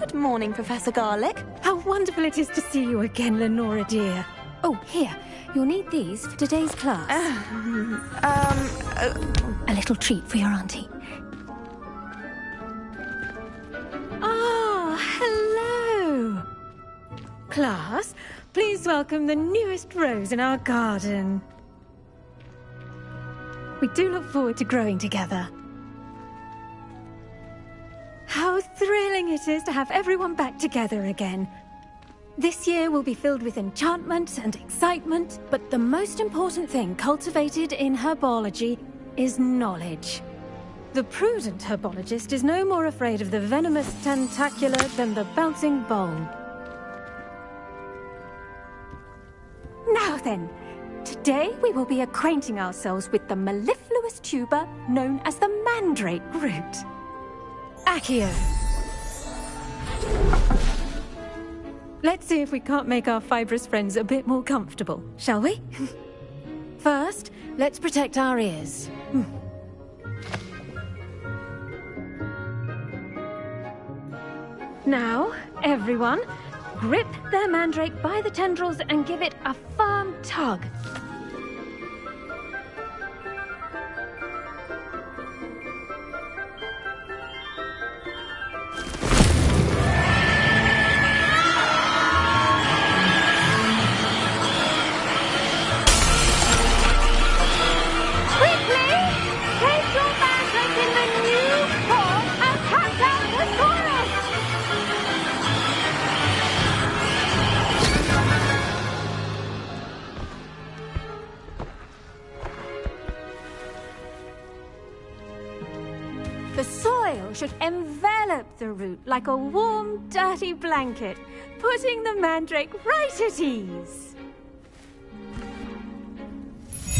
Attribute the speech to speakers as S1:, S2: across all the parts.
S1: Good morning, Professor Garlick.
S2: How wonderful it is to see you again, Lenora dear. Oh, here. You'll need these for today's class. A little treat for your auntie. Ah, hello. Class, please welcome the newest rose in our garden. We do look forward to growing together. How thrilling it is to have everyone back together again. This year will be filled with enchantment and excitement, but the most important thing cultivated in herbology is knowledge. The prudent herbologist is no more afraid of the venomous tentacular than the bouncing bulb. Now then, today we will be acquainting ourselves with the mellifluous tuber known as the mandrake root. Accio. Let's see if we can't make our fibrous friends a bit more comfortable, shall we? First, let's protect our ears. Now, everyone, grip their mandrake by the tendrils and give it a firm tug. The soil should envelop the root like a warm, dirty blanket, putting the mandrake right at ease.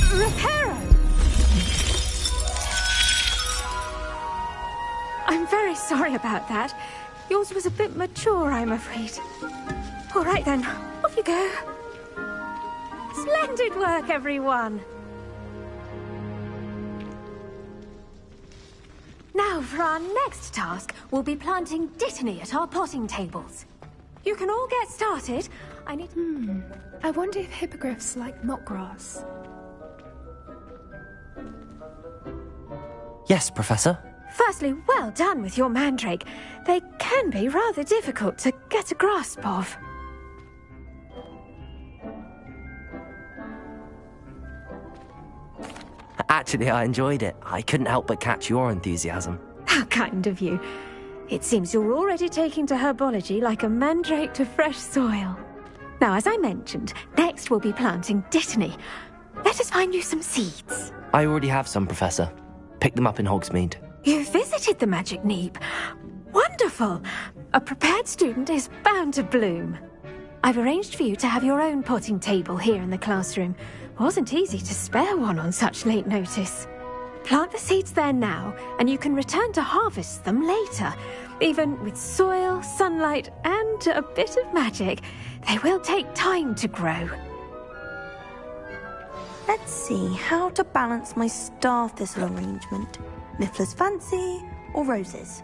S2: Reparo! I'm very sorry about that. Yours was a bit mature, I'm afraid. All right then, off you go. Splendid work, everyone. Now, for our next task, we'll be planting dittany at our potting tables. You can all get started. I need...
S3: I wonder if hippogriffs like knotgrass.
S4: Yes, Professor.
S2: Firstly, well done with your mandrake. They can be rather difficult to get a grasp of.
S4: Actually, I enjoyed it. I couldn't help but catch your enthusiasm.
S2: How kind of you. It seems you're already taking to herbology like a mandrake to fresh soil. Now, as I mentioned, next we'll be planting dittany. Let us find you some seeds.
S4: I already have some, Professor. Picked them up in Hogsmeade.
S2: You visited the Magic Neep. Wonderful. A prepared student is bound to bloom. I've arranged for you to have your own potting table here in the classroom. Wasn't easy to spare one on such late notice. Plant the seeds there now, and you can return to harvest them later. Even with soil, sunlight, and a bit of magic, they will take time to grow.
S1: Let's see how to balance my star thistle arrangement. Miffler's Fancy or roses?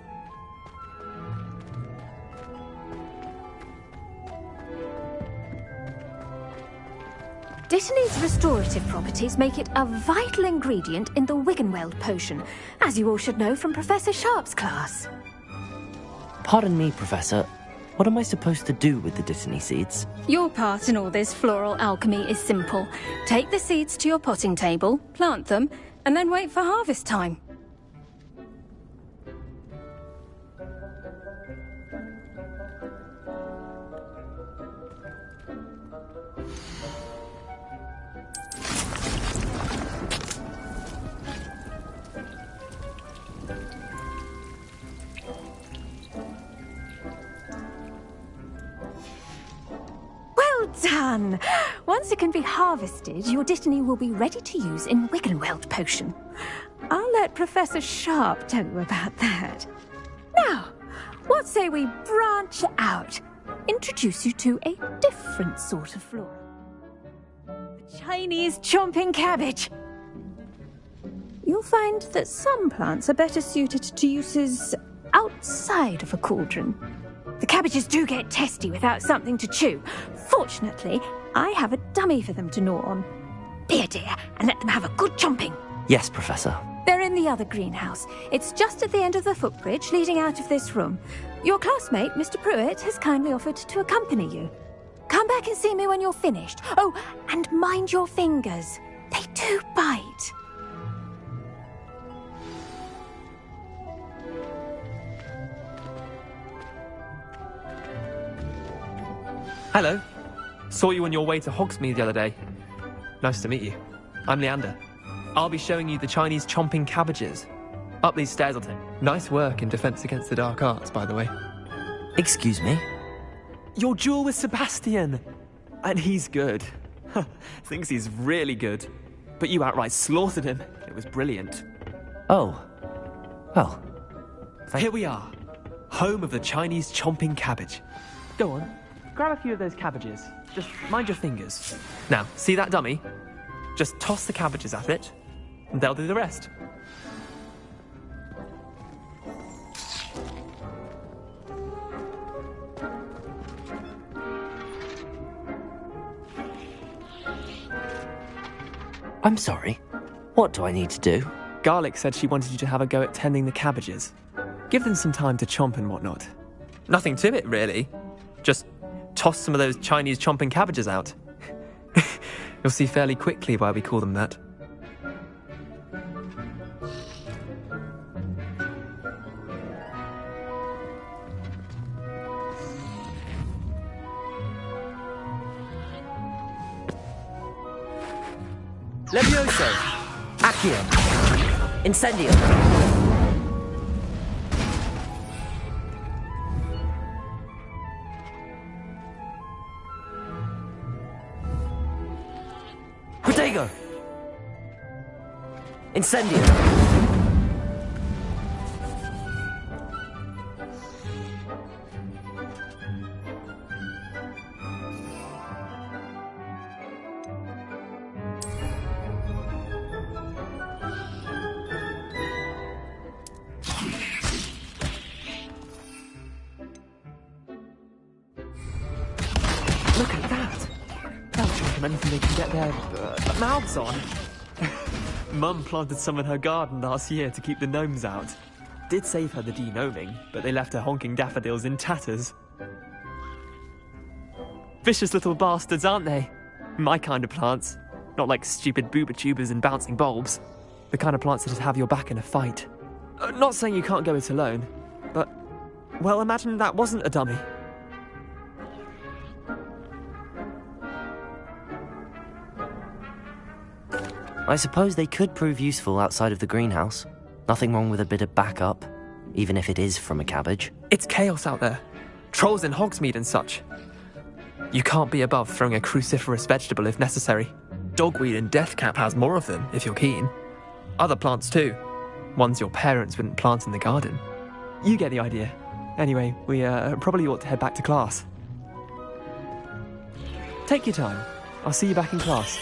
S2: Dittany's restorative properties make it a vital ingredient in the Wiggenweld potion, as you all should know from Professor Sharp's class.
S4: Pardon me, Professor. What am I supposed to do with the dittany seeds?
S5: Your part in all this floral alchemy is simple. Take the seeds to your potting table, plant them, and then wait for harvest time.
S2: Done! Once it can be harvested, your dittany will be ready to use in Wiggenweld potion. I'll let Professor Sharp tell you about that. Now, what say we branch out? Introduce you to a different sort of flora. The Chinese chomping cabbage. You'll find that some plants are better suited to uses outside of a cauldron. The cabbages do get testy without something to chew. Fortunately, I have a dummy for them to gnaw on. Be a dear and let them have a good chomping.
S4: Yes, Professor.
S2: They're in the other greenhouse. It's just at the end of the footbridge leading out of this room. Your classmate, Mr. Pruitt, has kindly offered to accompany you. Come back and see me when you're finished. Oh, and mind your fingers. They do bite.
S6: Hello. Saw you on your way to Hogsmeade the other day. Nice to meet you. I'm Leander. I'll be showing you the Chinese chomping cabbages. Up these stairs, I'll take. Nice work in Defense Against the Dark Arts, by the way.
S4: Excuse me?
S6: Your duel with Sebastian! And he's good. Thinks he's really good. But you outright slaughtered him. It was brilliant.
S4: Oh. Well.
S6: Here we are. Home of the Chinese chomping cabbage. Go on. Grab a few of those cabbages. Just mind your fingers. Now, see that dummy? Just toss the cabbages at it, and they'll do the rest.
S4: I'm sorry. What do I need to do?
S6: Garlic said she wanted you to have a go at tending the cabbages. Give them some time to chomp and whatnot. Nothing to it, really. Just toss some of those Chinese chomping cabbages out. You'll see fairly quickly why we call them that.
S4: Levioso! Accio! Incendio! Protego! Incendio!
S6: Look at that! That'll show them anything they can get their mouths on. Mum planted some in her garden last year to keep the gnomes out. Did save her the de-gnoming, but they left her honking daffodils in tatters. Vicious little bastards, aren't they? My kind of plants. Not like stupid booba tubers and bouncing bulbs. The kind of plants that'd have your back in a fight. Not saying you can't go it alone, but... well, imagine that wasn't a dummy.
S4: I suppose they could prove useful outside of the greenhouse. Nothing wrong with a bit of backup, even if it is from a cabbage.
S6: It's chaos out there. Trolls in Hogsmeade and such. You can't be above throwing a cruciferous vegetable if necessary. Dogweed and deathcap has more of them, if you're keen. Other plants too. Ones your parents wouldn't plant in the garden. You get the idea. Anyway, we probably ought to head back to class. Take your time. I'll see you back in class.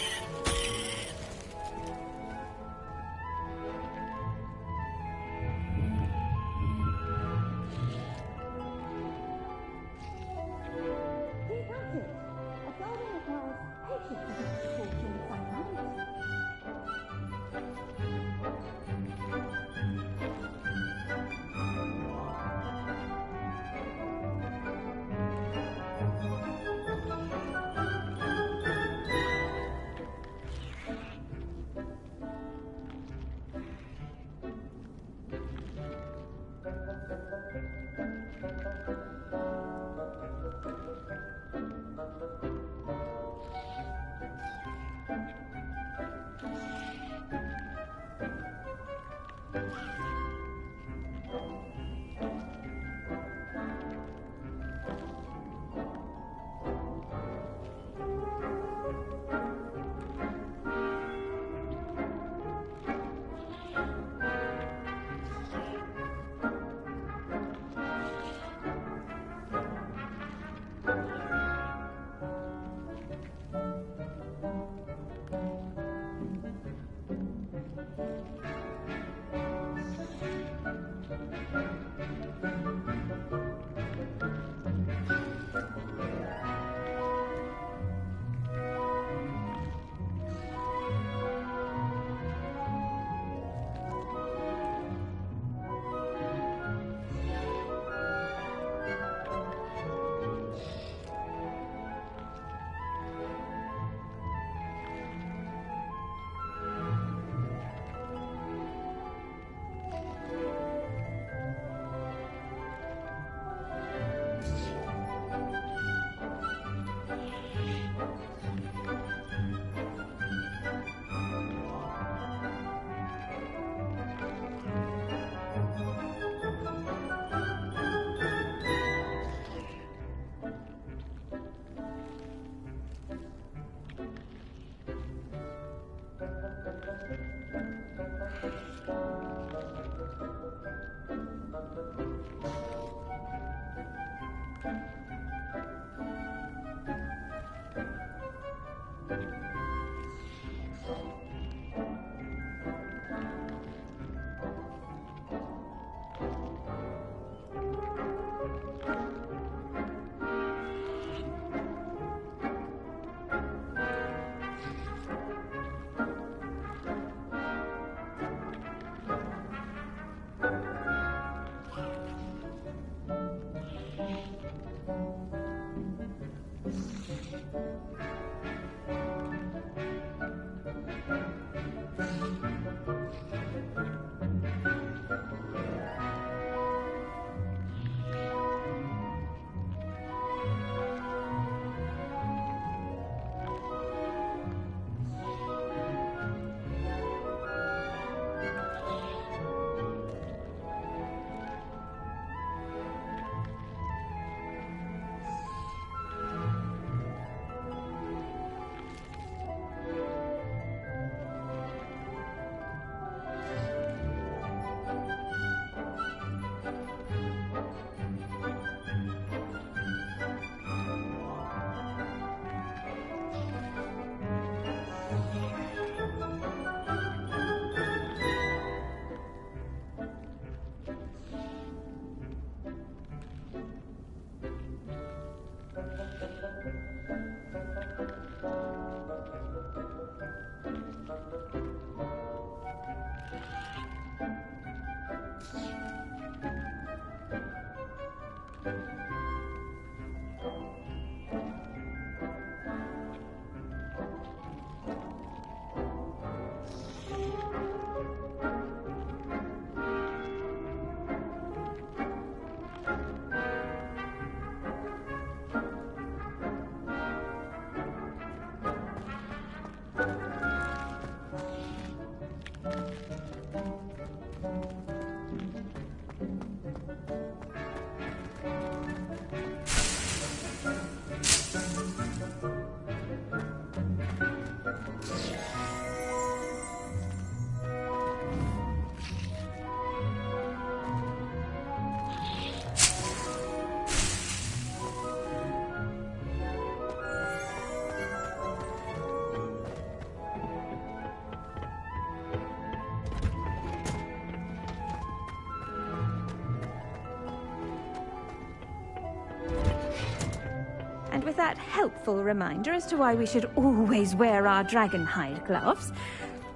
S2: with that helpful reminder as to why we should always wear our dragon hide gloves,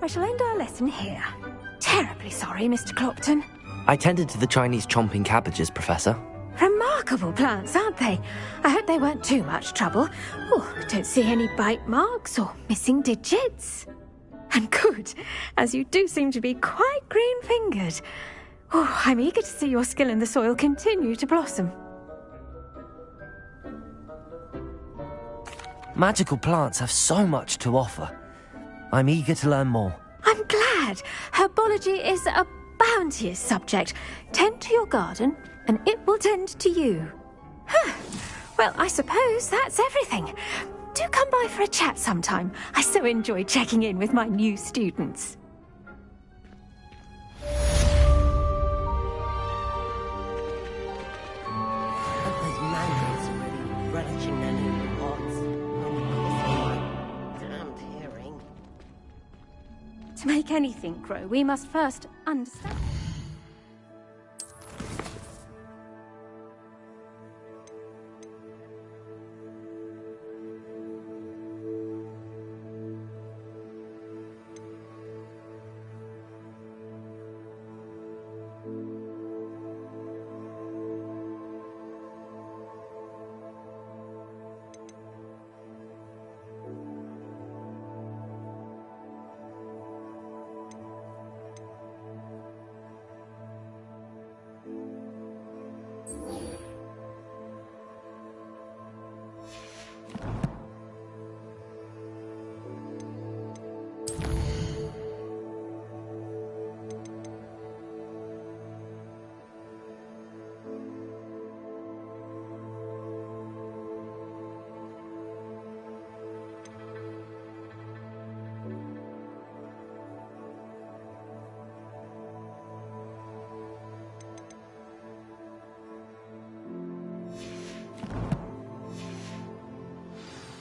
S2: I shall end our lesson here. Terribly sorry, Mr. Clopton.
S4: I tended to the Chinese chomping cabbages, Professor.
S2: Remarkable plants, aren't they? I hope they weren't too much trouble. Oh, don't see any bite marks or missing digits. And good, as you do seem to be quite green-fingered. Oh, I'm eager to see your skill in the soil continue to blossom.
S4: Magical plants have so much to offer. I'm eager to learn more.
S2: I'm glad. Herbology is a bounteous subject. Tend to your garden, and it will tend to you. Well, I suppose that's everything. Do come by for a chat sometime. I so enjoy checking in with my new students.
S7: Those mandarins are really relishing their new pots. Damned hearing.
S5: To make anything grow, we must first understand.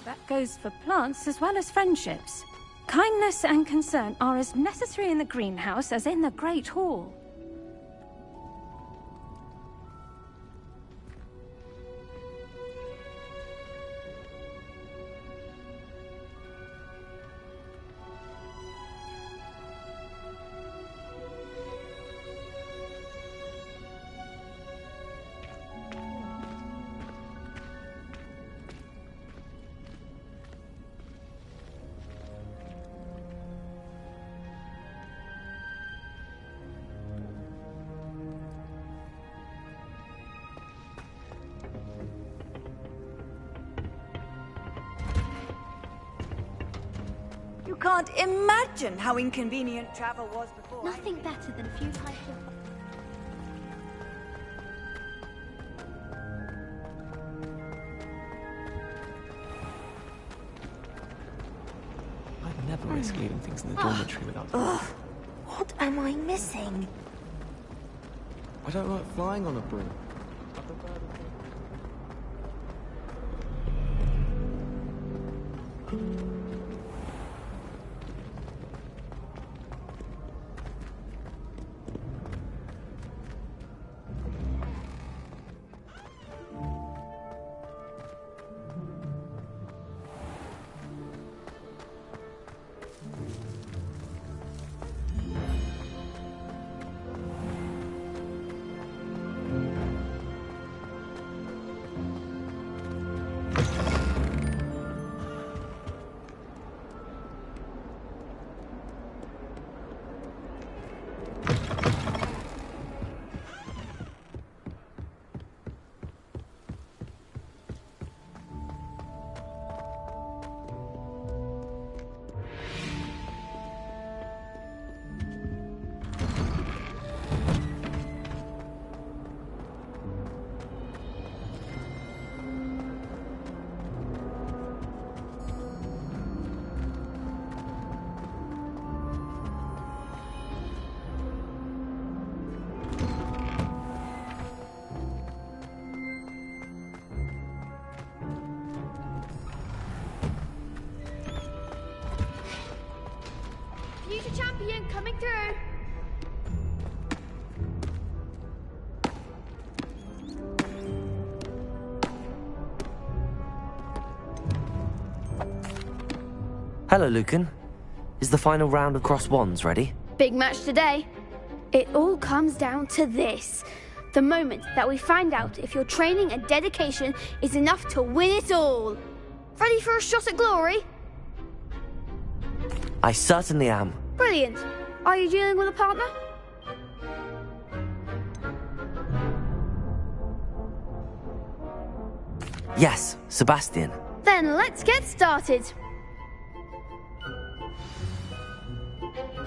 S5: That goes for plants as well as friendships. Kindness and concern are as necessary in the greenhouse as in the Great Hall.
S8: You can't imagine how inconvenient travel was before.
S9: Nothing better than a few pints of...
S6: I'd never risk leaving things in the dormitory without...
S1: Ugh, what am I missing?
S10: I don't like flying on a broom.
S9: Future champion coming through!
S4: Hello, Lucan. Is the final round of cross wands ready?
S9: Big match today. It all comes down to this. The moment that we find out if your training and dedication is enough to win it all. Ready for a shot at glory?
S4: I certainly am.
S9: Brilliant. Are you dealing with a partner?
S4: Yes, Sebastian.
S9: Then let's get started.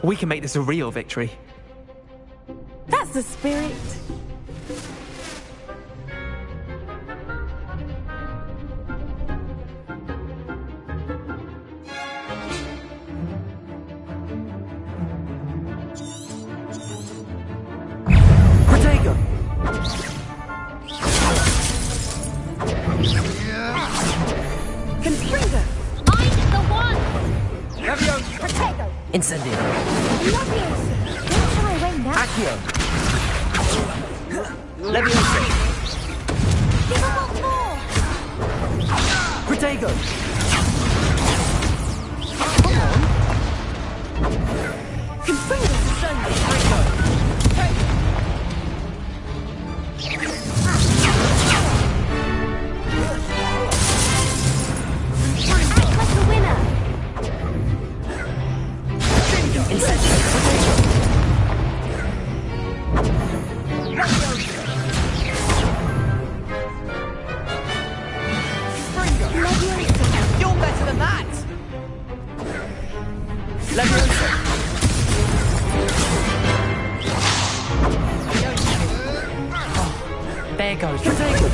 S6: We can make this a real victory.
S11: That's the spirit.
S4: Protego!
S11: Conspringa!
S9: I'm the one!
S11: Protego!
S4: Incendio!
S11: Leviosa! Don't shy away now.
S4: Accio! Leviosa!
S9: Give a lot more!
S4: Protego!
S11: Conspringa!
S9: Act like a winner!
S10: You're better than that!
S4: Leviosa!
S6: There goes.
S4: Protego!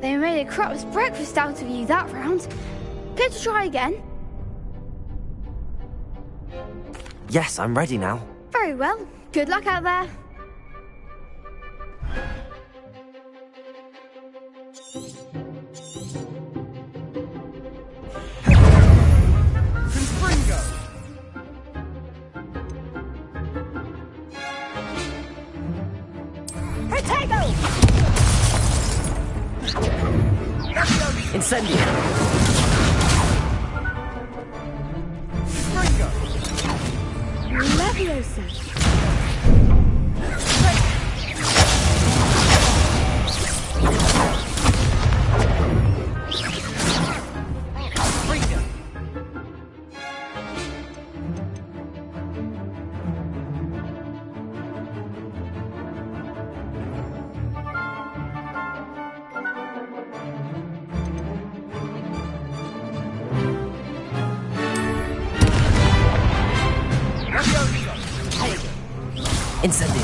S9: They made a crap's breakfast out of you that round. Care to try again?
S4: Yes, I'm ready now.
S9: Very well. Good luck out there.
S11: Protego!
S4: Incendio!
S11: Leviosa!
S4: Incendio!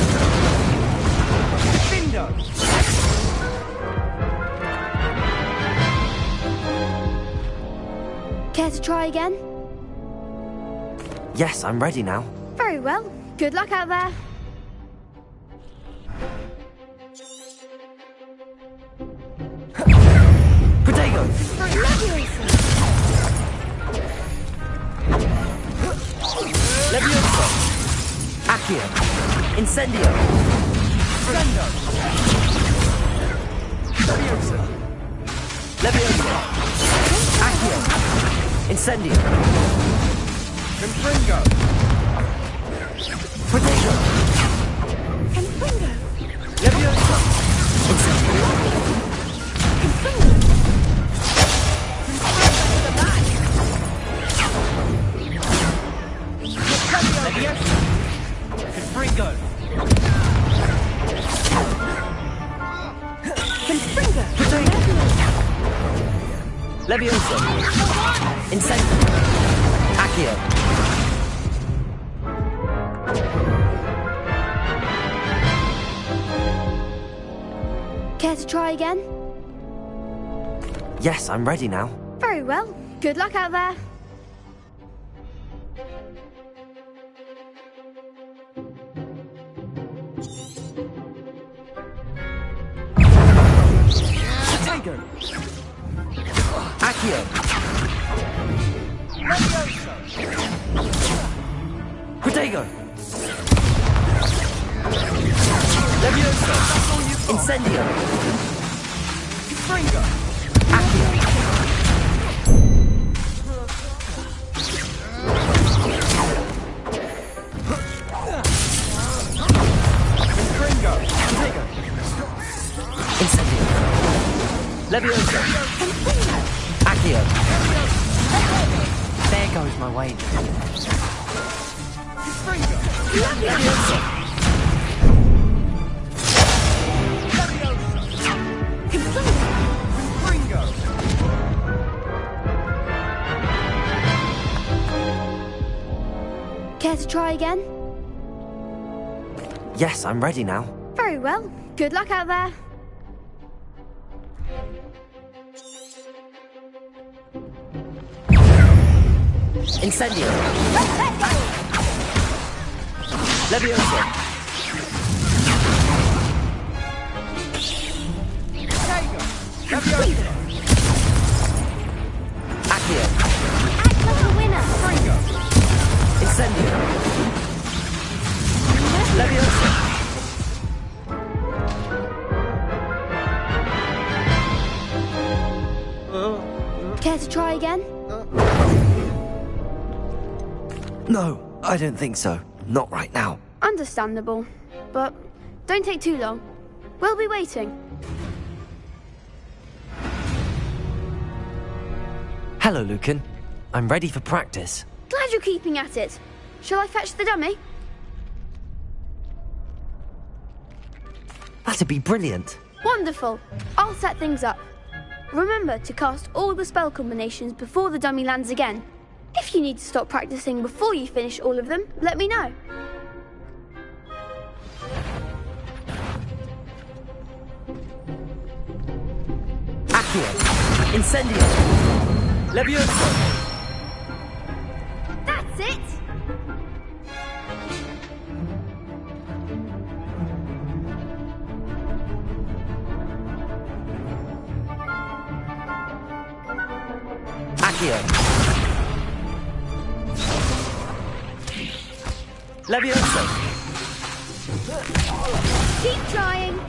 S9: Care to try again?
S4: Yes, I'm ready now.
S9: Very well. Good luck out there.
S4: Protego! Leviosa! Accio! Incendio! Leviosa! Leviosa! Accio! Incendio!
S10: Confringo!
S4: Protego! Leviosa! Incendio!
S10: Leviosa! Confringo!
S4: Leviosa! Incendio! Accio!
S9: Care to try again?
S4: Yes, I'm ready now.
S9: Very well. Good luck out there.
S10: Protego!
S4: Accio!
S10: Leviosa!
S4: Protego! Levioso! Incendio!
S10: Springo!
S4: Accio!
S10: Springo!
S4: Protego! Incendio! Levioso! Accio! There goes my wager.
S10: Springo!
S4: Levioso!
S10: Springo!
S9: Care to try again?
S4: Yes, I'm ready now.
S9: Very well. Good luck out there.
S4: Incendio! Levioso!
S10: Levioso!
S4: Accio!
S9: Act like a winner.
S10: Springo!
S4: Incendio! Levioso!
S9: Care to try again?
S4: No, I don't think so. Not right now.
S9: Understandable. But don't take too long. We'll be waiting.
S4: Hello, Lucan. I'm ready for practice.
S9: Glad you're keeping at it. Shall I fetch the dummy?
S4: That'd be brilliant.
S9: Wonderful. I'll set things up. Remember to cast all the spell combinations before the dummy lands again. If you need to stop practicing before you finish all of them, let me know.
S4: Accio! Incendio! Levioso!
S9: That's it!
S4: Accio! Levioso!
S9: Keep trying.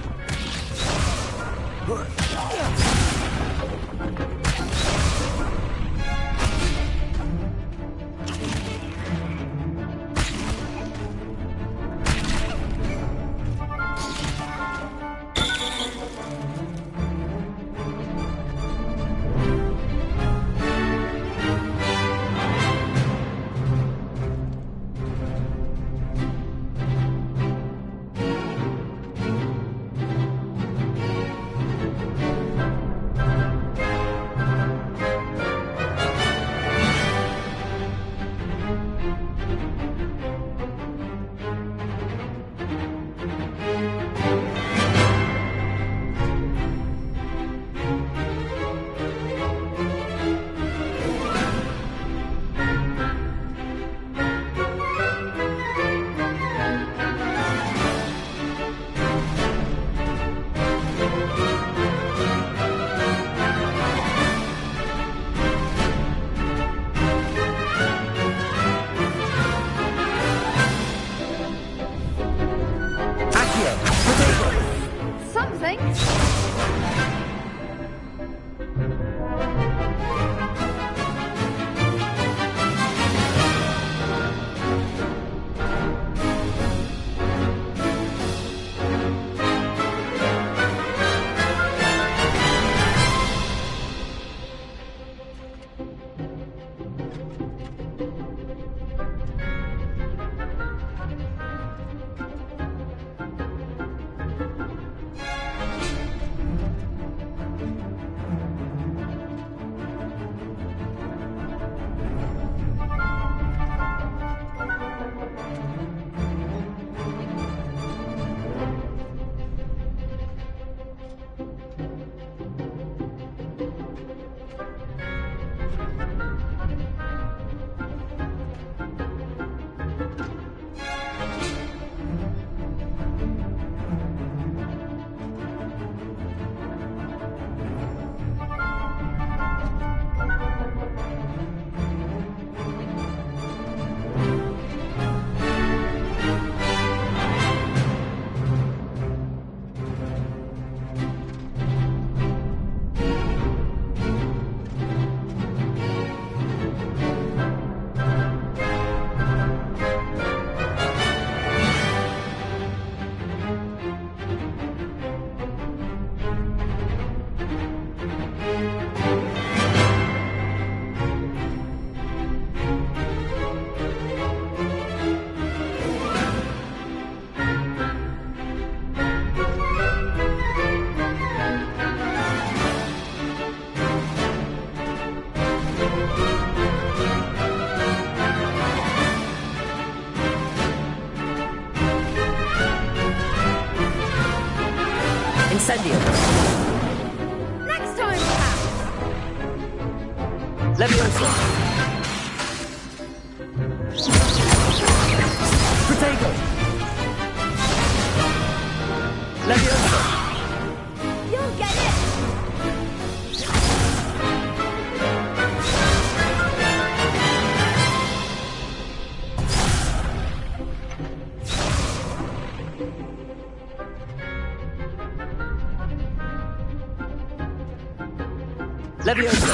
S4: Levioso!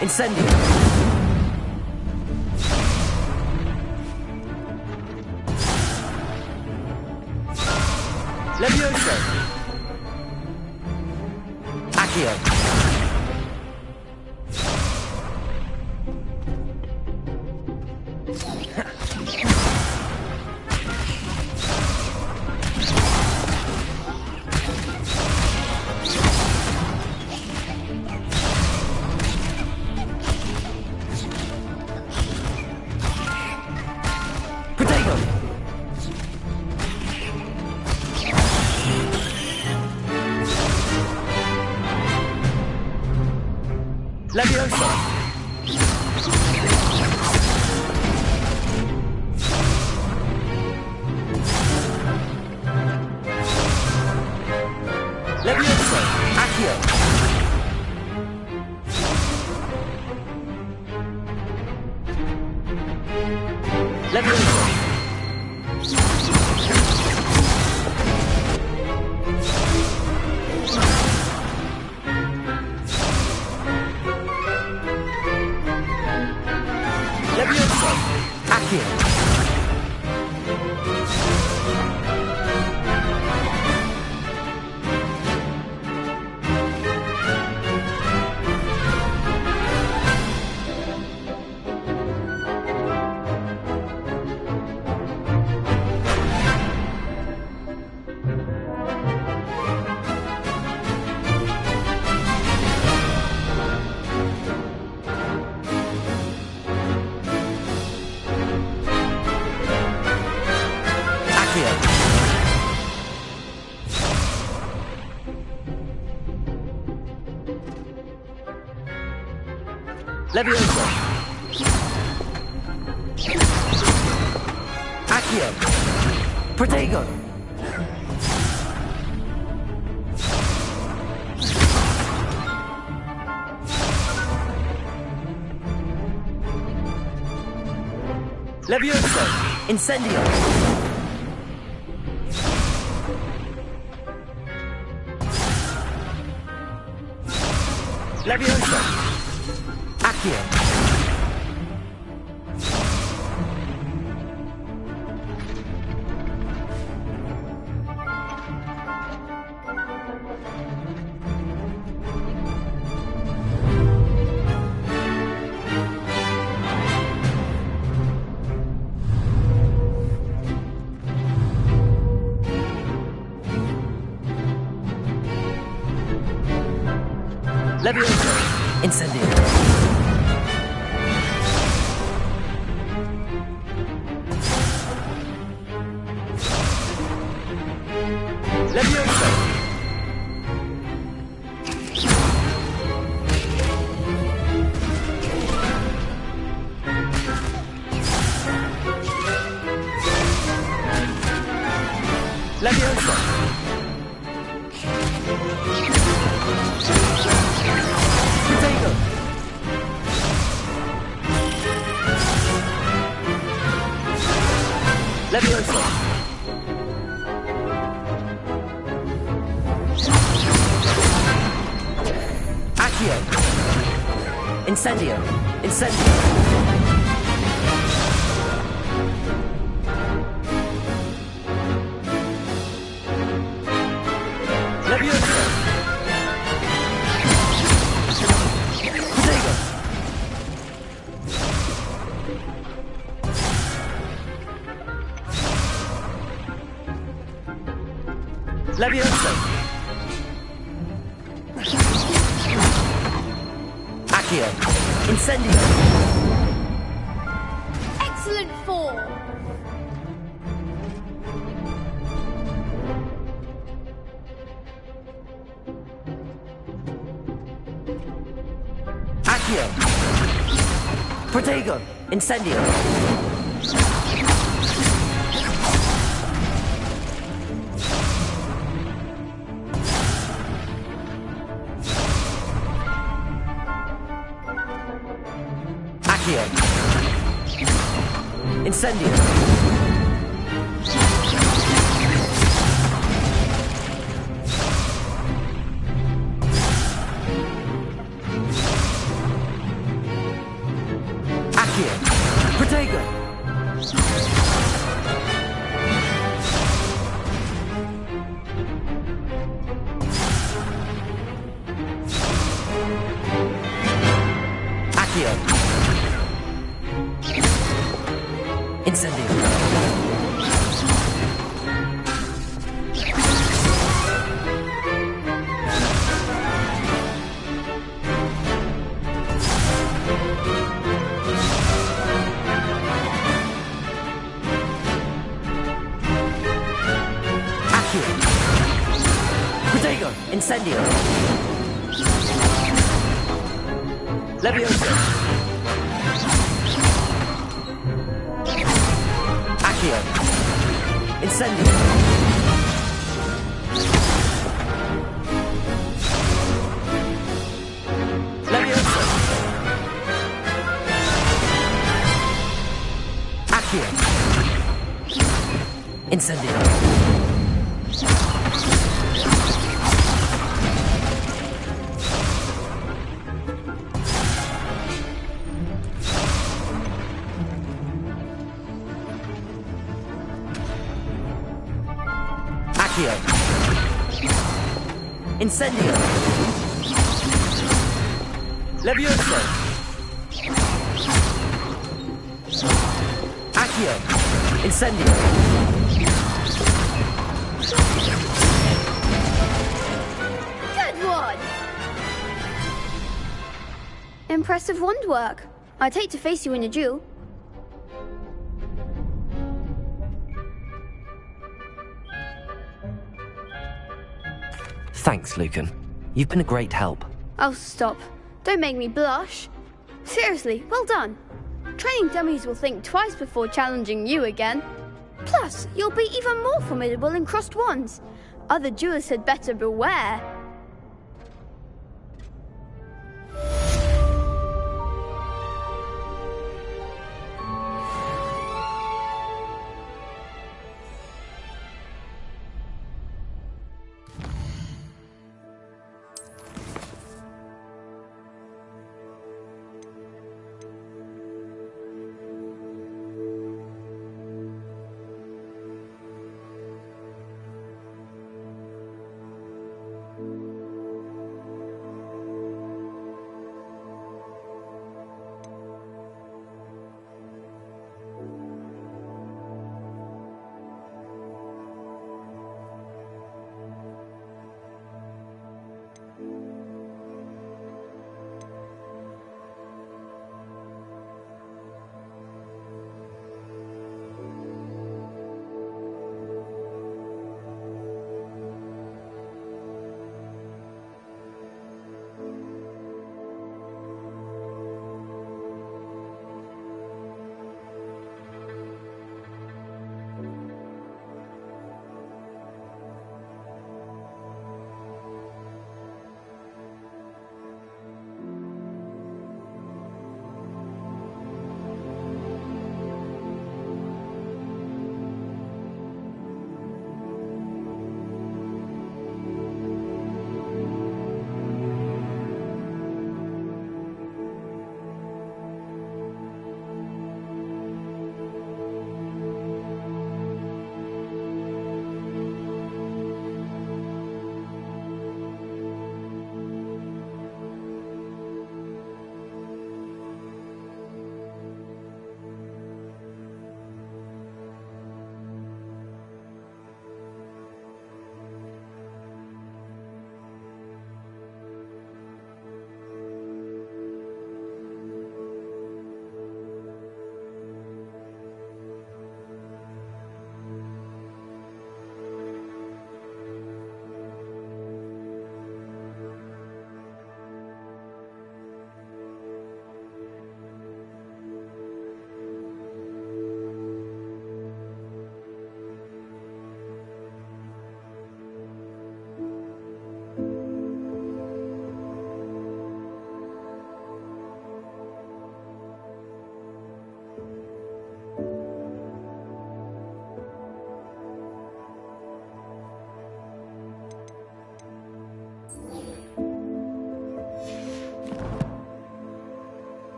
S4: Incendio! Levioso! Accio! Levioso! Levioso! Accio! Levioso! Levioso! Accio! Levioso! Accio! Protego! Levioso! Incendio! Levioso! Accio! Levioso! Incendio! Levioso! Levioso! Protego! Levioso! Accio! Incendio! Incendio! Levioso! Protego! Levioso! Accio! Incendio!
S9: Excellent form!
S4: Accio! Protego! Incendio! Accio! Incendio! Incendio! Leviosa! Accio! Incendio! Leviosa! Accio! Incendio! Incendio! Levioso! Accio! Incendio!
S9: Good one! Impressive wand work. I'd hate to face you in a duel.
S4: Thanks, Lucan. You've been a great help.
S9: Oh, stop. Don't make me blush. Seriously, well done. Training dummies will think twice before challenging you again. Plus, you'll be even more formidable in crossed wands. Other duelists had better beware.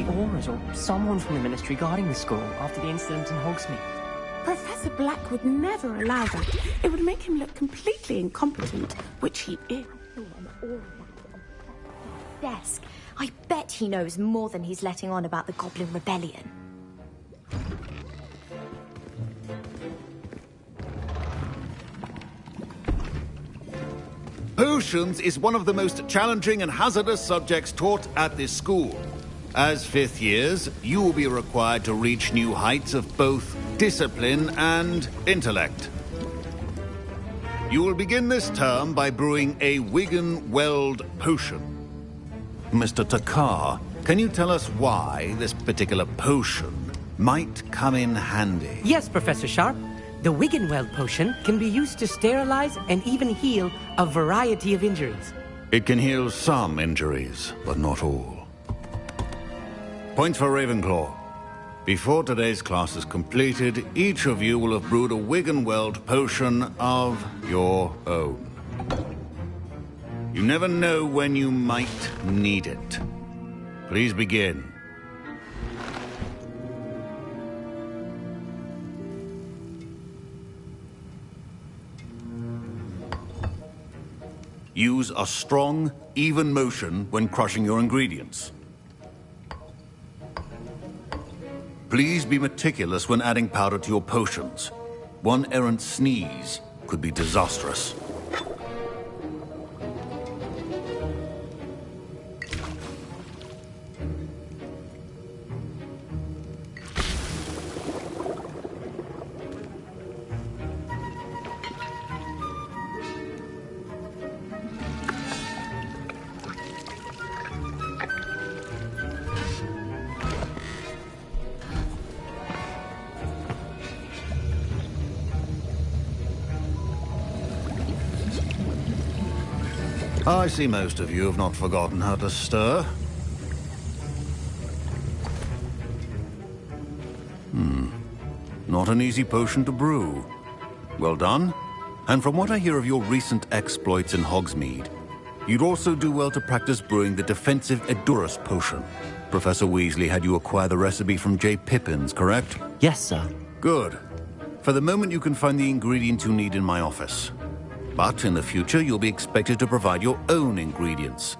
S12: Auras or someone from the Ministry guarding the school after the incident in Hogsmeade.
S13: Professor Black would never allow that. It would make him look completely incompetent, which he is.
S11: Desk. I bet he knows more than he's letting on about the Goblin Rebellion.
S14: Potions is one of the most challenging and hazardous subjects taught at this school. As fifth years, you will be required to reach new heights of both discipline and intellect. You will begin this term by brewing a Wiggenweld potion. Mr. Takar, can you tell us why this particular potion might come in handy?
S15: Yes, Professor Sharp. The Wiggenweld potion can be used to sterilize and even heal a variety of injuries.
S14: It can heal some injuries, but not all. Points for Ravenclaw. Before today's class is completed, each of you will have brewed a Wiggenweld potion of your own. You never know when you might need it. Please begin. Use a strong, even motion when crushing your ingredients. Please be meticulous when adding powder to your potions. One errant sneeze could be disastrous. I see most of you have not forgotten how to stir. Not an easy potion to brew. Well done. And from what I hear of your recent exploits in Hogsmeade, you'd also do well to practice brewing the defensive Edurus potion. Professor Weasley had you acquire the recipe from J. Pippins, correct?
S4: Yes, sir.
S14: Good. For the moment, you can find the ingredients you need in my office. But in the future, you'll be expected to provide your own ingredients.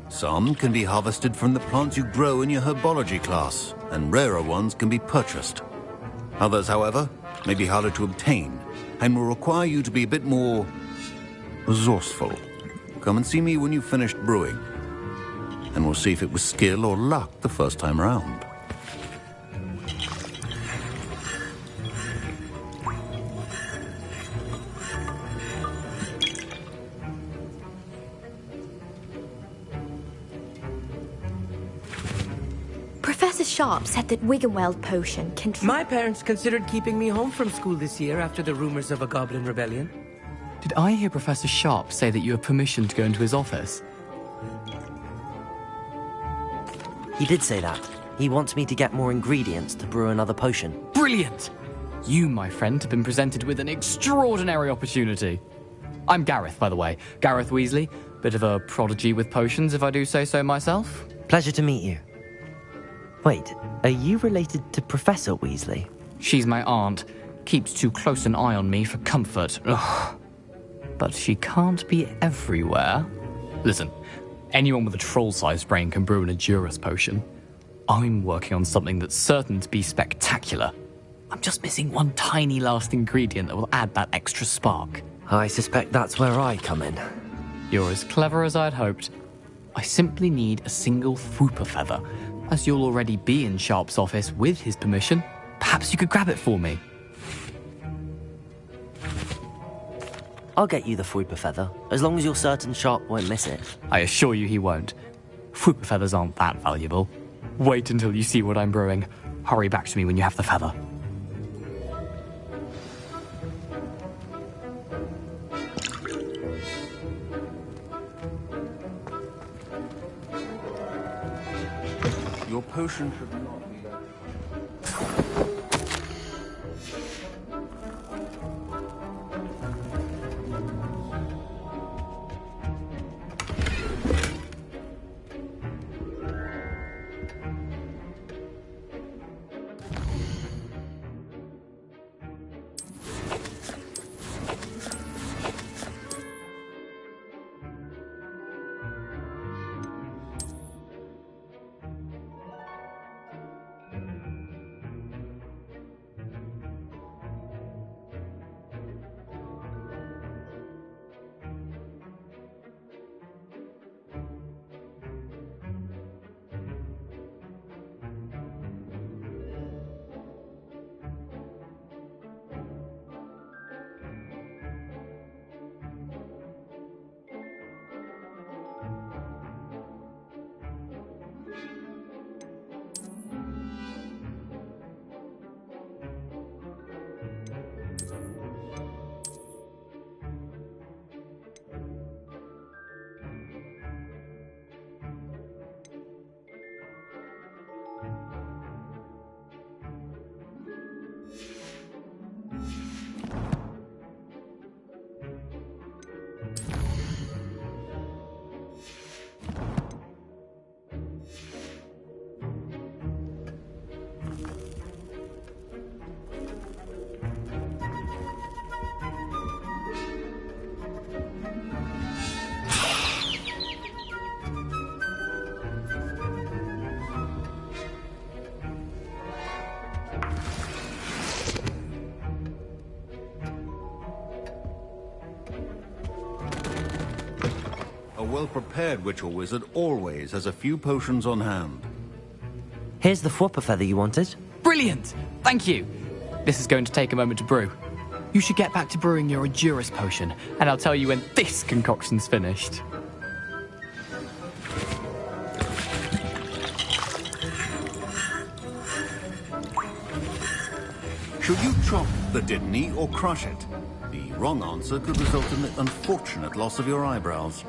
S14: Some can be harvested from the plants you grow in your herbology class, and rarer ones can be purchased. Others, however, may be harder to obtain, and will require you to be a bit more resourceful. Come and see me when you've finished brewing, and we'll see if it was skill or luck the first time round.
S11: Professor Sharp said that Wiggenweld potion can...
S15: My parents considered keeping me home from school this year after the rumors of a Goblin Rebellion.
S16: Did I hear Professor Sharp say that you have permission to go into his office?
S4: He did say that. He wants me to get more ingredients to brew another potion.
S16: Brilliant! You, my friend, have been presented with an extraordinary opportunity. I'm Gareth, by the way. Gareth Weasley. Bit of a prodigy with potions, if I do say so myself.
S4: Pleasure to meet you. Wait, are you related to Professor Weasley?
S16: She's my aunt. Keeps too close an eye on me for comfort. Ugh. But she can't be everywhere. Listen, anyone with a troll-sized brain can brew an Edurus potion. I'm working on something that's certain to be spectacular. I'm just missing one tiny last ingredient that will add that extra spark.
S4: I suspect that's where I come in.
S16: You're as clever as I'd hoped. I simply need a single Fwooper feather. As you'll already be in Sharp's office with his permission, perhaps you could grab it for me.
S4: I'll get you the Fwooper feather, as long as you're certain Sharp won't miss it.
S16: I assure you he won't. Fwooper feathers aren't that valuable. Wait until you see what I'm brewing. Hurry back to me when you have the feather.
S14: Your potion should not be... well-prepared ritual wizard always has a few potions on hand.
S4: Here's the Fwopper feather you wanted.
S16: Brilliant! Thank you. This is going to take a moment to brew. You should get back to brewing your Edurus potion, and I'll tell you when this concoction's finished.
S14: Should you chop the Didney or crush it? The wrong answer could result in the unfortunate loss of your eyebrows.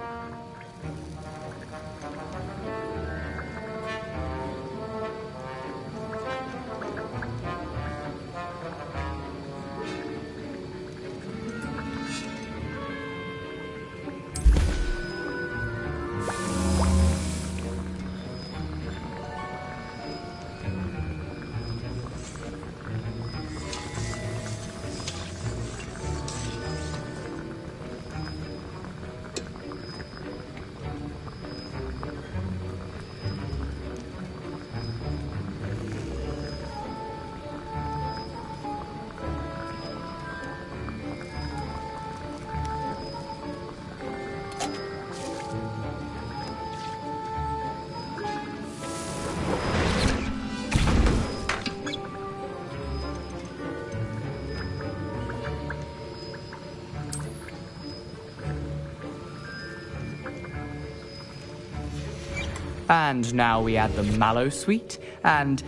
S16: And now we add the mallow sweet, and...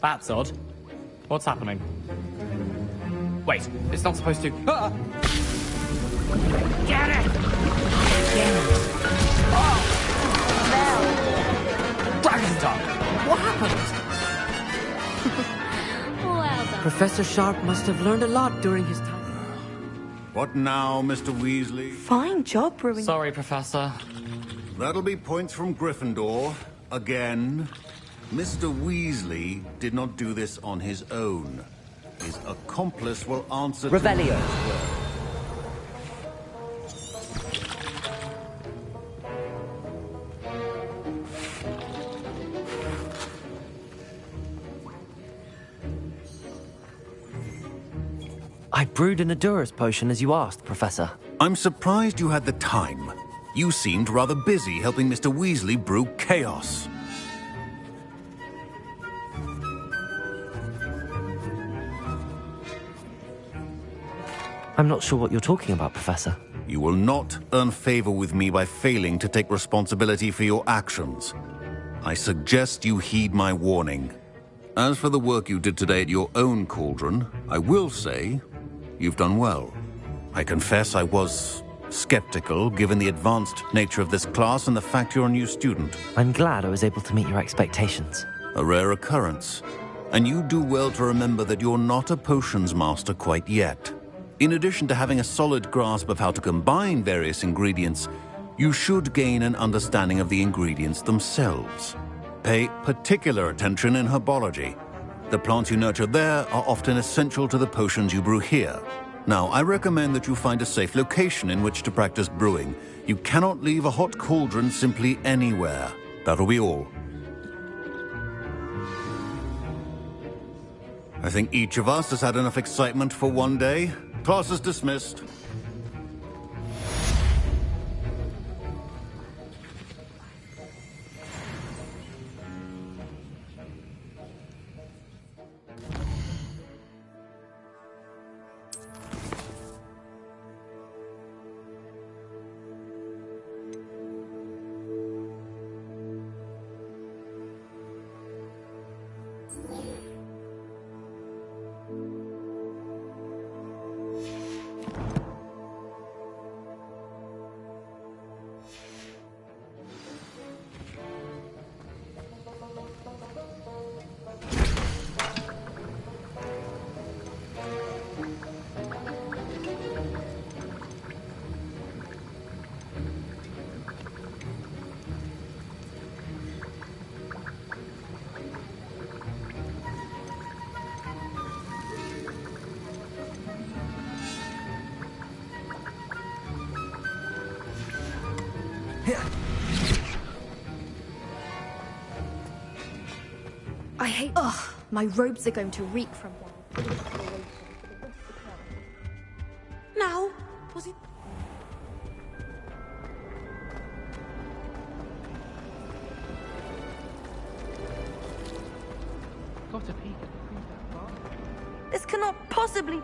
S16: That's odd. What's happening? Wait, it's not supposed to... Ah! Get it! Oh! Dragon's tongue! What happened?
S11: Well done.
S15: Professor Sharp must have learned a lot during his time.
S14: What now, Mr. Weasley?
S1: Fine job, brewing.
S16: Sorry, Professor.
S14: That'll be points from Gryffindor. Again. Mr. Weasley did not do this on his own. His accomplice will answer
S15: Revelio.
S14: to him as well.
S4: I brewed an Edurus potion as you asked, Professor.
S14: I'm surprised you had the time. You seemed rather busy helping Mr. Weasley brew chaos.
S4: I'm not sure what you're talking about, Professor.
S14: You will not earn favor with me by failing to take responsibility for your actions. I suggest you heed my warning. As for the work you did today at your own cauldron, I will say you've done well. I confess I was skeptical, given the advanced nature of this class and the fact you're a new student.
S4: I'm glad I was able to meet your expectations.
S14: A rare occurrence. And you do well to remember that you're not a potions master quite yet. In addition to having a solid grasp of how to combine various ingredients, you should gain an understanding of the ingredients themselves. Pay particular attention in herbology. The plants you nurture there are often essential to the potions you brew here. Now, I recommend that you find a safe location in which to practice brewing. You cannot leave a hot cauldron simply anywhere. That'll be all. I think each of us has had enough excitement for one day. Class is dismissed.
S11: I hate... Ugh, my robes are going to reek from one.
S13: Now, was it...
S12: got a peek at the prefect bar.
S1: This cannot possibly be.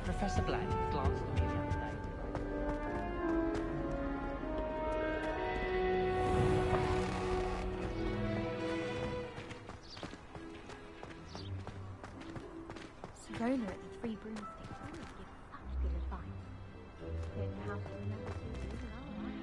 S12: Professor Black glanced at me the other day.
S11: Sirona at the Three Broomsticks always gives such good advice. Don't know how to remember to do it all right.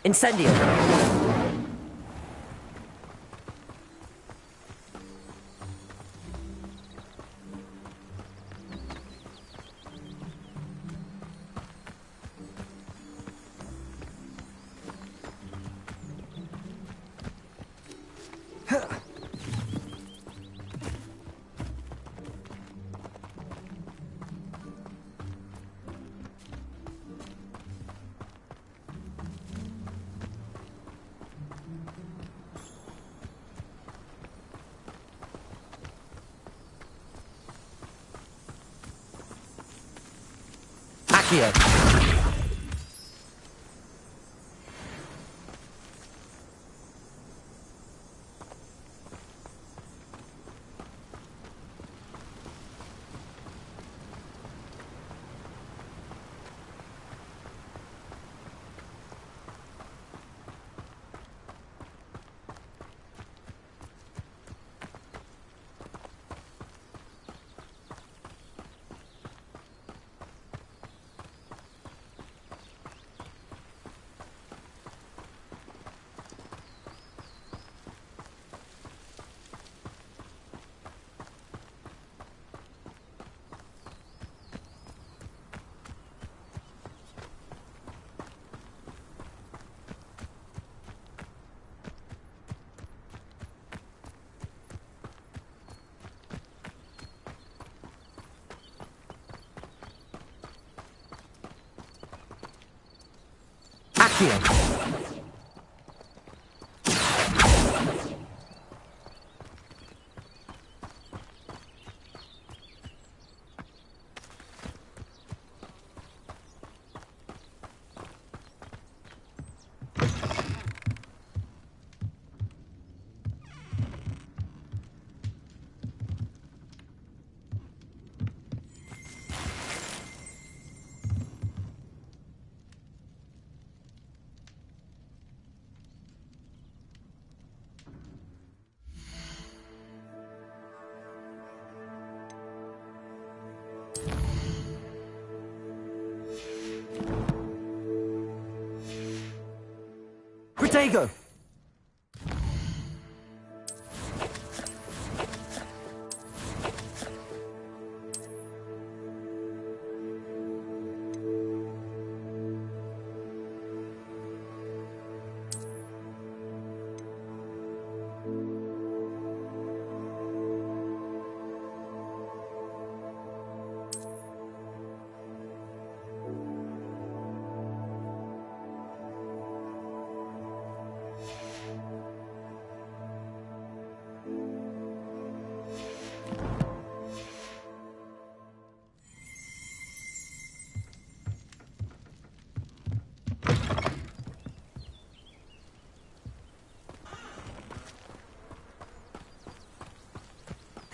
S4: Incendio! Accio! Accio! Protego!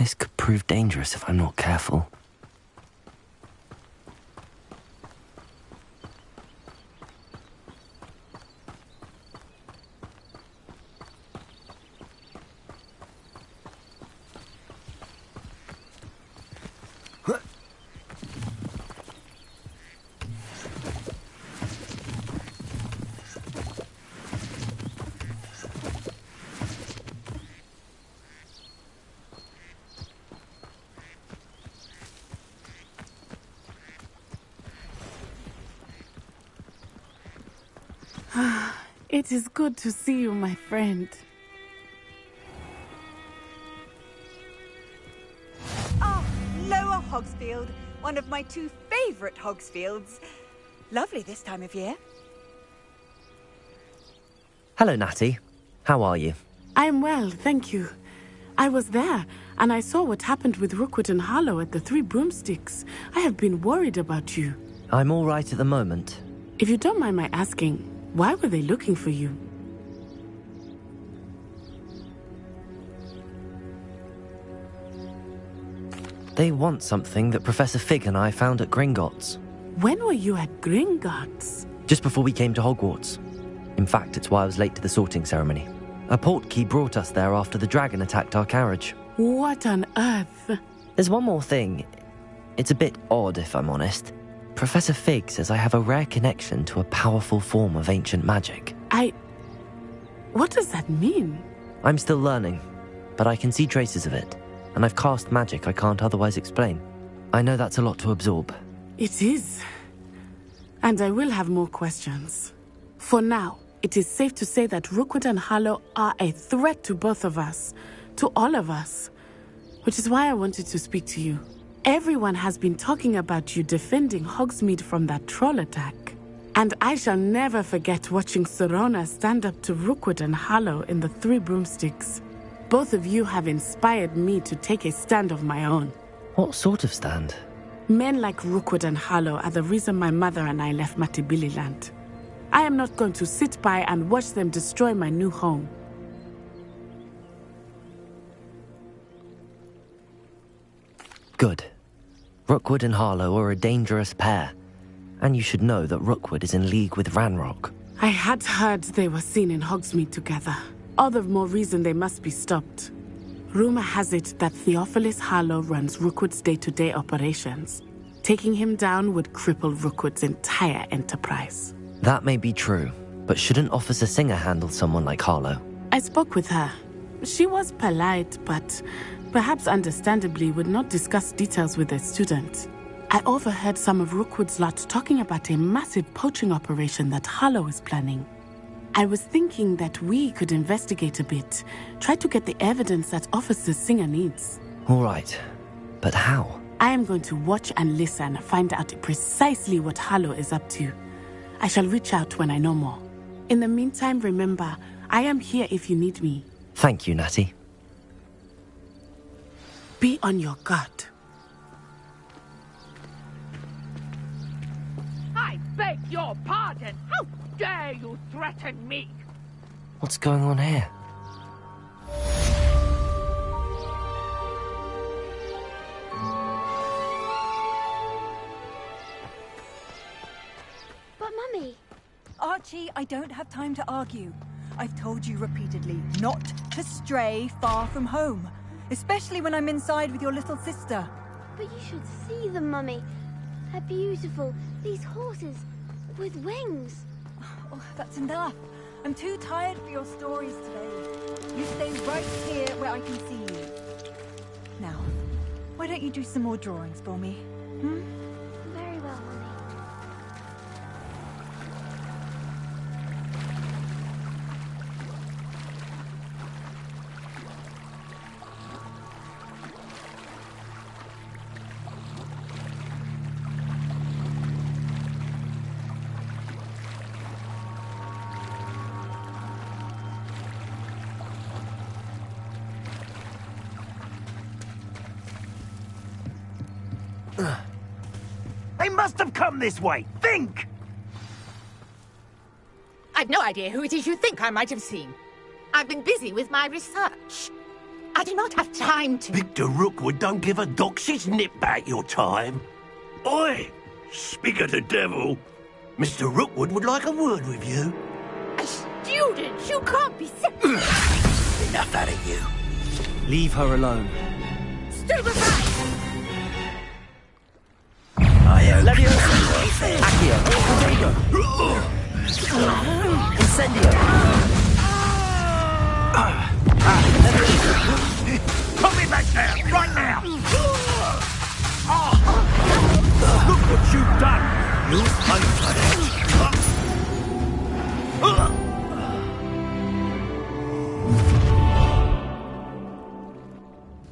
S4: This could prove dangerous if I'm not careful.
S13: It is good to see you, my friend.
S8: Ah, Lower Hogsfield, one of my 2 favourite Hogsfields. Lovely this time of year.
S4: Hello, Natty. How are you?
S13: I'm well, thank you. I was there, and I saw what happened with Rookwood and Harlow at the Three Broomsticks. I have been worried about you.
S4: I'm all right at the moment.
S13: If you don't mind my asking, why were they looking for you?
S4: They want something that Professor Fig and I found at Gringotts.
S13: When were you at Gringotts?
S4: Just before we came to Hogwarts. In fact, it's why I was late to the sorting ceremony. A portkey brought us there after the dragon attacked our carriage.
S13: What on earth?
S4: There's one more thing. It's a bit odd, if I'm honest. Professor Fig says I have a rare connection to a powerful form of ancient magic.
S13: What does that mean?
S4: I'm still learning, but I can see traces of it, and I've cast magic I can't otherwise explain. I know that's a lot to absorb.
S13: It is. And I will have more questions. For now, it is safe to say that Rookwood and Harlow are a threat to both of us, to all of us, which is why I wanted to speak to you. Everyone has been talking about you defending Hogsmeade from that troll attack. And I shall never forget watching Serona stand up to Rookwood and Harlow in the Three Broomsticks. Both of you have inspired me to take a stand of my own.
S4: What sort of stand?
S13: Men like Rookwood and Harlow are the reason my mother and I left Matibililand. I am not going to sit by and watch them destroy my new home.
S4: Good. Rookwood and Harlow are a dangerous pair. And you should know that Rookwood is in league with Ranrock.
S13: I had heard they were seen in Hogsmeade together. All the more reason they must be stopped. Rumor has it that Theophilus Harlow runs Rookwood's day-to-day operations. Taking him down would cripple Rookwood's entire enterprise.
S4: That may be true, but shouldn't Officer Singer handle someone like Harlow?
S13: I spoke with her. She was polite, but perhaps understandably would not discuss details with a student. I overheard some of Rookwood's lot talking about a massive poaching operation that Harlow is planning. I was thinking that we could investigate a bit, try to get the evidence that Officer Singer needs.
S4: All right, but how?
S13: I am going to watch and listen, find out precisely what Harlow is up to. I shall reach out when I know more. In the meantime, remember, I am here if you need me.
S4: Thank you, Natty.
S13: Be on your guard.
S17: I beg your pardon! How dare you threaten me?
S4: What's going on here?
S9: But Mummy...
S8: Archie, I don't have time to argue. I've told you repeatedly not to stray far from home, especially when I'm inside with your little sister.
S9: But you should see them, Mummy. They're beautiful. These horses with wings.
S8: Oh, that's enough. I'm too tired for your stories today. You stay right here where I can see you. Now, why don't you do some more drawings for me? Hmm?
S9: Very well, Mummy.
S18: They must have come this way. Think!
S19: I've no idea who it is you think I might have seen. I've been busy with my research. I do not have time to...
S18: Victor Rookwood don't give a doxy's nip back your time. Oi! Speak of the devil. Mr. Rookwood would like a word with you.
S19: A student? You can't be sick.
S18: Enough out of you.
S10: Leave her alone.
S19: Stupefy!
S4: Leviosa! Accio! Protego! Incendio!
S18: Put me back there, right now! Look what you've done! You unfinished!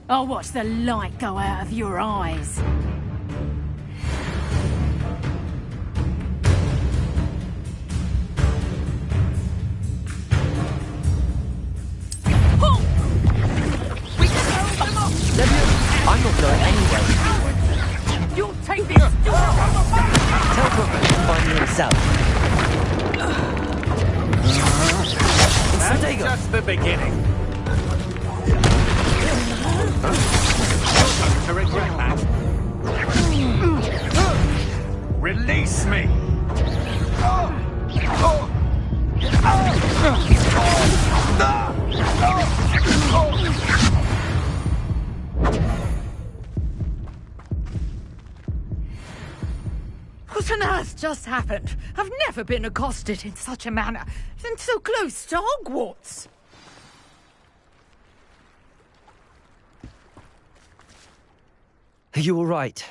S19: I'll watch the light go out of your eyes.
S4: I'm not going anywhere.
S19: You'll take this.
S4: Tell Brooklyn to find me himself.
S18: That's just the beginning. You're going to regret that. Release me!
S19: What on earth just happened? I've never been accosted in such a manner, and so close to Hogwarts.
S4: Are you all right?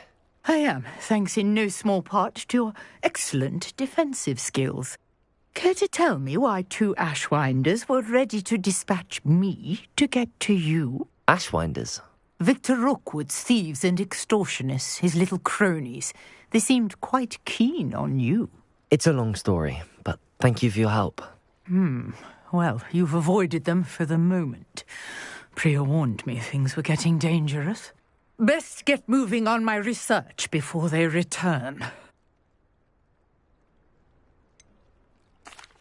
S19: I am, thanks in no small part to your excellent defensive skills. Care to tell me why 2 Ashwinders were ready to dispatch me to get to you?
S4: Ashwinders?
S19: Victor Rookwood's thieves and extortionists, his little cronies. They seemed quite keen on you.
S4: It's a long story, but thank you for your help.
S19: Well, you've avoided them for the moment. Priya warned me things were getting dangerous. Best get moving on my research before they return.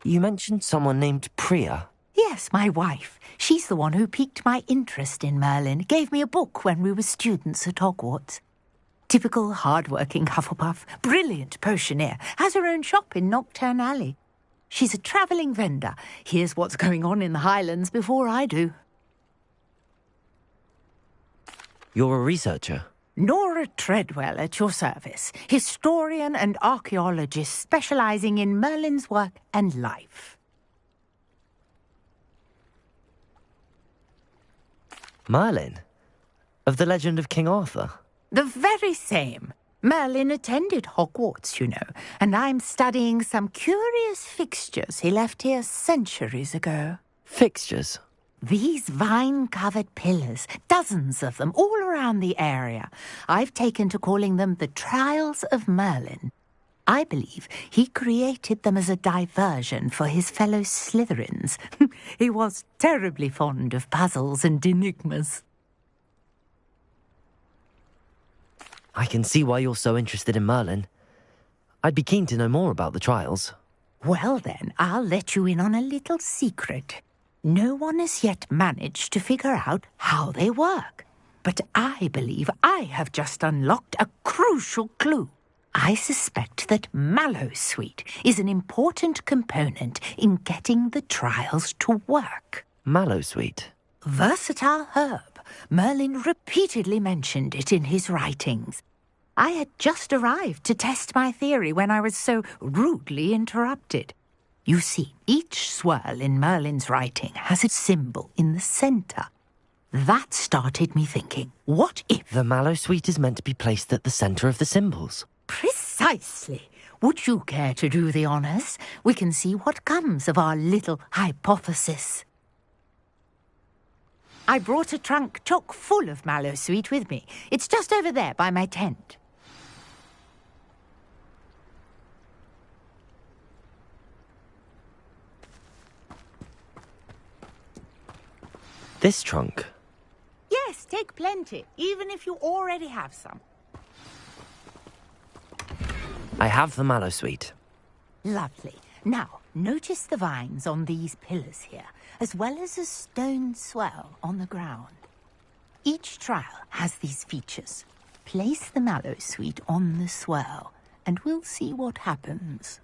S4: You mentioned someone named Priya.
S19: Yes, my wife. She's the one who piqued my interest in Merlin. Gave me a book when we were students at Hogwarts. Typical hard-working Hufflepuff, brilliant potioneer, has her own shop in Knockturn Alley. She's a travelling vendor. Hears what's going on in the Highlands before I do.
S4: You're a researcher?
S19: Nora Treadwell at your service. Historian and archaeologist specialising in Merlin's work and life.
S4: Merlin? Of the legend of King Arthur?
S19: The very same. Merlin attended Hogwarts, you know, and I'm studying some curious fixtures he left here centuries ago.
S4: Fixtures?
S19: These vine-covered pillars, dozens of them, all around the area. I've taken to calling them the Trials of Merlin. I believe he created them as a diversion for his fellow Slytherins. He was terribly fond of puzzles and enigmas.
S4: I can see why you're so interested in Merlin. I'd be keen to know more about the trials.
S19: Well then, I'll let you in on a little secret. No one has yet managed to figure out how they work. But I believe I have just unlocked a crucial clue. I suspect that Mallowsweet is an important component in getting the trials to work.
S4: Mallowsweet?
S19: Versatile herb. Merlin repeatedly mentioned it in his writings. I had just arrived to test my theory when I was so rudely interrupted. You see, each swirl in Merlin's writing has a symbol in the centre. That started me thinking, what if...
S4: The Mallowsweet is meant to be placed at the centre of the symbols.
S19: Precisely. Would you care to do the honours? We can see what comes of our little hypothesis. I brought a trunk chock full of Mallowsweet with me. It's just over there by my tent.
S4: This trunk?
S19: Yes, take plenty, even if you already have some.
S4: I have the Mallowsweet.
S19: Lovely. Now, notice the vines on these pillars here, as well as a stone swell on the ground. Each trial has these features. Place the mallow sweet on the swirl, and we'll see what happens.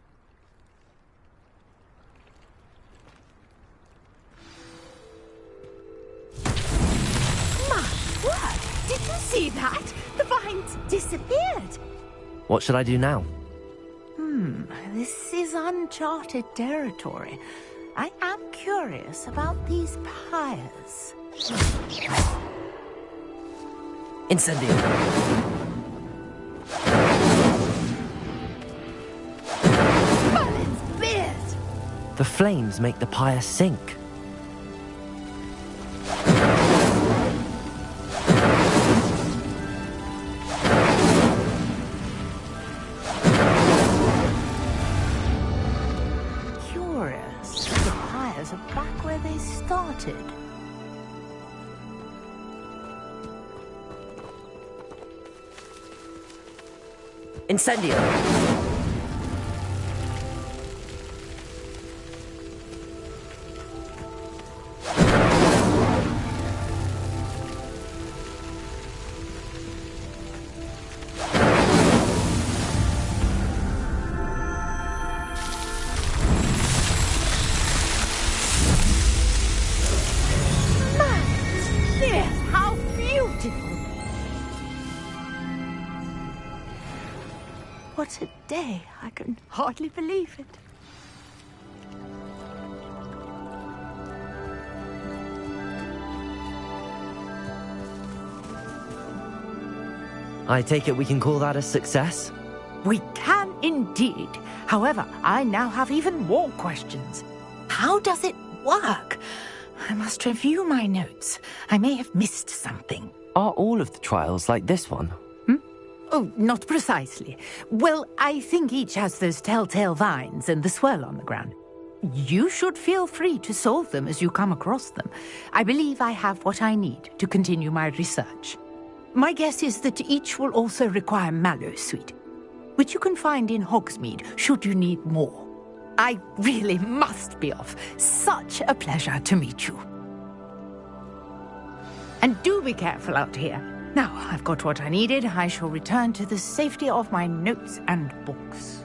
S2: My word! Did you see that? The vines disappeared.
S4: What should I do now?
S19: This is uncharted territory. I am curious about these pyres.
S4: Incendio!
S2: Merlin's beard!
S4: The flames make the pyre sink.
S19: Curious. The pyres are back where they started.
S4: Incendio!
S19: How beautiful! What a day! I can hardly believe it.
S4: I take it we can call that a success?
S19: We can indeed. However, I now have even more questions. How does it work? I must review my notes. I may have missed something.
S4: Are all of the trials like this one?
S19: Oh, not precisely. Well, I think each has those telltale vines and the swirl on the ground. You should feel free to solve them as you come across them. I believe I have what I need to continue my research. My guess is that each will also require mallow sweet, which you can find in Hogsmeade should you need more. I really must be off. Such a pleasure to meet you. And do be careful out here. Now I've got what I needed, I shall return to the safety of my notes and books.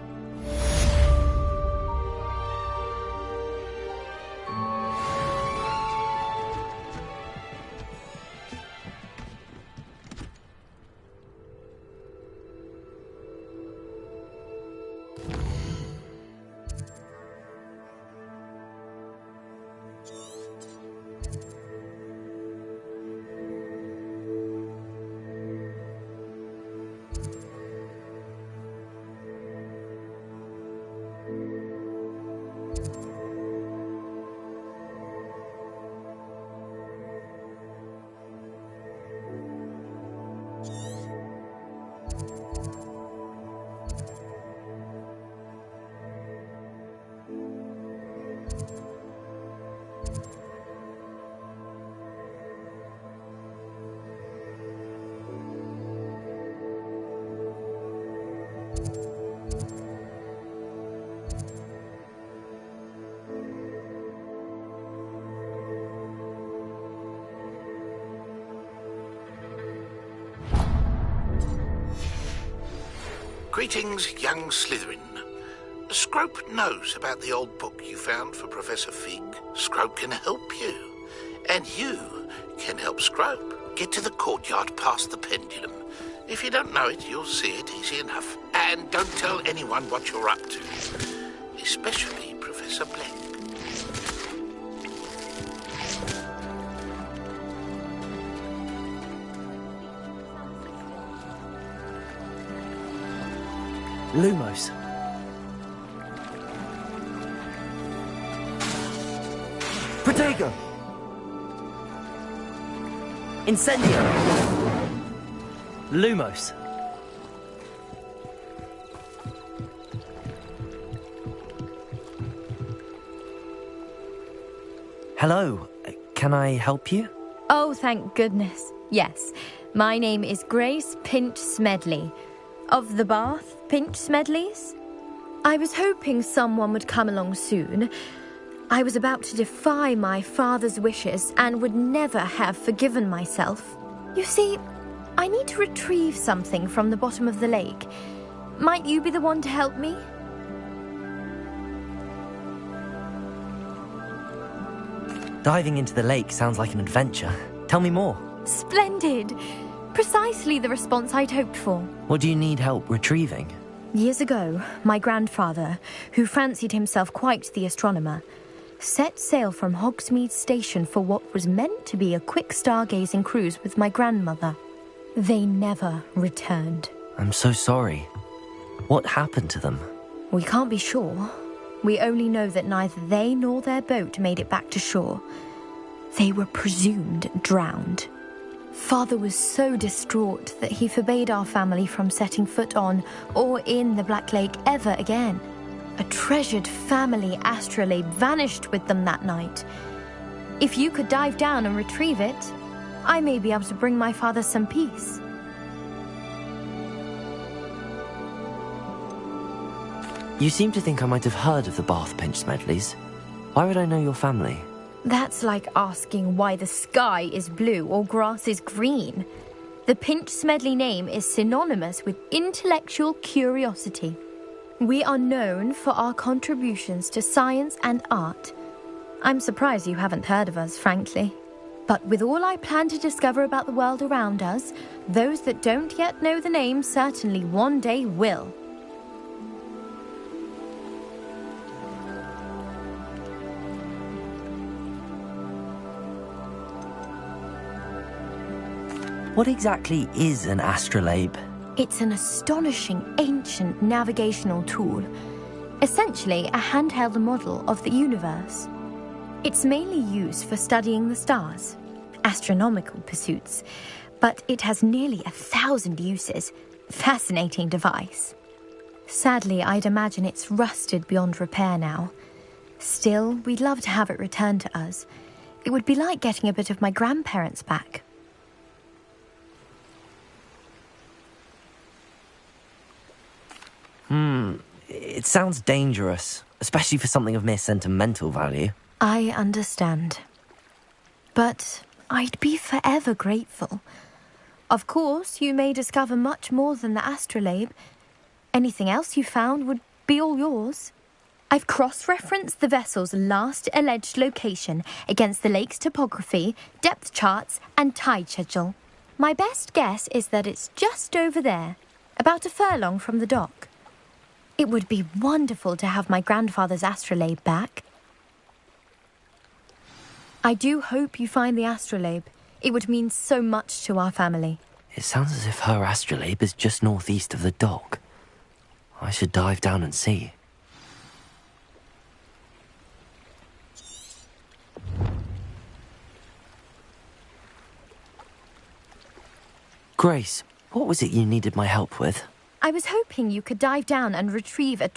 S20: Greetings, young Slytherin. Scrope knows about the old book you found for Professor Fig. Scrope can help you. And you can help Scrope. Get to the courtyard past the pendulum. If you don't know it, you'll see it easy enough. And don't tell anyone what you're up to. Especially Professor Black.
S4: Lumos. Protego! Incendio! Lumos. Hello. Can I help you?
S11: Oh, thank goodness. Yes. My name is Grace Pinch Smedley. Of the Bath Pinch Smedleys? I was hoping someone would come along soon. I was about to defy my father's wishes and would never have forgiven myself. You see, I need to retrieve something from the bottom of the lake. Might you be the one to help me?
S4: Diving into the lake sounds like an adventure. Tell me more.
S11: Splendid! Precisely the response I'd hoped for.
S4: What do you need help retrieving?
S11: Years ago, my grandfather, who fancied himself quite the astronomer, set sail from Hogsmeade Station for what was meant to be a quick stargazing cruise with my grandmother. They never returned.
S4: I'm so sorry. What happened to them?
S11: We can't be sure. We only know that neither they nor their boat made it back to shore. They were presumed drowned. Father was so distraught that he forbade our family from setting foot on or in the Black Lake ever again. A treasured family astrolabe vanished with them that night. If you could dive down and retrieve it, I may be able to bring my father some peace.
S4: You seem to think I might have heard of the Bath Pinch Smedleys. Why would I know your family?
S11: That's like asking why the sky is blue or grass is green. The Pinch Smedley name is synonymous with intellectual curiosity. We are known for our contributions to science and art. I'm surprised you haven't heard of us, frankly. But with all I plan to discover about the world around us, those that don't yet know the name certainly one day will.
S4: What exactly is an astrolabe?
S11: It's an astonishing ancient navigational tool, essentially a handheld model of the universe. It's mainly used for studying the stars, astronomical pursuits, but it has nearly 1,000 uses. Fascinating device. Sadly, I'd imagine it's rusted beyond repair now. Still, we'd love to have it returned to us. It would be like getting a bit of my grandparents back.
S4: It sounds dangerous, especially for something of mere sentimental value.
S11: I understand. But I'd be forever grateful. Of course, you may discover much more than the astrolabe. Anything else you found would be all yours. I've cross-referenced the vessel's last alleged location against the lake's topography, depth charts, and tide schedule. My best guess is that it's just over there, about a furlong from the dock. It would be wonderful to have my grandfather's astrolabe back. I do hope you find the astrolabe. It would mean so much to our family.
S4: It sounds as if her astrolabe is just northeast of the dock. I should dive down and see. Grace, what was it you needed my help with?
S11: I was hoping you could dive down and retrieve a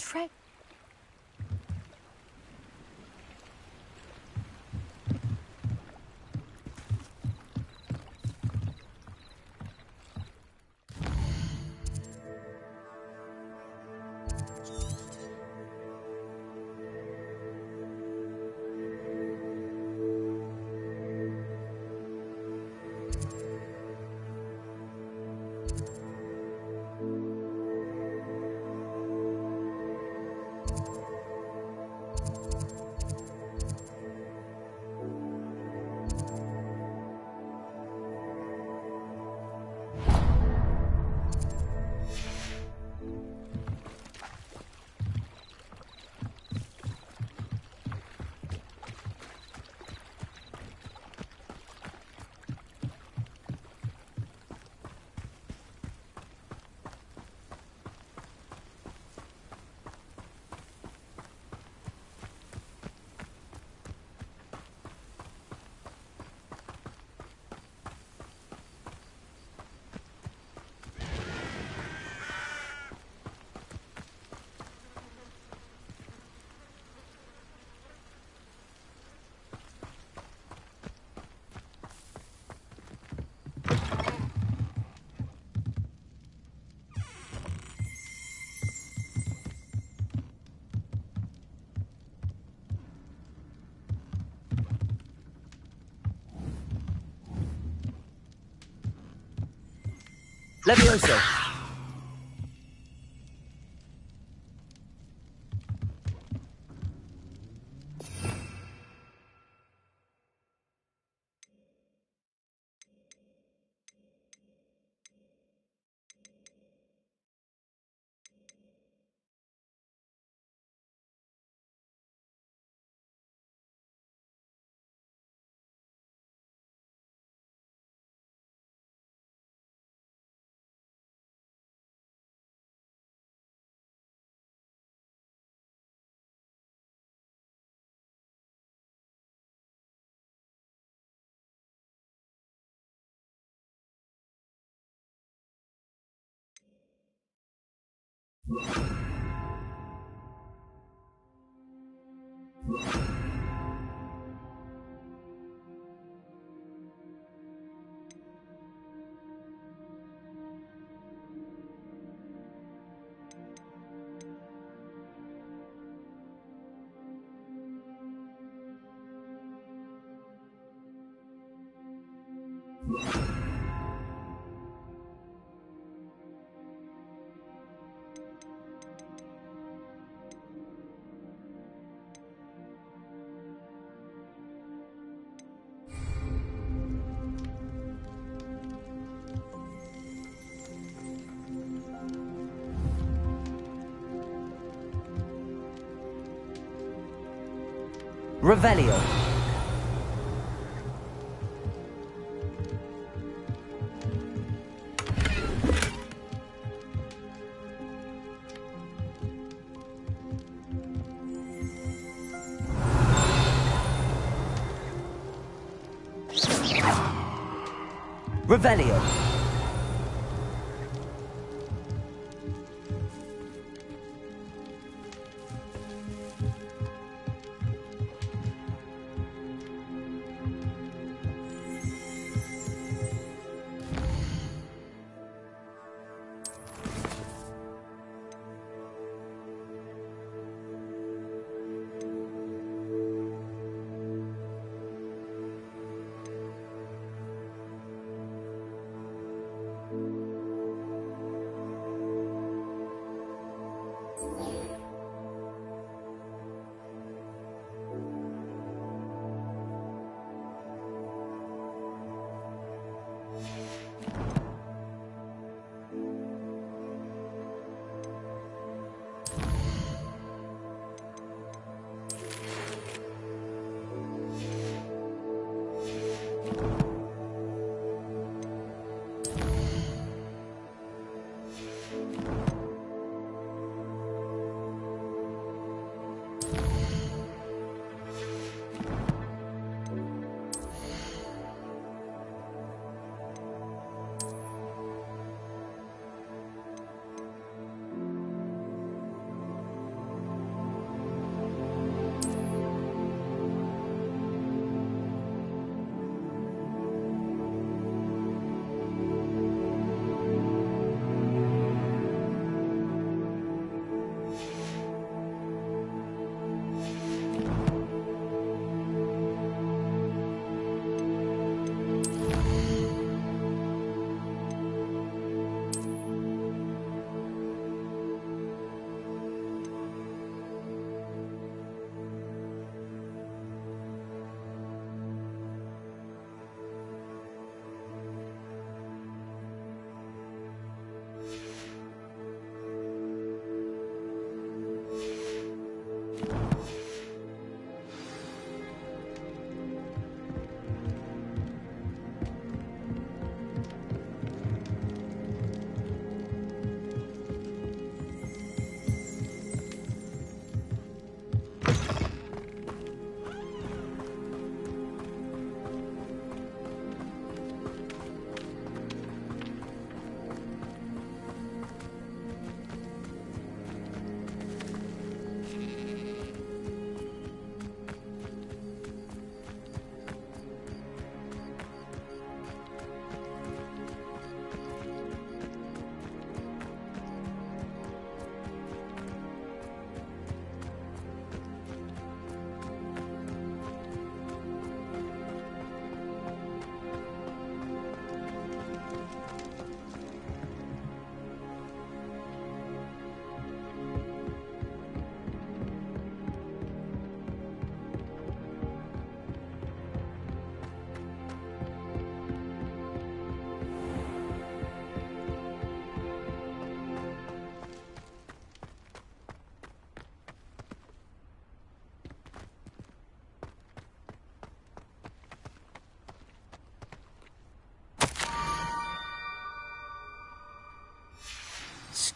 S4: Levioso! Revelio. Revelio.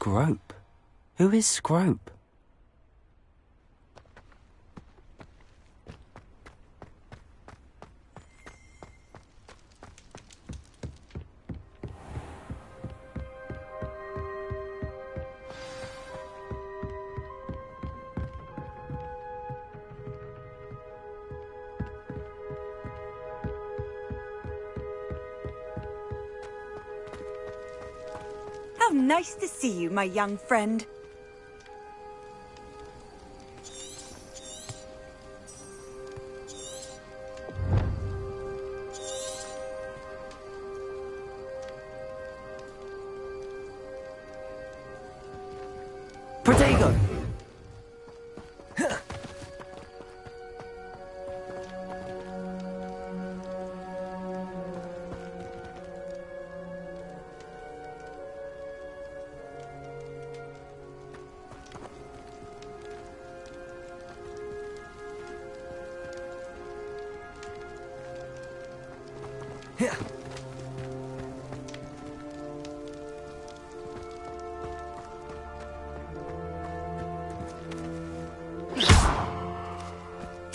S4: Scrope? Who is Scrope?
S8: How nice to see you, my young friend.
S4: Protego!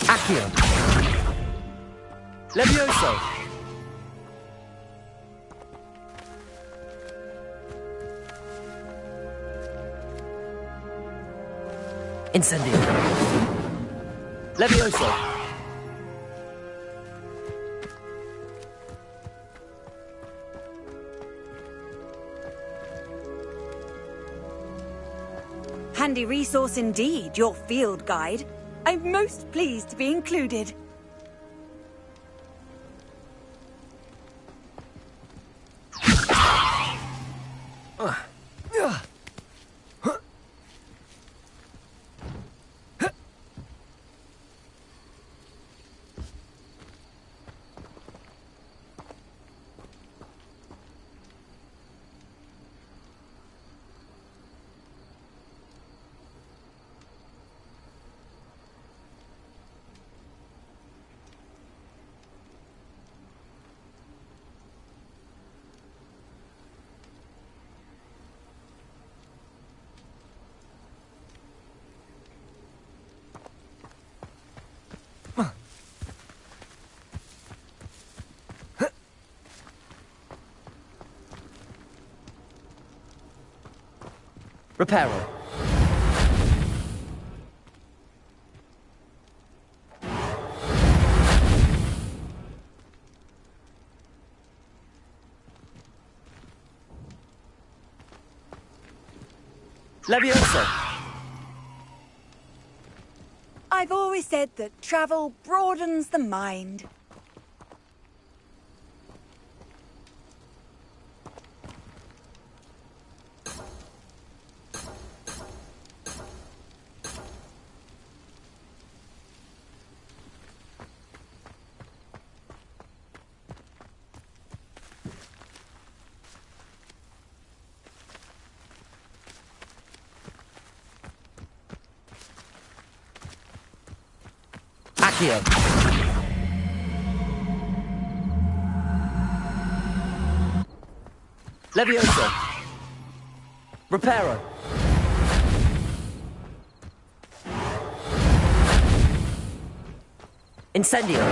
S4: Accio! Levioso! Incendio! Levioso!
S8: Handy resource indeed, your field guide. I'm most pleased to be included. Reparo. Levioso. I've always said that travel broadens the mind.
S4: Accio. Levioso. Reparo. Incendio.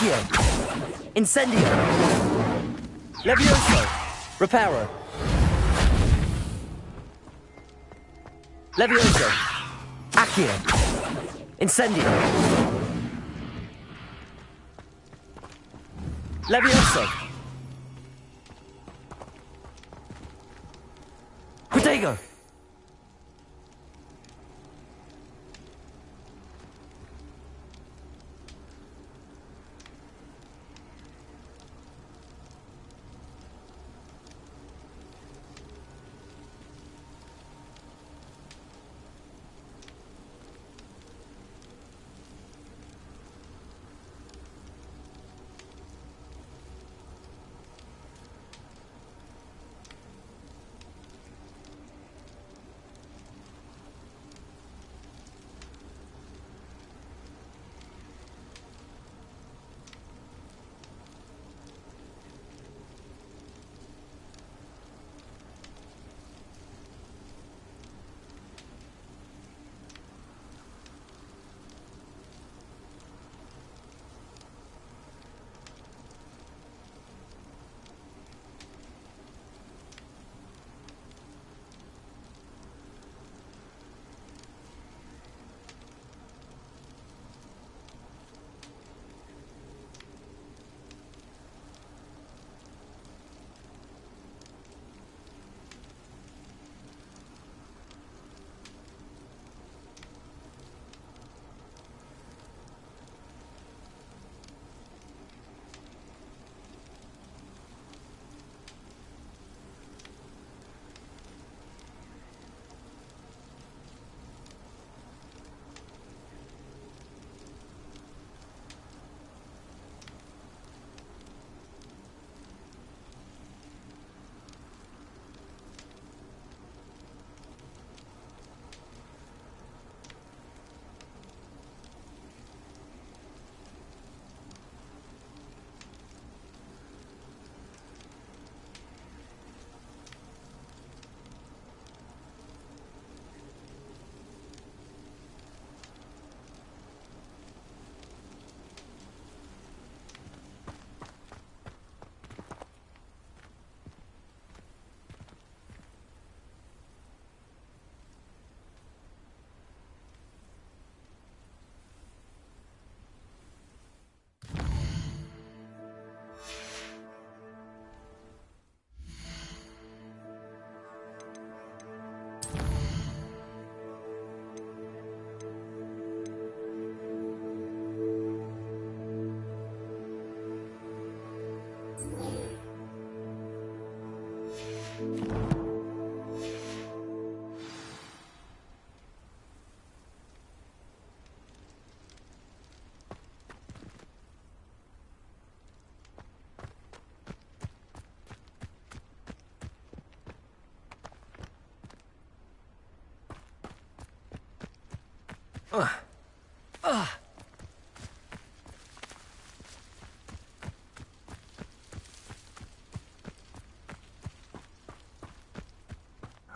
S4: Accio! Incendio! Levioso! Reparo! Levioso! Accio! Incendio! Levioso! Protego!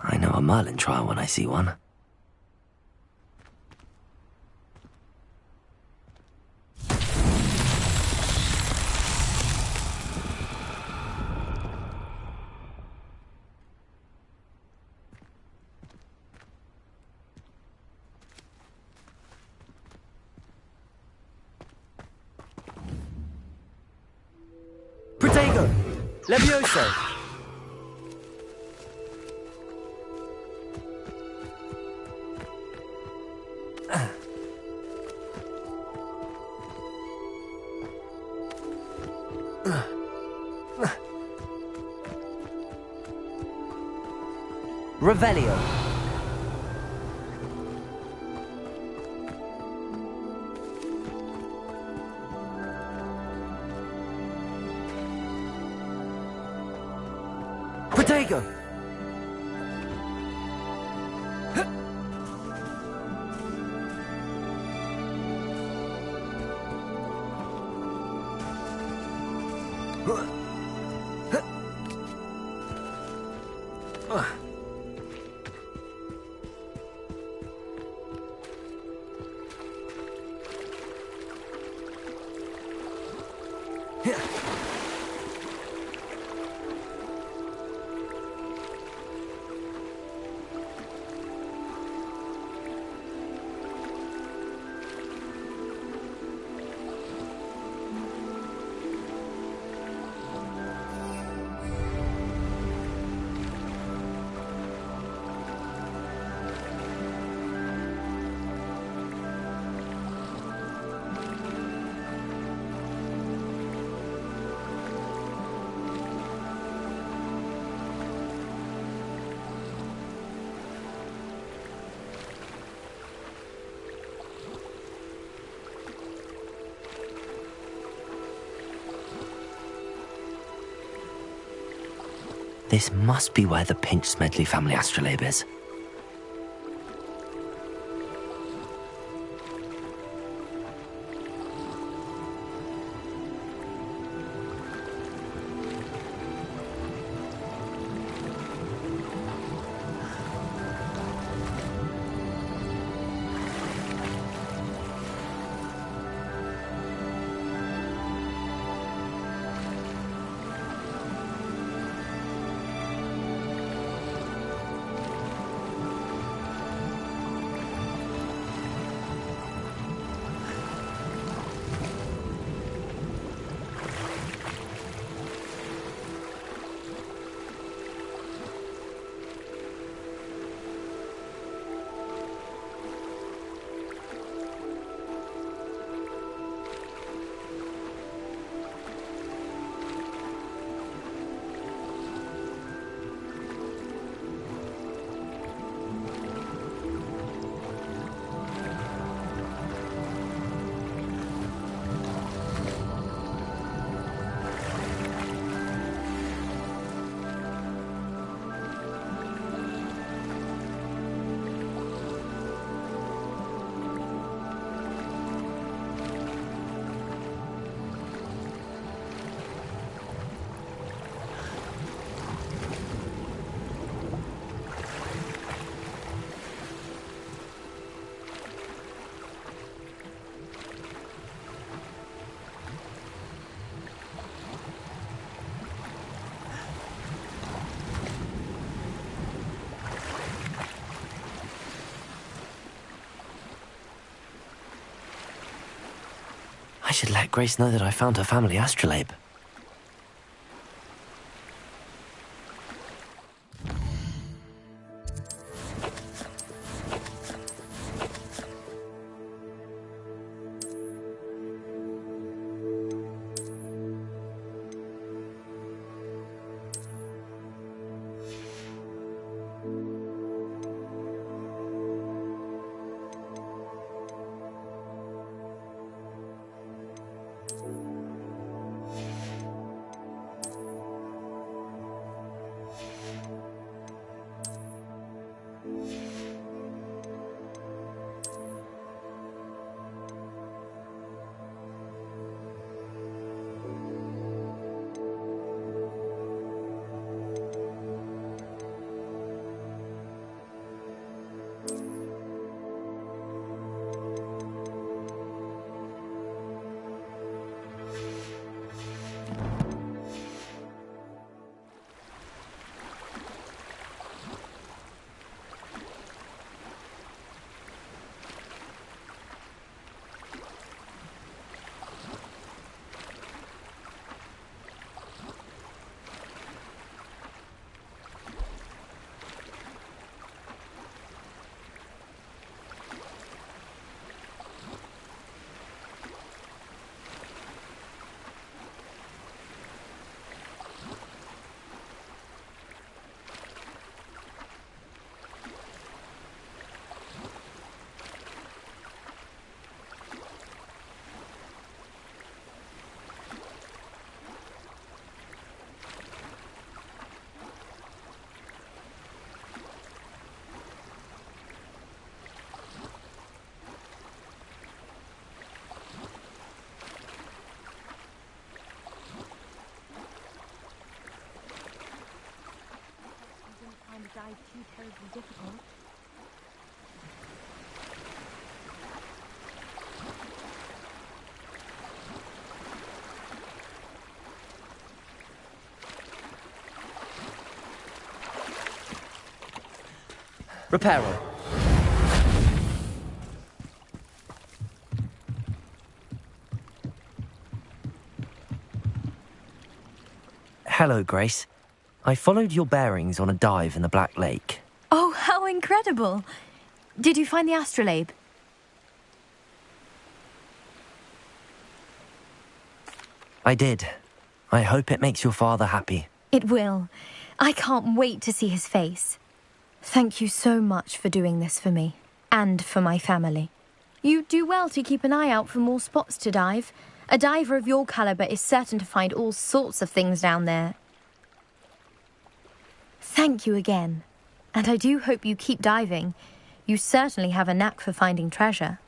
S4: I know a Merlin trial when I see one. Protego! Levioso! Revelio. Protego. This must be where the Pinch Smedley family astrolabe is. I should let Grace know that I found her family astrolabe.
S5: Dive too terribly difficult.
S4: Reparo. Hello, Grace. I followed your bearings on a dive in the Black Lake.
S11: Oh, how incredible! Did you find the astrolabe?
S4: I did. I hope it makes your father happy.
S11: It will. I can't wait to see his face. Thank you so much for doing this for me, and for my family. You do well to keep an eye out for more spots to dive. A diver of your caliber is certain to find all sorts of things down there. Thank you again. And I do hope you keep diving. You certainly have a knack for finding treasure.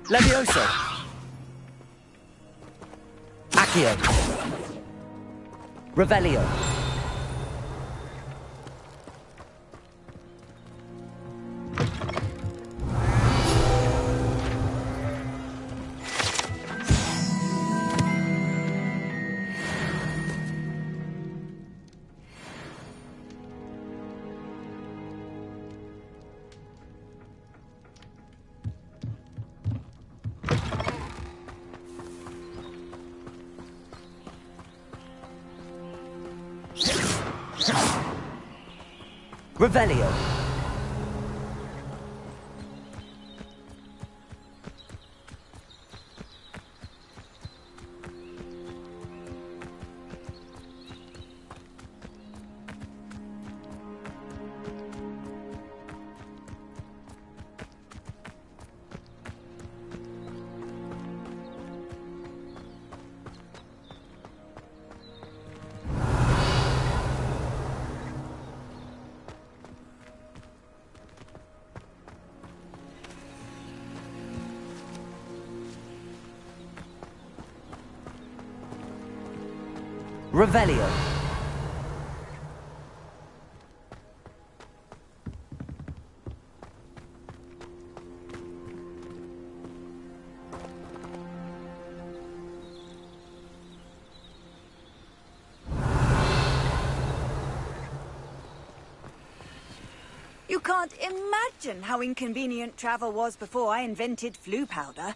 S4: Levioso. Accio. Revelio. Revelio. Revelio.
S8: You can't imagine how inconvenient travel was before I invented flu powder.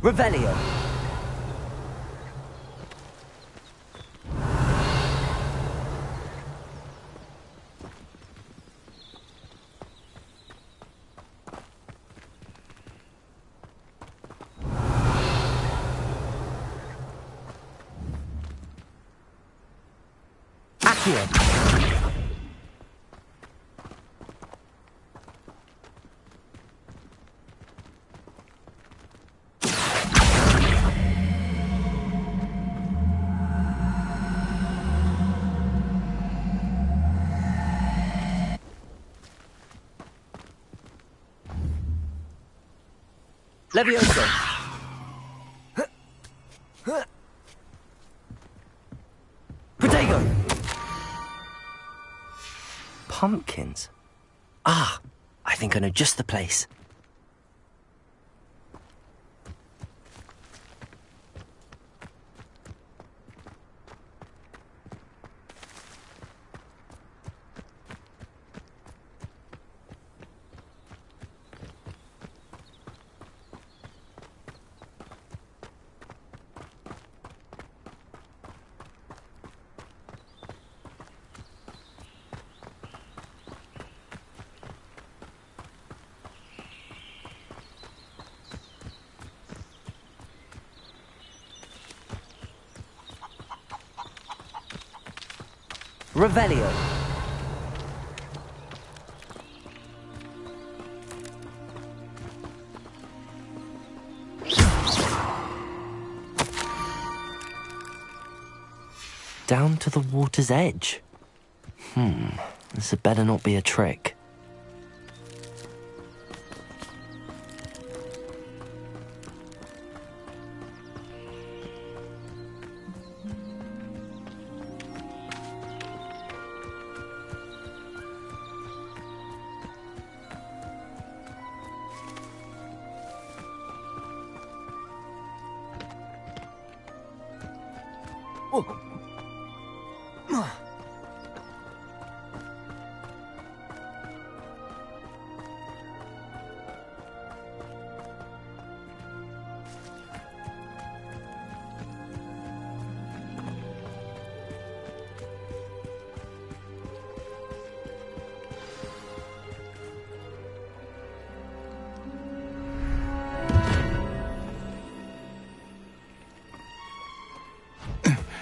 S4: Revelio. Accio. Levioso. Protego. Pumpkins. Ah, I think I know just the place. Revelio. Down to the water's edge. This had better not be a trick.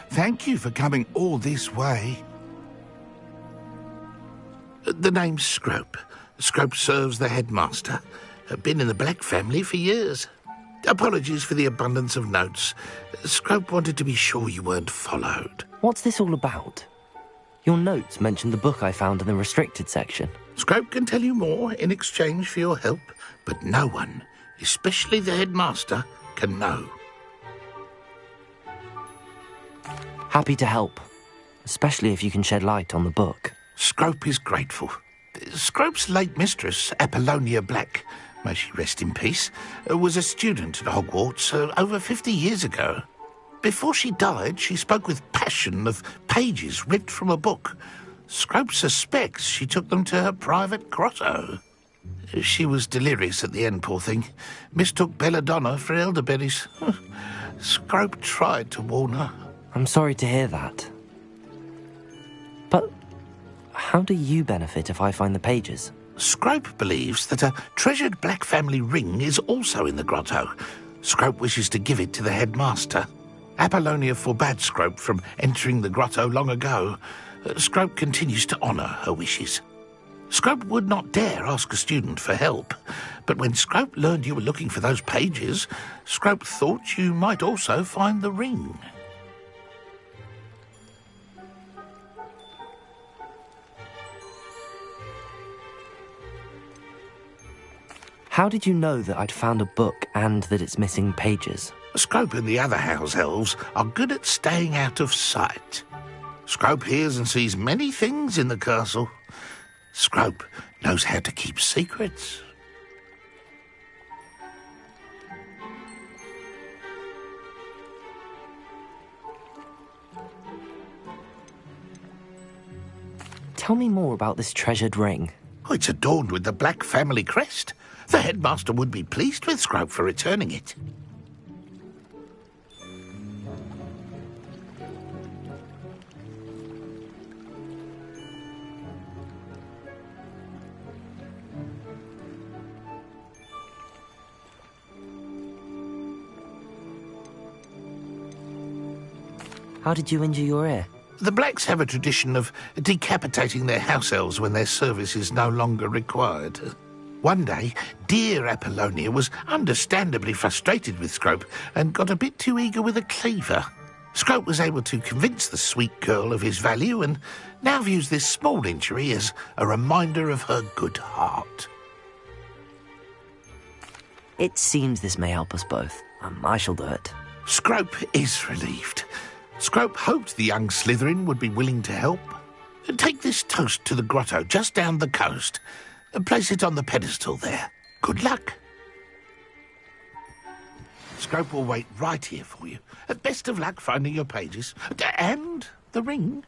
S20: Thank you for coming all this way. The name's Scrope. Scrope serves the headmaster. Been in the Black family for years. Apologies for the abundance of notes. Scrope wanted to be sure you weren't followed.
S4: What's this all about? Your notes mentioned the book I found in the restricted section.
S20: Scrope can tell you more in exchange for your help, but no one, especially the headmaster, can know.
S4: Happy to help, especially if you can shed light on the book.
S20: Scrope is grateful. Scrope's late mistress, Apollonia Black, may she rest in peace, was a student at Hogwarts over 50 years ago. Before she died, she spoke with passion of pages ripped from a book. Scrope suspects she took them to her private grotto. She was delirious at the end, poor thing. Mistook belladonna for elderberries. Scrope tried to warn her.
S4: I'm sorry to hear that. But how do you benefit if I find the pages?
S20: Scrope believes that a treasured black family ring is also in the grotto. Scrope wishes to give it to the headmaster. Apollonia forbade Scrope from entering the grotto long ago. Scrope continues to honour her wishes. Scrope would not dare ask a student for help, but when Scrope learned you were looking for those pages, Scrope thought you might also find the ring.
S4: How did you know that I'd found a book and that it's missing pages?
S20: Scrope and the other house elves are good at staying out of sight. Scrope hears and sees many things in the castle. Scrope knows how to keep secrets.
S4: Tell me more about this treasured ring.
S20: Oh, it's adorned with the black family crest. The headmaster would be pleased with Scrope for returning it.
S4: How did you injure your ear?
S20: The Blacks have a tradition of decapitating their house elves when their service is no longer required. One day, dear Apollonia was understandably frustrated with Scrope and got a bit too eager with a cleaver. Scrope was able to convince the sweet girl of his value and now views this small injury as a reminder of her good heart.
S4: It seems this may help us both. I shall do it.
S20: Scrope is relieved. Scrope hoped the young Slytherin would be willing to help. Take this toast to the grotto just down the coast and place it on the pedestal there. Good luck. Scrope will wait right here for you. Best of luck finding your pages. And the ring.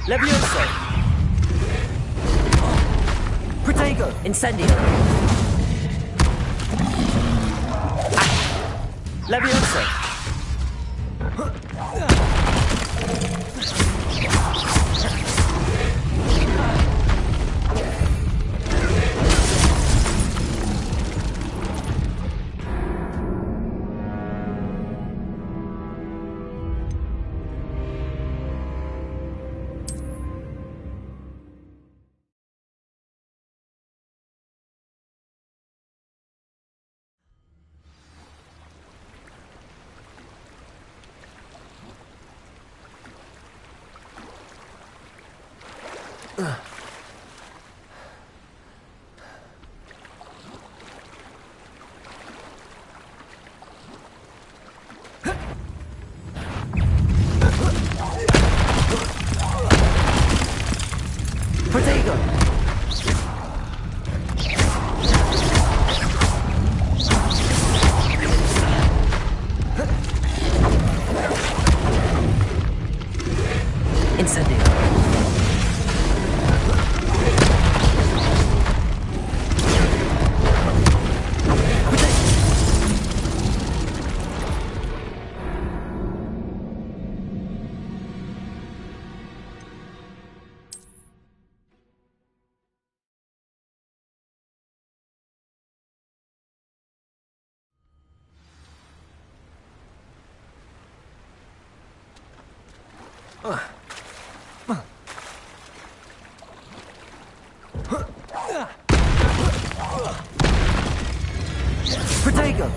S4: Levioso! Protego! Incendio! Levioso! Protego! Incendio! Protego!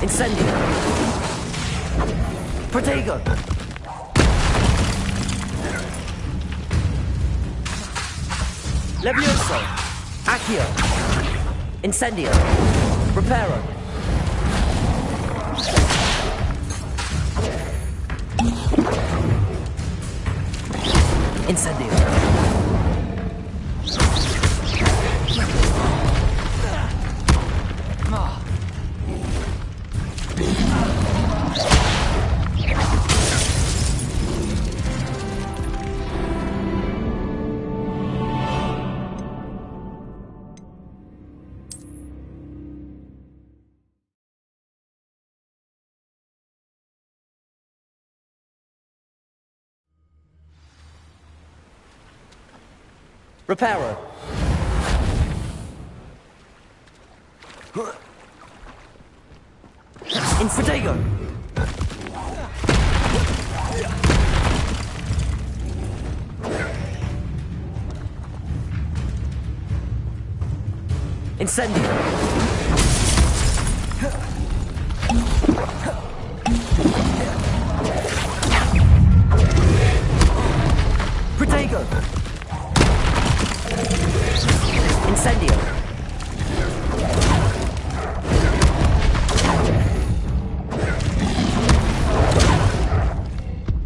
S4: Incendio! Protego! Levioso! Accio! Incendio! Reparo! Incendio! Reparo. Infradego. Incendio. Protego. Incendio.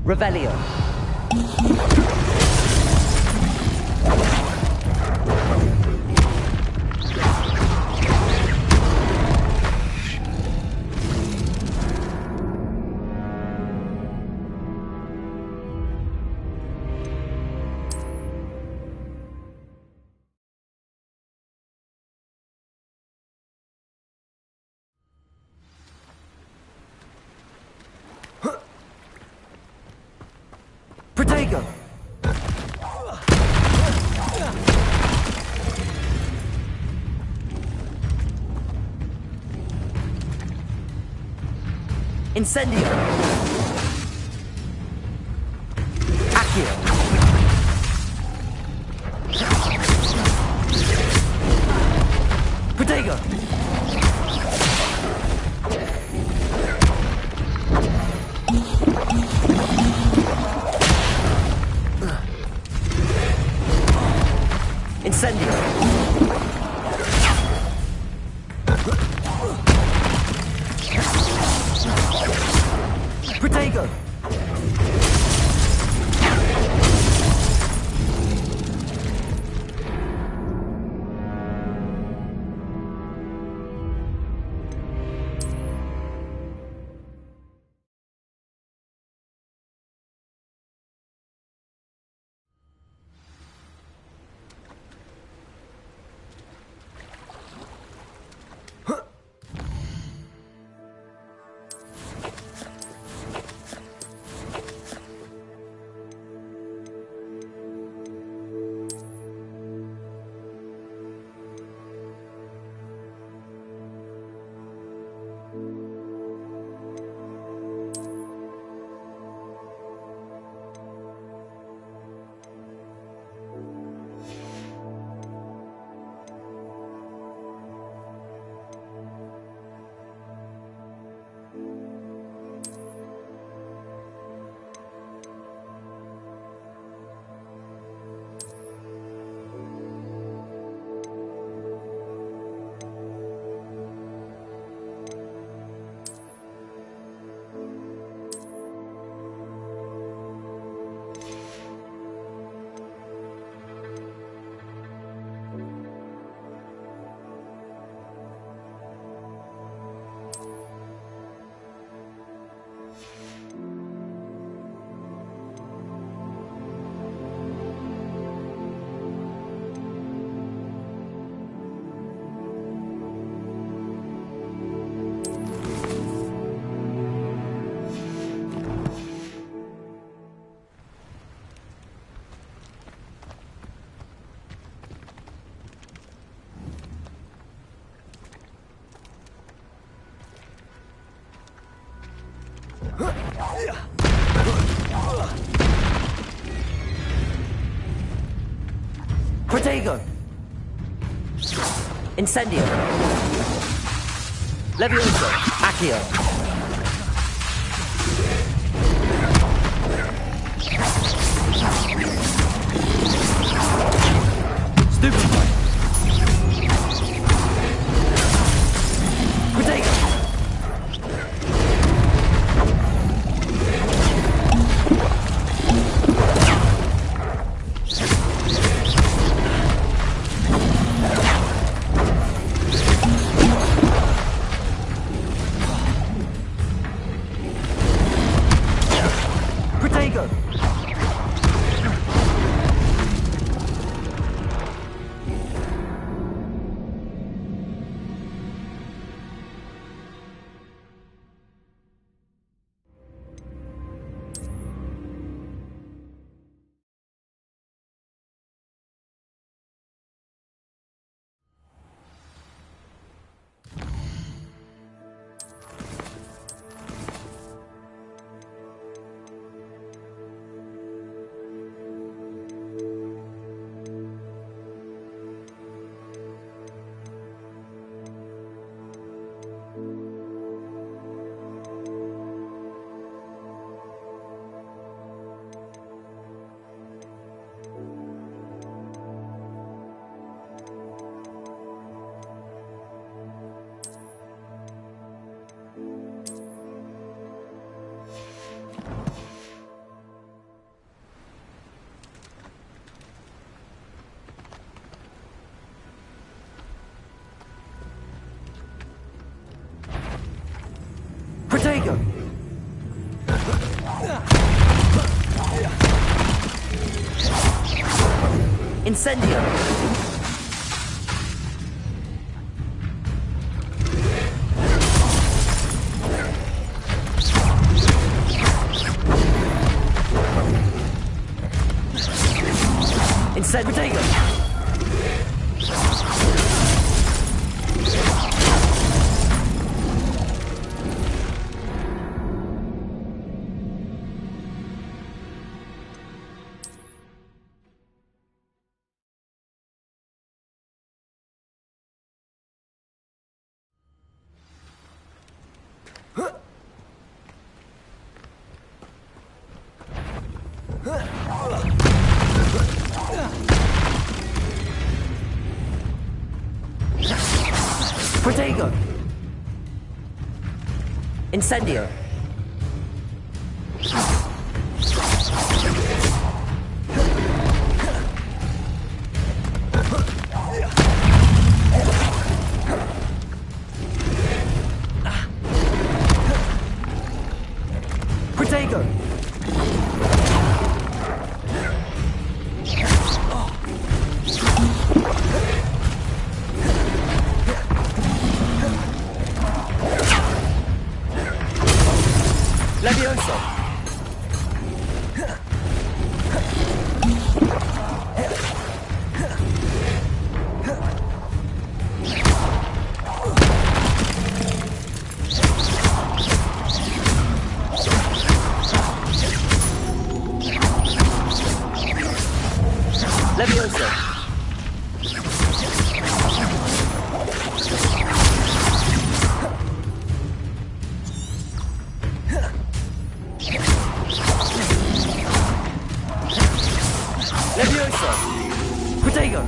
S4: Revelio. Protego! Incendio! Accio! Protego! Incendio! Protego! Protego! Incendio! Levioso! Accio! Stupefy! Protego! Protego! Protego! Incendio! Protego! Protego! Incendio! Protego! Levioso! Levioso! Levioso! Protego!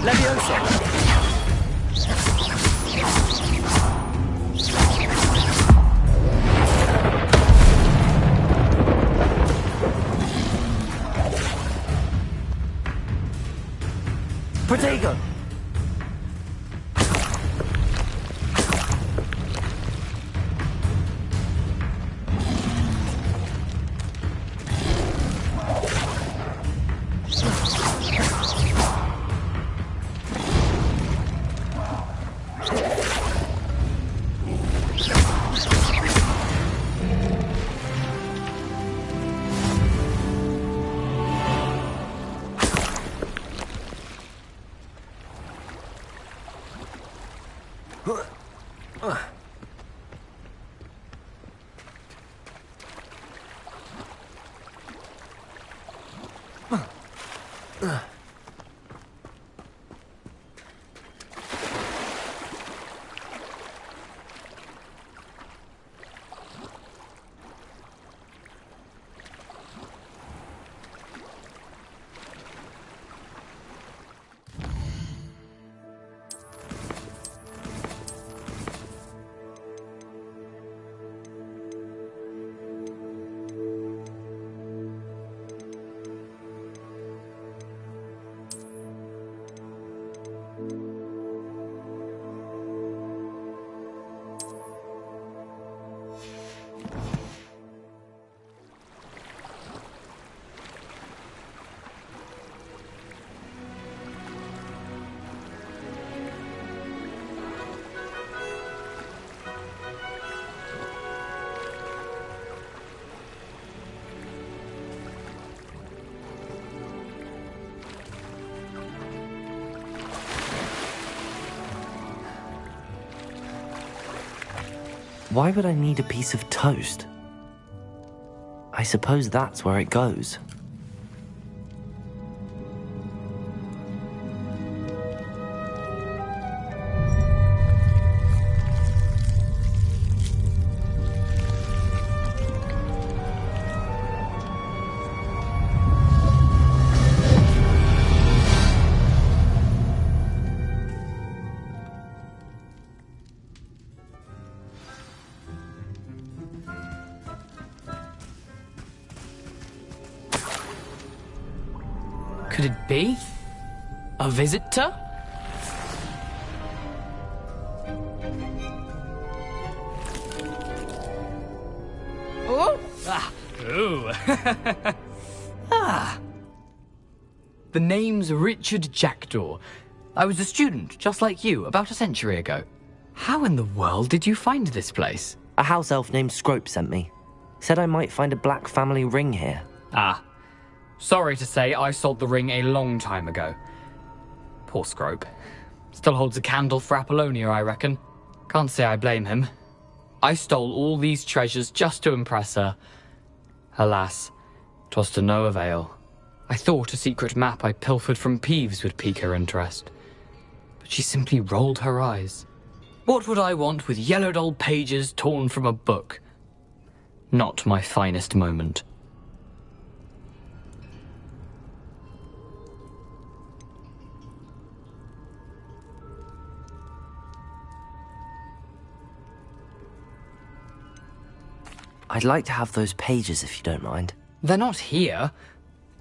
S4: Levioso! Protego! Why would I need a piece of toast? I suppose that's where it goes.
S16: Could it be? A visitor? Oh! Ah! Ooh! Ah! The name's Richard Jackdaw. I was a student, just like you, about a century ago. How in the world did you find this place?
S4: A house elf named Scrope sent me. Said I might find a black family ring here.
S16: Ah. Sorry to say, I sold the ring a long time ago. Poor Scrope. Still holds a candle for Apollonia, I reckon. Can't say I blame him. I stole all these treasures just to impress her. Alas, 'twas to no avail. I thought a secret map I pilfered from Peeves would pique her interest. But she simply rolled her eyes. What would I want with yellowed old pages torn from a book? Not my finest moment.
S4: I'd like to have those pages if you don't mind.
S16: They're not here.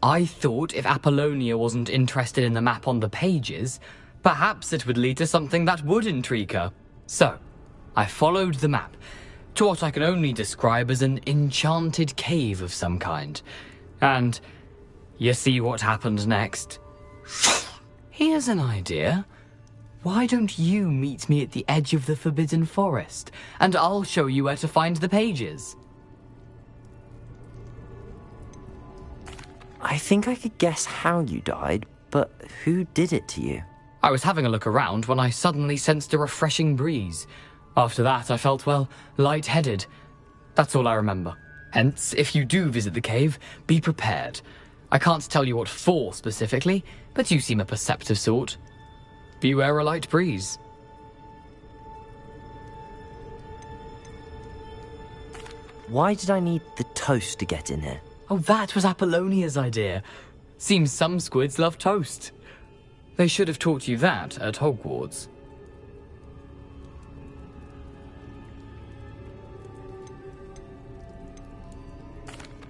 S16: I thought if Apollonia wasn't interested in the map on the pages, perhaps it would lead to something that would intrigue her. So, I followed the map to what I can only describe as an enchanted cave of some kind. And you see what happened next? Here's an idea. Why don't you meet me at the edge of the Forbidden Forest, and I'll show you where to find the pages?
S4: I think I could guess how you died, but who did it to you?
S16: I was having a look around when I suddenly sensed a refreshing breeze. After that, I felt, well, lightheaded. That's all I remember. Hence, if you do visit the cave, be prepared. I can't tell you what for specifically, but you seem a perceptive sort. Beware a light breeze.
S4: Why did I need the toast to get in here?
S16: Oh, that was Apollonia's idea. Seems some squids love toast. They should have taught you that at Hogwarts.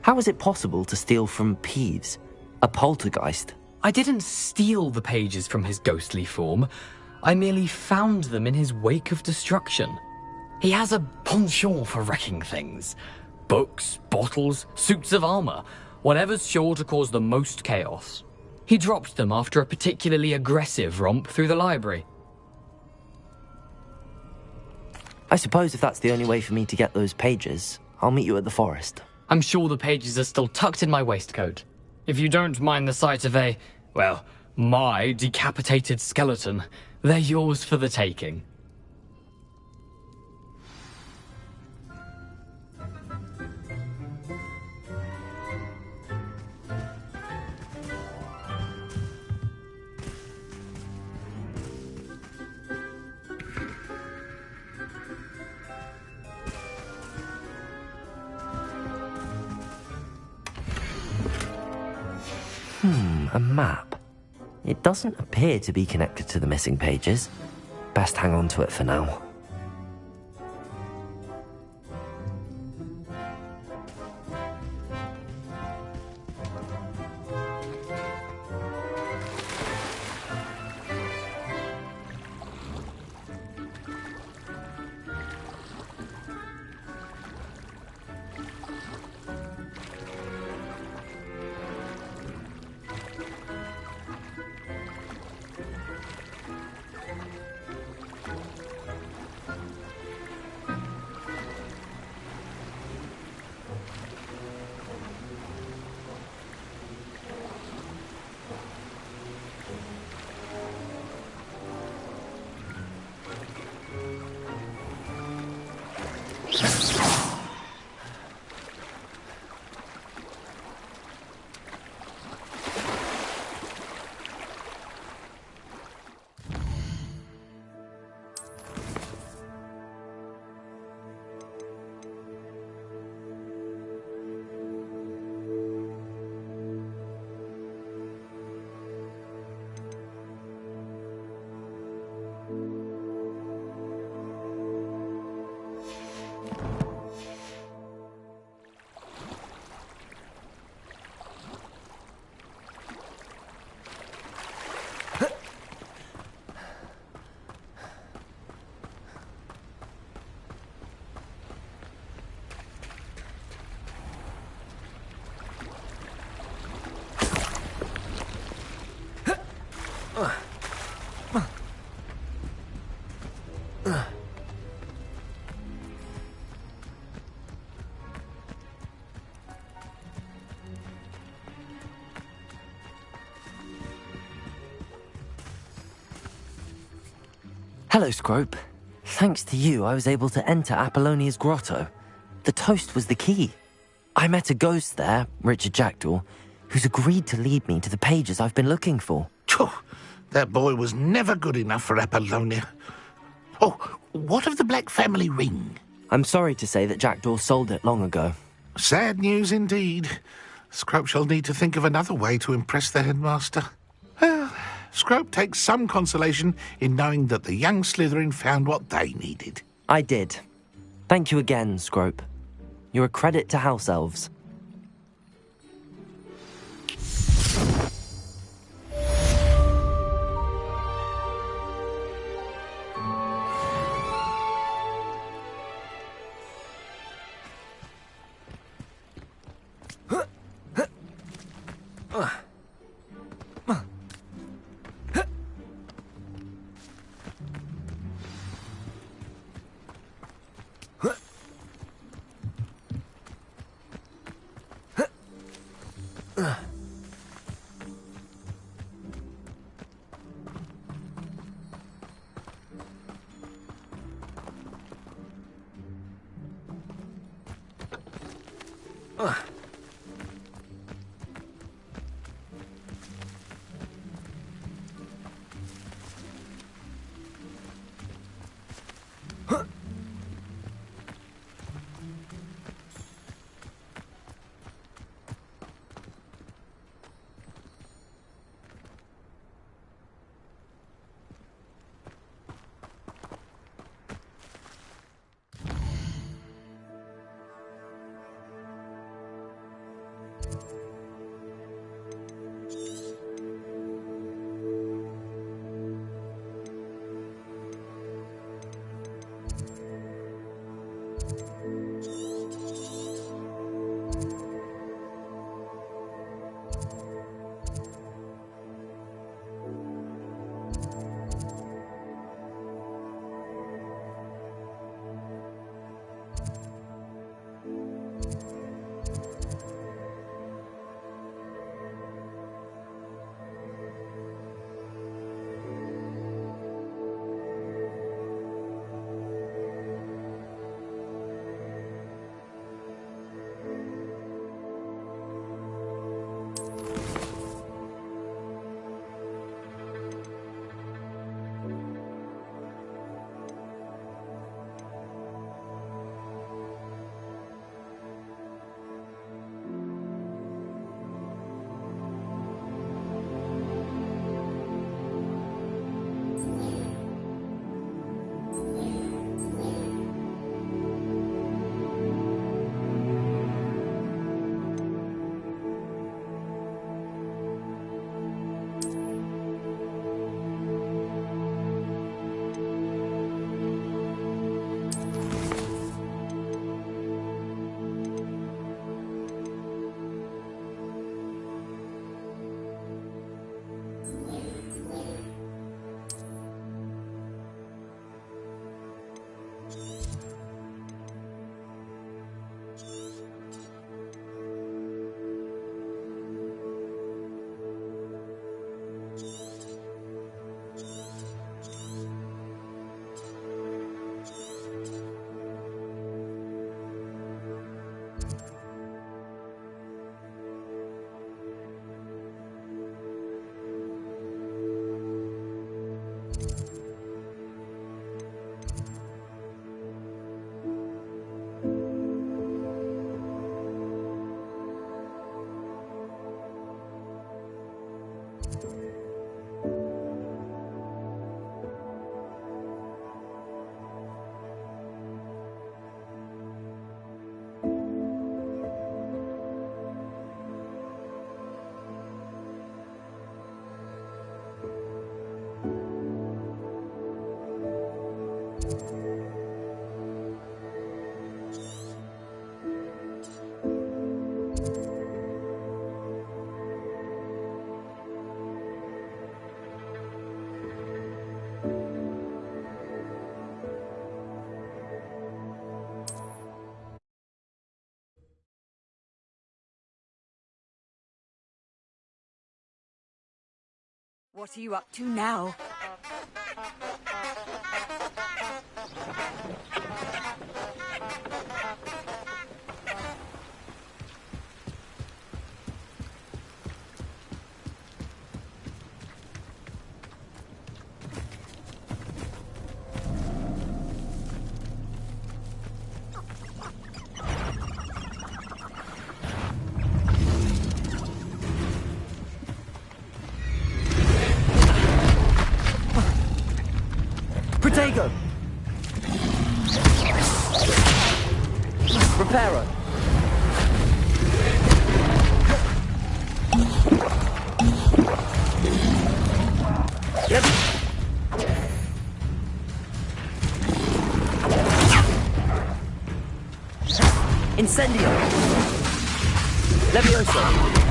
S4: How is it possible to steal from Peeves, a poltergeist?
S16: I didn't steal the pages from his ghostly form. I merely found them in his wake of destruction. He has a penchant for wrecking things. Books, bottles, suits of armor, whatever's sure to cause the most chaos. He dropped them after a particularly aggressive romp through the library.
S4: I suppose if that's the only way for me to get those pages, I'll meet you at the forest.
S16: I'm sure the pages are still tucked in my waistcoat. If you don't mind the sight of a, well, my decapitated skeleton, they're yours for the taking.
S4: A map. It doesn't appear to be connected to the missing pages. Best hang on to it for now. Hello, Scrope. Thanks to you, I was able to enter Apollonia's grotto. The toast was the key. I met a ghost there, Richard Jackdaw, who's agreed to lead me to the pages I've been looking for.
S20: That boy was never good enough for Apollonia. Oh, what of the Black family ring?
S4: I'm sorry to say that Jackdaw sold it long ago.
S20: Sad news indeed. Scrope shall need to think of another way to impress the headmaster. Well, Scrope takes some consolation in knowing that the young Slytherin found what they needed.
S4: I did. Thank you again, Scrope. You're a credit to House Elves.
S8: What are you up to now?
S4: Protego! Reparo! Yep. Incendio! Levioso!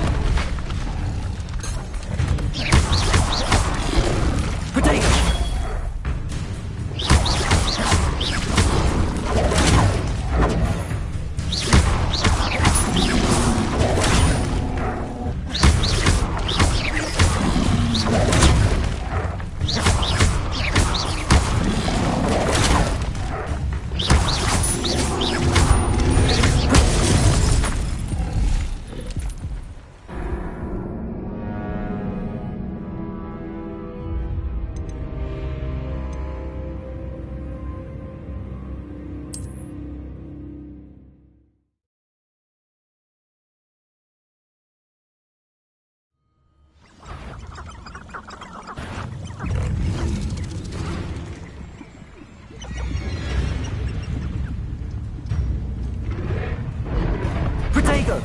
S4: Protego!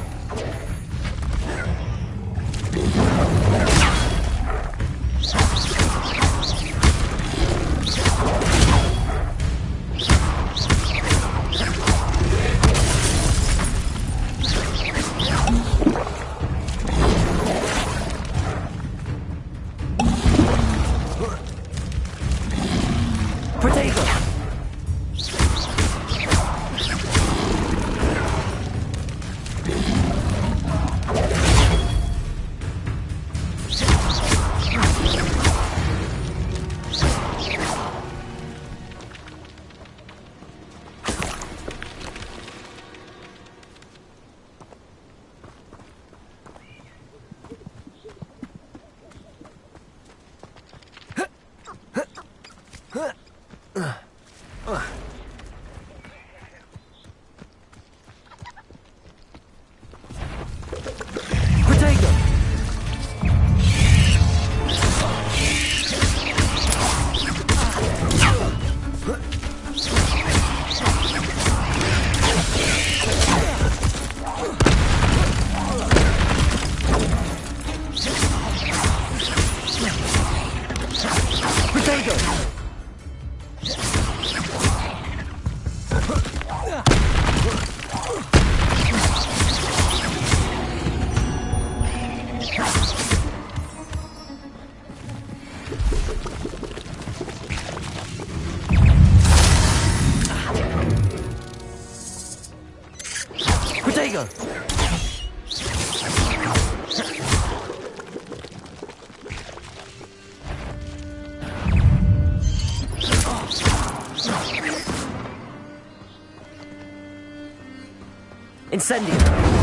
S4: Incendio!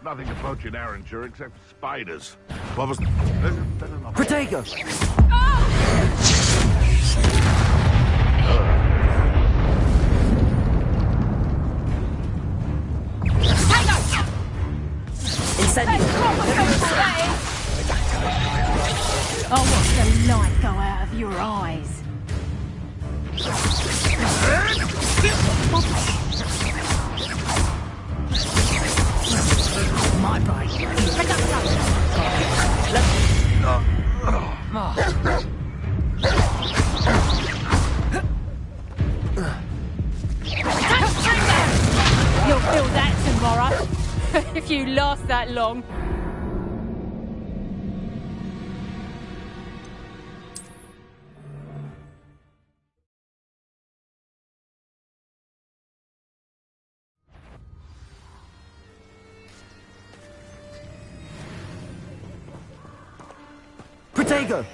S20: Nothing approaching Arranger except spiders. What was...
S4: Protego! Incendio!
S5: I'll watch the light go out of your eyes. My brain. Pick up You'll feel that tomorrow, if you last that long.
S4: Protego!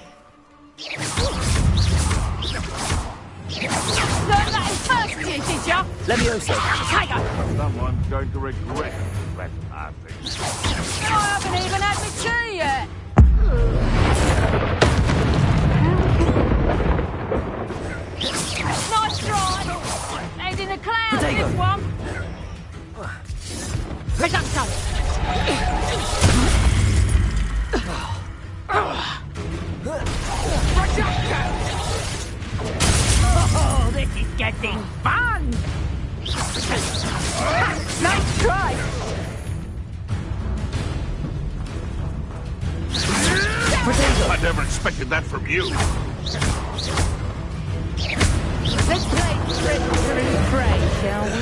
S5: Learn that in first year, did ya?
S4: Levioso!
S5: Protego!
S20: Someone's going to regret trespassing.
S5: I haven't even had my tea yet. Nice try. Head in the clouds, this one.
S17: Oh, this is getting fun! Nice try!
S20: I never expected that from you.
S17: Let's play trick, treat, pray, shall we?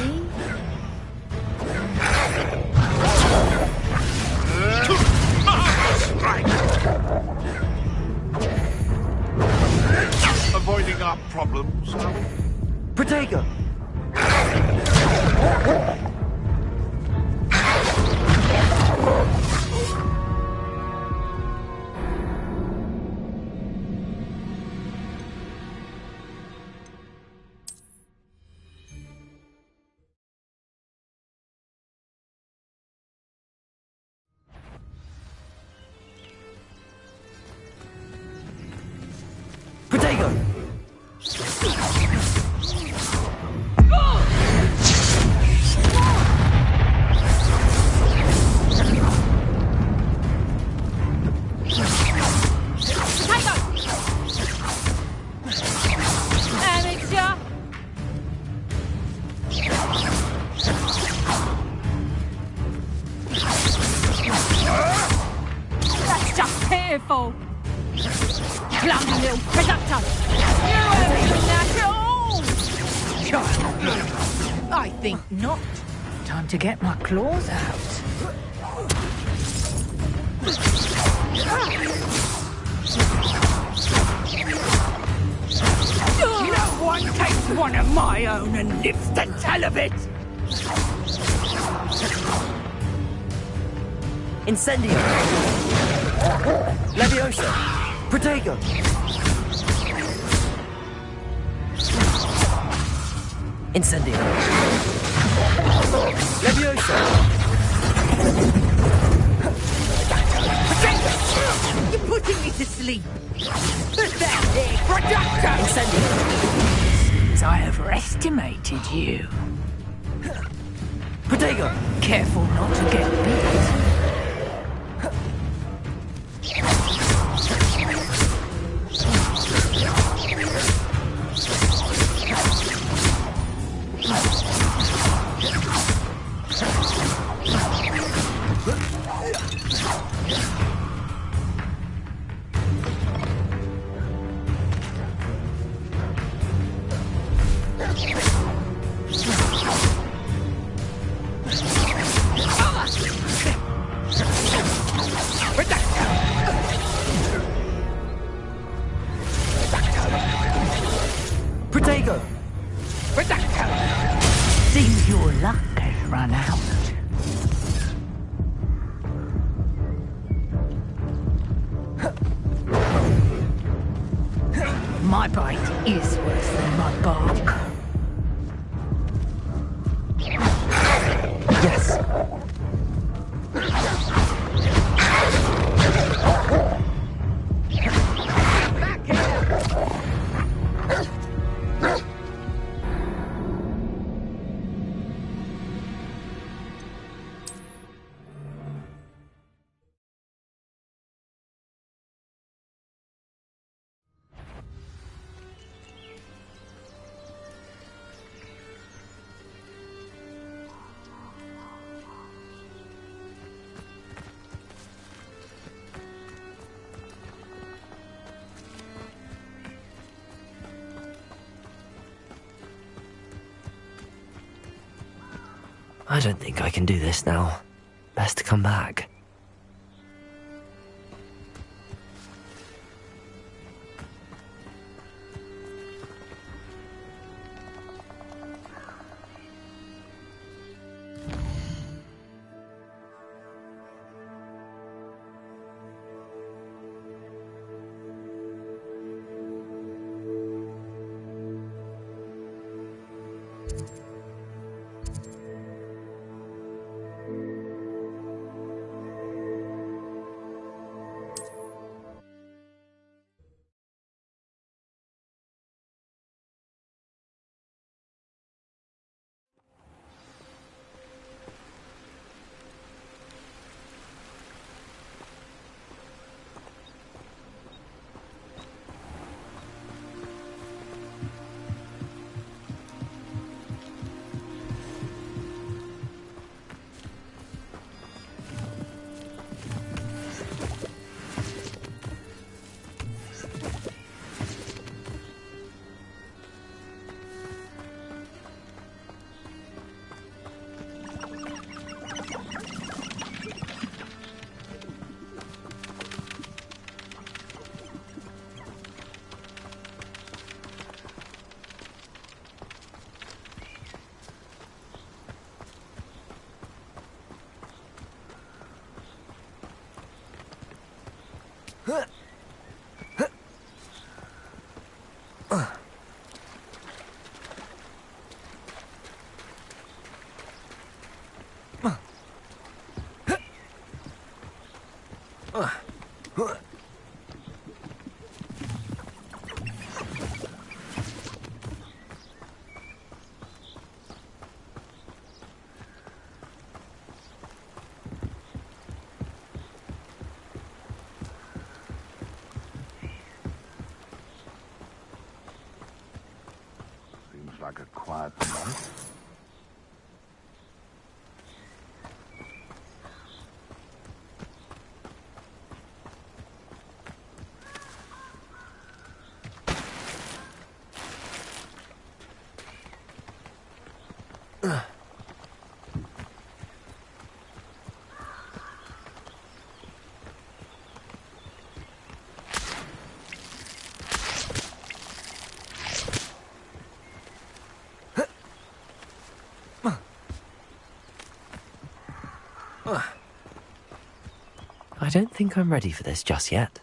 S20: Avoiding our problems, are we?
S4: Protego! Protego!
S5: That's just pitiful. Clumsy little presumption. You haven't even that at all.
S19: Child, I think not. Time to get my claws out.
S17: No one takes one of my own and lives to tell of it!
S4: Incendio! Leviosa! Protego! Incendio! Leviosa!
S19: You're putting me to sleep. Pathetic!
S17: Projector!
S4: Incendio!
S19: Seems I overestimated you.
S4: Protego!
S19: Careful not to get bit.
S16: go.
S19: Seems your luck has run out. My bite is worse than my bark.
S4: Yes. I don't think I can do this now. Best to come back.
S20: Like a quiet night.
S4: I don't think I'm ready for this just yet.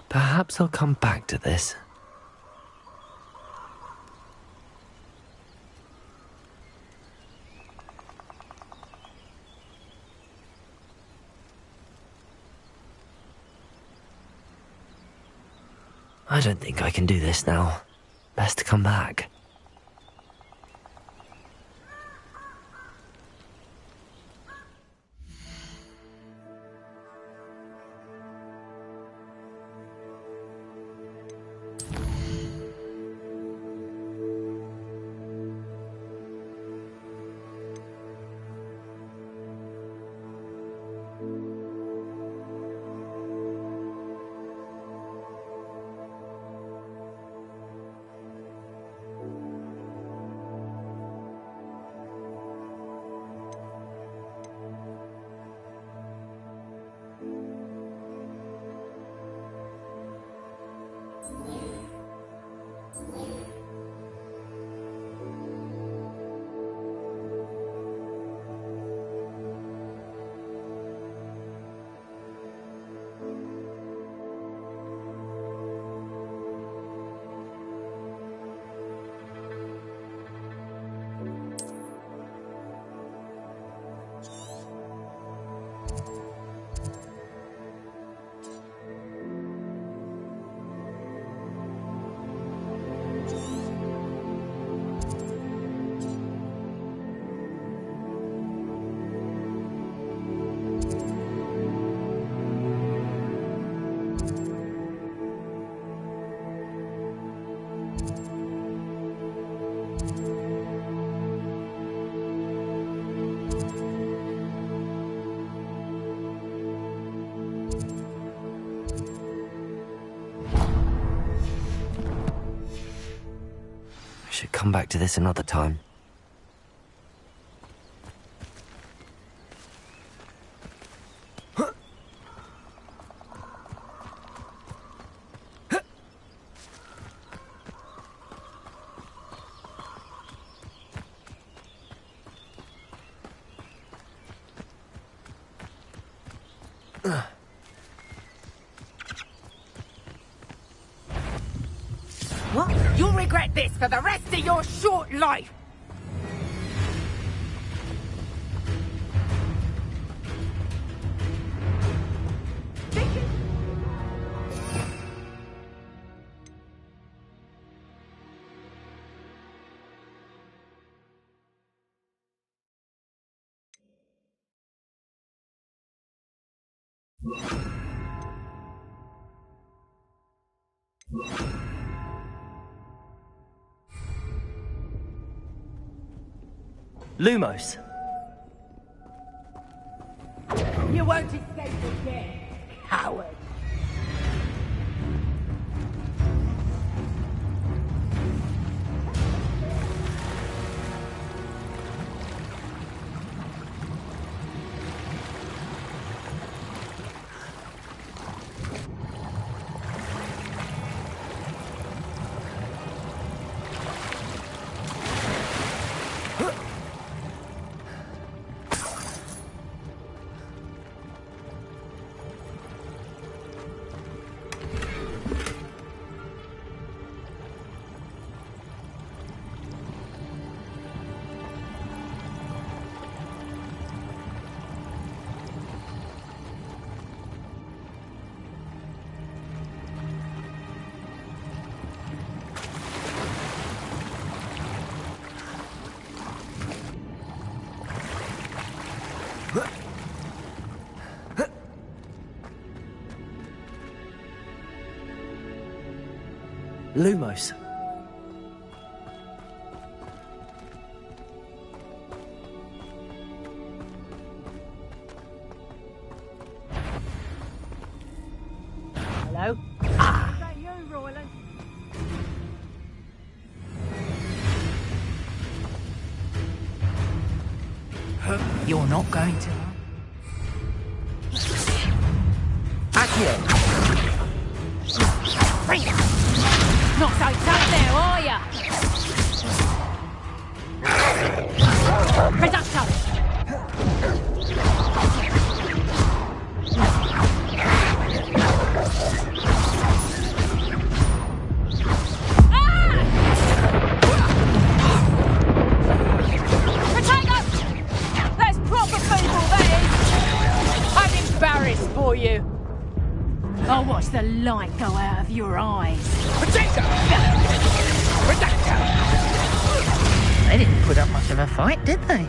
S4: Perhaps I'll come back to this. I don't think I can do this now. Best to come back. Should come back to this another time.
S19: What? You'll regret this for the rest of your short life!
S12: Lumos.
S19: You won't escape again, coward!
S12: Lumos.
S19: Hello?
S8: Is that you, Royland?
S19: You're not going to.
S12: Accio!
S5: Not so tough there, are ya? Reducto! Potato! That's proper feeble, that is! I'm embarrassed for you. I'll watch the light go out of your eyes.
S19: Potato! They didn't put up much of a fight, did they?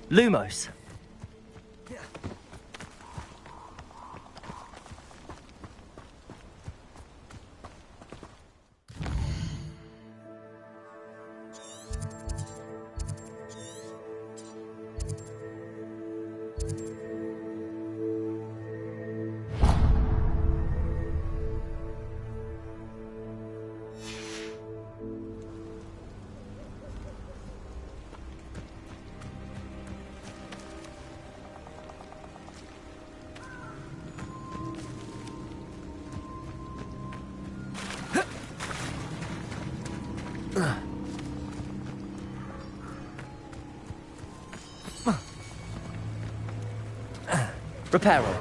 S4: Lumos. Reparo.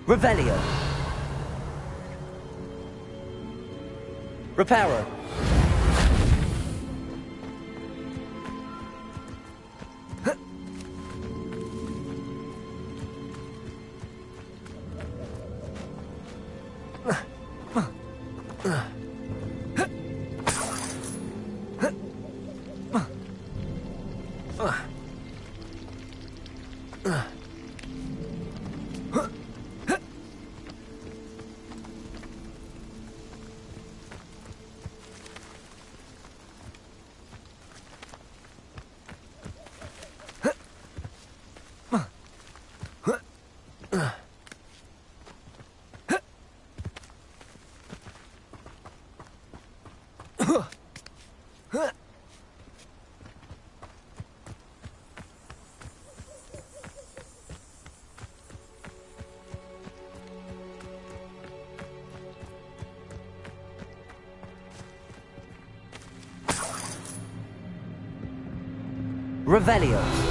S4: Revelio. Reparo. Revelio.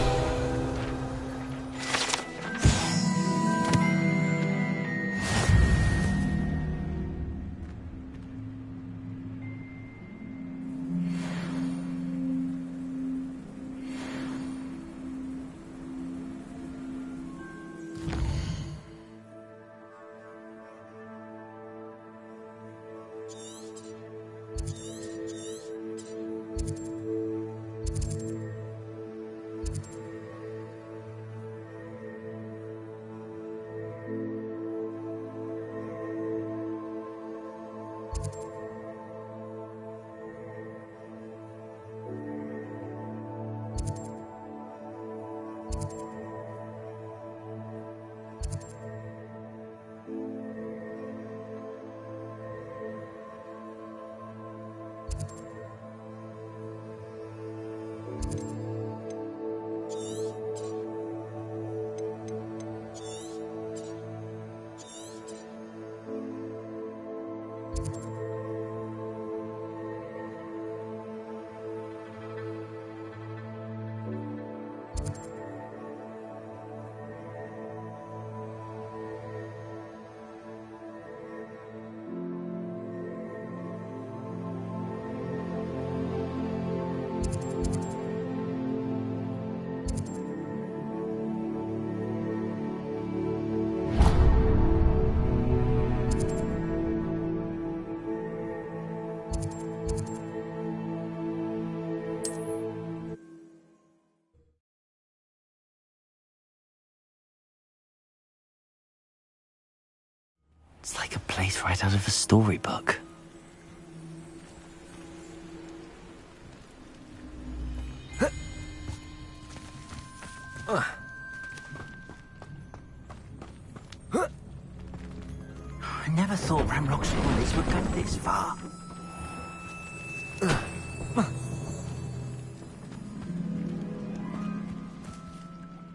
S4: It's like a place right out of a storybook.
S19: I never thought Ranrock's spoilers would go this far.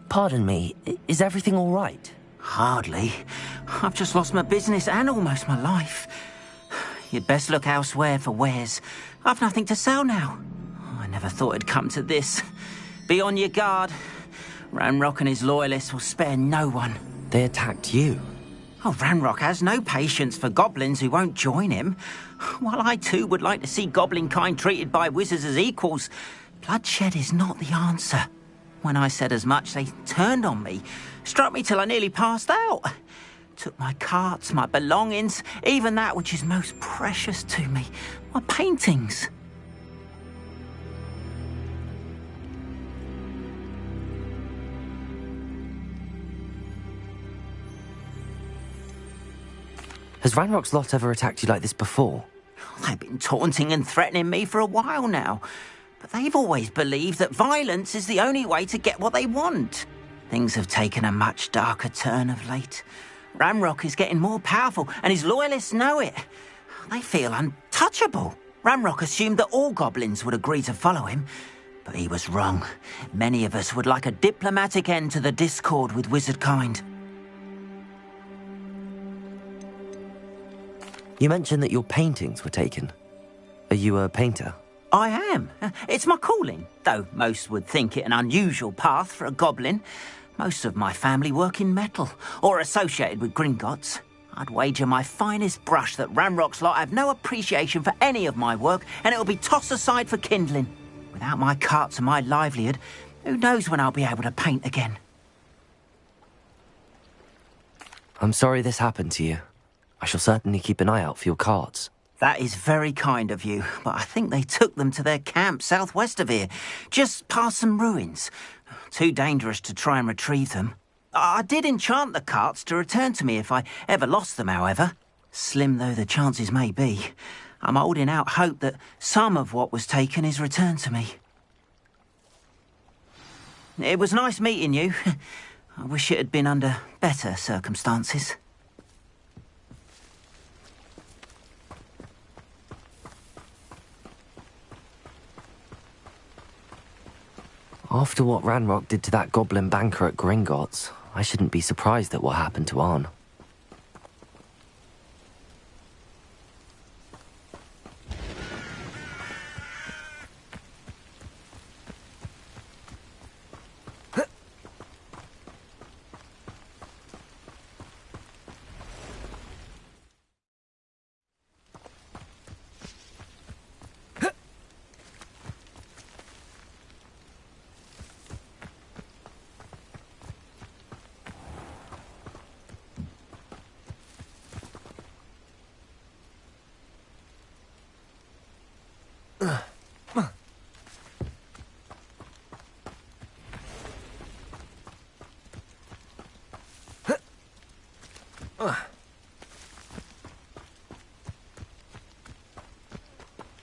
S4: Pardon me, is everything all right?
S19: Hardly. I've just lost my business and almost my life. You'd best look elsewhere for wares. I've nothing to sell now. I never thought it'd come to this. Be on your guard. Ranrock and his loyalists will spare no one.
S4: They attacked you?
S19: Oh, Ranrock has no patience for goblins who won't join him.
S21: While I too would like to see goblin kind treated by wizards as equals, bloodshed is not the answer. When I said as much, they turned on me, struck me till I nearly passed out. Took my carts, my belongings, even that which is most precious to me, my paintings.
S4: Has Ranrock's lot ever attacked you like this before?
S21: They've been taunting and threatening me for a while now, but they've always believed that violence is the only way to get what they want. Things have taken a much darker turn of late. Ranrock is getting more powerful, and his loyalists know it. They feel untouchable. Ranrock assumed that all goblins would agree to follow him, but he was wrong. Many of us would like a diplomatic end to the discord with wizard kind.
S4: You mentioned that your paintings were taken. Are you a painter?
S21: I am. It's my calling, though most would think it an unusual path for a goblin. Most of my family work in metal, or associated with Gringotts. I'd wager my finest brush that Ranrock's lot have no appreciation for any of my work, and it'll be tossed aside for kindling. Without my carts and my livelihood, who knows when I'll be able to paint again?
S4: I'm sorry this happened to you. I shall certainly keep an eye out for your carts.
S21: That is very kind of you, but I think they took them to their camp southwest of here, just past some ruins. Too dangerous to try and retrieve them. I did enchant the carts to return to me if I ever lost them, however. Slim though the chances may be, I'm holding out hope that some of what was taken is returned to me. It was nice meeting you. I wish it had been under better circumstances.
S4: After what Ranrock did to that goblin banker at Gringotts, I shouldn't be surprised at what happened to Arn.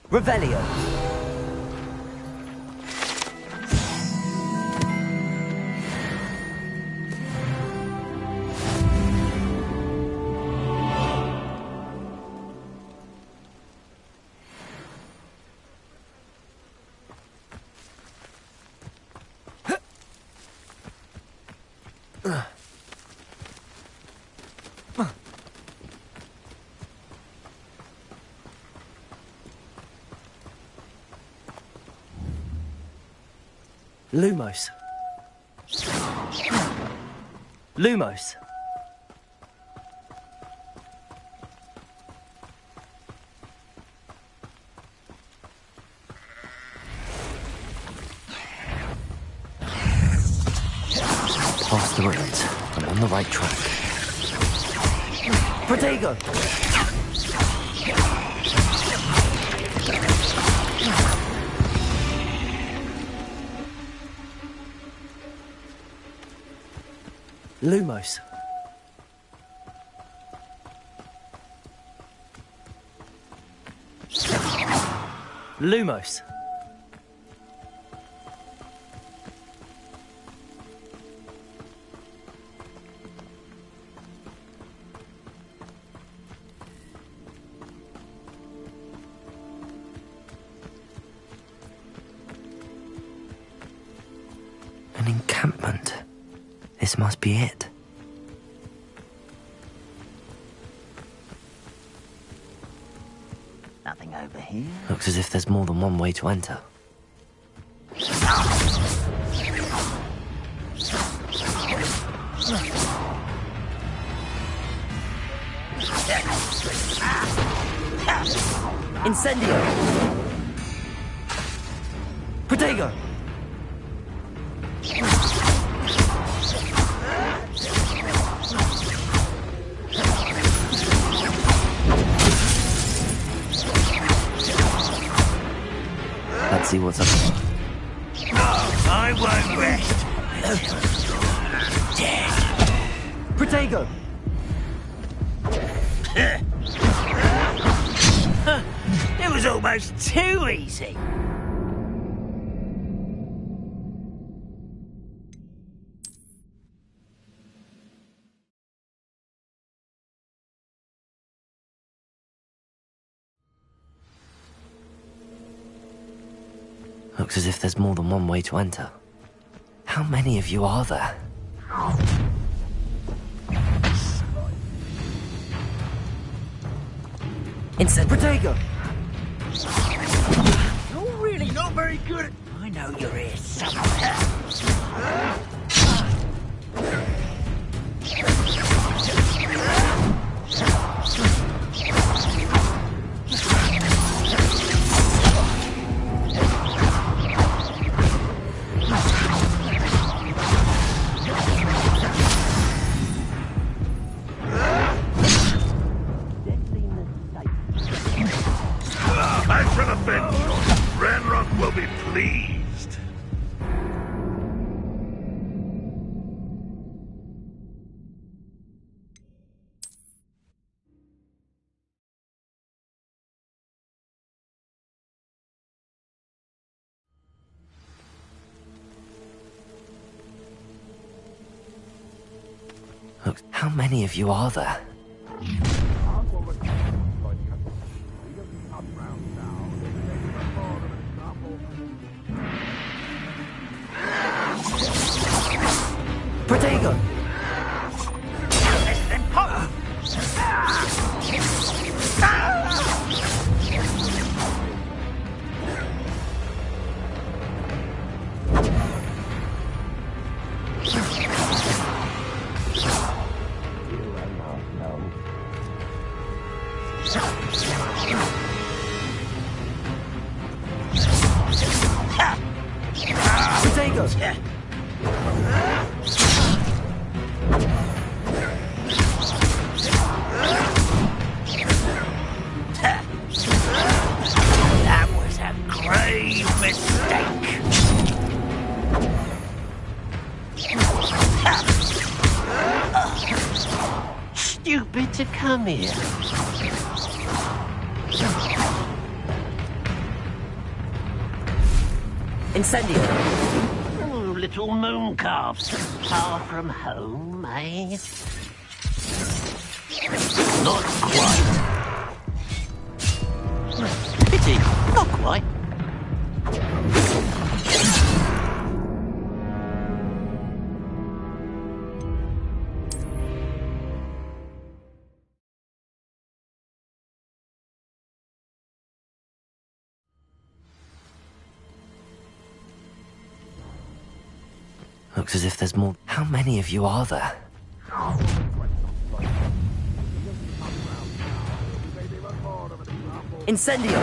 S4: Revelio. Lumos. Lumos. Past the ruins. I'm on the right track. Protego! Lumos. Lumos. An encampment. This must be it.
S21: Nothing over here.
S4: Looks as if there's more than one way to enter. Incendio! Protego! Let's see what's up.
S18: No, I won't rest. Dead.
S4: Protego!
S18: It was almost too easy.
S4: Looks as if there's more than one way to enter. How many of you are there? Instant Protego!
S18: You're really not very good at... I know you're here somewhere.
S20: Back to the bench. Ranrock will be pleased.
S4: Look, how many of you are there? Protego! Protego!
S18: That was a grave mistake.
S21: Stupid to come here.
S4: Incendio!
S21: Oh, little moon calves. Far from home, eh? Not quite. Pity, not quite.
S4: Looks as if there's more. How many of you are there? Incendio!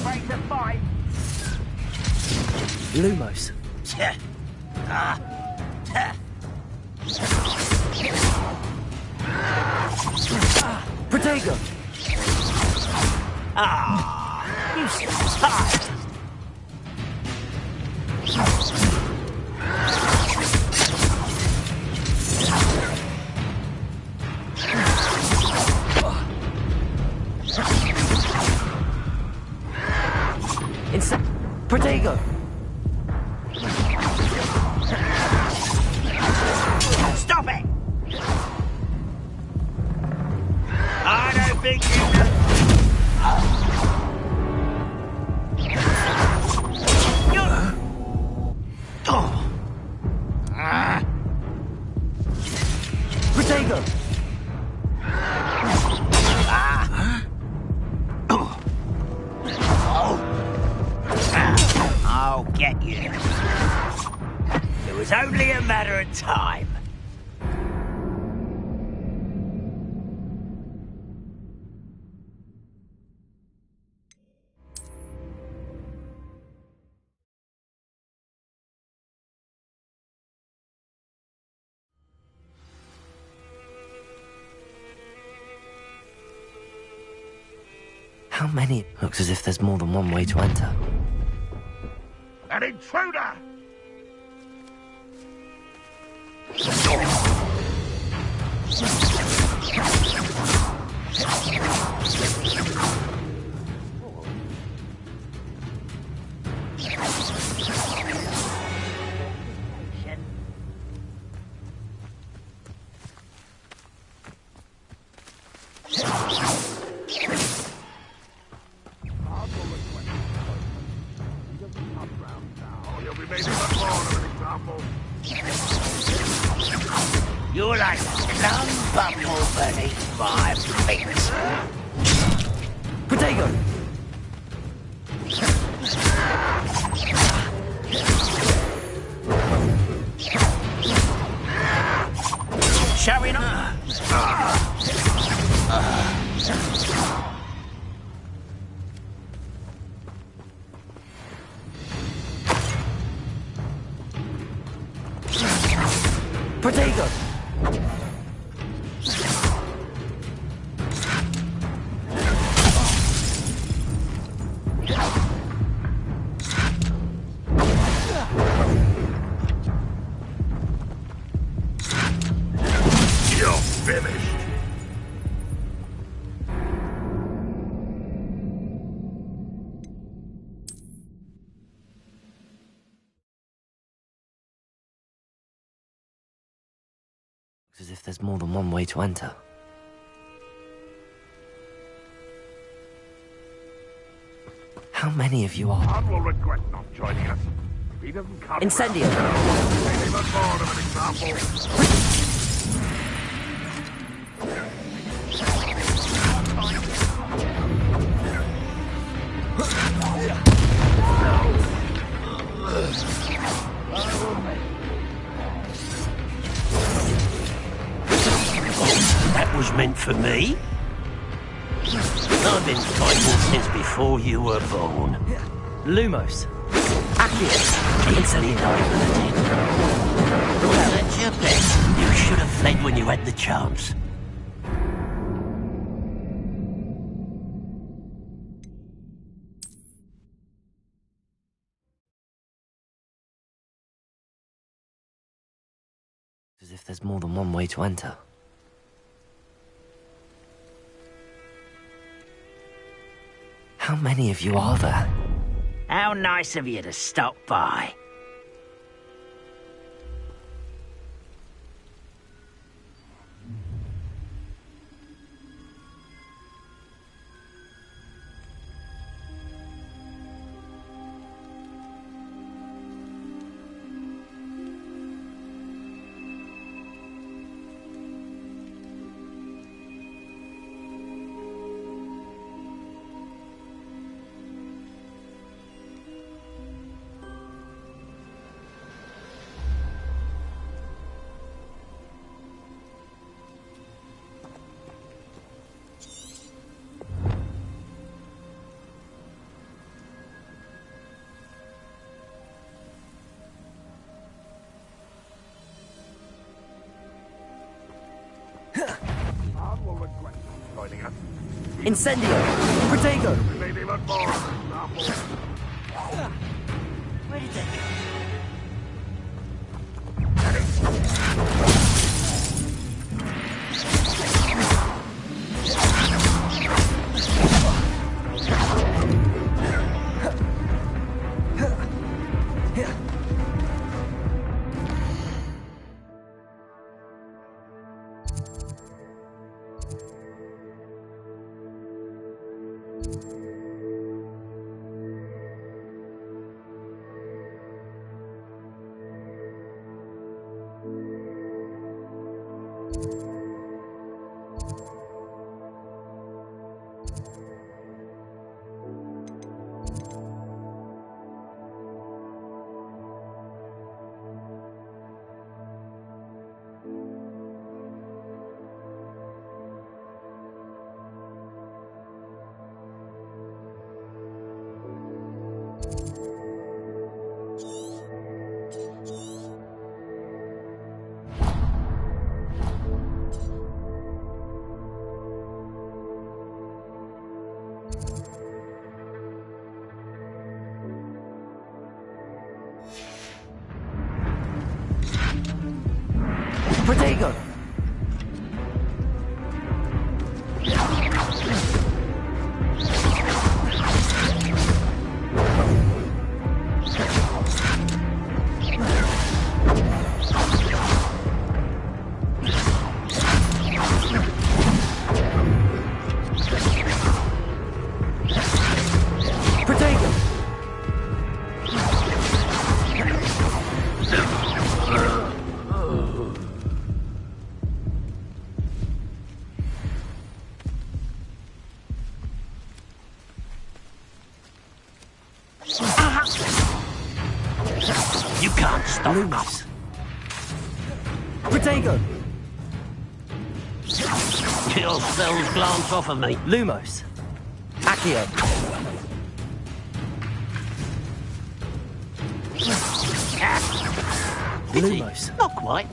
S17: Break the fight.
S4: Lumos. Protego!
S21: You tired.
S4: Protego!
S18: Stop it! I don't think you know.
S4: Protego!
S18: I'll get you. It was only a matter of time.
S4: How many? Looks as if there's more than one way to enter.
S20: An intruder!
S18: You're like some bubble beneath my feet.
S4: Protego!
S18: Showing up.
S4: Protego!
S20: You're finished.
S4: Looks as if there's more than one way to enter. How many of you are?
S20: One will regret not joining us. If he doesn't come
S4: Incendio!
S20: round, even more of an example.
S18: That was meant for me. I've been fighting since before you were born.
S4: Lumos.
S18: It's only well, that's your bet. You should have fled when you had the chance.
S4: As if there's more than one way to enter. How many of you are there?
S18: How nice of you to stop by.
S4: Incendio! Protego!
S18: Where did they go?
S4: Protego!
S18: You can't stop
S4: Lumos. Protego!
S18: Your spells glance off of me.
S4: Lumos. Accio. Lumos.
S18: Not quite.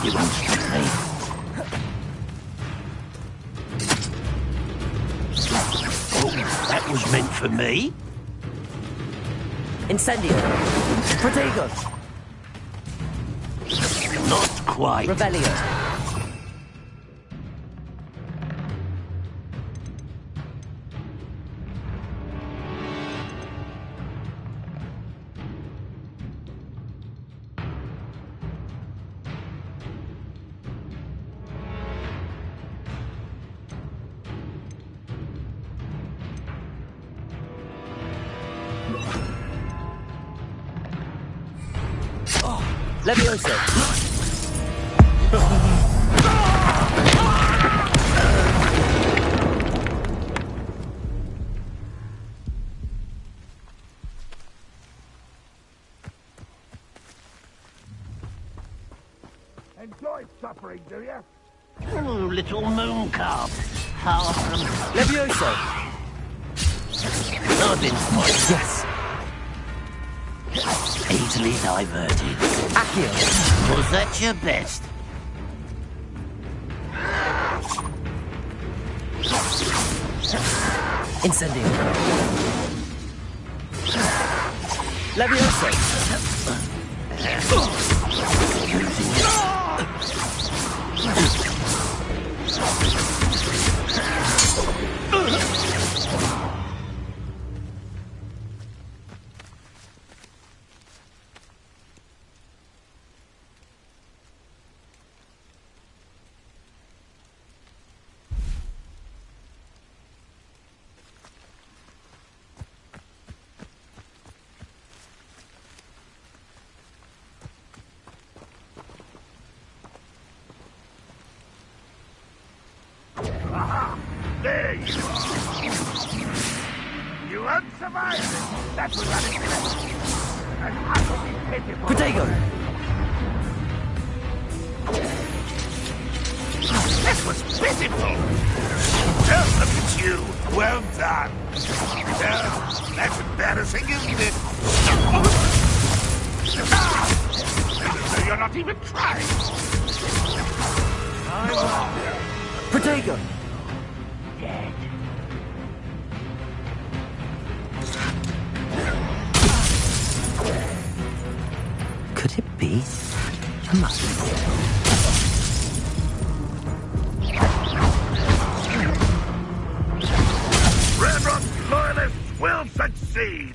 S18: You won't stop me. Oh, that was meant for me.
S4: Incendio. Protego.
S18: Not quite.
S4: Revelio. Levioso.
S20: Enjoy suffering, do you?
S18: Oh, little moon calf. Far from...
S4: Levioso.
S18: I've been spoiled.
S4: Yes.
S18: Easily diverted.
S4: Accio.
S18: Was that your best?
S4: Incendio. Levioso.
S20: Aha! There you are! You won't survive it! That was unexpected! And utterly pitiful!
S4: Protego!
S20: That was pitiful! Just look at you! Well done! No, that's embarrassing, isn't it? So you're not even trying!
S4: Protego!
S20: Dead.
S4: Could it be a mummy?
S20: Red Rock loyalists will succeed!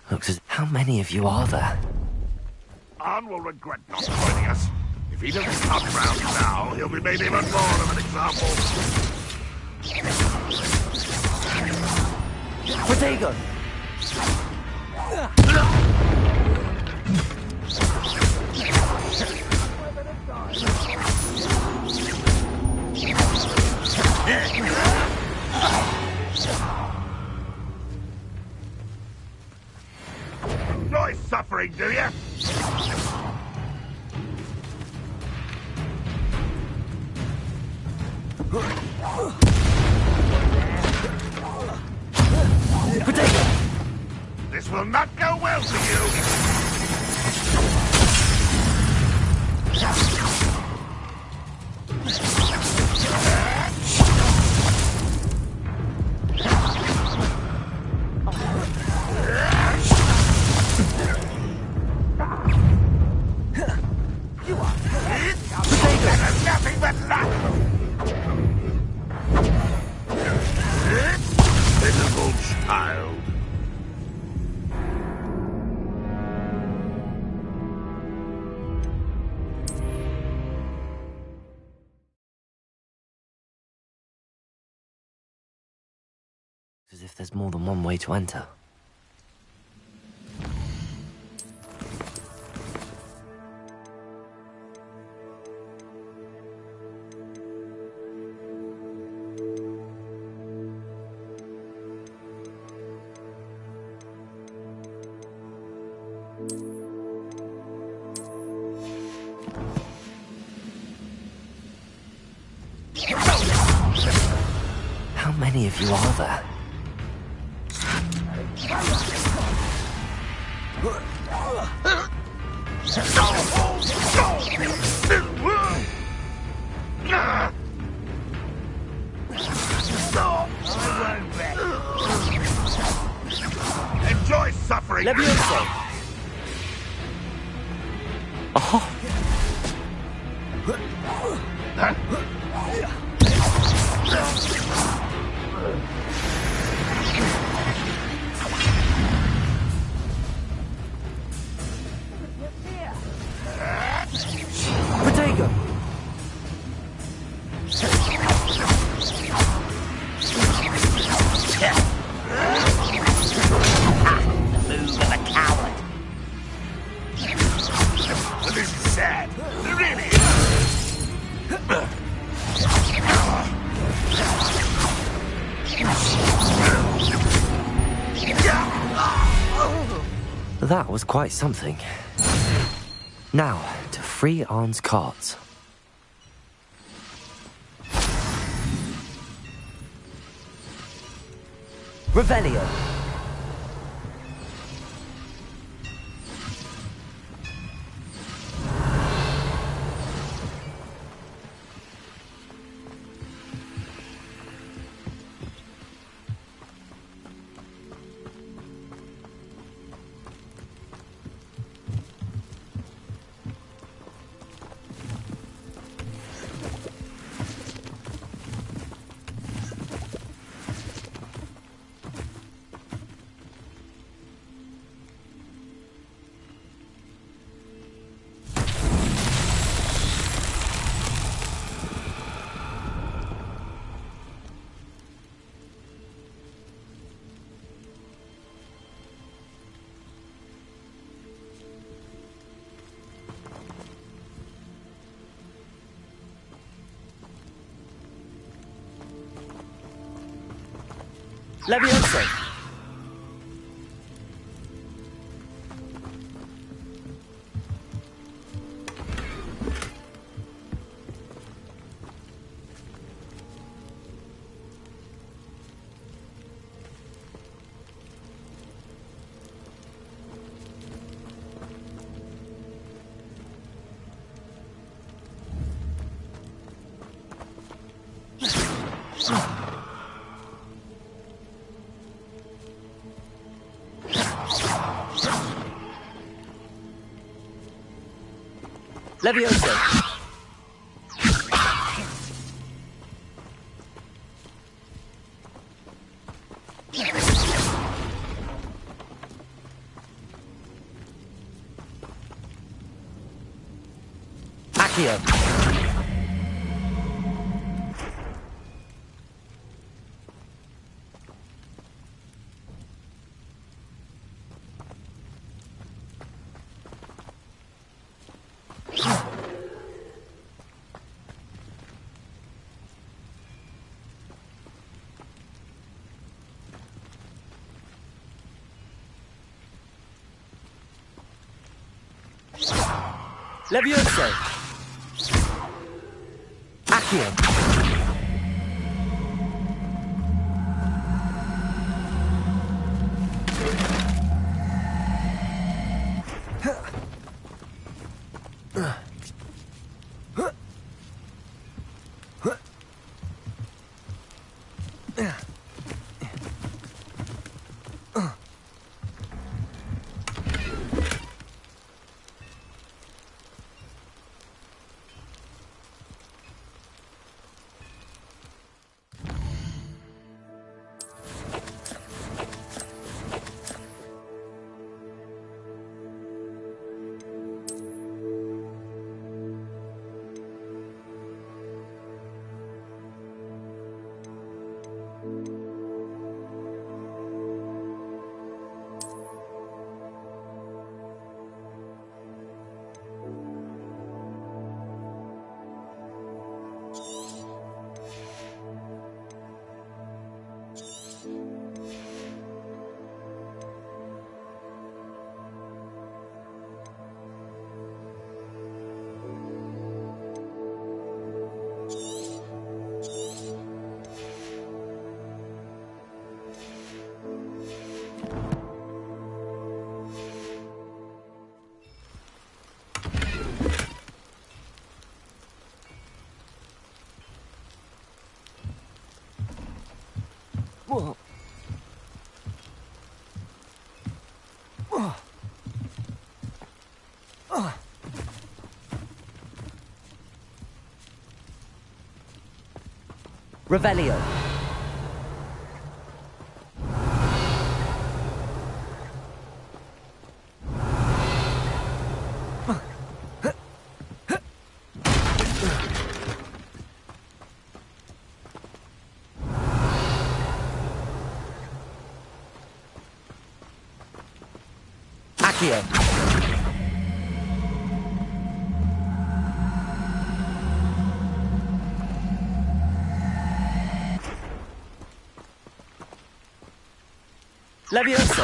S4: Looks as... How many of you are there?
S20: Arn will regret not joining us. If he doesn't come round now, he'll be made even more of an example.
S4: Protego!
S20: Enjoy suffering, do you? This will not go well for you. Nothing but luck. Pitiful child.
S4: As if there's more than one way to enter. How many of you are there?
S20: Enjoy suffering.
S4: Oh.
S15: Protego!
S21: Move of a coward.
S20: This is sad. Really.
S4: That was quite something. Now, to free Arn's cards. Revelio.
S15: Levioso! Levioso!
S4: Accio.
S15: Levioso!
S4: Accio. Revelio. Accio. Levioso.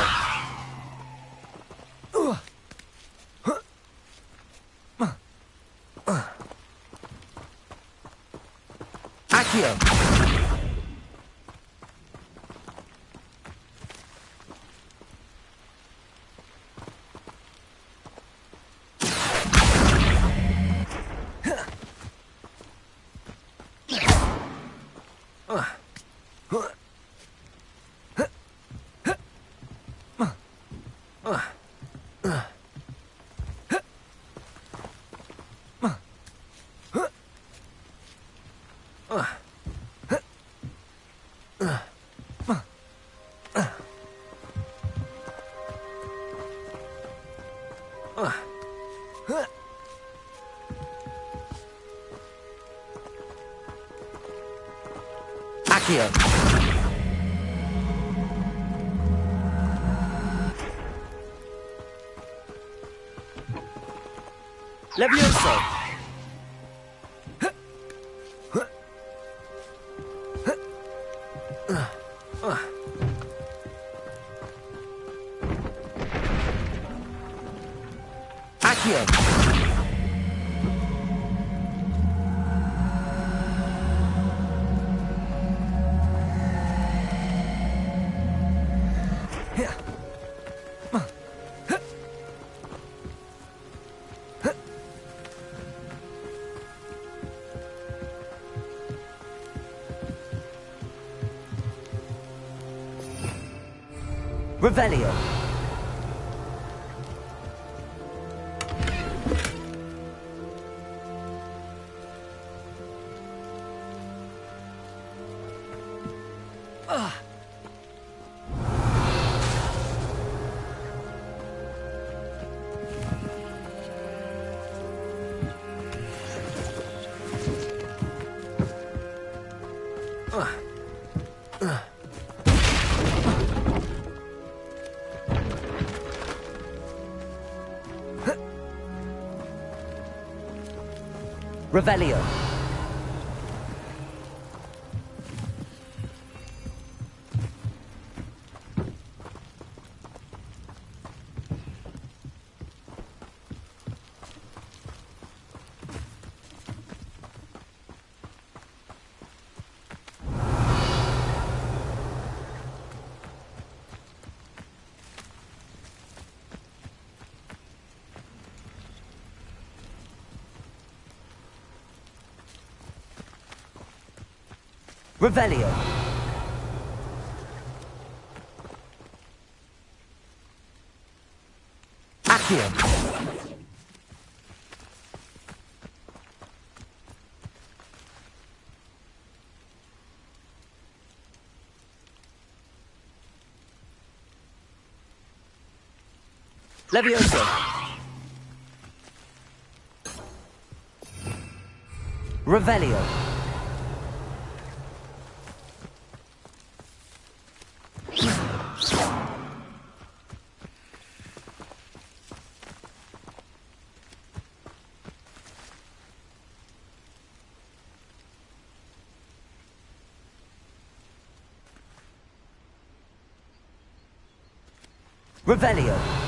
S4: Accio. Accio. Levioso. Accio. Revelio. Revelio. Revelio. Accio. Levioso. Revelio. Revelio.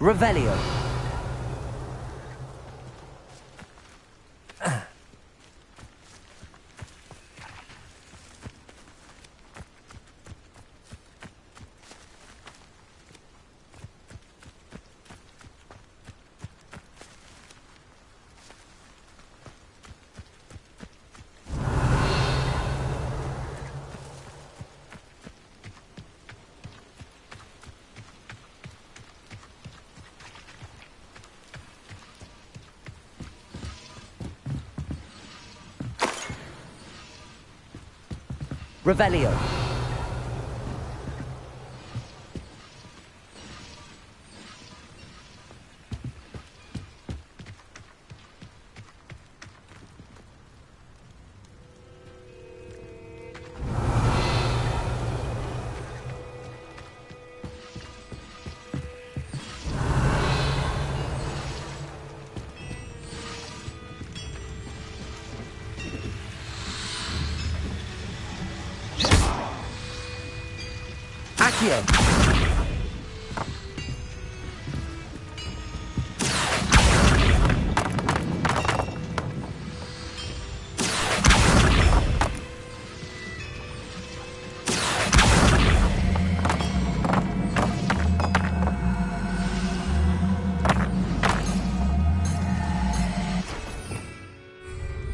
S4: Revelio. Revelio. Accio.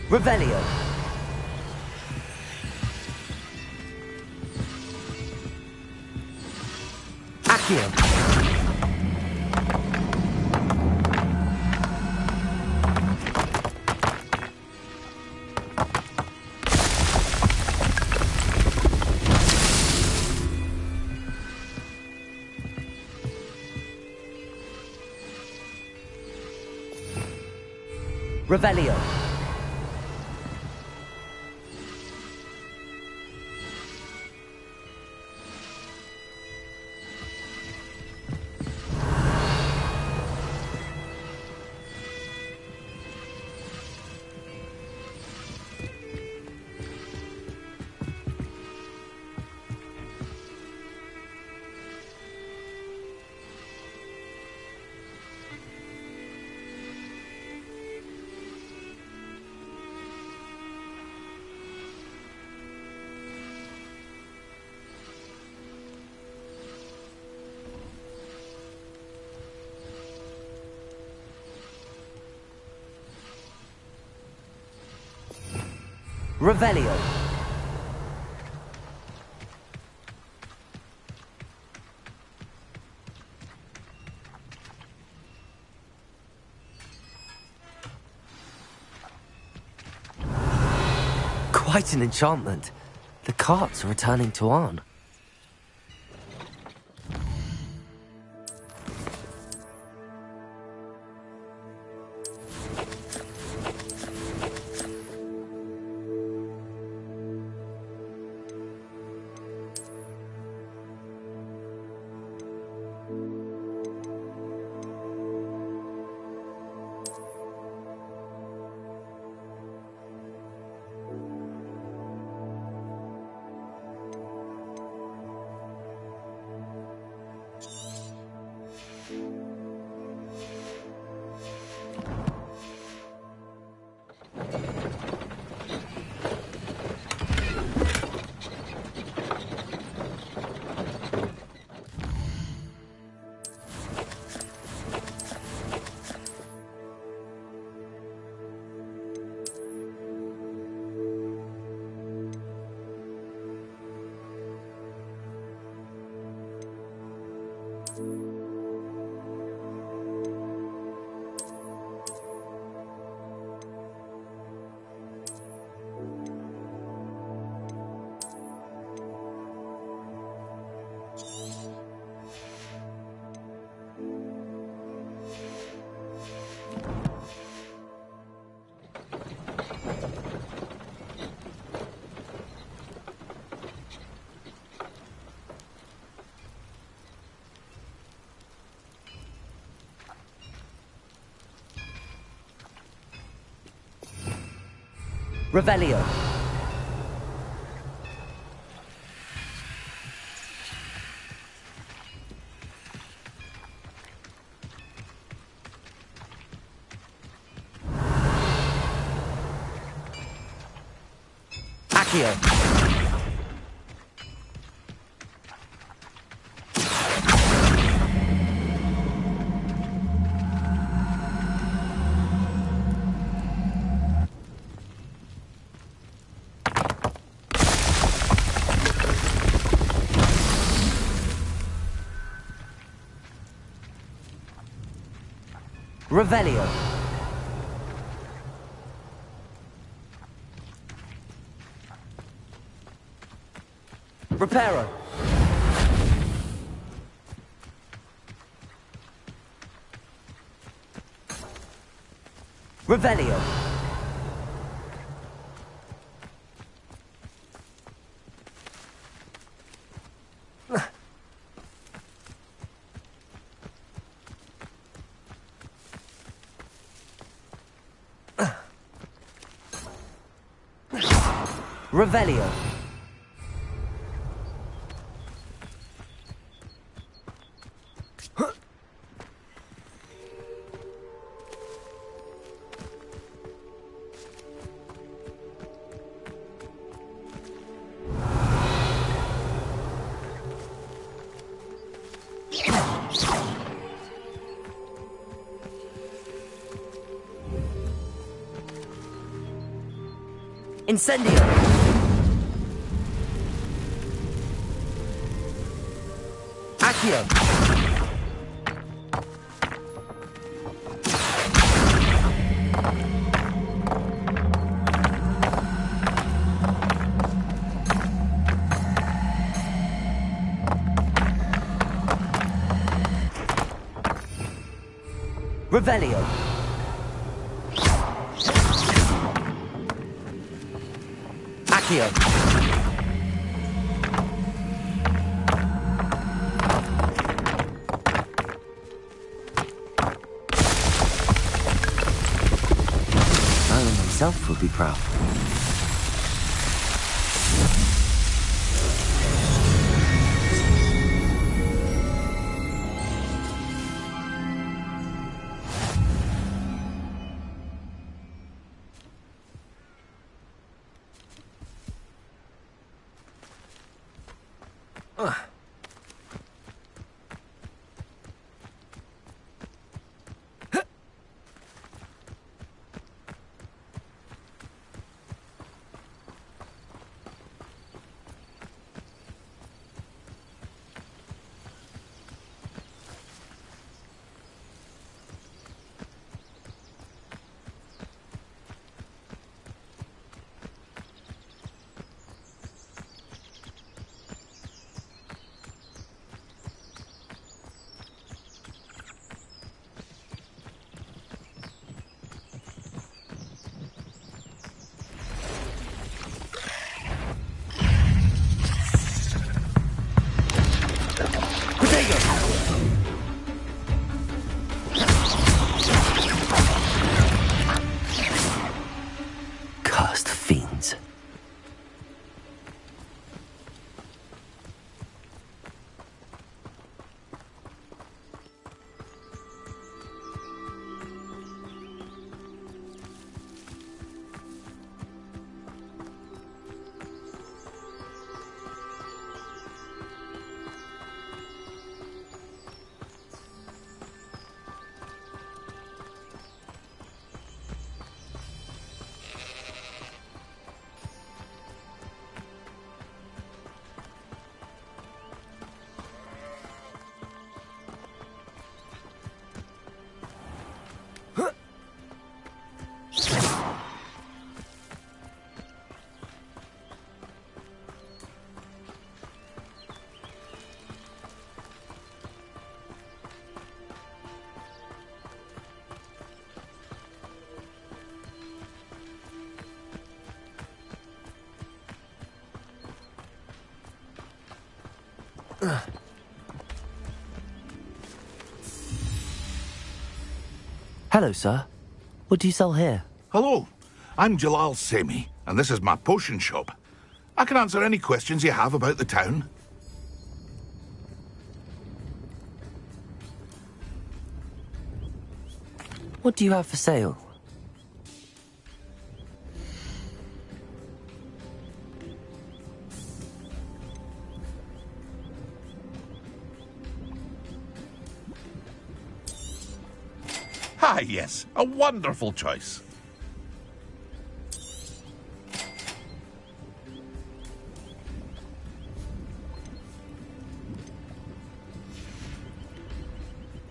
S4: Revelio. Accio. Revelio. Revelio. Quite an enchantment. The carts are returning to Arn. Revelio. Accio. Revelio. Reparo. Revelio. Revelio. Incendio. Accio. Revelio. Accio. Merlin himself would be proud. Cursed fiends. Hello, sir. What do you sell here?
S20: Hello, I'm Jalal Semi, and this is my potion shop. I can answer any questions you have about the town.
S4: What do you have for sale?
S20: Ah, yes, a wonderful choice.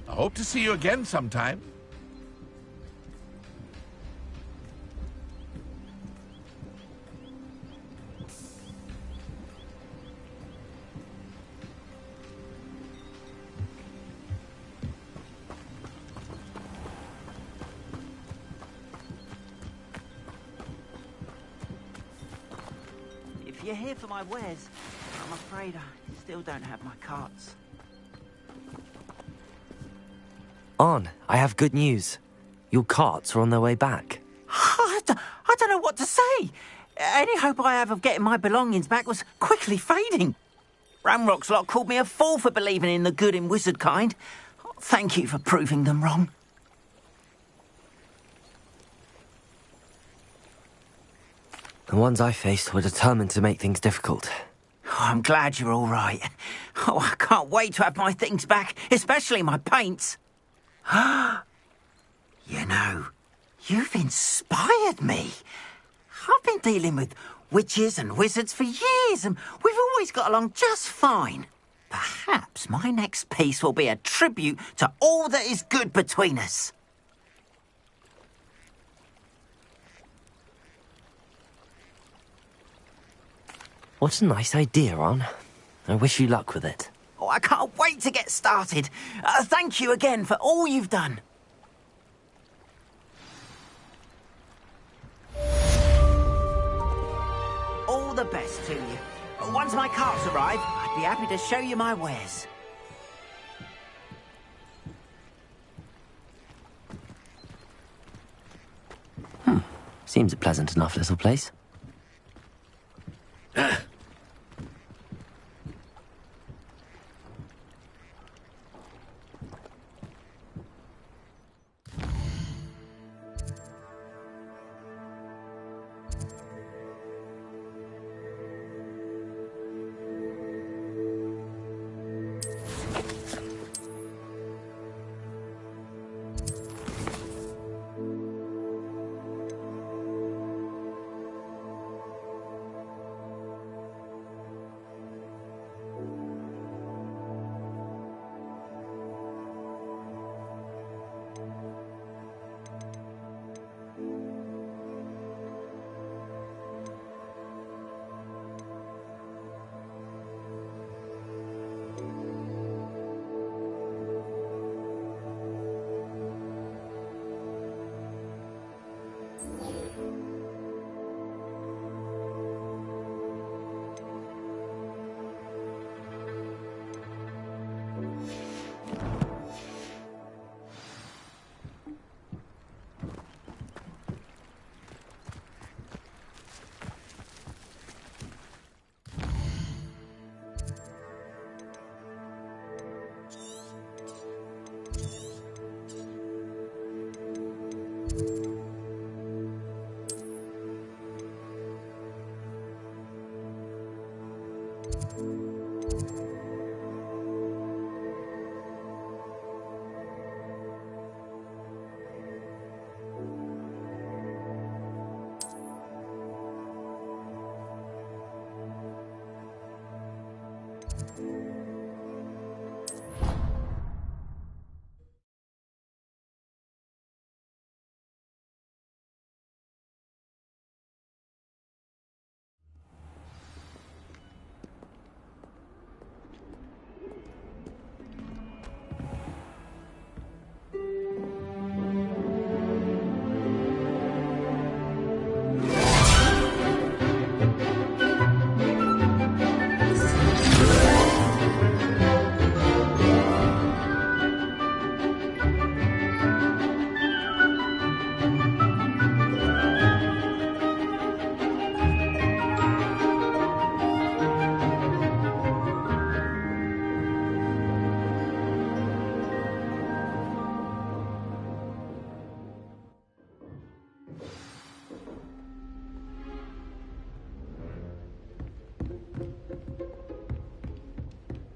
S20: I hope to see you again sometime.
S21: If you're here for my wares, I'm afraid I still don't have my carts.
S4: Arn, I have good news. Your carts are on their way back.
S21: I don't know what to say. Any hope I have of getting my belongings back was quickly fading. Ramrock's lot called me a fool for believing in the good in wizard kind. Thank you for proving them wrong.
S4: The ones I faced were determined to make things difficult.
S21: Oh, I'm glad you're all right. Oh, I can't wait to have my things back, especially my paints. You know, you've inspired me. I've been dealing with witches and wizards for years, and we've always got along just fine. Perhaps my next piece will be a tribute to all that is good between us.
S4: What a nice idea, Arn. I wish you luck with it.
S21: Oh, I can't wait to get started. Thank you again for all you've done. All the best to you. Once my carts arrive, I'd be happy to show you my wares.
S4: Seems a pleasant enough little place.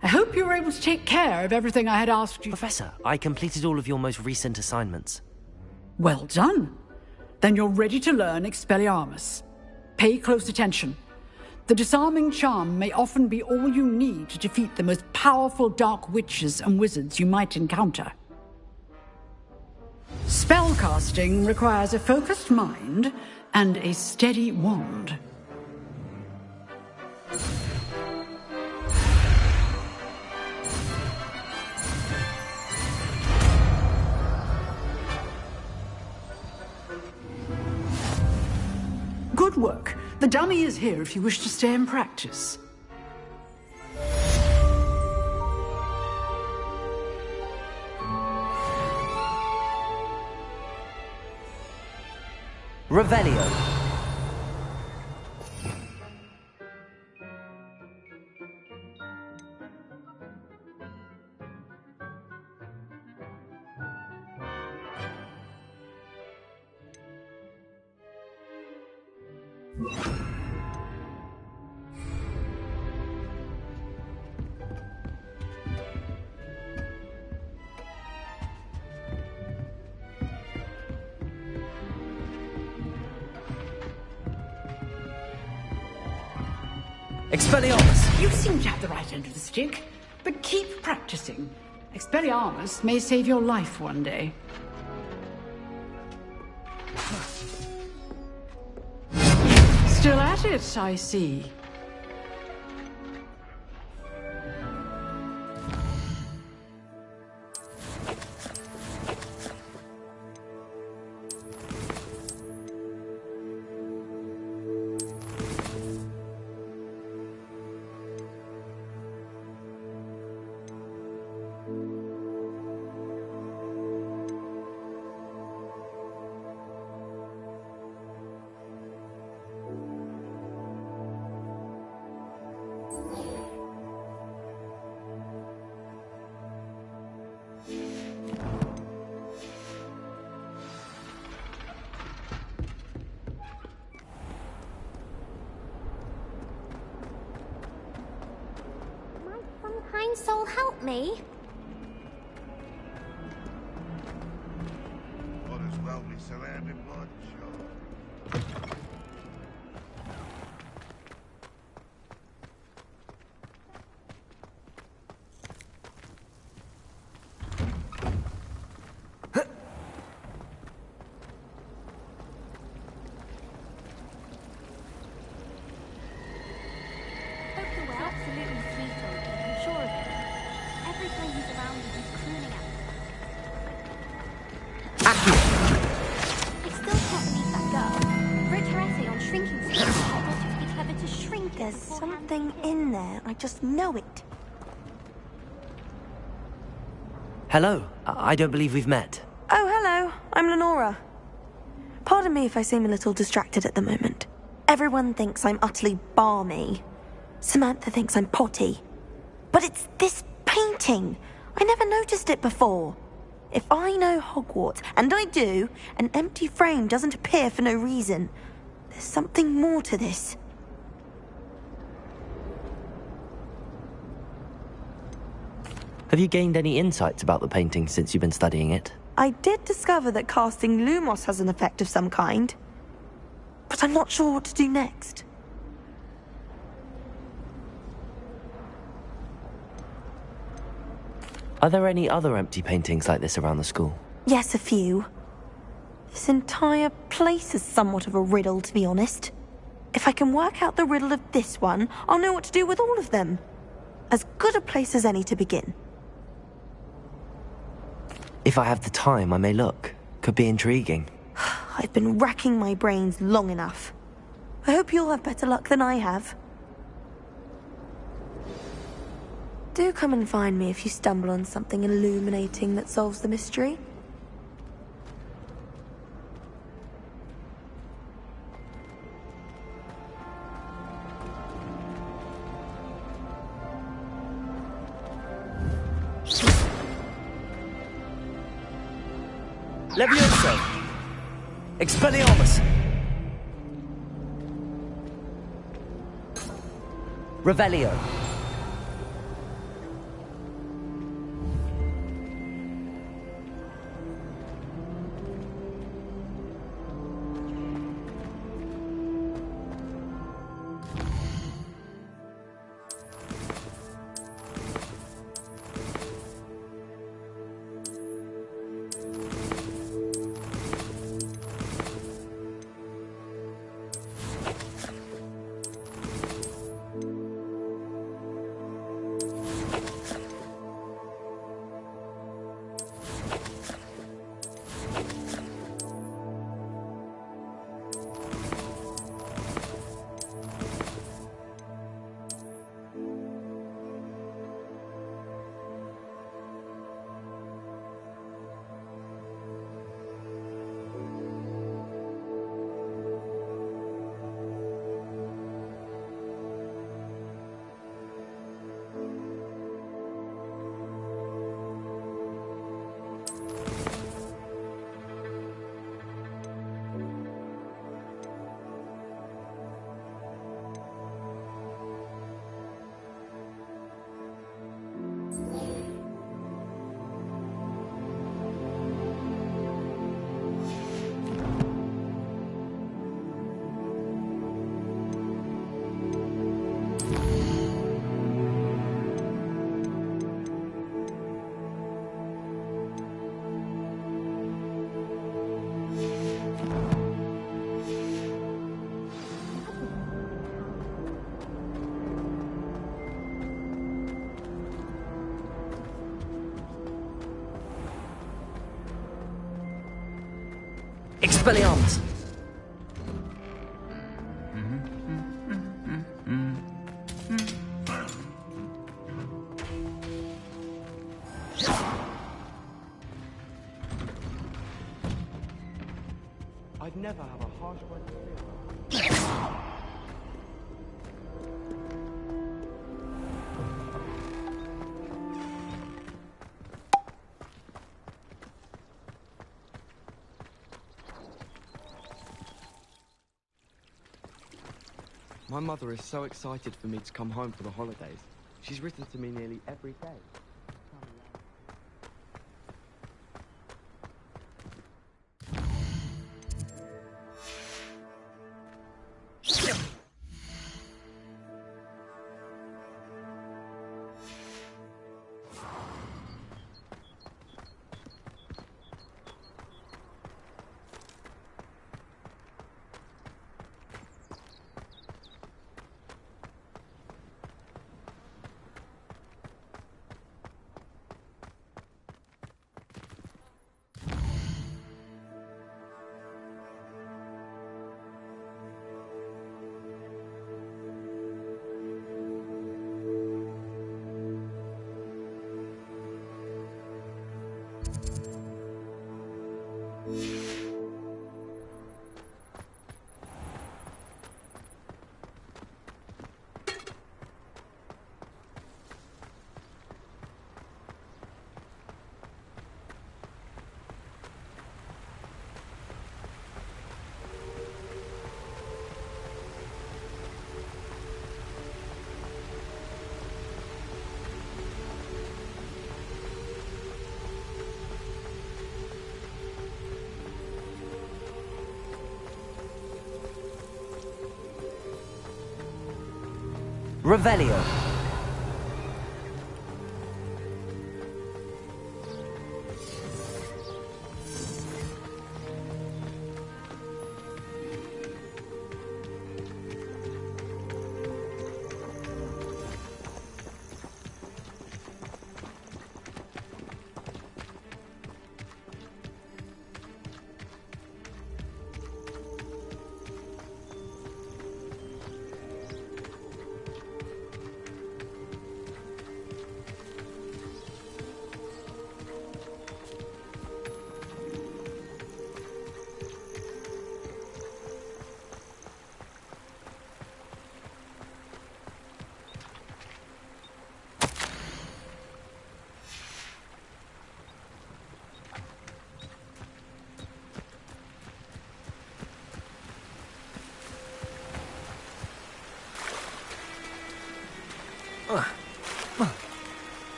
S3: I hope you were able to take care of everything I had asked you.
S4: Professor, I completed all of your most recent assignments.
S3: Well done. Then you're ready to learn Expelliarmus. Pay close attention. The disarming charm may often be all you need to defeat the most powerful dark witches and wizards you might encounter. Spellcasting requires a focused mind and a steady wand. Good work. The dummy is here if you wish to stay and practice.
S4: Revelio. Expelliarmus!
S3: You seem to have the right end of the stick, but keep practicing. Expelliarmus may save your life one day. Still at it, I see.
S22: Kind soul help me?
S20: Might as well be surrounded by children.
S1: There's something in there. I just know it.
S4: Hello. I don't believe we've met.
S1: Oh, hello. I'm Lenora. Pardon me if I seem a little distracted at the moment. Everyone thinks I'm utterly balmy. Samantha thinks I'm potty. But it's this painting. I never noticed it before. If I know Hogwarts, and I do, an empty frame doesn't appear for no reason. There's something more to this.
S4: Have you gained any insights about the painting since you've been studying it?
S1: I did discover that casting Lumos has an effect of some kind. But I'm not sure what to do next.
S4: Are there any other empty paintings like this around the school?
S1: Yes, a few. This entire place is somewhat of a riddle, to be honest. If I can work out the riddle of this one, I'll know what to do with all of them. As good a place as any to begin.
S4: If I have the time, I may look. Could be intriguing.
S1: I've been racking my brains long enough. I hope you'll have better luck than I have. Do come and find me if you stumble on something illuminating that solves the mystery.
S4: Levioso! Expelliarmus! Revelio! Expelliarmus!
S12: I'd never have a harsh word to say. My mother is so excited for me to come home for the holidays. She's written to me nearly every day.
S4: Revelio.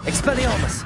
S4: Expelliarmus!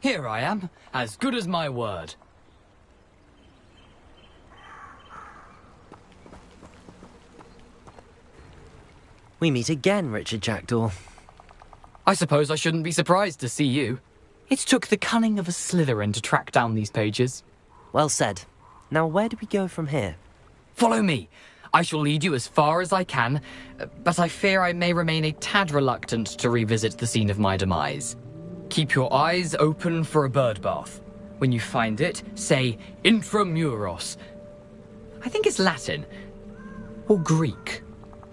S16: Here I am, as good as my word.
S4: We meet again, Richard Jackdaw.
S16: I suppose I shouldn't be surprised to see you. It took the cunning of a Slytherin to track down these pages.
S4: Well said. Now where do we go from here?
S16: Follow me. I shall lead you as far as I can, but I fear I may remain a tad reluctant to revisit the scene of my demise. Keep your eyes open for a bird bath. When you find it, say intramuros. I think it's Latin. Or Greek.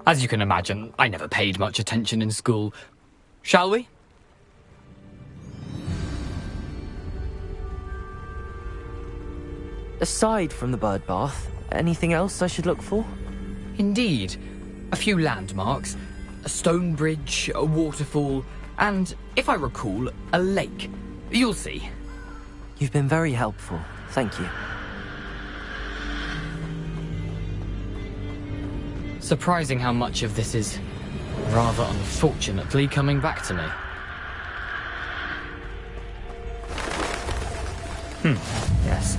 S16: As you can imagine, I never paid much attention in school. Shall we?
S4: Aside from the bird bath, anything else I should look for?
S16: Indeed. A few landmarks, a stone bridge, a waterfall, and, if I recall, a lake. You'll see.
S4: You've been very helpful. Thank you.
S16: Surprising how much of this is, rather unfortunately, coming back to me. Yes.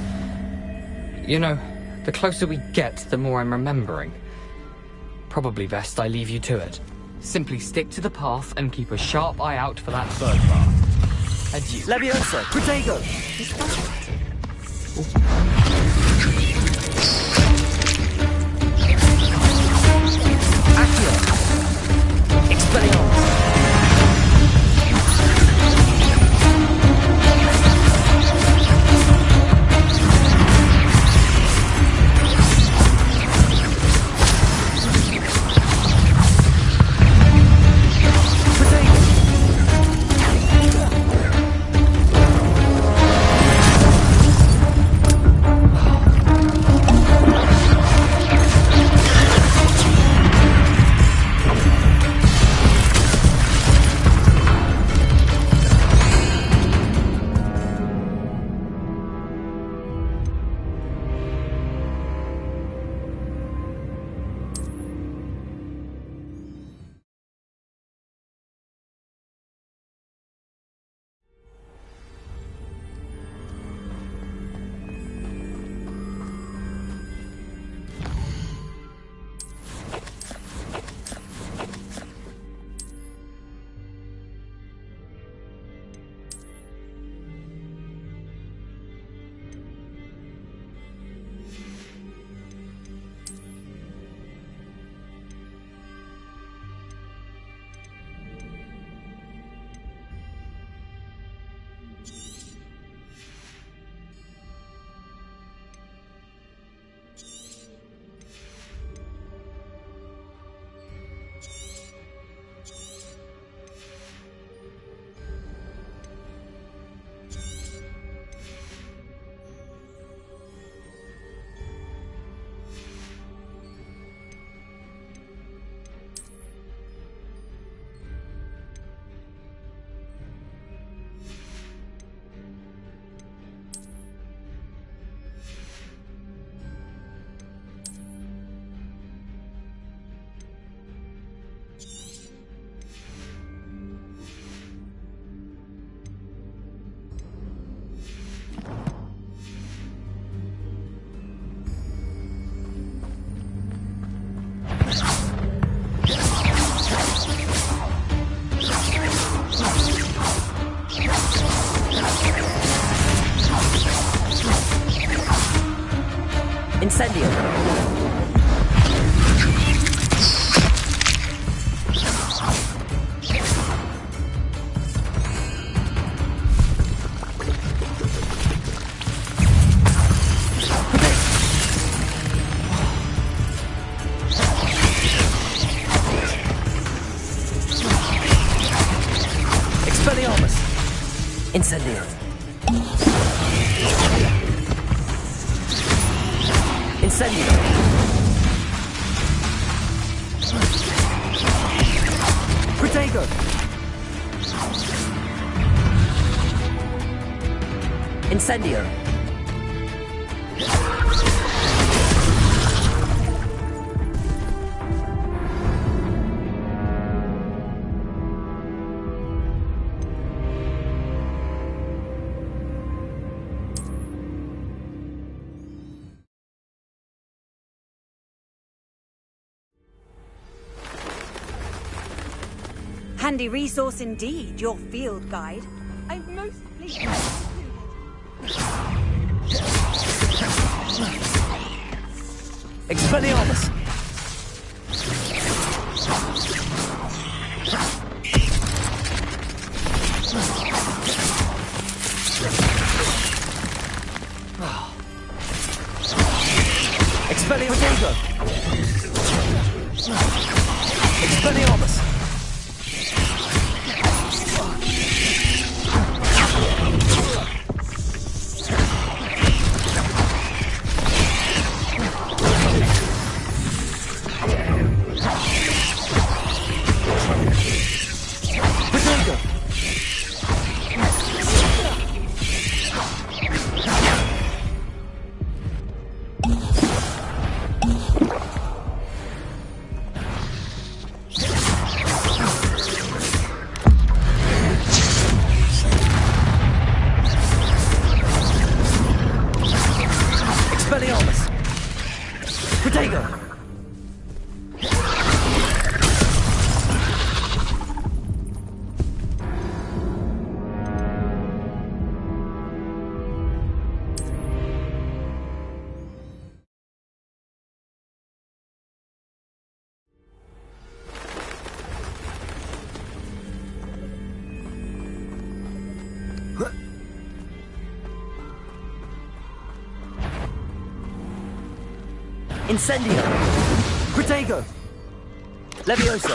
S16: You know, the closer we get, the more I'm remembering. Probably best I leave you to it. Simply stick to the path and keep a sharp eye out for that bird bath. Adieu.
S4: Leviosa! Protego! Accio! Expelliarmus! Incendio! Expelliarmus! Incendio! Incendio! Protego! Incendio!
S8: Handy resource indeed, your field guide. I'm most pleased.
S4: Expelliarmus! Expelliarmus! Expelliarmus! Incendio! Protego! Levioso!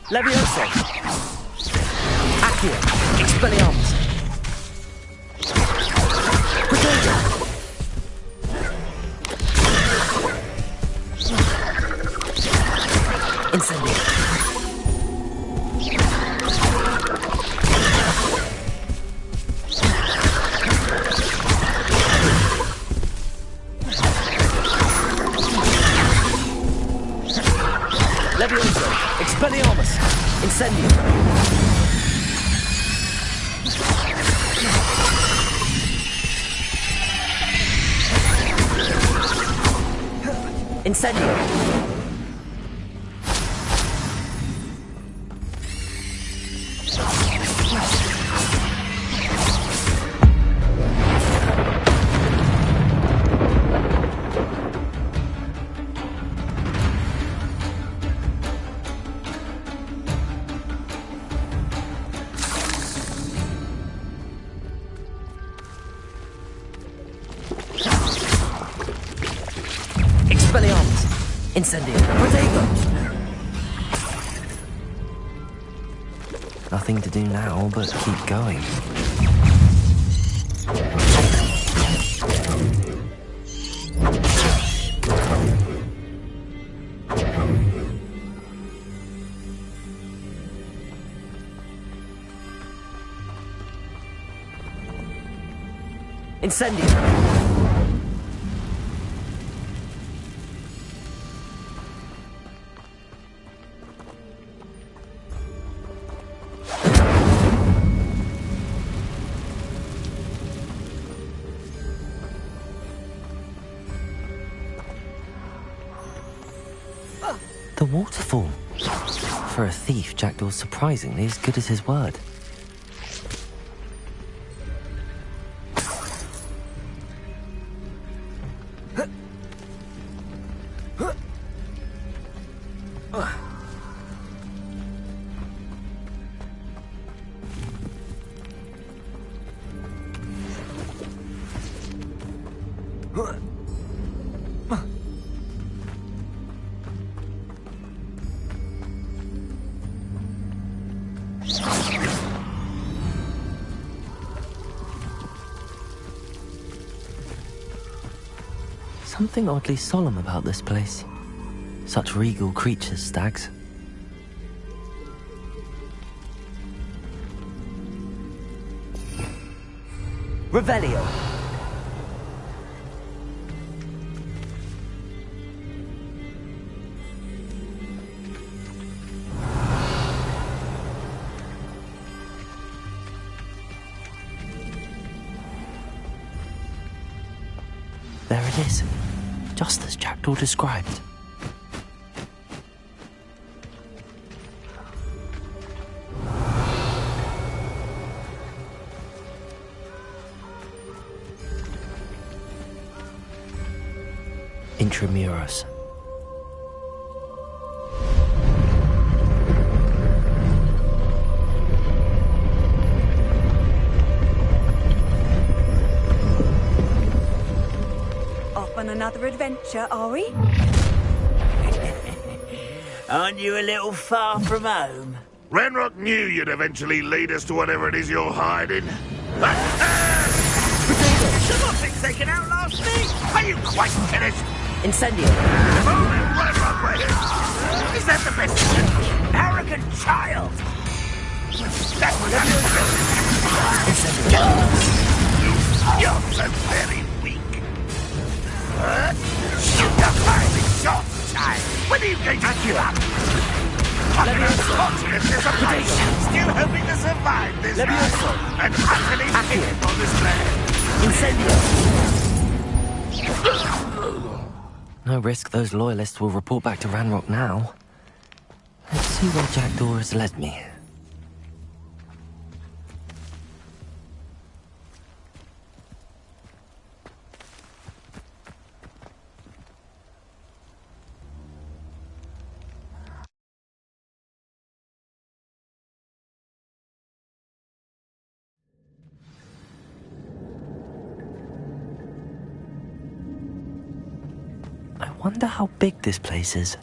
S4: Levioso! Accio! Expelliarmus! Protego! Incendio! Levioso! Expelliarmus! Incendio! Incendio! Expelliarmus! Incendio! Protego! Nothing to do now but keep going. Incendio! The waterfall. For a thief, Jackdaw's surprisingly as good as his word. Something oddly solemn about this place. Such regal creatures, stags. Revelio! There it is, just as Jackdaw described. Intramuros.
S8: Off on another adventure, are we?
S18: Aren't you a little far from home?
S20: Ranrock knew you'd eventually lead us to whatever it is you're hiding.
S18: Someone thinks they can outlast me?
S20: Are you quite finished?
S4: Incendio!
S20: If only Ranrock were here! Is that the best?
S18: Arrogant child!
S20: That was
S4: Incendio!
S20: You're so very weak. You're finally short, child. When are you going to give up? Unfortunately, there's a patient still hoping to survive this life and utterly fixed on this land.
S4: Incendio! No risk those loyalists will report back to Ranrock now. Let's see where Jackdaw has led me. Wonder how big this place is.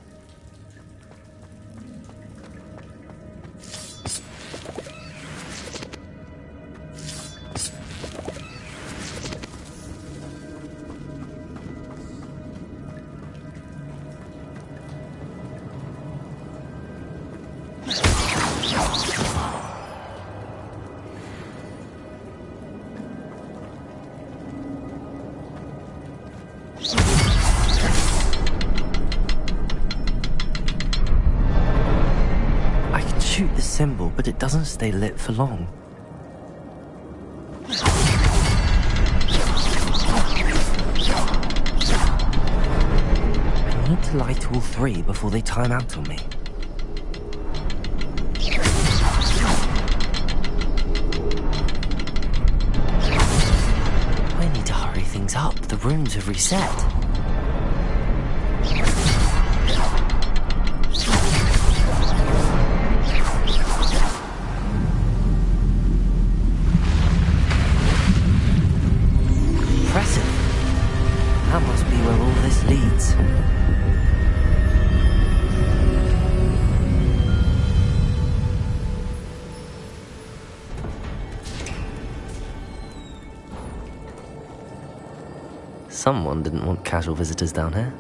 S4: Shoot the symbol, but it doesn't stay lit for long. I need to light all three before they time out on me. I need to hurry things up. The rooms have reset. That must be where all this leads. Someone didn't want casual visitors down here.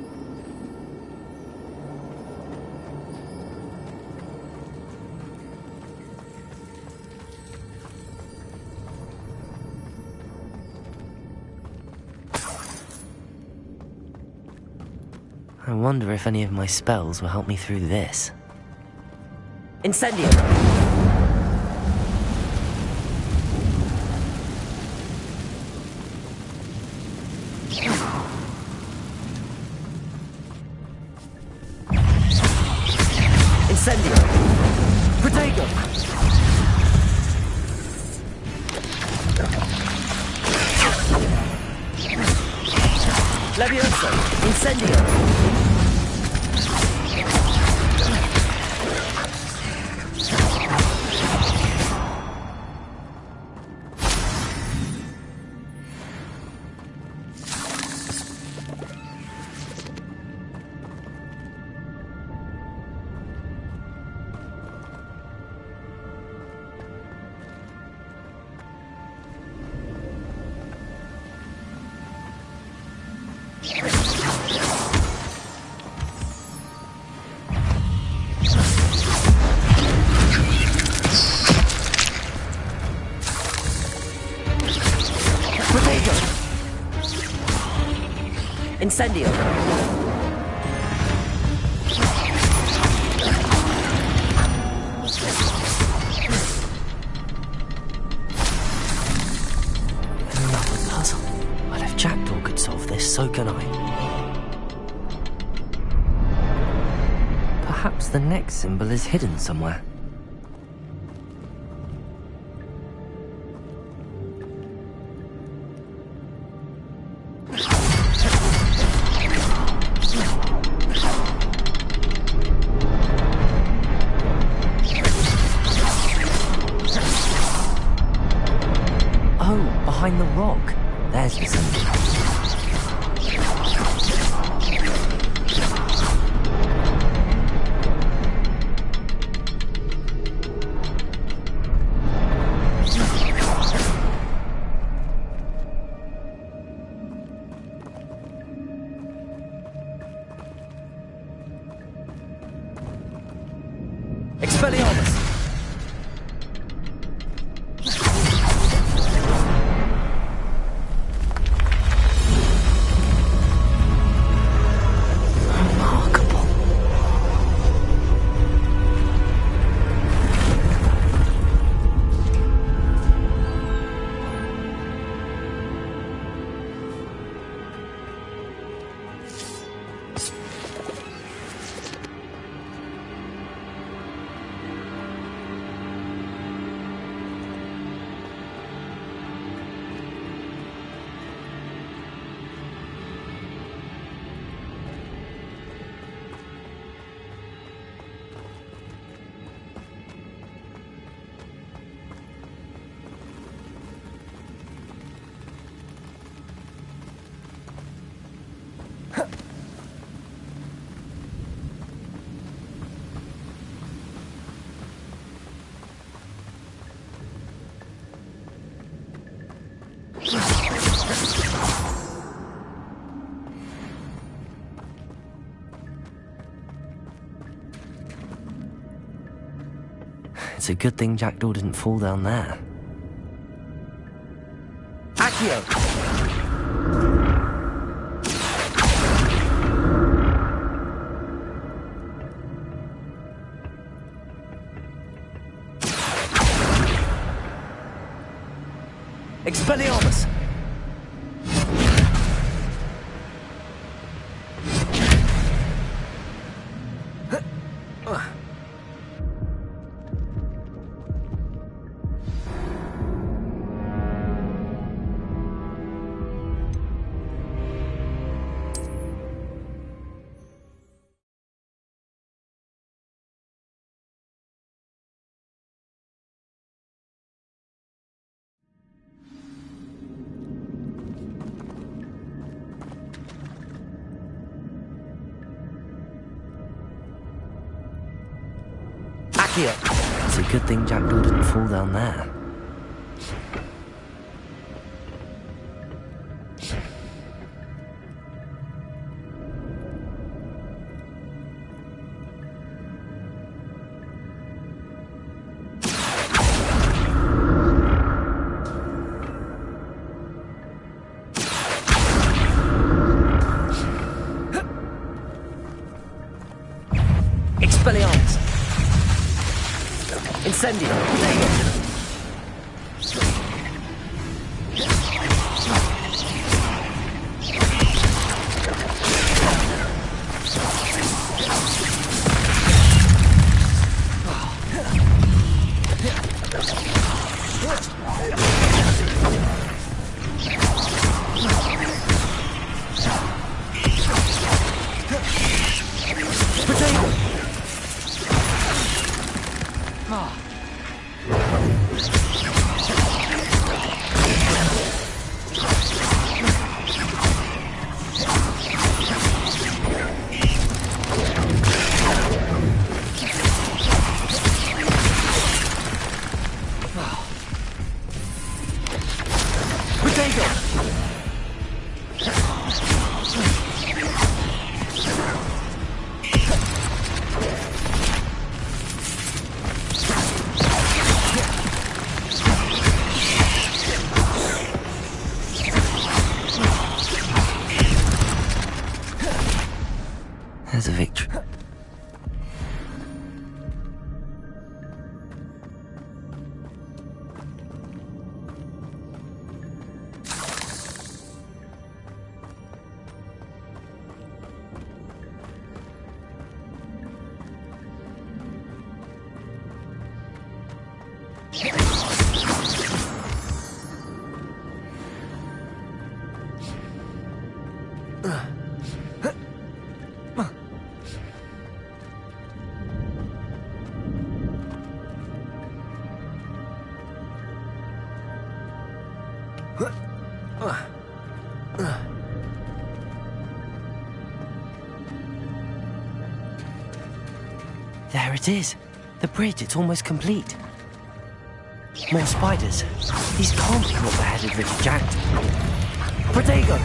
S4: I wonder if any of my spells will help me through this.
S6: Incendio! Incendio! Protego! Levioso! Incendio! Incendio!
S4: Another puzzle. Well, if Jackdaw could solve this, so can I. Perhaps the next symbol is hidden somewhere. Behind the rock. There's the symbol.
S6: Expelliarmus!
S4: It's a good thing Jackdaw didn't fall down there.
S6: Accio! Expelliarmus!
S4: It's a good thing Jackdaw didn't fall down there.
S6: Expelliarmus! Incendio!
S4: There's a victory. There it is. The bridge, it's almost complete. More spiders. These can't be what beheaded Richard Jackdaw.
S6: Protego!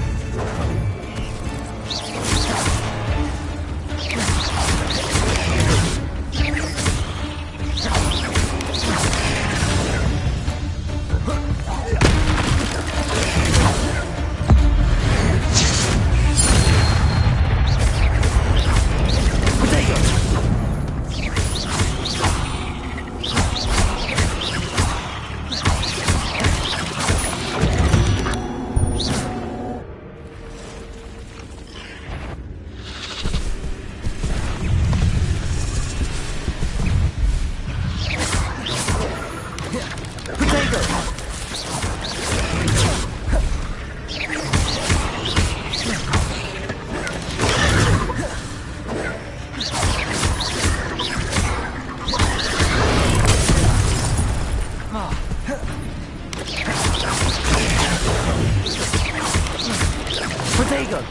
S6: Protego!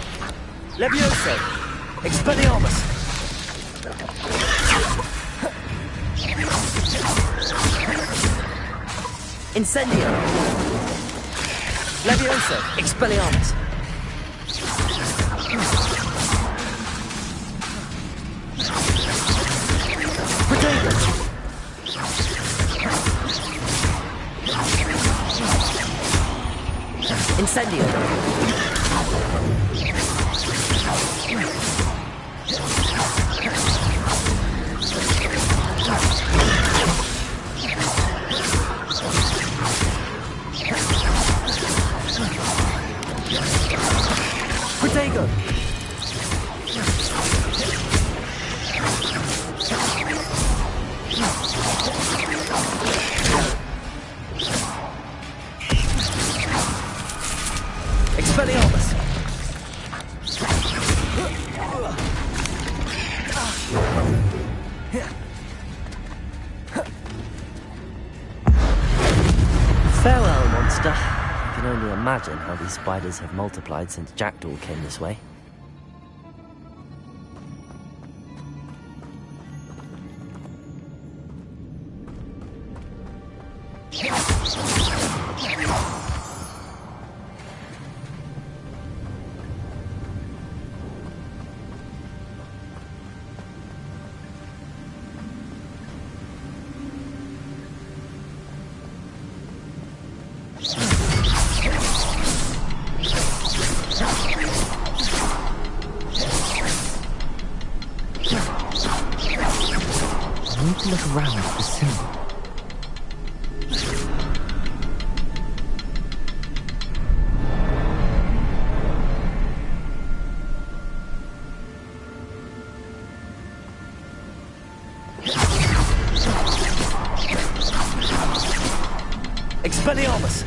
S6: Levioso! Expelliarmus! Incendio! Levioso! Expelliarmus! Protego! Incendio! Protego! Expelliarmus!
S4: Farewell, monster. I can only imagine how these spiders have multiplied since Jackdaw came this way. I need to look around at the symbol.
S6: Expelliarmus!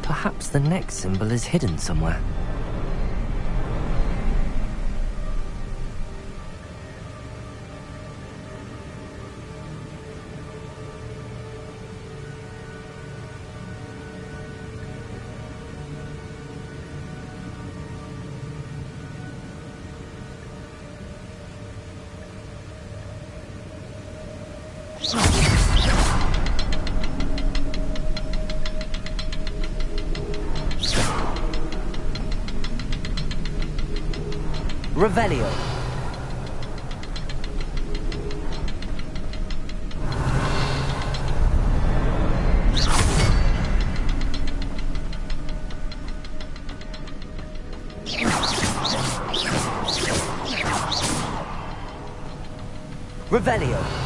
S4: Perhaps the next symbol is hidden somewhere.
S6: Revelio! Revelio!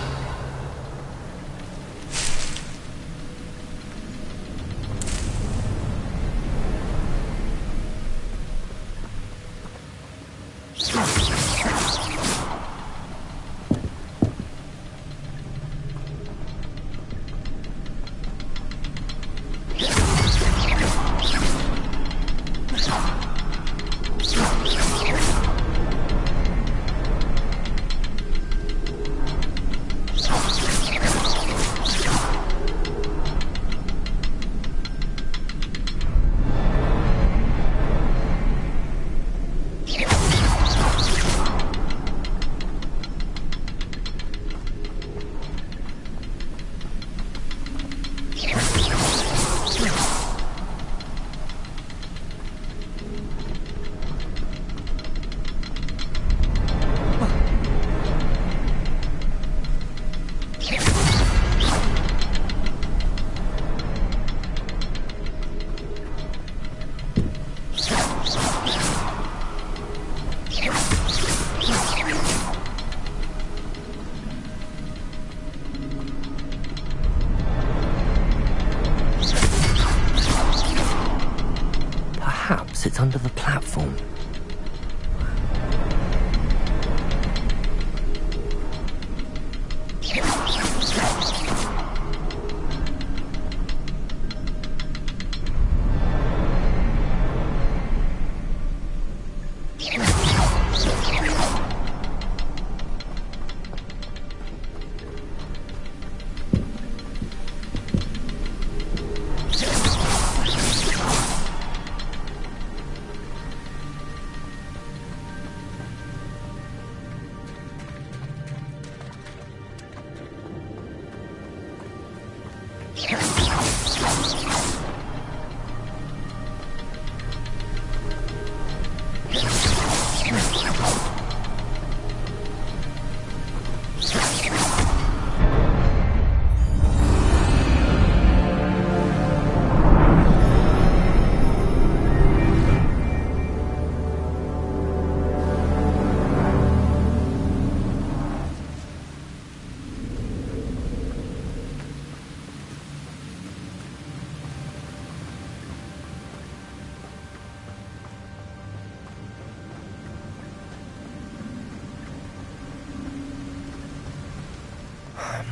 S4: It's under the platform.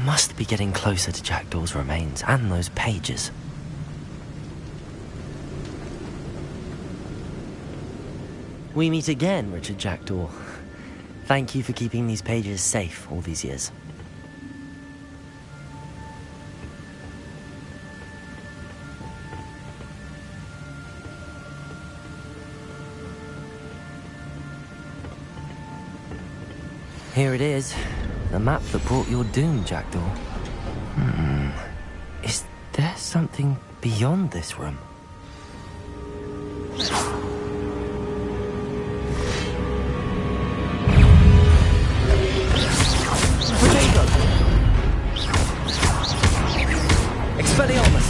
S4: Must be getting closer to Jackdaw's remains and those pages. We meet again, Richard Jackdaw. Thank you for keeping these pages safe all these years. Here it is. The map that brought your doom, Jackdaw. Is there something beyond this room? Protego! Expelliarmus!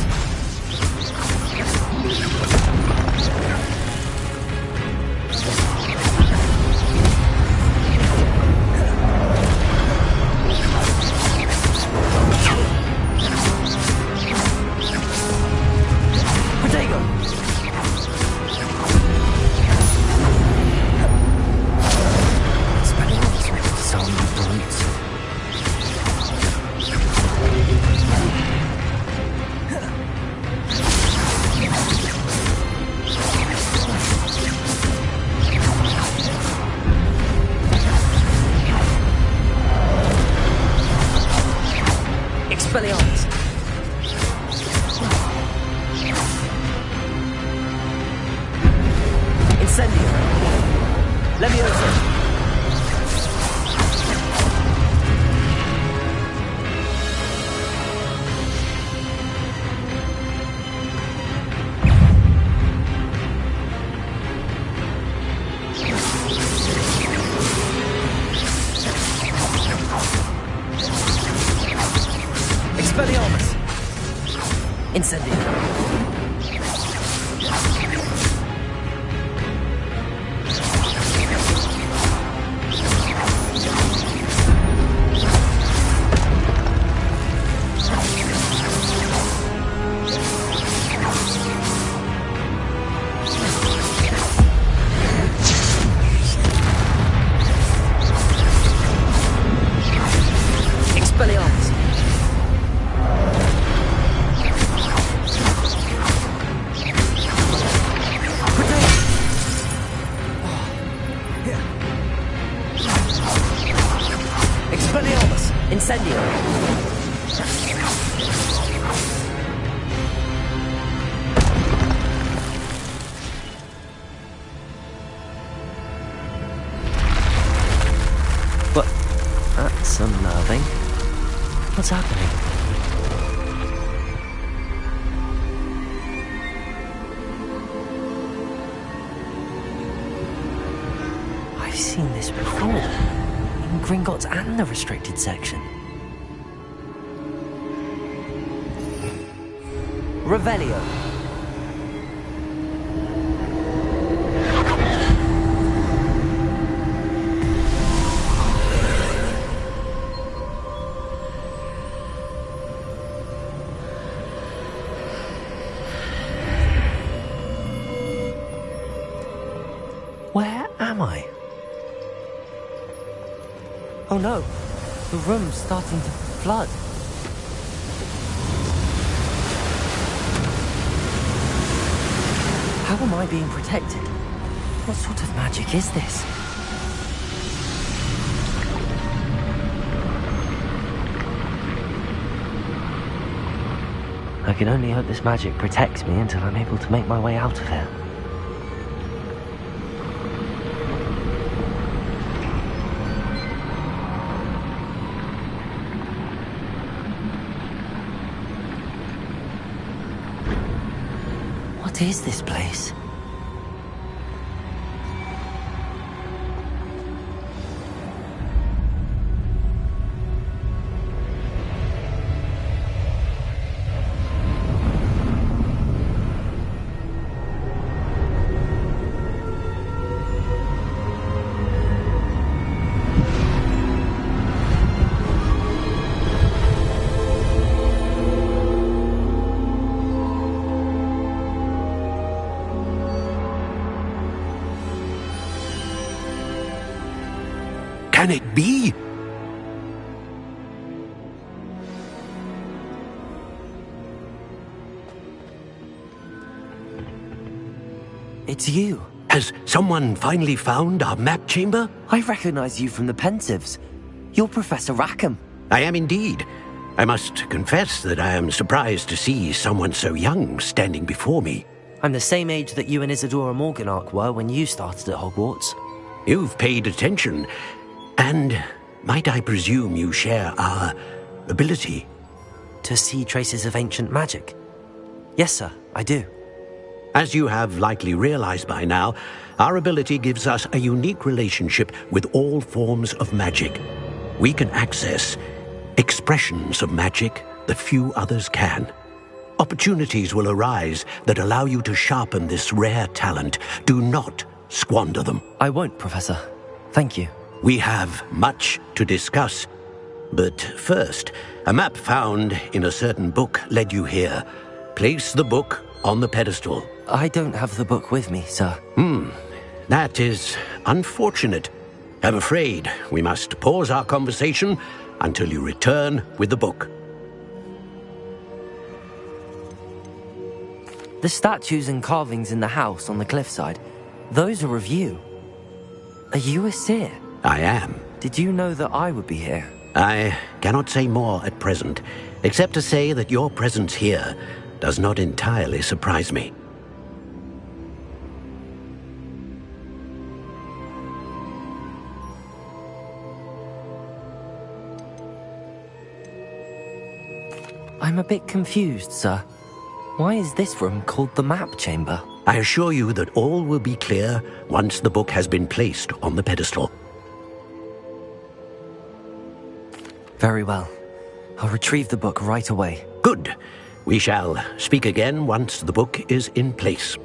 S4: Expelliarmus! Incendio! Leviosa! Expelliarmus! Incendio! Expelliarmus! Expelliarmus! Incendio! But that's unnerving. What's happening? I've seen this before. In Gringotts and the restricted section. Revelio. Where am I? Oh no, the room's starting to flood. How am I being protected? What sort of magic is this? I can only hope this magic protects me until I'm able to make my way out of here. What is this place?
S18: can it be?
S4: It's you.
S18: Has someone finally found our map chamber?
S4: I recognize you from the Pensieves. You're Professor Rackham.
S18: I am indeed. I must confess that I am surprised to see someone so young standing before me.
S4: I'm the same age that you and Isadora Morganach were when you started at Hogwarts.
S18: You've paid attention. And might I presume you share our ability?
S4: To see traces of ancient magic? Yes, sir, I do.
S18: As you have likely realized by now, our ability gives us a unique relationship with all forms of magic. We can access expressions of magic that few others can. Opportunities will arise that allow you to sharpen this rare talent. Do not squander them.
S4: I won't, Professor. Thank you.
S18: We have much to discuss. But first, a map found in a certain book led you here. Place the book on the pedestal.
S4: I don't have the book with me, sir.
S18: That is unfortunate. I'm afraid we must pause our conversation until you return with the book.
S4: The statues and carvings in the house on the cliffside, those are of you. Are you a seer?
S18: I am.
S4: Did you know that I would be here?
S18: I cannot say more at present, except to say that your presence here does not entirely surprise me.
S4: I'm a bit confused, sir. Why is this room called the map chamber?
S18: I assure you that all will be clear once the book has been placed on the pedestal.
S4: Very well. I'll retrieve the book right away.
S18: Good. We shall speak again once the book is in place.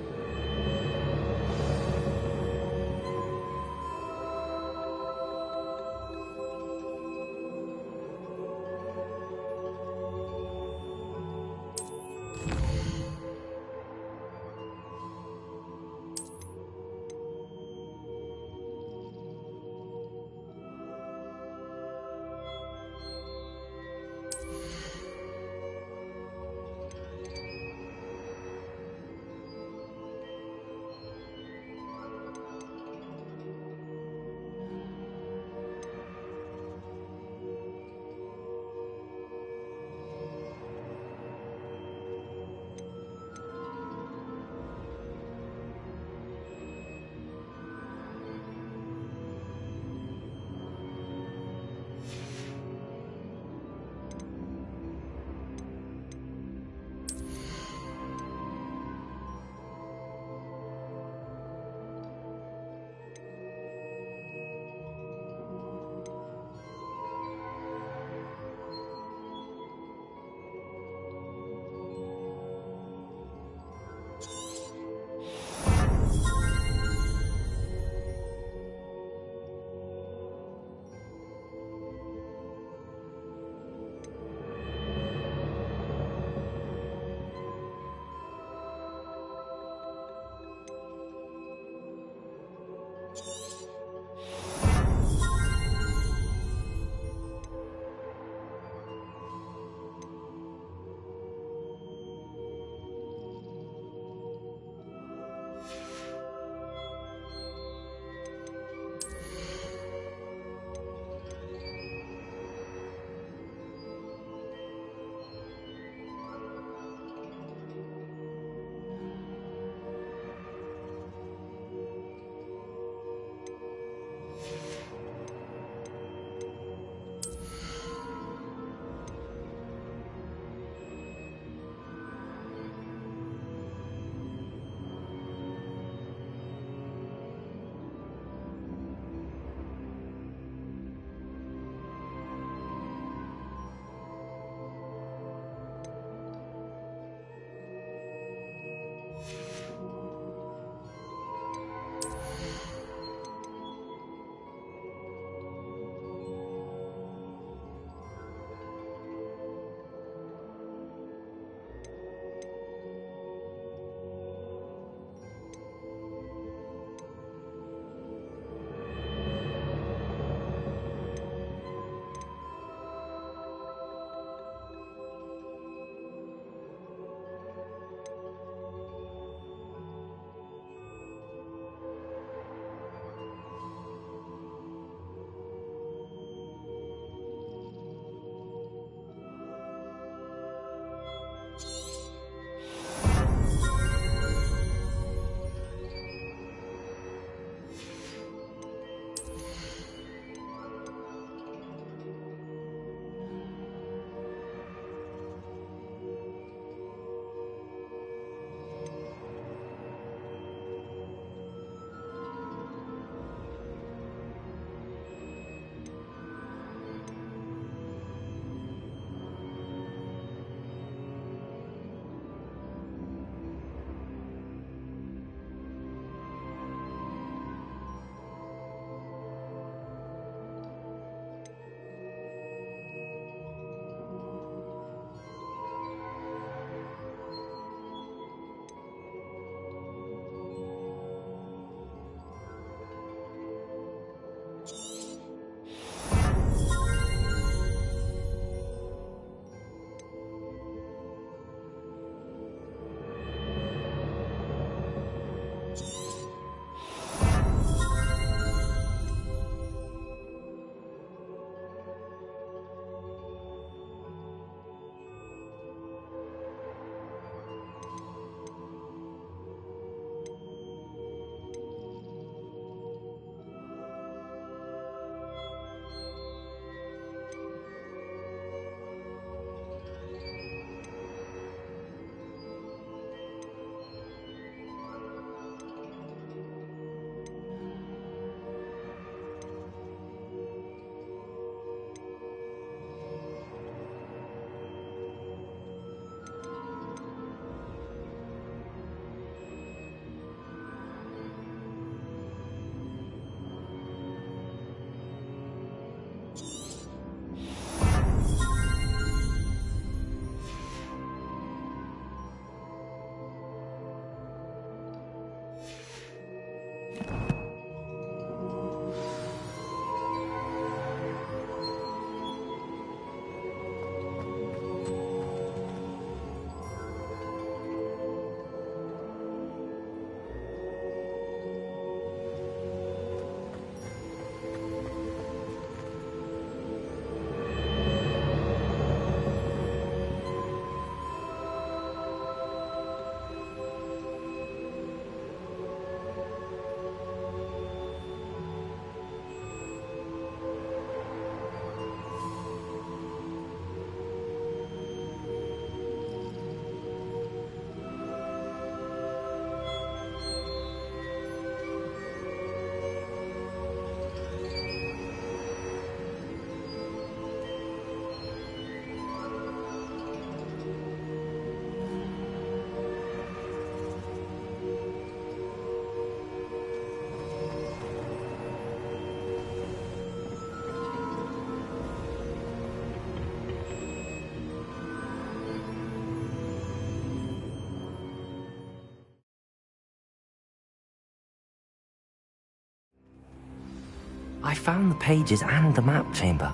S4: I found the pages and the map chamber.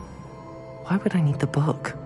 S4: Why would I need the book?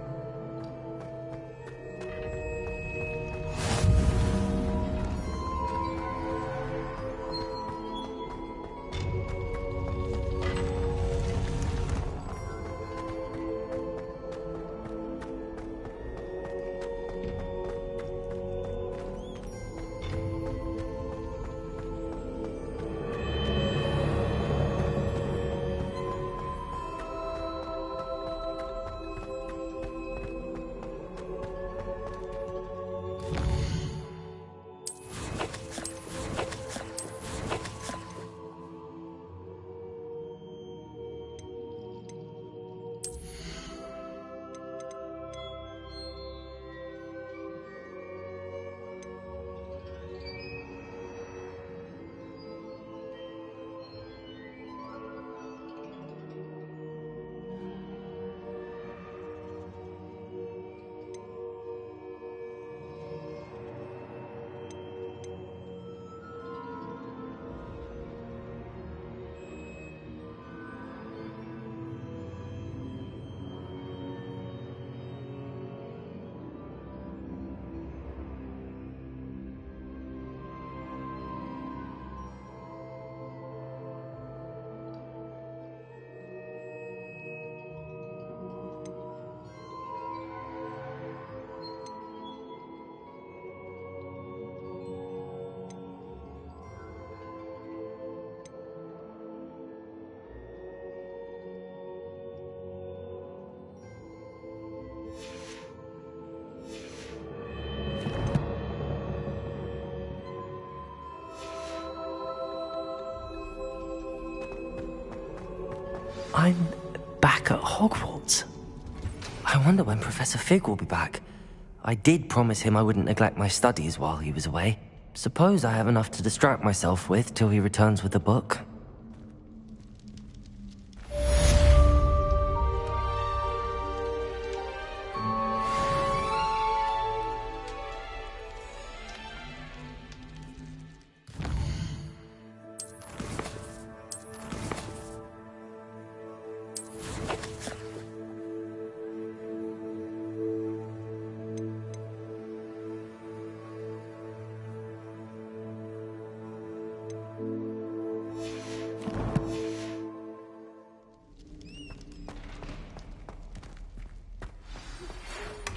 S4: I'm back at Hogwarts. I wonder when Professor Fig will be back. I did promise him I wouldn't neglect my studies while he was away. Suppose I have enough to distract myself with till he returns with the book.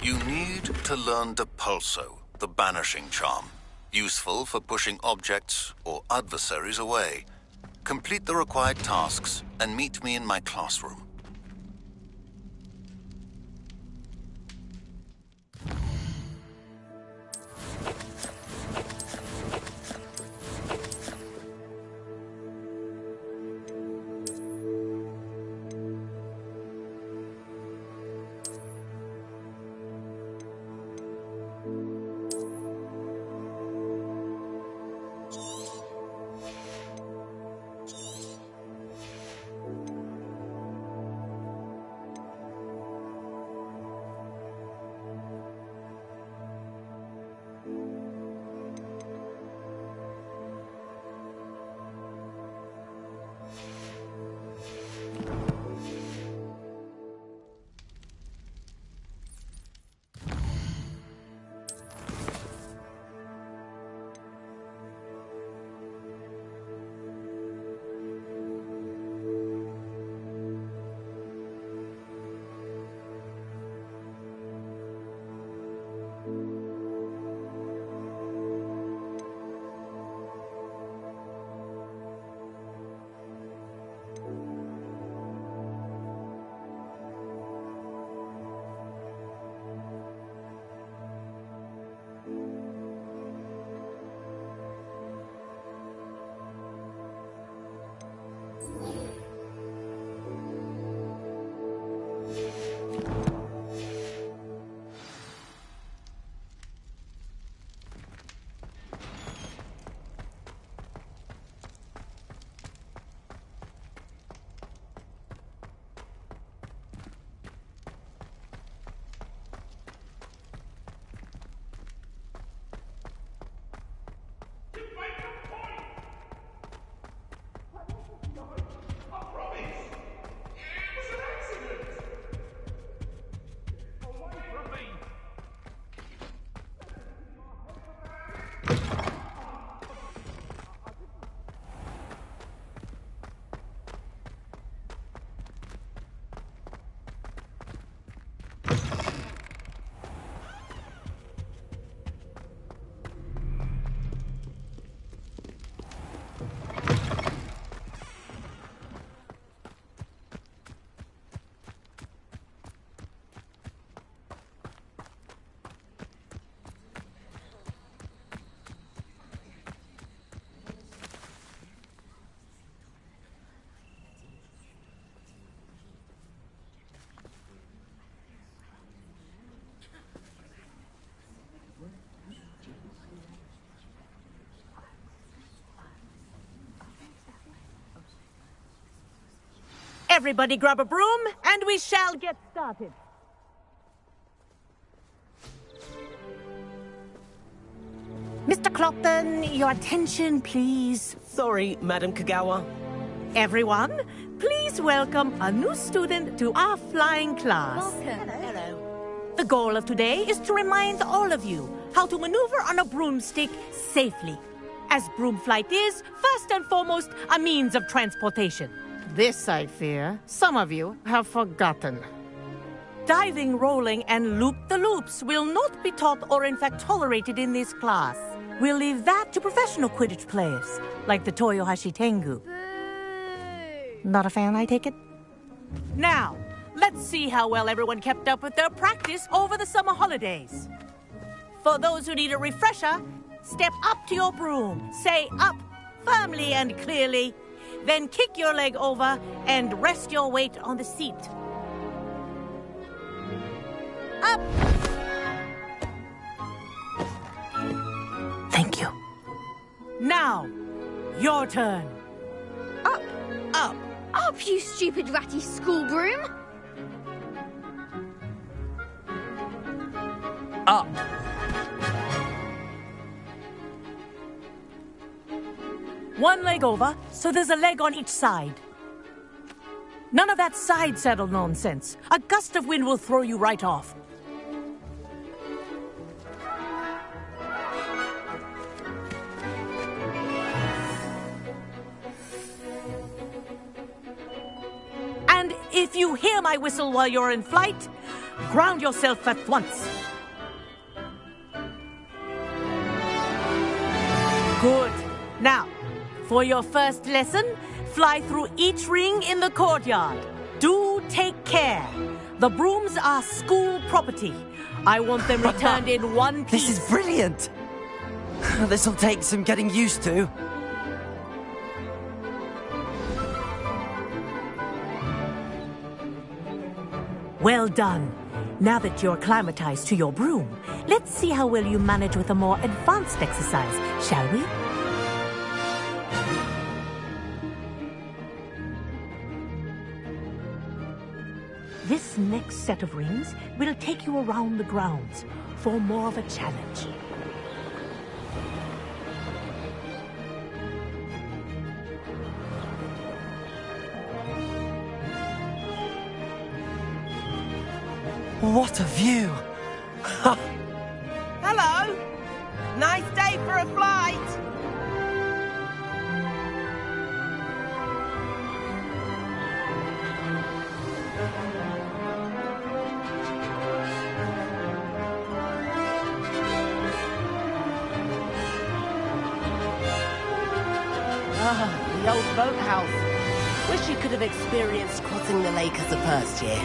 S20: You need to learn Depulso, the banishing charm. Useful for pushing objects or adversaries away. Complete the required tasks and meet me in my classroom.
S7: Everybody grab a broom, and we shall get started. Mr. Clopton, your attention, please.
S14: Sorry, Madam Kagawa.
S7: Everyone, please welcome a new student to our flying class.
S8: Welcome. Hello.
S7: The goal of today is to remind all of you how to maneuver on a broomstick safely, as broom flight is, first and foremost, a means of transportation. This, I fear, some of you have forgotten. Diving, rolling, and loop-the-loops will not be taught or in fact tolerated in this class. We'll leave that to professional Quidditch players, like the Toyohashi Tengu. Not a fan, I take it? Now, let's see how well everyone kept up with their practice over the summer holidays. For those who need a refresher, step up to your broom, say up firmly and clearly, then kick your leg over and rest your weight on the seat. Up! Thank you. Now, your turn.
S9: Up!
S7: Up!
S9: Up, you stupid ratty school broom!
S4: Up!
S7: One leg over, so there's a leg on each side. None of that side saddle nonsense. A gust of wind will throw you right off. And if you hear my whistle while you're in flight, ground yourself at once. Good. Now, for your first lesson, fly through each ring in the courtyard. Do take care. The brooms are school property. I want them returned in one piece.
S4: This is brilliant! This'll take some getting used to.
S7: Well done. Now that you're acclimatized to your broom, let's see how well you manage with a more advanced exercise, shall we? This next set of rings will take you around the grounds for more of a challenge.
S4: What a view!
S14: Hello! Nice day for a flight! The old boathouse. Wish you could have experienced crossing the lake as a first year.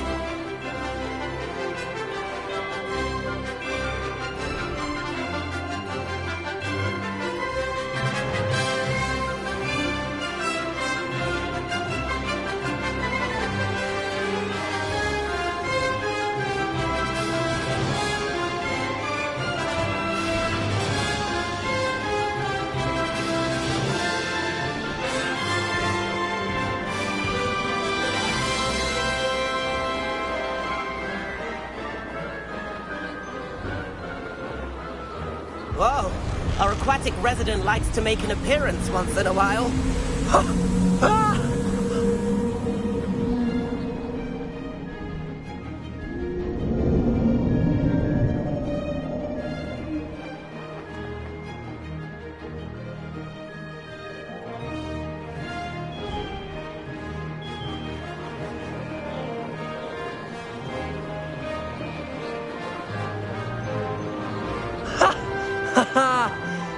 S14: Whoa! Our aquatic resident likes to make an appearance once in a while.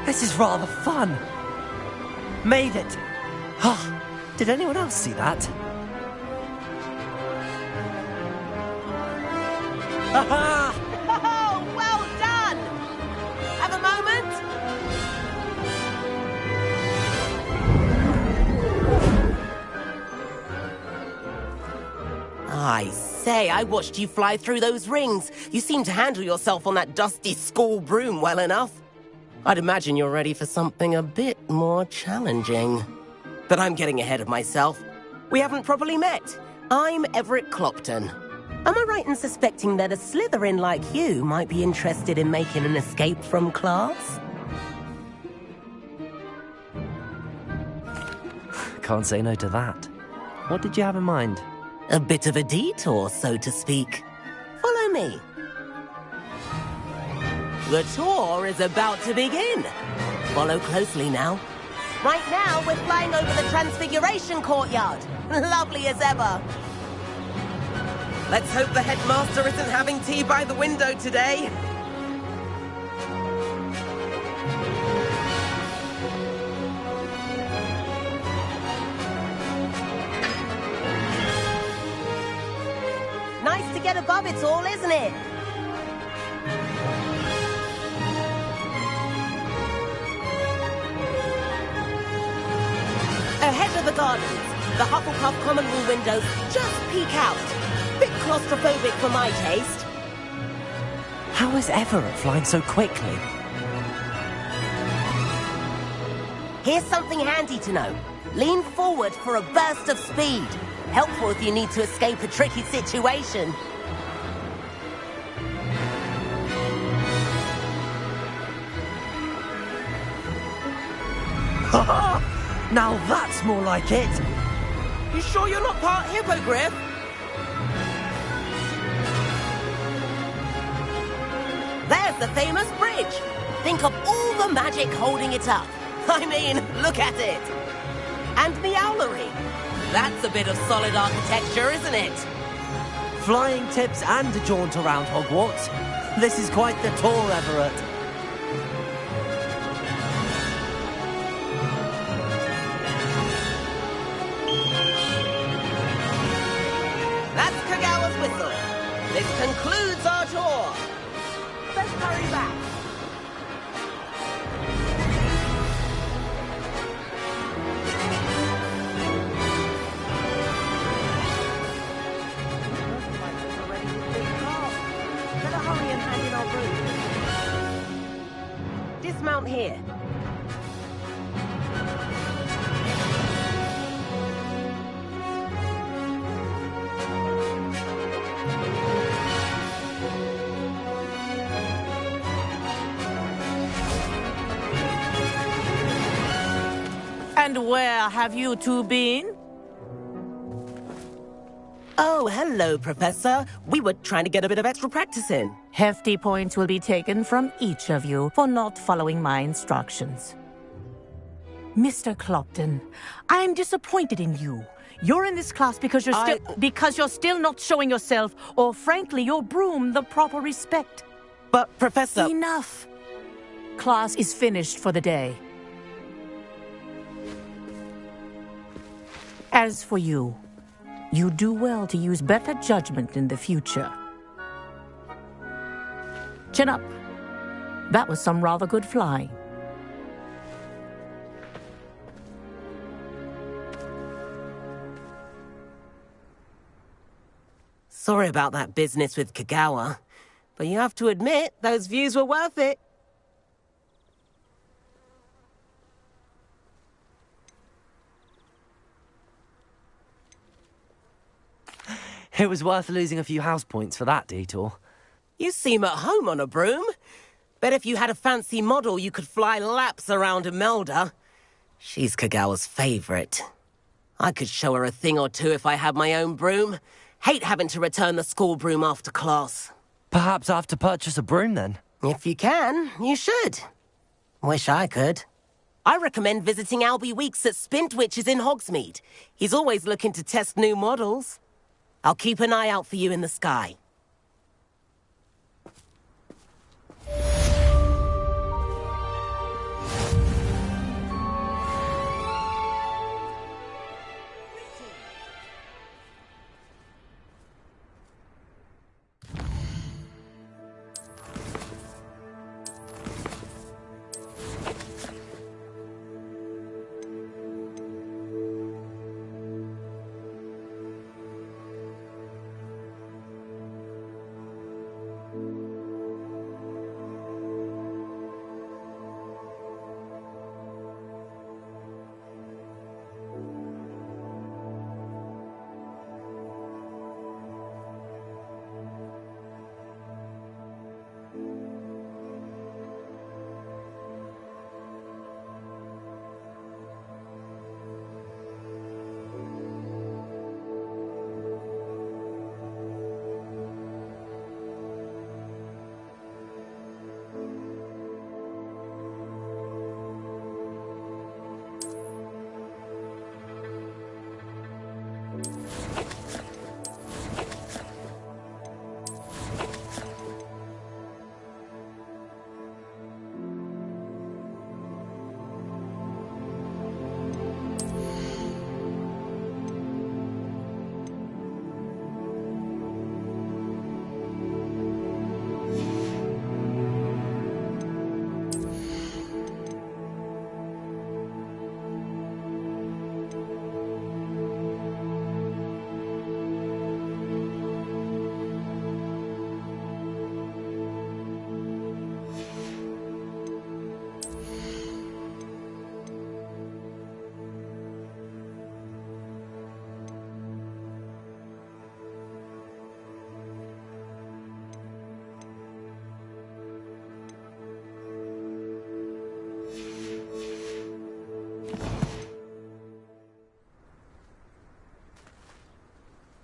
S4: This is rather fun. Made it. Oh, did anyone else see that?
S14: Oh, well done! Have a moment? I say, I watched you fly through those rings. You seem to handle yourself on that dusty school broom well enough. I'd imagine you're ready for something a bit more challenging. But I'm getting ahead of myself. We haven't properly met. I'm Everett Clopton. Am I right in suspecting that a Slytherin like you might be interested in making an escape from class?
S4: Can't say no to that. What did you have in mind?
S14: A bit of a detour, so to speak. Follow me. The tour is about to begin. Follow closely now. Right now, we're flying over the Transfiguration Courtyard. Lovely as ever. Let's hope the headmaster isn't having tea by the window today. Nice to get above it all, isn't it? Ahead of the gardens, the Hufflepuff common room windows just peek out. Bit claustrophobic for my taste.
S4: How is Everett flying so quickly?
S14: Here's something handy to know. Lean forward for a burst of speed. Helpful if you need to escape a tricky situation.
S6: Now that's more like it!
S14: You sure you're not part hippogriff? There's the famous bridge. Think of all the magic holding it up. I mean, look at it. And the owlery. That's a bit of solid architecture, isn't it?
S6: Flying tips and a jaunt around Hogwarts. This is quite the tour, Everett.
S14: That's Kagawa's whistle. This concludes our tour. Let's hurry back. Better hurry and hand in our room. Dismount here. And where have you two been? Oh, hello, Professor. We were trying to get a bit of extra practice in.
S7: Hefty points will be taken from each of you for not following my instructions. Mr. Clopton, I'm disappointed in you. You're in this class because you're still not showing yourself, or frankly, your broom the proper respect.
S14: But, Professor...
S7: Enough. Class is finished for the day. As for you, you do well to use better judgment in the future. Chin up. That was some rather good flying.
S14: Sorry about that business with Kagawa, but you have to admit, those views were worth it.
S4: It was worth losing a few house points for that detour.
S14: You seem at home on a broom. Bet if you had a fancy model, you could fly laps around Imelda. She's Kagawa's favorite. I could show her a thing or two if I had my own broom. Hate having to return the school broom after class.
S4: Perhaps I have to purchase a broom then?
S14: If you can, you should. Wish I could. I recommend visiting Albie Weeks at Spintwitches in Hogsmeade. He's always looking to test new models. I'll keep an eye out for you in the sky.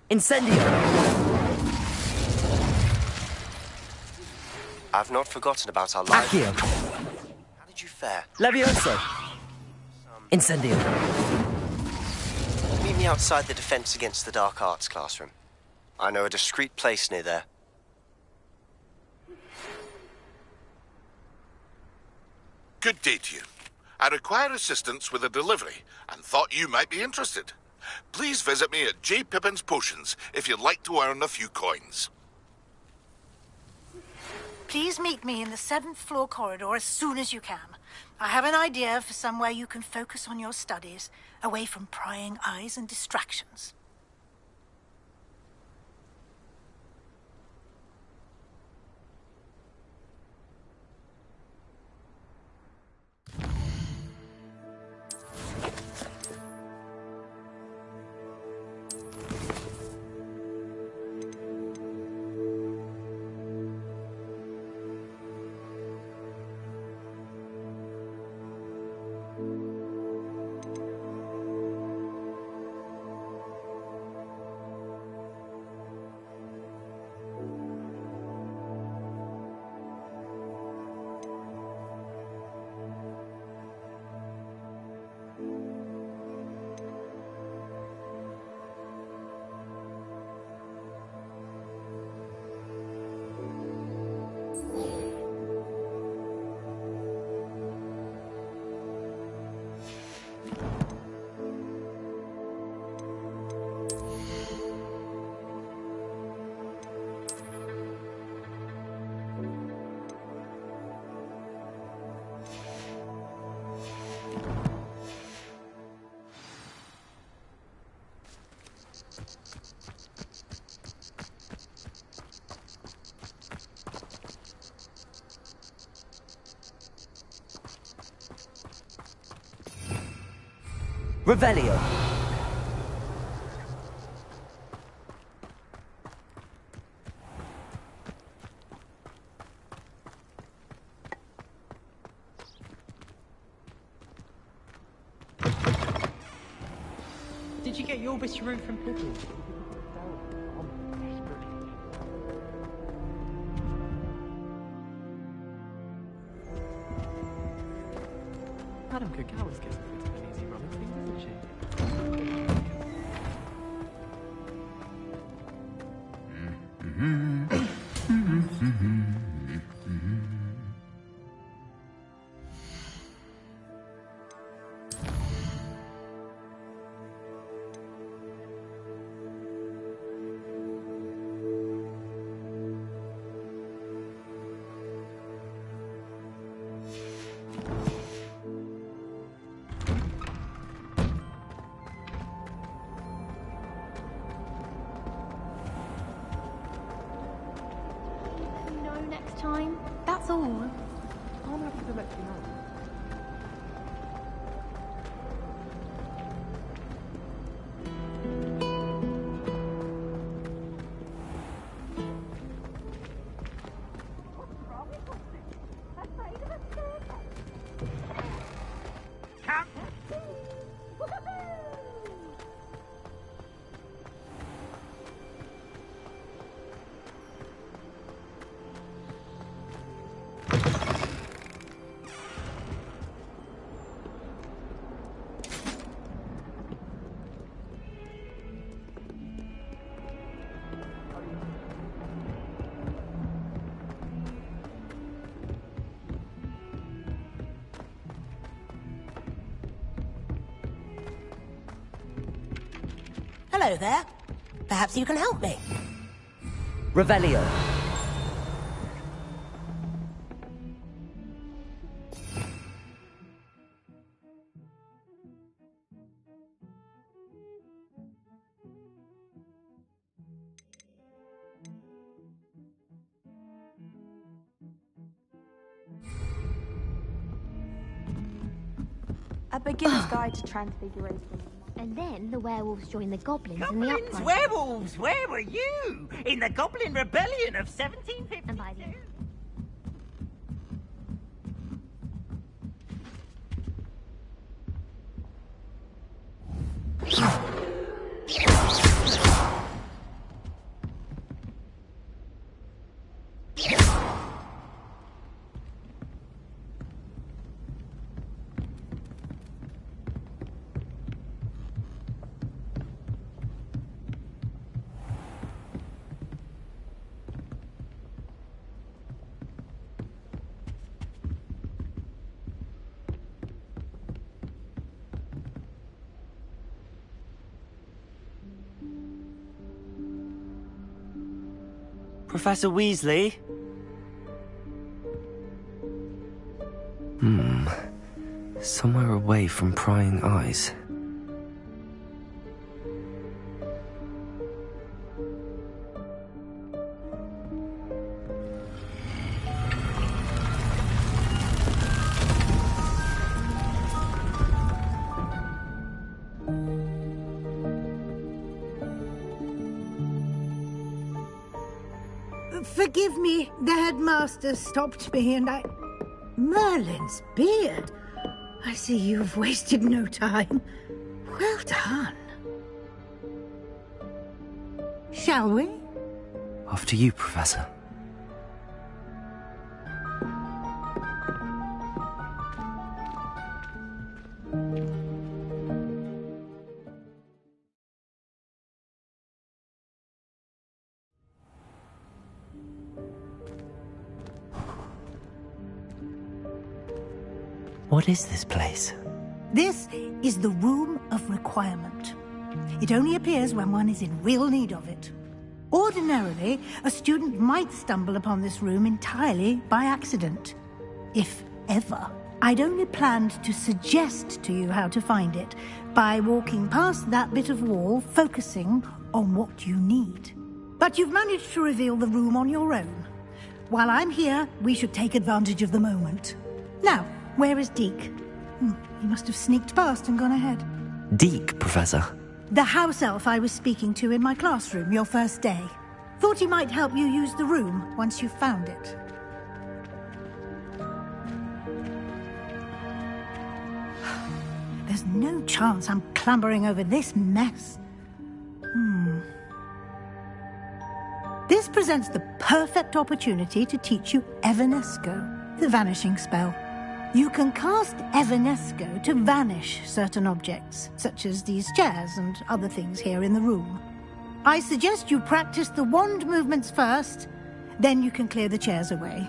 S6: Incendio!
S10: I've not forgotten about our life.
S6: Accio!
S10: How did you fare?
S6: Levioso! Incendio!
S10: Meet me outside the Defense Against the Dark Arts classroom. I know a discreet place near there.
S20: Good day to you. I require assistance with a delivery and thought you might be interested. Please visit me at J. Pippin's Potions if you'd like to earn a few coins.
S13: Please meet me in the 7th floor corridor as soon as you can. I have an idea for somewhere you can focus on your studies, away from prying eyes and distractions.
S6: Revelio!
S15: Did you get your bit room from Pippin? Madame Kagawa's getting a bit of an easy run of things, isn't she?
S22: Next time. That's all.
S15: I'm happy to let you know.
S7: Hello there. Perhaps you can help me.
S6: Revelio!
S8: A beginner's guide to transfiguration.
S22: And then the werewolves join the goblins in the
S23: Goblins,
S22: uprising.
S23: werewolves, where were you? In the Goblin Rebellion of 1752?
S22: And by the
S6: Professor Weasley?
S4: Somewhere away from prying eyes.
S13: Forgive me, the headmaster stopped me and I... Merlin's beard. I see you've wasted no time. Well done. Shall we?
S4: After you, Professor. What is this place?
S13: This is the Room of Requirement. It only appears when one is in real need of it. Ordinarily, a student might stumble upon this room entirely by accident. If ever. I'd only planned to suggest to you how to find it by walking past that bit of wall, focusing on what you need. But you've managed to reveal the room on your own. While I'm here, we should take advantage of the moment. Now, where is Deke? He must have sneaked past and gone ahead.
S4: Deke, Professor.
S13: The house elf I was speaking to in my classroom your first day. Thought he might help you use the room once you found it. There's no chance I'm clambering over this mess. This presents the perfect opportunity to teach you Evanesco, the vanishing spell. You can cast Evanesco to vanish certain objects, such as these chairs and other things here in the room. I suggest you practice the wand movements first, then you can clear the chairs away.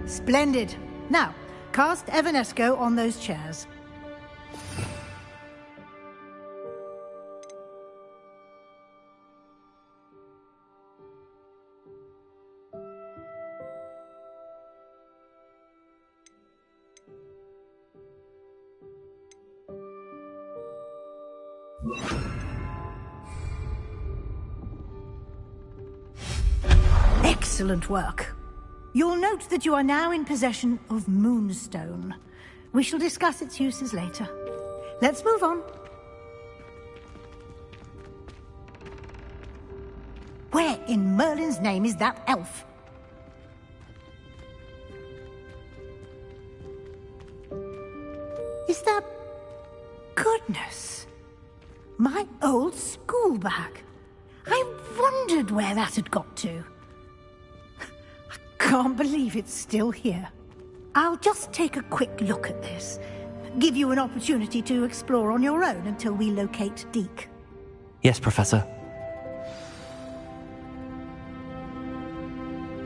S13: Splendid. Now, cast Evanesco on those chairs. Excellent work. You'll note that you are now in possession of Moonstone. We shall discuss its uses later. Let's move on. Where in Merlin's name is that elf? Is that... Goodness! My old school bag. I wondered where that had got to. Can't believe it's still here. I'll just take a quick look at this. Give you an opportunity to explore on your own until we locate Deke.
S4: Yes, Professor.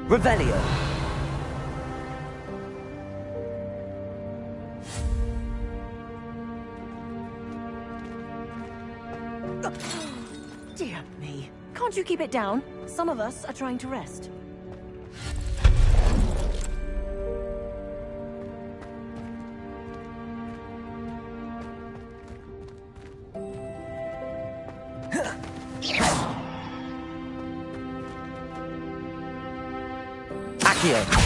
S6: Revelio.
S2: Dear me. Can't you keep it down? Some of us are trying to rest.
S6: Accio.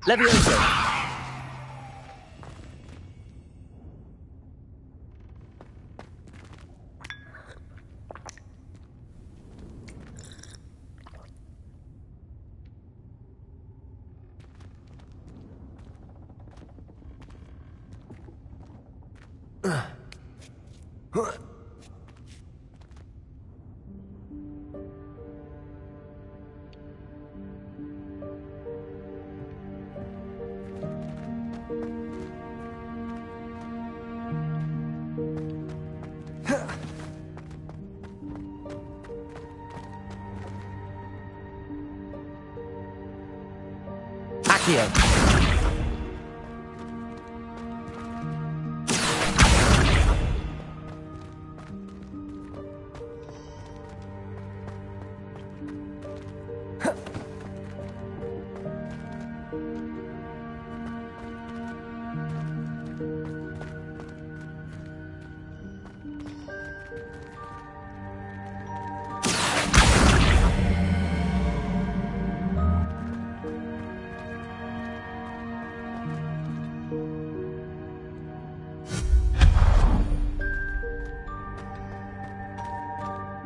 S6: Levioso!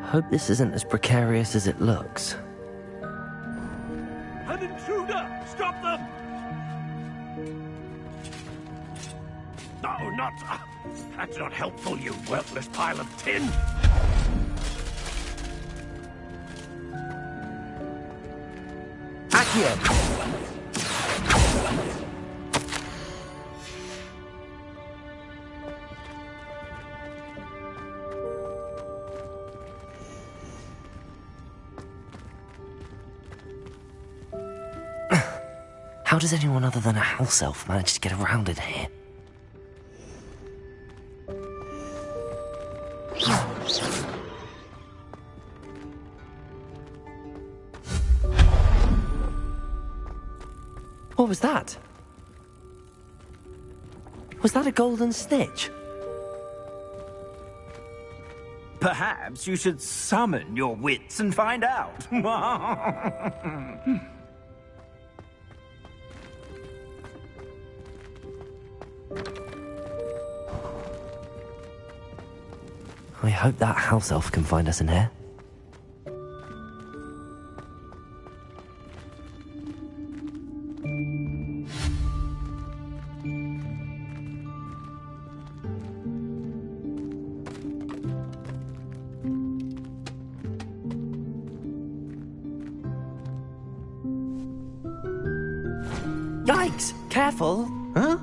S4: Hope this isn't as precarious as it looks.
S17: An intruder! Stop them! No, not... That's not helpful, you worthless pile of tin!
S6: Accio!
S4: How does anyone other than a house elf manage to get around in here?
S6: What was that? Was that a golden snitch?
S23: Perhaps you should summon your wits and find out.
S4: I hope that house elf can find us in here.
S18: Yikes! Careful! Huh?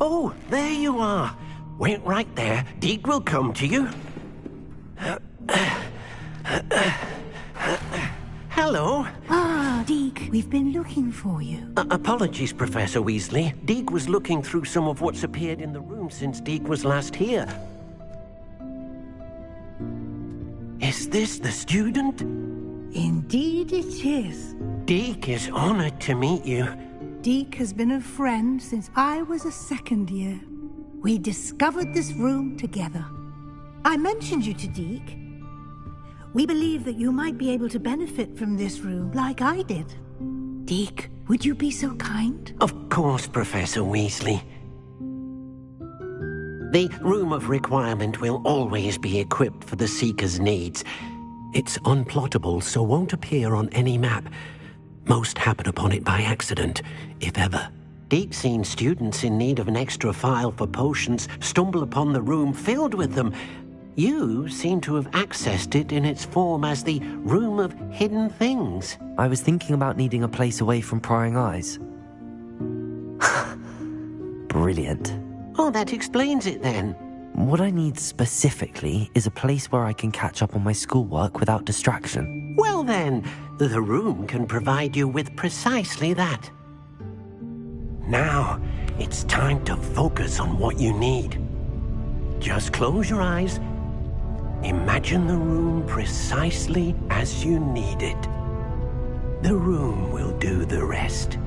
S18: Oh, there you are. Wait right there. Deek will come to you. Hello.
S13: Ah, Deek, we've been looking for you.
S18: Apologies, Professor Weasley. Deek was looking through some of what's appeared in the room since Deek was last here. Is this the student?
S13: Indeed it is.
S18: Deek is honored to meet you.
S13: Deek has been a friend since I was a second year. We discovered this room together. I mentioned you to Deek. We believe that you might be able to benefit from this room like I did. Deek, would you be so kind?
S18: Of course, Professor Weasley. The Room of Requirement will always be equipped for the Seeker's needs. It's unplottable, so won't appear on any map. Most happen upon it by accident, if ever. Mystique seen students in need of an extra file for potions stumble upon the room filled with them. You seem to have accessed it in its form as the Room of Hidden Things.
S4: I was thinking about needing a place away from prying eyes. Brilliant.
S18: Oh, that explains it then.
S4: What I need specifically is a place where I can catch up on my schoolwork without distraction.
S18: Well then, the room can provide you with precisely that. Now, it's time to focus on what you need. Just close your eyes. Imagine the room precisely as you need it. The room will do the rest.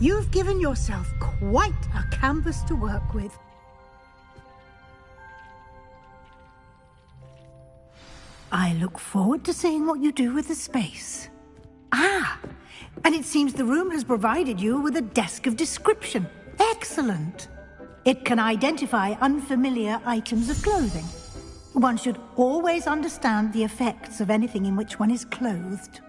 S13: You've given yourself quite a canvas to work with. I look forward to seeing what you do with the space. Ah, and it seems the room has provided you with a desk of description. Excellent. It can identify unfamiliar items of clothing. One should always understand the effects of anything in which one is clothed.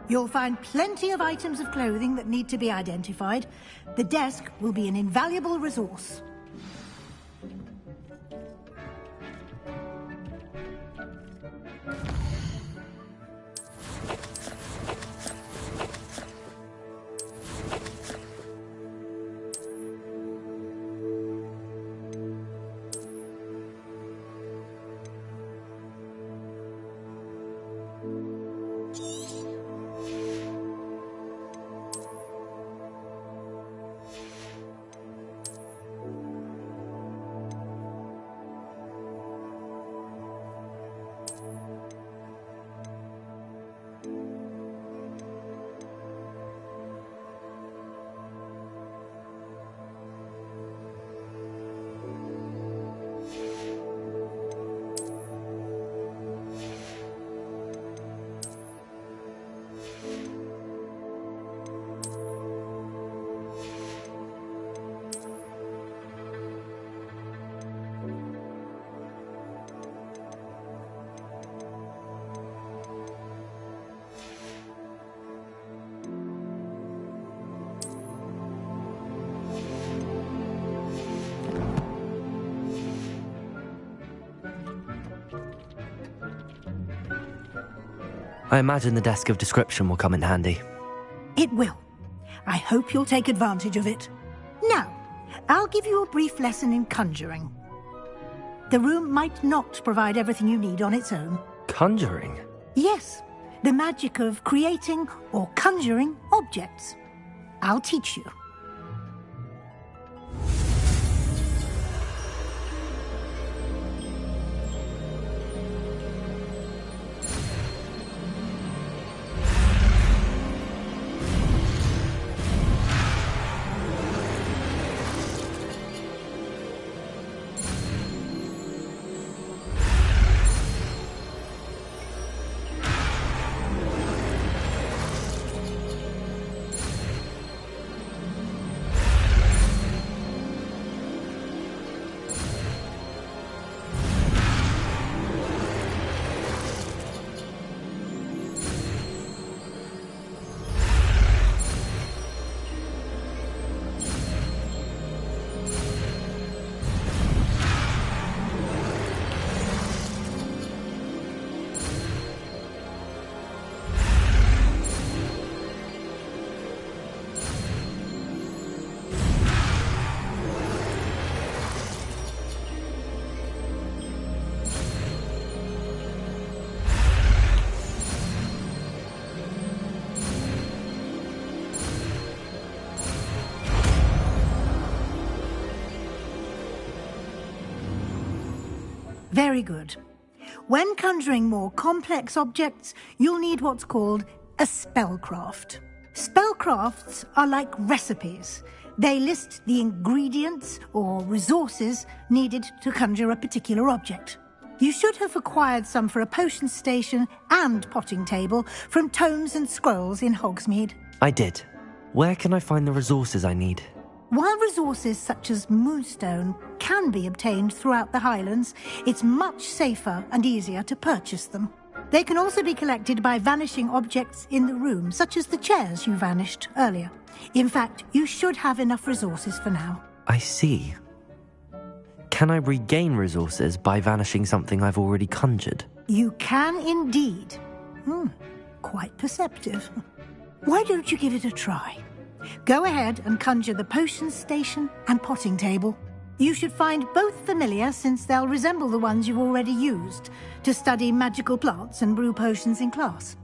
S13: You'll find plenty of items of clothing that need to be identified. The desk will be an invaluable resource.
S4: I imagine the desk of description will come in handy.
S13: It will. I hope you'll take advantage of it. Now, I'll give you a brief lesson in conjuring. The room might not provide everything you need on its own.
S4: Conjuring?
S13: Yes, the magic of creating or conjuring objects. I'll teach you. Very good. When conjuring more complex objects, you'll need what's called a spellcraft. Spellcrafts are like recipes. They list the ingredients or resources needed to conjure a particular object. You should have acquired some for a potion station and potting table from tomes and scrolls in Hogsmeade.
S4: I did. Where can I find the resources I need?
S13: While resources such as moonstone can be obtained throughout the Highlands, it's much safer and easier to purchase them. They can also be collected by vanishing objects in the room, such as the chairs you vanished earlier. In fact, you should have enough resources for now.
S4: I see. Can I regain resources by vanishing something I've already conjured?
S13: You can indeed. Quite perceptive. Why don't you give it a try? Go ahead and conjure the potion station and potting table. You should find both familiar, since they'll resemble the ones you've already used to study magical plants and brew potions in class.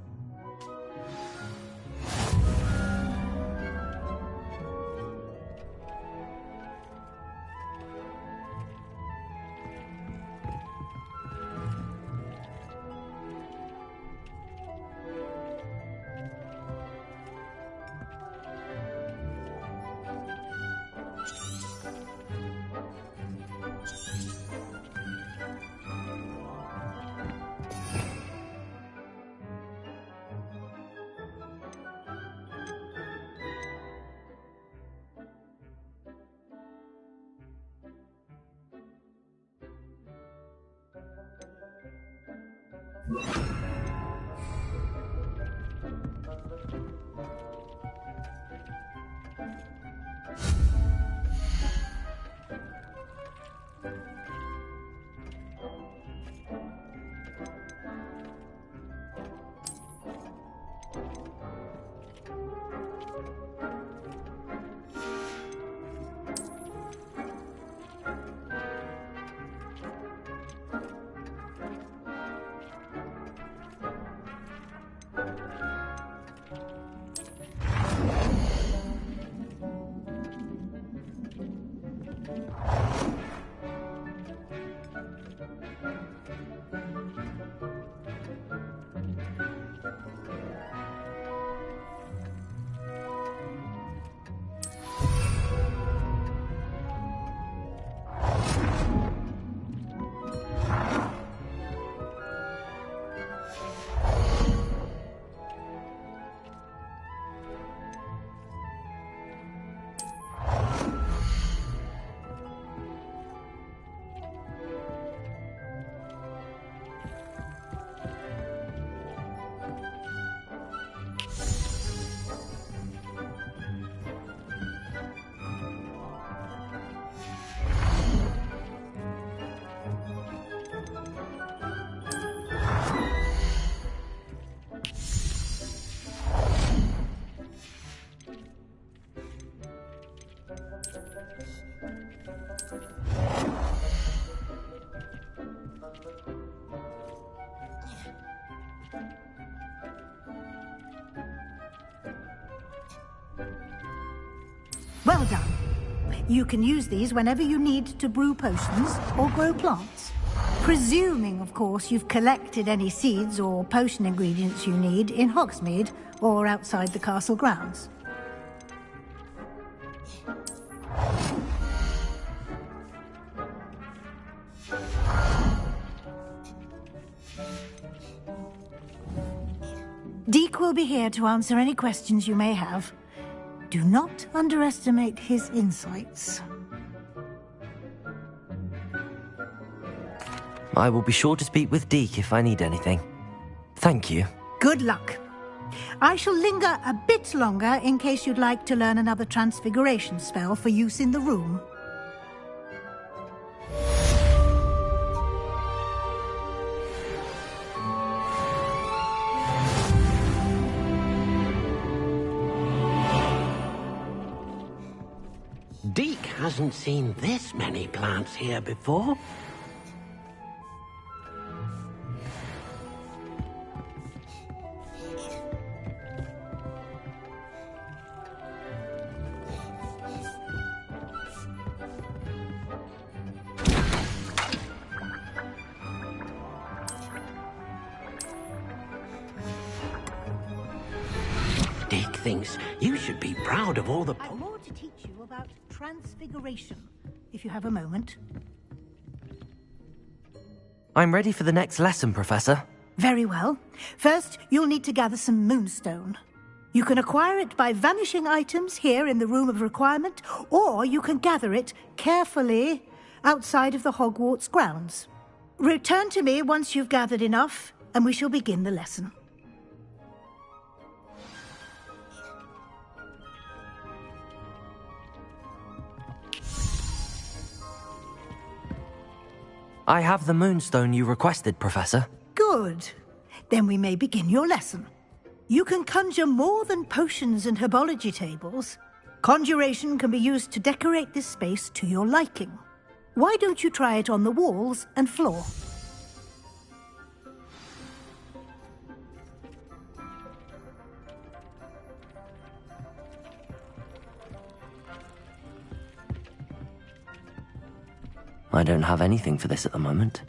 S13: Well done. You can use these whenever you need to brew potions or grow plants. Presuming, of course, you've collected any seeds or potion ingredients you need in Hogsmeade or outside the castle grounds. Deke will be here to answer any questions you may have. Do not underestimate his insights.
S4: I will be sure to speak with Deke if I need anything. Thank you.
S13: Good luck. I shall linger a bit longer in case you'd like to learn another transfiguration spell for use in the room.
S18: Deke hasn't seen this many plants here before. Dick thinks you should be proud of all the...
S13: I've more to teach you about transfiguration, if you have a moment.
S4: I'm ready for the next lesson, Professor.
S13: Very well. First, you'll need to gather some moonstone. You can acquire it by vanishing items here in the Room of Requirement, or you can gather it carefully outside of the Hogwarts grounds. Return to me once you've gathered enough, and we shall begin the lesson.
S4: I have the moonstone you requested, Professor.
S13: Good. Then we may begin your lesson. You can conjure more than potions and herbology tables. Conjuration can be used to decorate this space to your liking. Why don't you try it on the walls and floor?
S4: I don't have anything for this at the moment.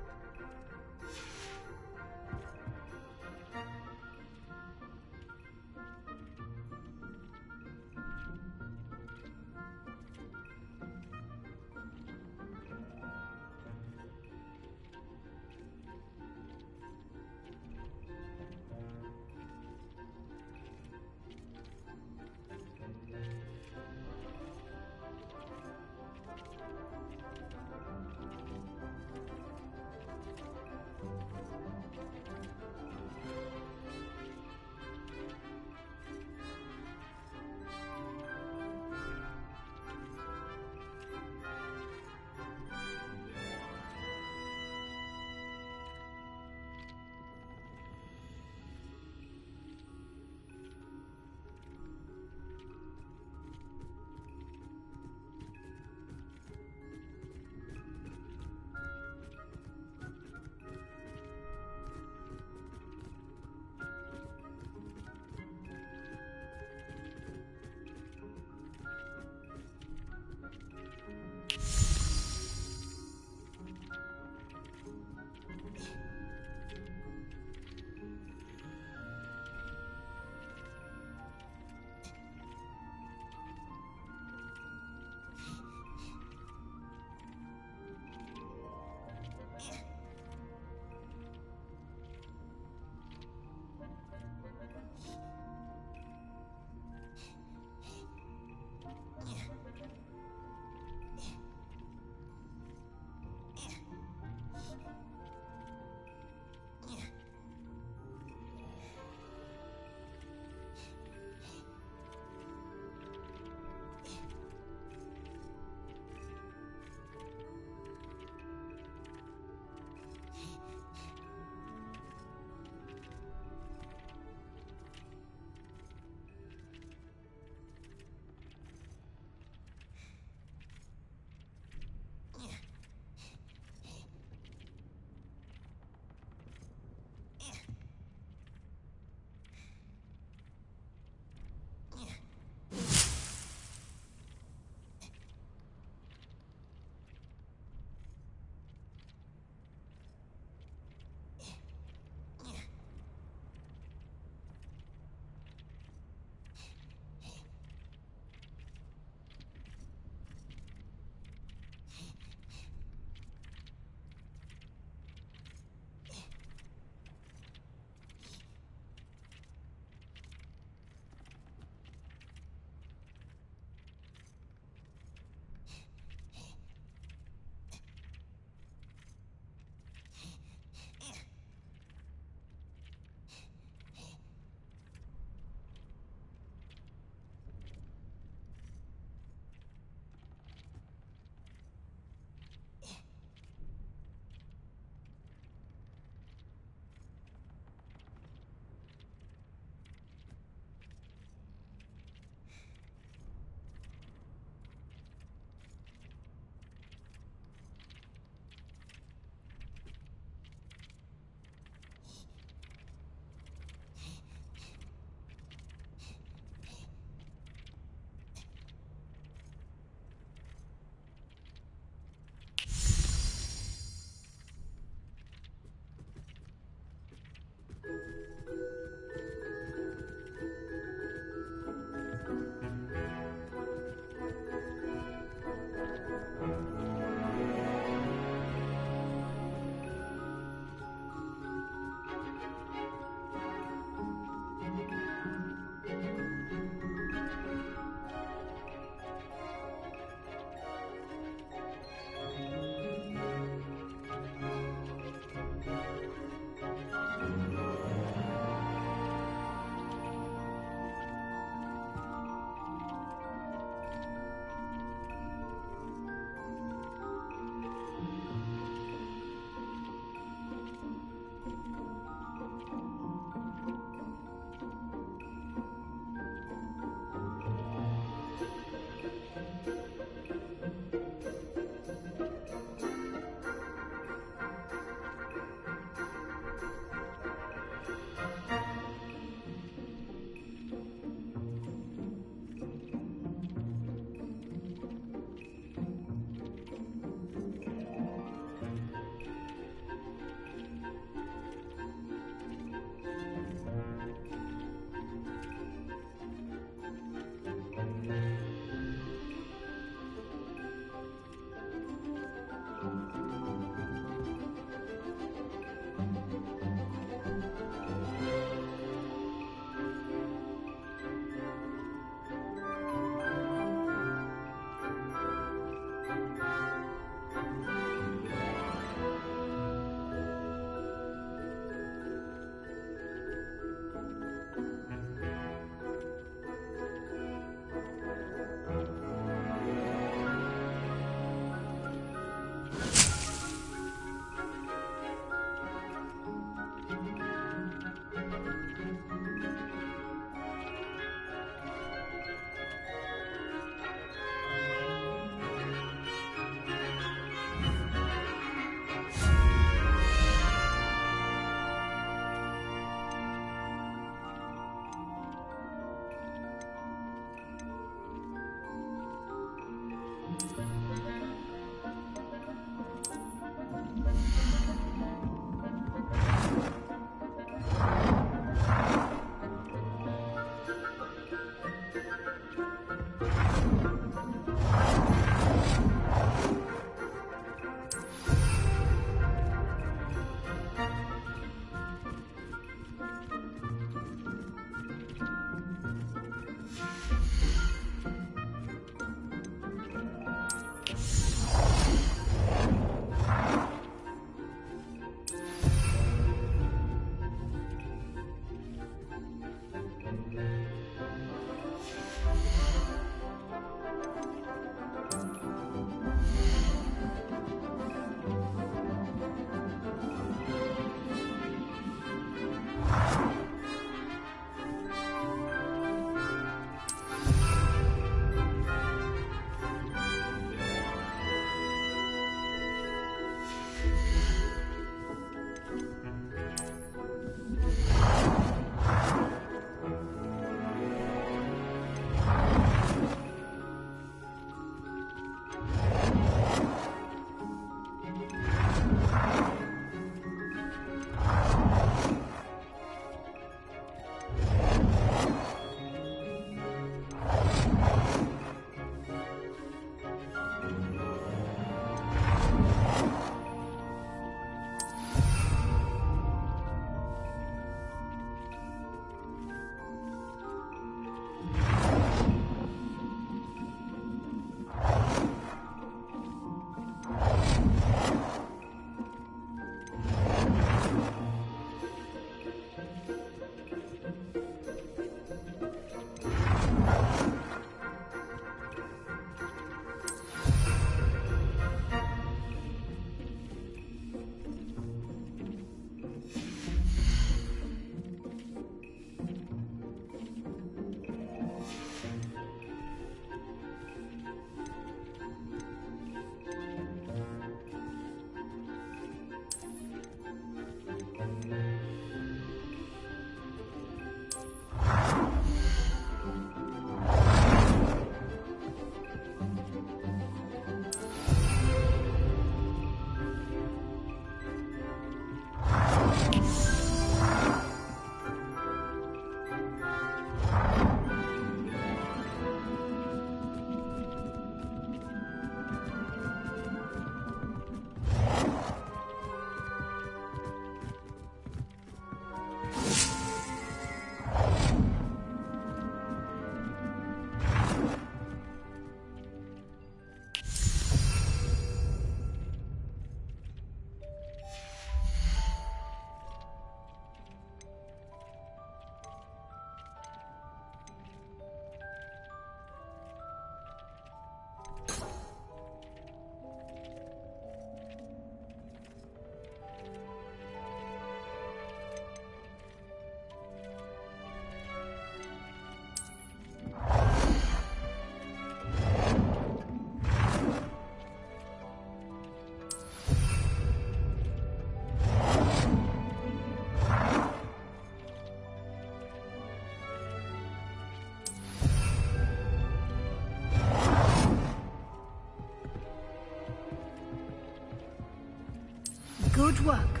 S13: Good work.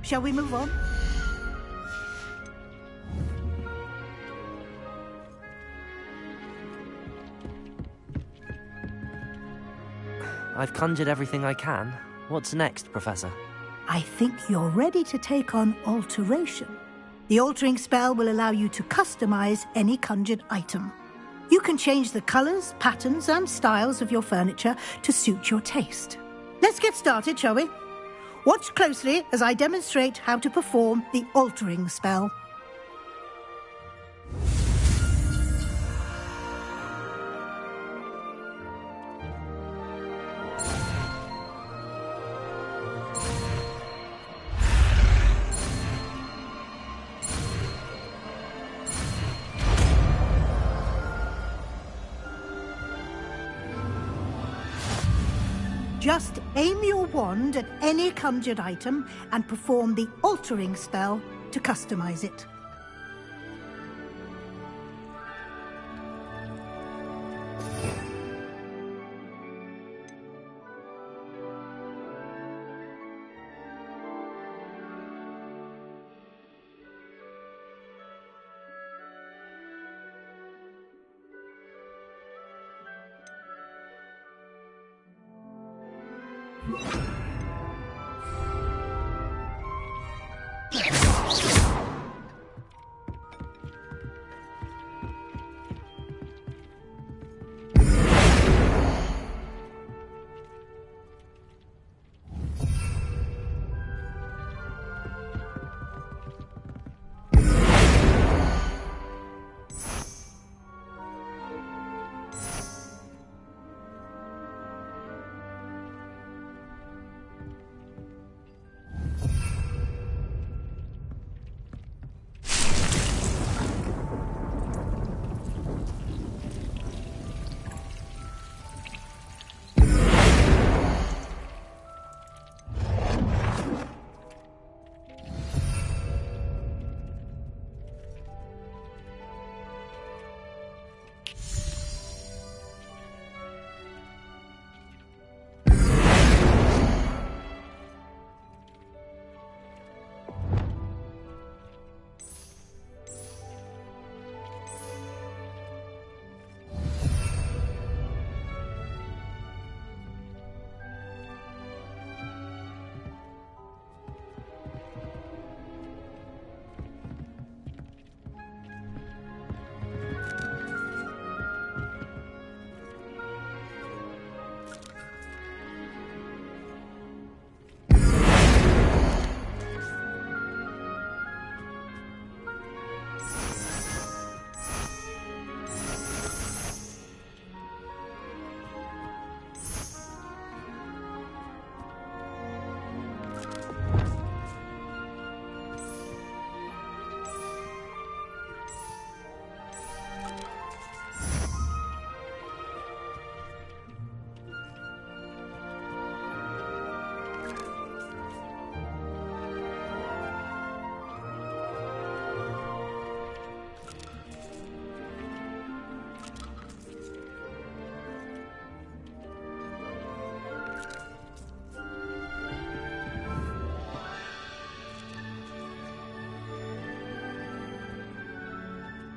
S13: Shall we move on?
S4: I've conjured everything I can. What's next, Professor?
S13: I think you're ready to take on alteration. The altering spell will allow you to customize any conjured item. You can change the colors, patterns, and styles of your furniture to suit your taste. Let's get started, shall we? Watch closely as I demonstrate how to perform the altering spell. Just aim your wand at any conjured item and perform the altering spell to customize it.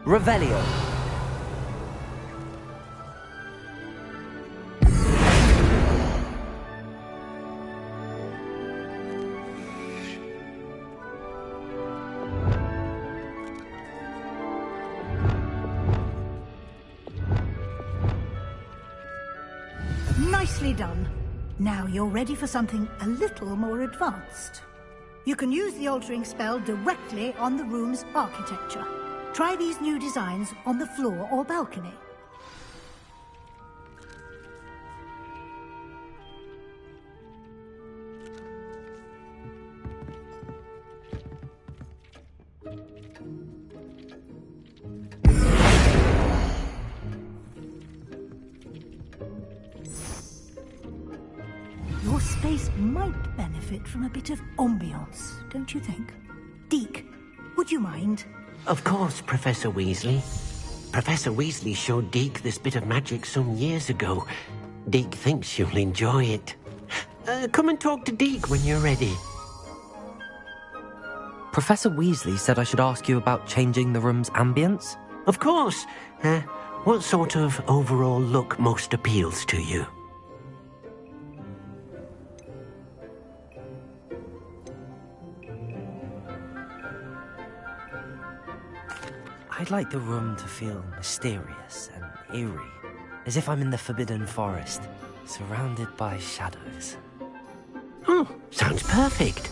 S4: Revelio.
S13: Nicely done. Now you're ready for something a little more advanced. You can use the altering spell directly on the room's architecture. Try these new designs on the floor or balcony. Your space might benefit from a bit of ambiance, don't you think? Deke, would you mind?
S18: Of course, Professor Weasley. Professor Weasley showed Deke this bit of magic some years ago. Deke thinks you'll enjoy it. Come and talk to Deke when you're ready.
S4: Professor Weasley said I should ask you about changing the room's ambience?
S18: Of course. What sort of overall look most appeals to you?
S4: I'd like the room to feel mysterious and eerie, as if I'm in the Forbidden Forest, surrounded by shadows.
S18: Oh, sounds perfect.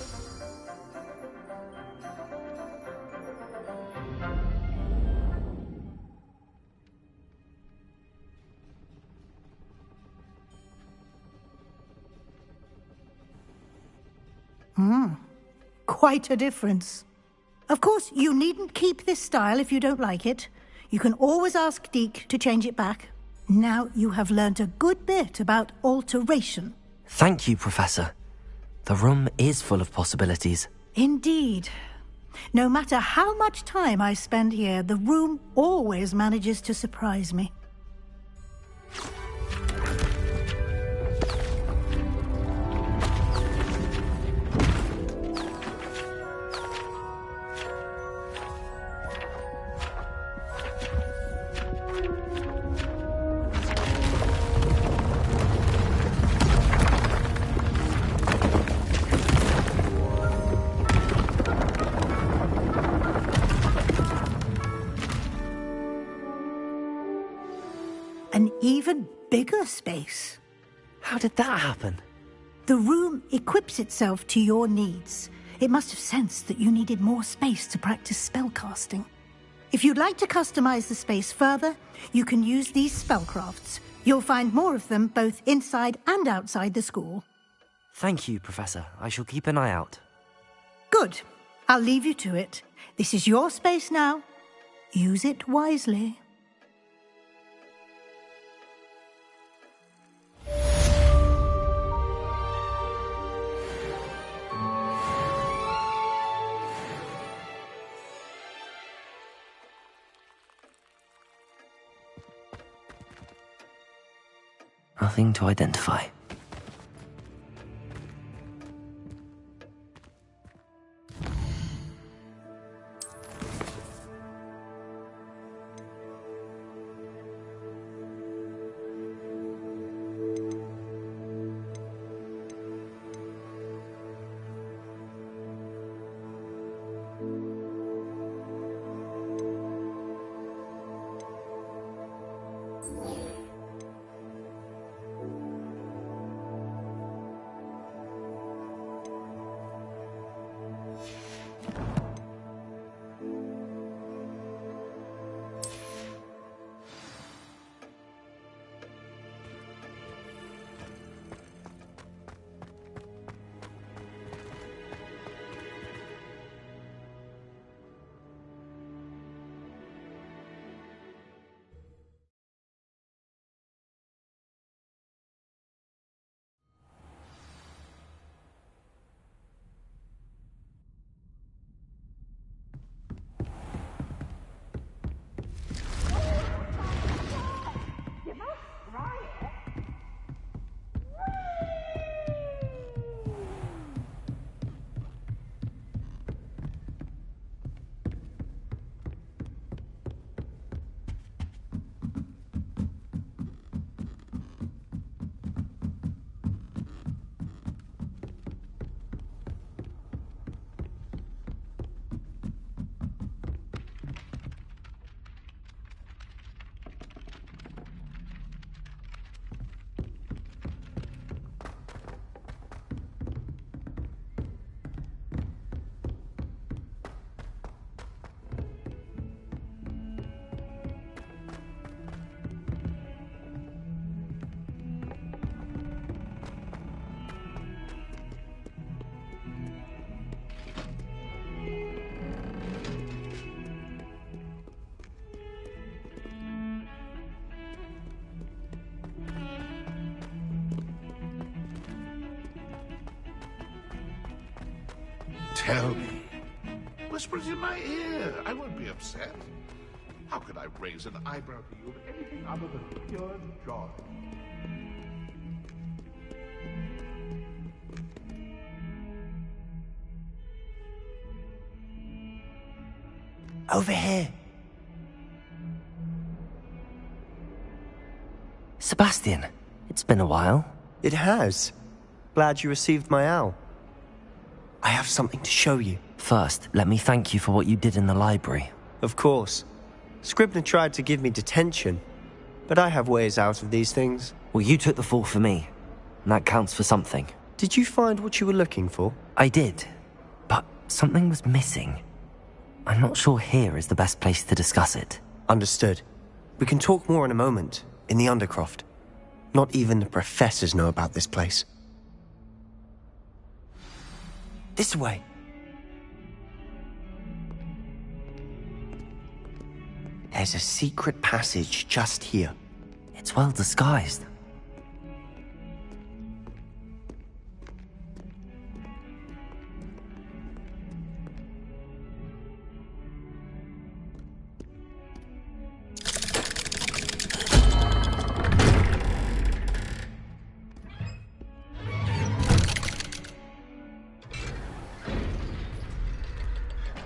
S13: Quite a difference. Of course, you needn't keep this style if you don't like it. You can always ask Deke to change it back. Now you have learnt a good bit about alteration.
S4: Thank you, Professor. The room is full of possibilities.
S13: Indeed. No matter how much time I spend here, the room always manages to surprise me. An even bigger space.
S4: How did that happen?
S13: The room equips itself to your needs. It must have sensed that you needed more space to practice spellcasting. If you'd like to customize the space further, you can use these spellcrafts. You'll find more of them both inside and outside the school.
S4: Thank you, Professor. I shall keep an eye out.
S13: Good. I'll leave you to it. This is your space now. Use it wisely.
S4: Nothing to identify.
S20: Tell me. Whisper it in my ear. I won't be upset. How could I raise an eyebrow to you of anything other than pure joy?
S6: Over here.
S4: Sebastian, it's been a while.
S6: It has. Glad you received my owl. I have something to show you.
S4: First, let me thank you for what you did in the library.
S6: Of course. Scribner tried to give me detention, but I have ways out of these things.
S4: Well, you took the fall for me, and that counts for something.
S6: Did you find what you were looking for?
S4: I did, but something was missing. I'm not sure here is the best place to discuss it.
S6: Understood. We can talk more in a moment, in the Undercroft. Not even the professors know about this place. This way. There's a secret passage just here.
S4: It's well disguised.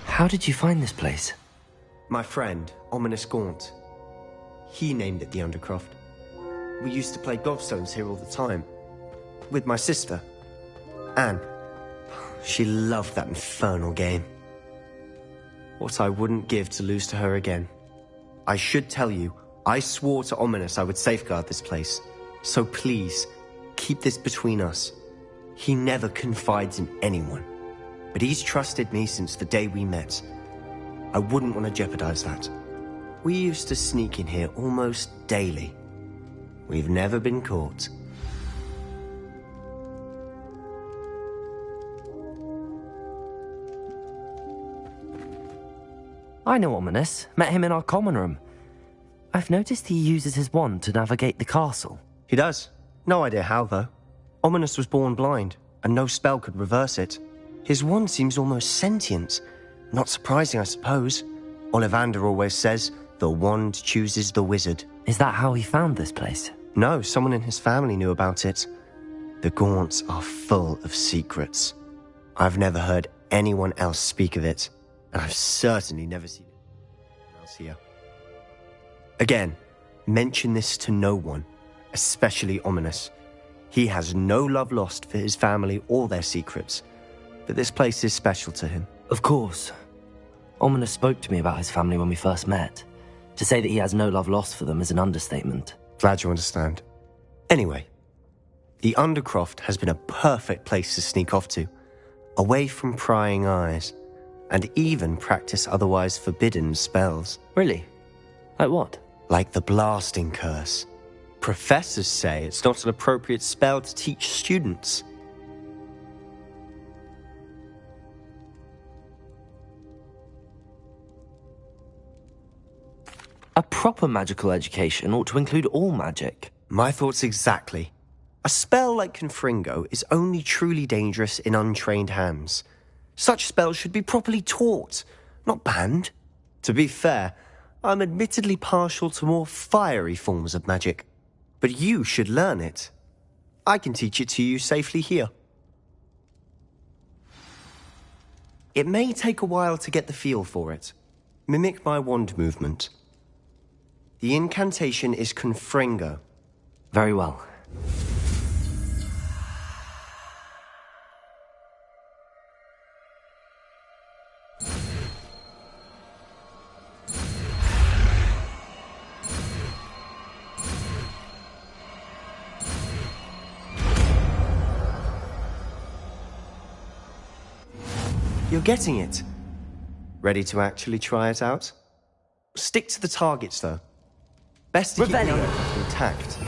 S4: How did you find this place?
S6: My friend, Ominous Gaunt. He named it the Undercroft. We used to play gobstones here all the time. With my sister, Anne. She loved that infernal game. What I wouldn't give to lose to her again. I should tell you, I swore to Ominous I would safeguard this place. So please, keep this between us. He never confides in anyone. But he's trusted me since the day we met. I wouldn't want to jeopardize that. We used to sneak in here almost daily. We've never been caught.
S4: I know Ominous. Met him in our common room. I've noticed he uses his wand to navigate the castle.
S6: He does. No idea how, though. Ominous was born blind, and no spell could reverse it. His wand seems almost sentient. Not surprising, I suppose. Ollivander always says, the wand chooses the wizard.
S4: Is that how he found this place?
S6: No, someone in his family knew about it. The Gaunts are full of secrets. I've never heard anyone else speak of it, and I've certainly never seen anyone else here. Again, mention this to no one, especially Ominous. He has no love lost for his family or their secrets, but this place is special to him.
S4: Of course. Ominous spoke to me about his family when we first met. To say that he has no love lost for them is an understatement.
S6: Glad you understand. Anyway, the Undercroft has been a perfect place to sneak off to, away from prying eyes, and even practice otherwise forbidden spells.
S4: Really? Like what?
S6: Like the blasting curse. Professors say it's not an appropriate spell to teach students.
S4: A proper magical education ought to include all magic.
S6: My thoughts exactly. A spell like Confringo is only truly dangerous in untrained hands. Such spells should be properly taught, not banned. To be fair, I'm admittedly partial to more fiery forms of magic. But you should learn it. I can teach it to you safely here. It may take a while to get the feel for it. Mimic my wand movement. The incantation is Confringo.
S4: Very well.
S6: You're getting it. Ready to actually try it out? Stick to the targets, though. Best to keep the Undercroft intact.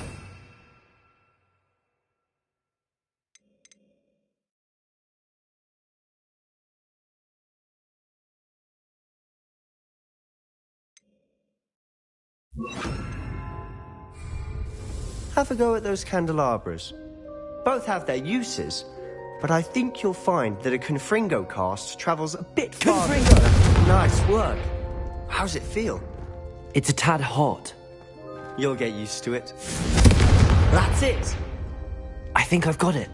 S6: Have a go at those candelabras. Both have their uses, but I think you'll find that a Confringo cast travels a bit farther. Confringo! Nice work. How's it feel?
S4: It's a tad hot.
S6: You'll get used to it. That's it!
S4: I think I've got it.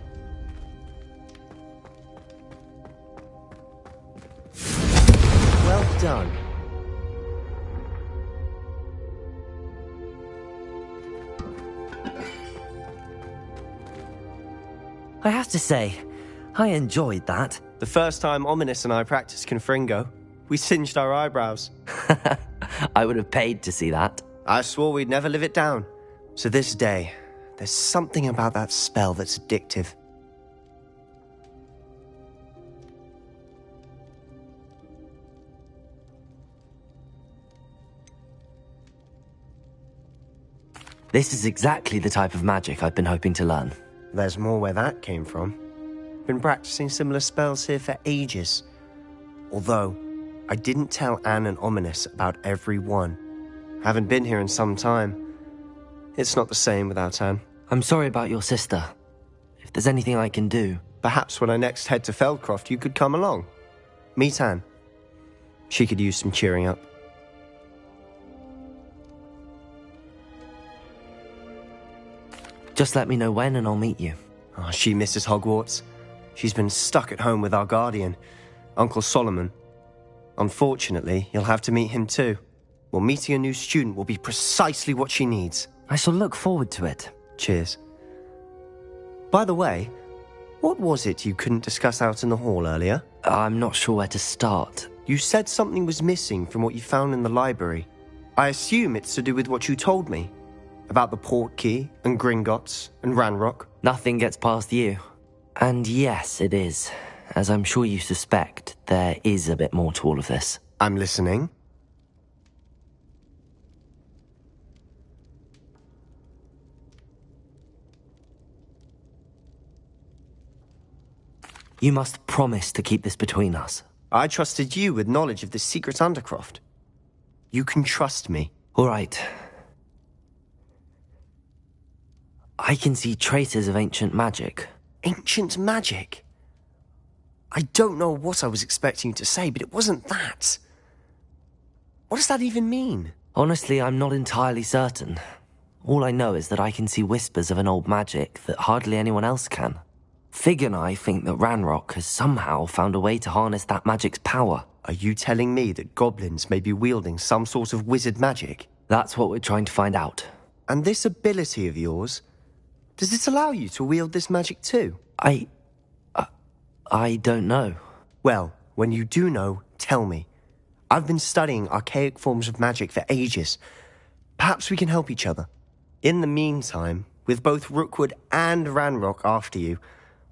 S6: Well done.
S4: I have to say, I enjoyed that.
S6: The first time Ominous and I practiced Confringo, we singed our eyebrows.
S4: I would have paid to see that.
S6: I swore we'd never live it down. So this day, there's something about that spell that's addictive.
S4: This is exactly the type of magic I've been hoping to learn.
S6: There's more where that came from. Been practicing similar spells here for ages. Although, I didn't tell Anne and Ominous about every one. Haven't been here in some time. It's not the same without Anne.
S4: I'm sorry about your sister. If there's anything I can do...
S6: Perhaps when I next head to Feldcroft, you could come along. Meet Anne. She could use some cheering up.
S4: Just let me know when and I'll meet you.
S6: Oh, she misses Hogwarts. She's been stuck at home with our guardian, Uncle Solomon. Unfortunately, you'll have to meet him too. Well, meeting a new student will be precisely what she needs.
S4: I shall look forward to it.
S6: Cheers. By the way, what was it you couldn't discuss out in the hall earlier?
S4: I'm not sure where to start.
S6: You said something was missing from what you found in the library. I assume it's to do with what you told me. About the port key, and Gringotts, and Ranrock.
S4: Nothing gets past you. And yes, it is. As I'm sure you suspect, there is a bit more to all of this.
S6: I'm listening.
S4: You must promise to keep this between us.
S6: I trusted you with knowledge of this secret Undercroft. You can trust me.
S4: All right. I can see traces of ancient magic.
S6: Ancient magic? I don't know what I was expecting you to say, but it wasn't that. What does that even mean?
S4: Honestly, I'm not entirely certain. All I know is that I can see whispers of an old magic that hardly anyone else can. Fig and I think that Ranrock has somehow found a way to harness that magic's power.
S6: Are you telling me that goblins may be wielding some sort of wizard magic?
S4: That's what we're trying to find out.
S6: And this ability of yours, does it allow you to wield this magic too?
S4: I don't know.
S6: Well, when you do know, tell me. I've been studying archaic forms of magic for ages. Perhaps we can help each other. In the meantime, with both Rookwood and Ranrock after you,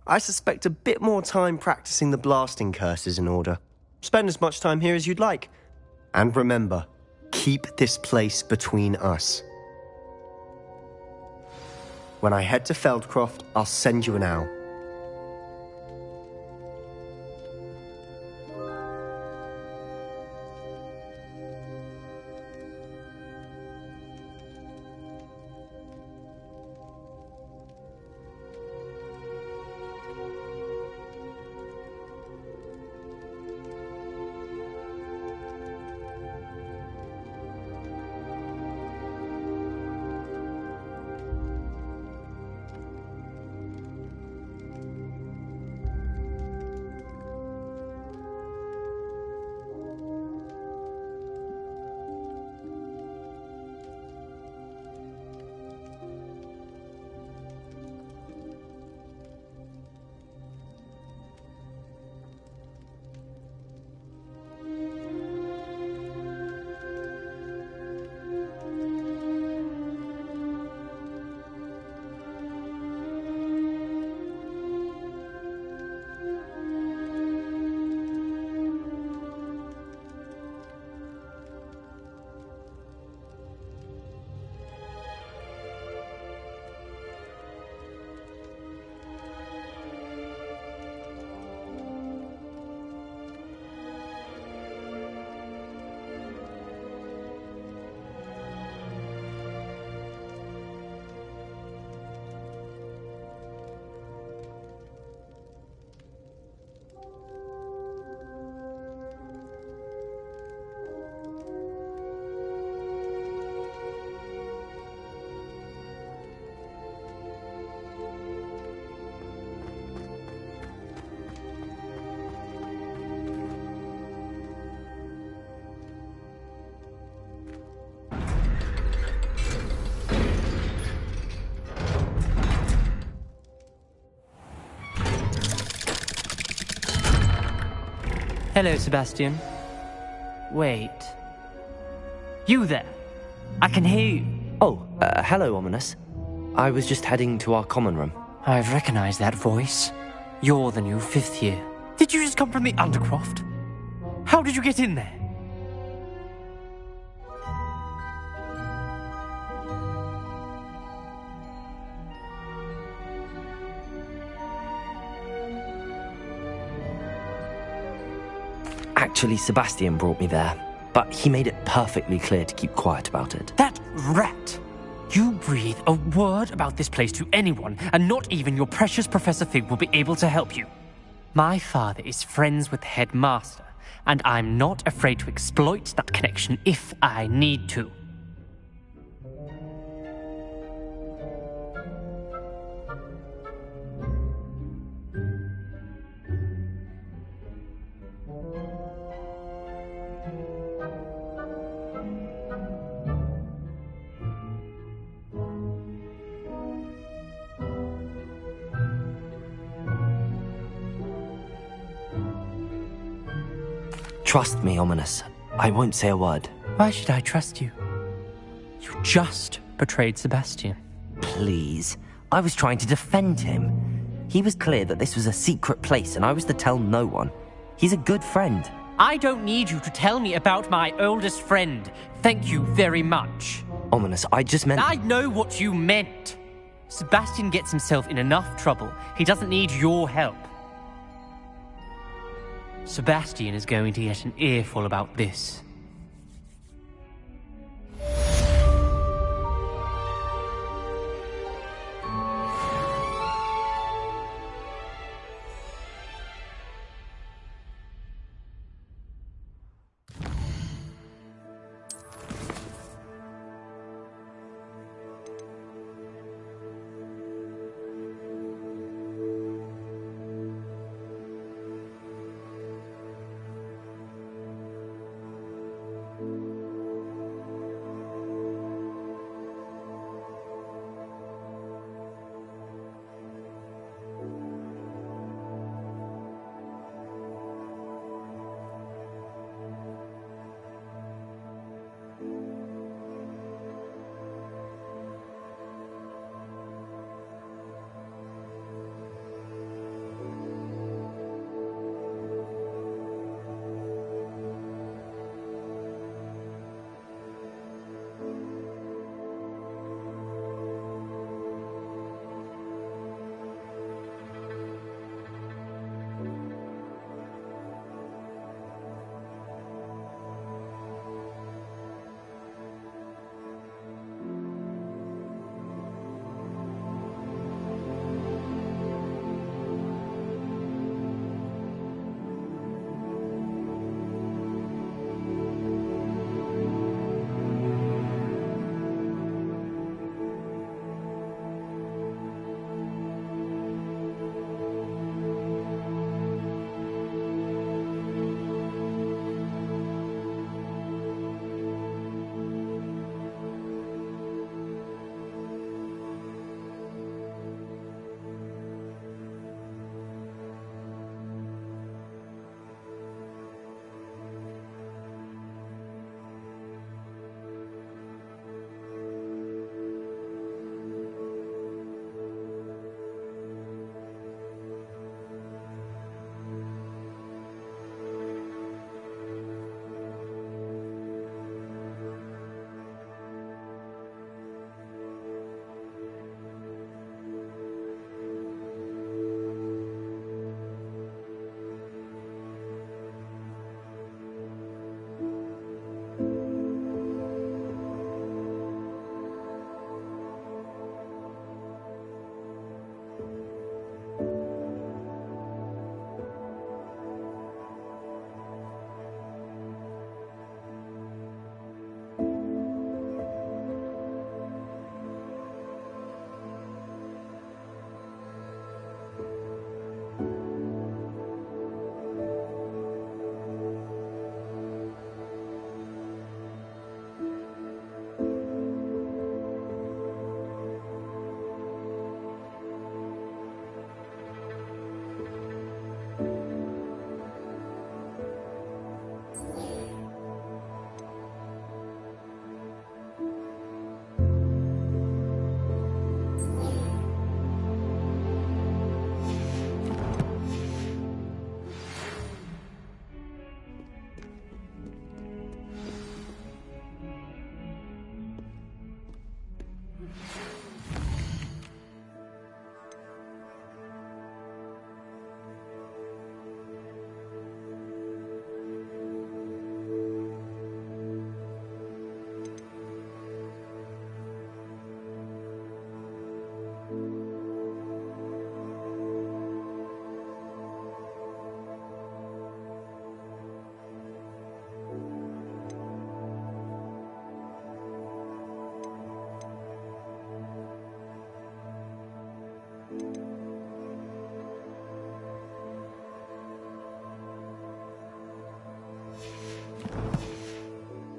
S6: I suspect a bit more time practicing the blasting curse is in order. Spend as much time here as you'd like. And remember, keep this place between us. When I head to Feldcroft, I'll send you an owl.
S5: Hello, Sebastian. Wait. You there? I can hear you.
S4: Oh, hello, Ominous. I was just heading to our common room.
S5: I've recognized that voice. You're the new 5th year. Did you just come from the Undercroft? How did you get in there?
S4: Actually, Sebastian brought me there, but he made it perfectly clear to keep quiet about it.
S5: That rat! You breathe a word about this place to anyone, and not even your precious Professor Fig will be able to help you. My father is friends with the headmaster, and I'm not afraid to exploit that connection if I need to.
S4: Trust me, Ominous. I won't say a word.
S5: Why should I trust you? You just betrayed Sebastian.
S4: Please. I was trying to defend him. He was clear that this was a secret place and I was to tell no one. He's a good friend.
S5: I don't need you to tell me about my oldest friend. Thank you very much.
S4: Ominous, I just meant...
S5: I know what you meant. Sebastian gets himself in enough trouble. He doesn't need your help. Sebastian is going to get an earful about this.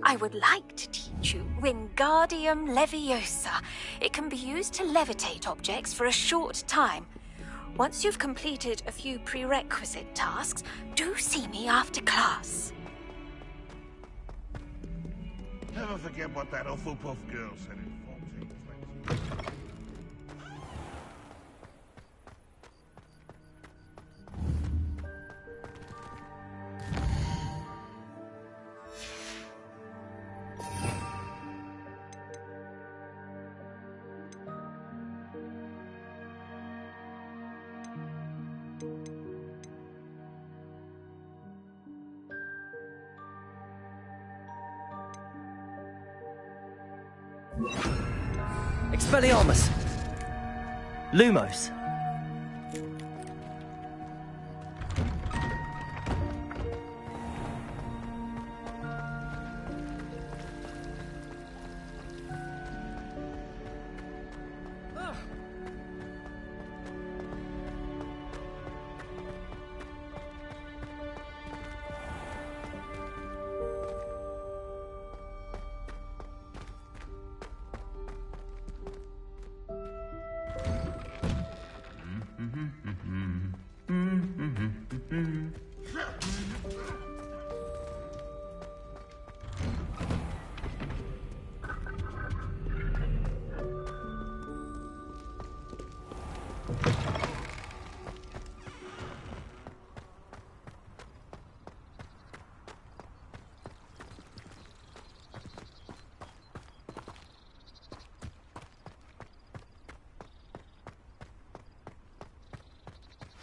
S11: I would like to teach you Wingardium Leviosa. It can be used to levitate objects for a short time. Once you've completed a few prerequisite tasks, do see me after class.
S20: Never forget what that Hufflepuff girl said in 1420.
S4: Expelliarmus! Lumos!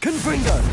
S4: Confringo!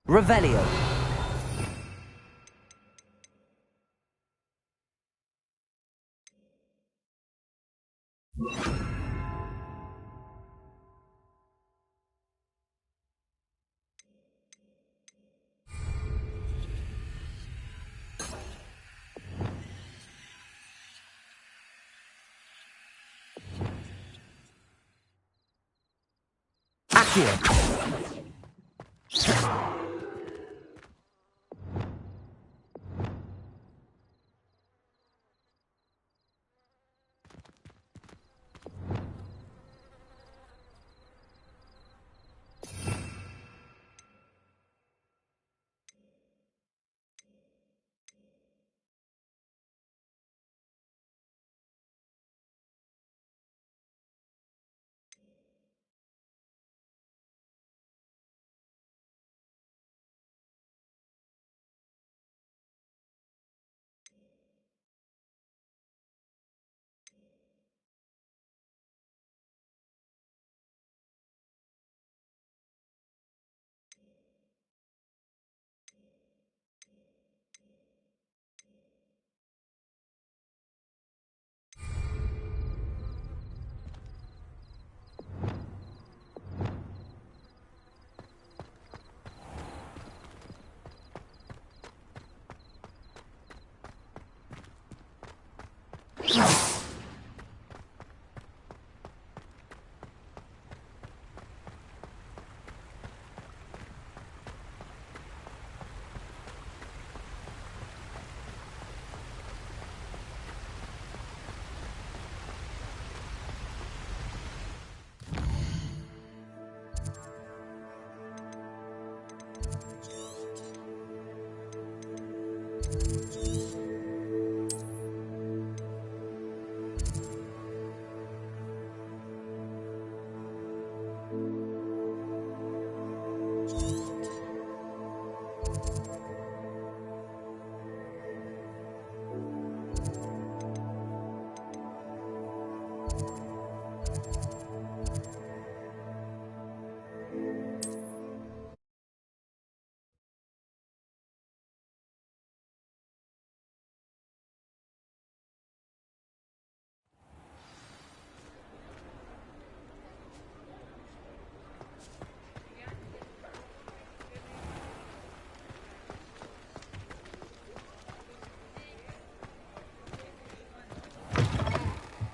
S4: Revelio. Accio.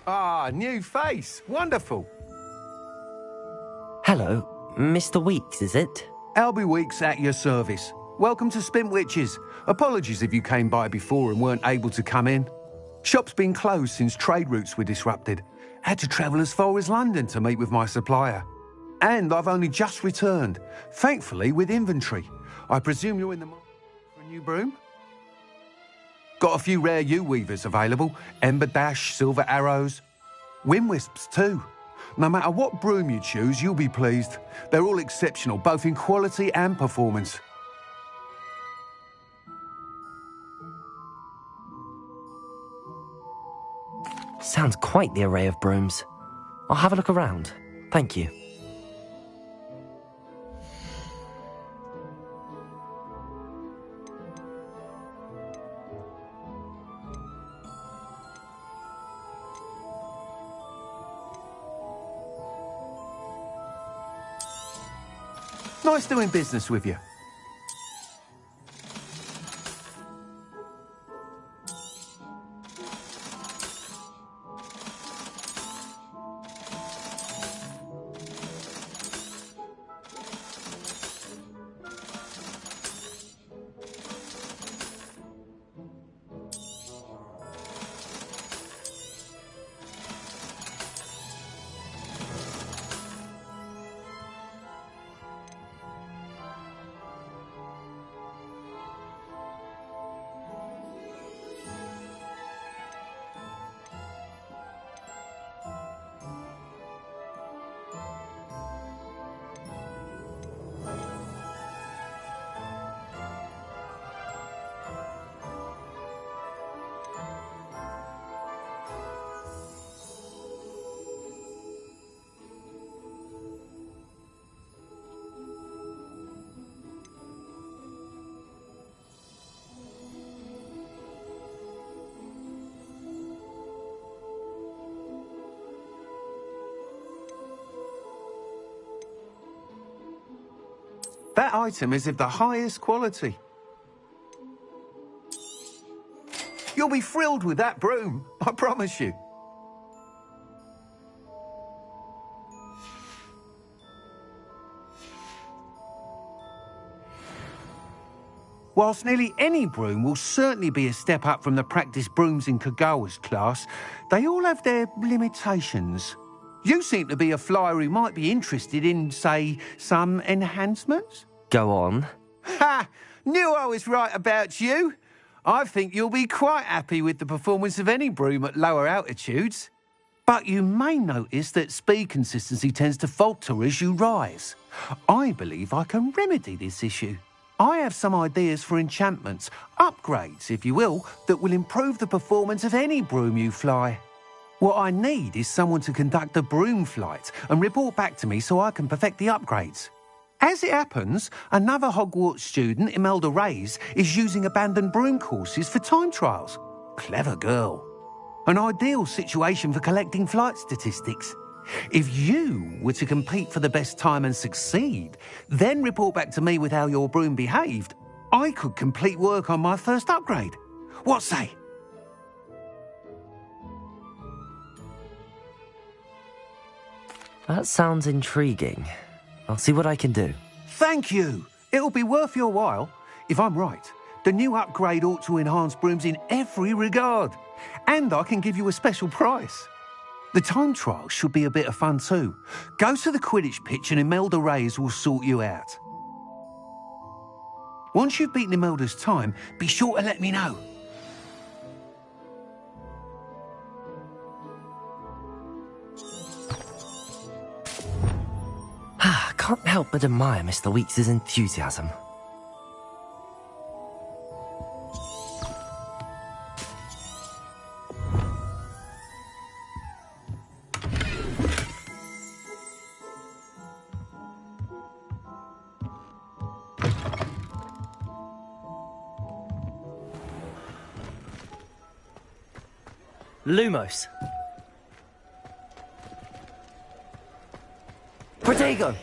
S3: Ah, new face. Wonderful.
S4: Hello, Mr. Weeks, is it?
S3: Albie Weeks at your service. Welcome to Spintwitches. Apologies if you came by before and weren't able to come in. Shop's been closed since trade routes were disrupted. Had to travel as far as London to meet with my supplier. And I've only just returned, thankfully with inventory. I presume you're in the market for a new broom? Got a few rare U-weavers available. Ember Dash, Silver Arrows. Wind Wisps too. No matter what broom you choose, you'll be pleased. They're all exceptional, both in quality and performance.
S4: Sounds quite the array of brooms. I'll have a look around. Thank you.
S3: Nice doing business with you. That item is of the highest quality. You'll be thrilled with that broom, I promise you. Whilst nearly any broom will certainly be a step up from the practice brooms in Kagawa's class, they all have their limitations. You seem to be a flyer who might be interested in, say, some enhancements?
S4: Go on.
S3: Ha! Knew I was right about you. I think you'll be quite happy with the performance of any broom at lower altitudes. But you may notice that speed consistency tends to falter as you rise. I believe I can remedy this issue. I have some ideas for enchantments, upgrades, if you will, that will improve the performance of any broom you fly. What I need is someone to conduct a broom flight and report back to me so I can perfect the upgrades. As it happens, another Hogwarts student, Imelda Reyes, is using abandoned broom courses for time trials. Clever girl. An ideal situation for collecting flight statistics. If you were to compete for the best time and succeed, then report back to me with how your broom behaved, I could complete work on my first upgrade. What say?
S4: That sounds intriguing. I'll see what I can do.
S3: Thank you. It'll be worth your while. If I'm right, the new upgrade ought to enhance brooms in every regard. And I can give you a special price. The time trial should be a bit of fun too. Go to the Quidditch pitch and Imelda Reyes will sort you out. Once you've beaten Imelda's time, be sure to let me know.
S4: I can't help but admire Mr. Weeks' enthusiasm. Lumos. Protego!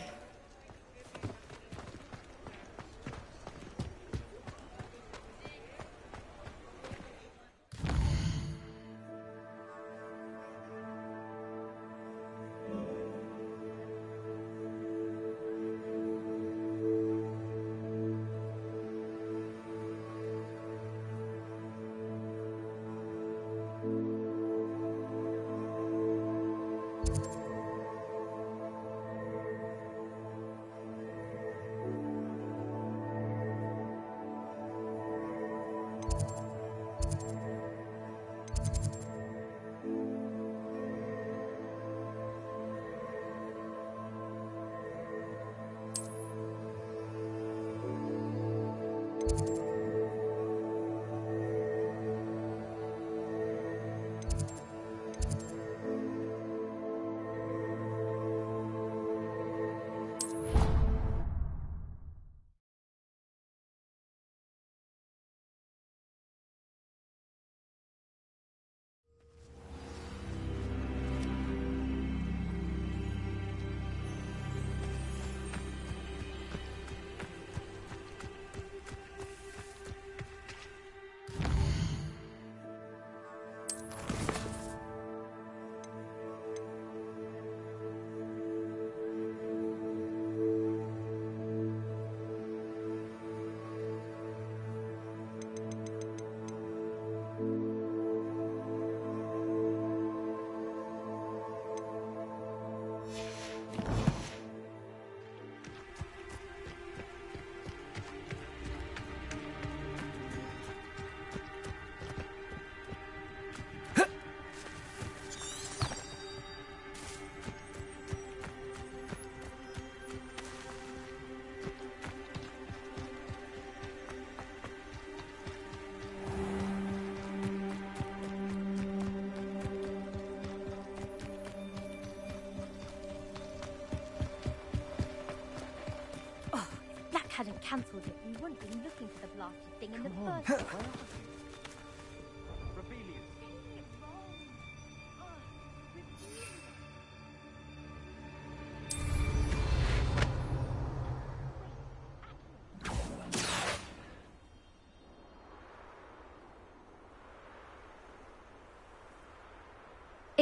S22: Hadn't cancelled it, we wouldn't be looking for the blasted thing in the first place.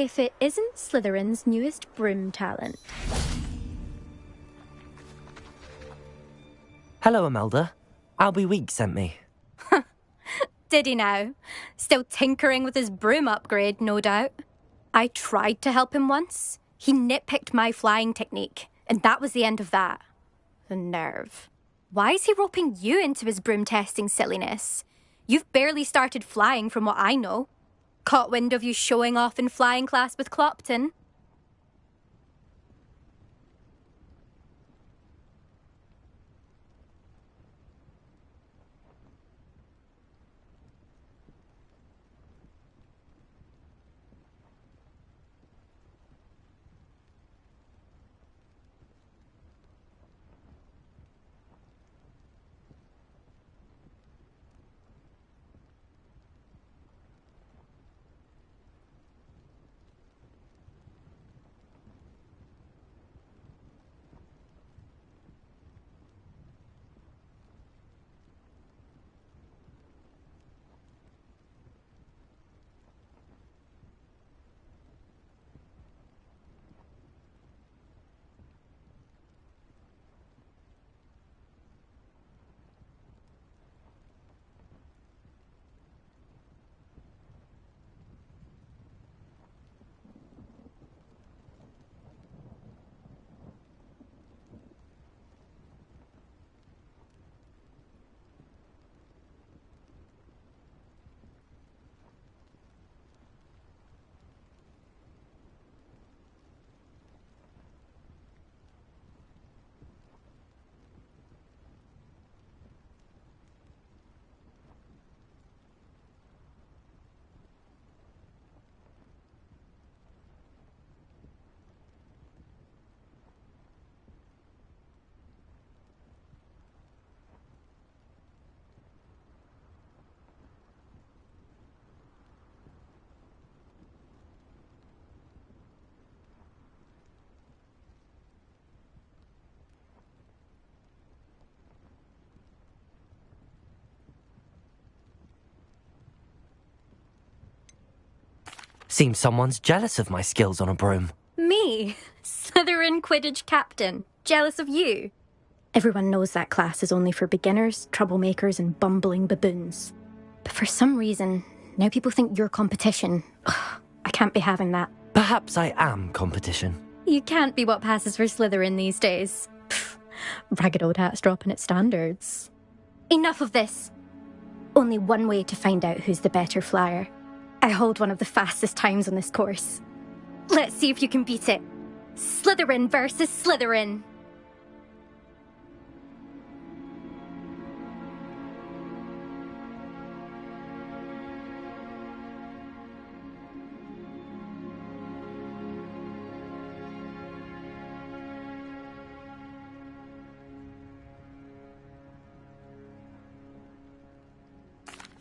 S1: if it isn't Slytherin's newest broom talent.
S4: Hello, Imelda. Albie Week sent me.
S1: Did he now? Still tinkering with his broom upgrade, no doubt. I tried to help him once. He nitpicked my flying technique, and that was the end of that. The nerve. Why is he roping you into his broom testing silliness? You've barely started flying from what I know. Caught wind of you showing off in flying class with Clopton.
S4: Seems someone's jealous of my skills on a broom.
S1: Me? Slytherin Quidditch captain. Jealous of you? Everyone knows that class is only for beginners, troublemakers, and bumbling baboons. But for some reason, now people think you're competition. Ugh, I can't be having that.
S4: Perhaps I am competition.
S1: You can't be what passes for Slytherin these days. Pfft, ragged old hat's dropping its standards. Enough of this. Only one way to find out who's the better flyer. I hold one of the fastest times on this course. Let's see if you can beat it. Slytherin versus Slytherin.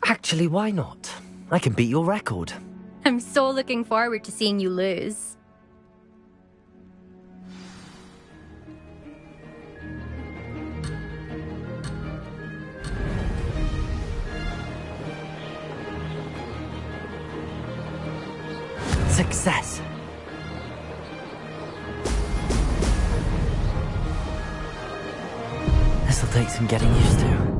S4: Actually, why not? I can beat your record.
S1: I'm so looking forward to seeing you lose.
S4: Success. This'll take some getting used to.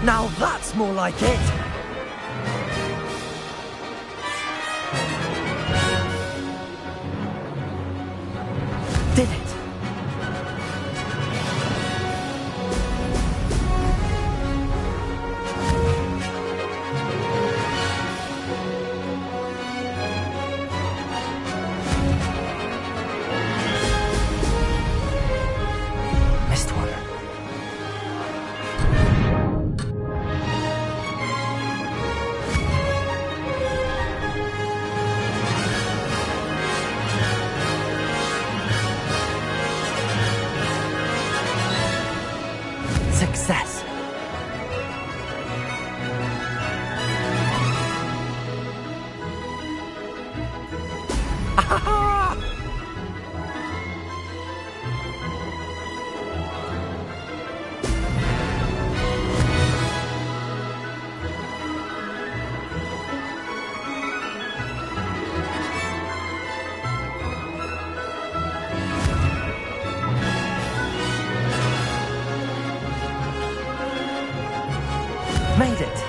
S4: Now that's more like it! Did it! Missed one. Success. Made it.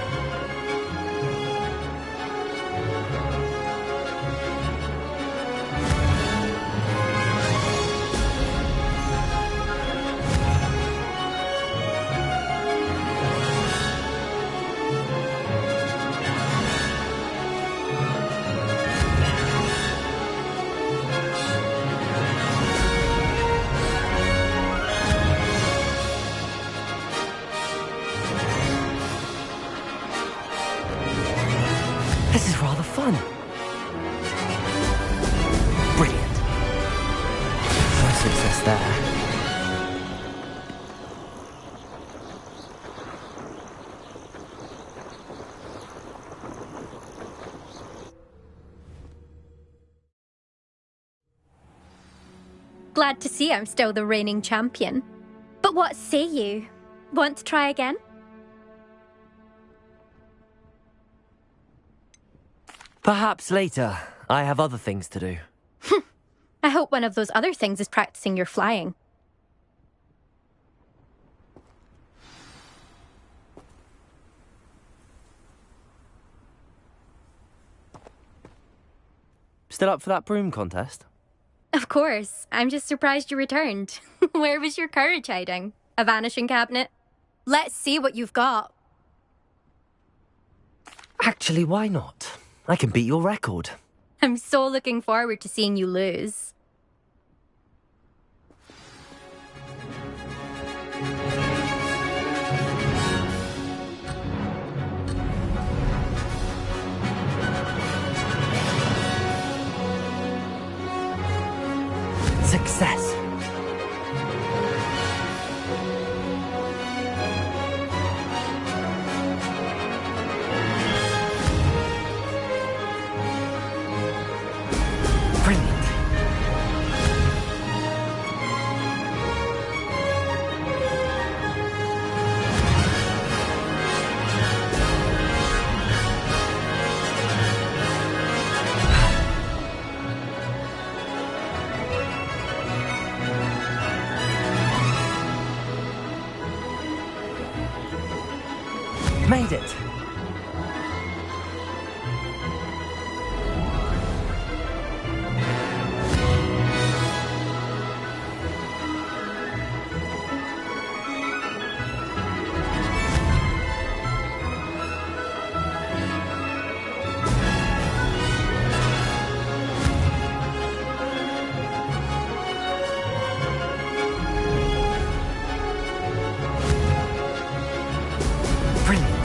S4: This is rather fun. Brilliant. No success there.
S1: Glad to see I'm still the reigning champion. But what say you? Want to try again?
S4: Perhaps later. I have other things to do.
S1: I hope one of those other things is practicing your flying.
S4: Still up for that broom contest?
S1: Of course. I'm just surprised you returned. Where was your courage hiding? A vanishing cabinet? Let's see what you've got.
S4: Actually, why not? I can beat your record.
S1: I'm so looking forward to seeing you lose.
S4: Success. Brilliant. Made it. Brilliant.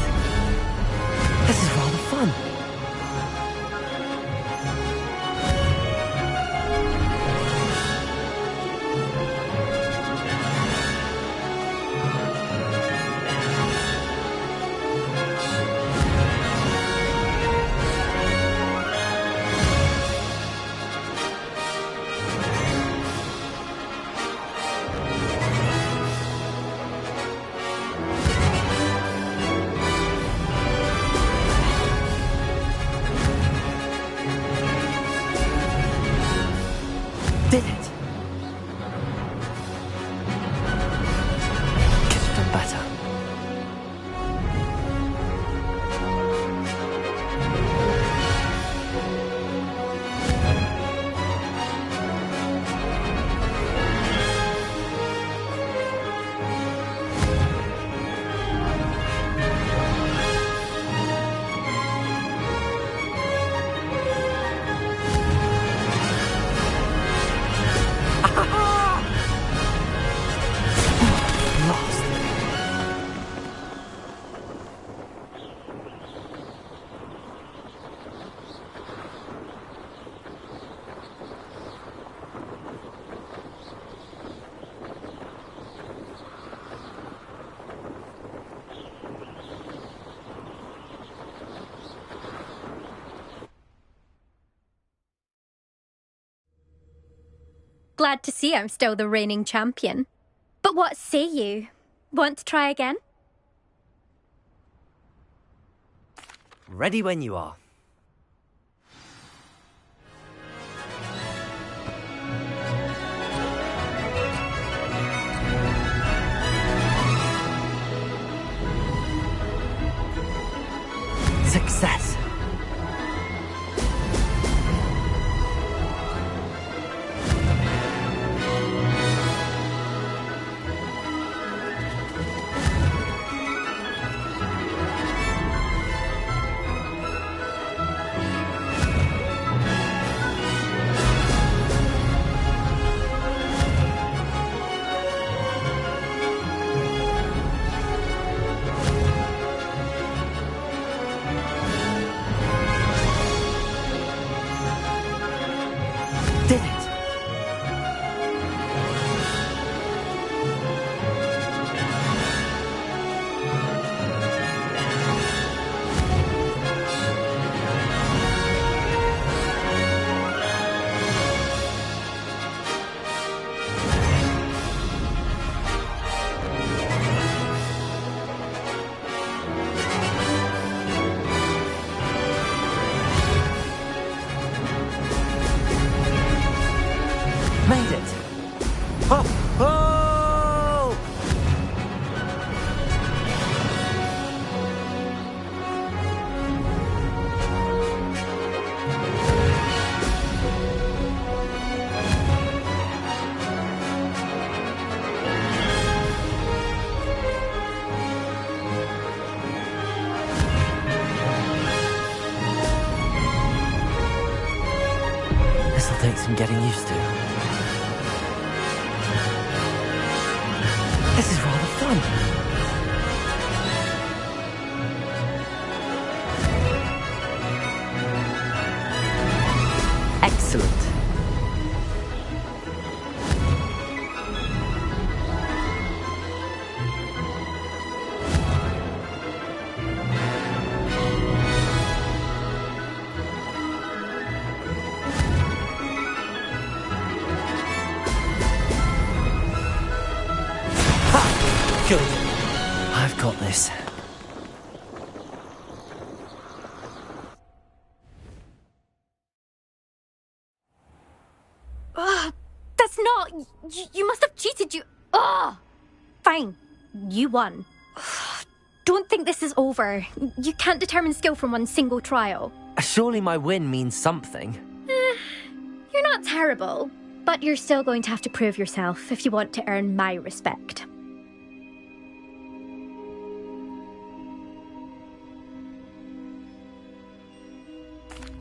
S1: Glad to see I'm still the reigning champion. But what say you? Want to try again?
S4: Ready when you are. Success! Did it! Made it! Oh! Oh! This'll take some getting used to. This is rather fun. Excellent. Good. I've got this.
S1: That's not... You must have cheated, you... Ugh! Fine. You won. Don't think this is over. You can't determine skill from one single trial.
S4: Surely my win means something.
S1: You're not terrible, but you're still going to have to prove yourself if you want to earn my respect.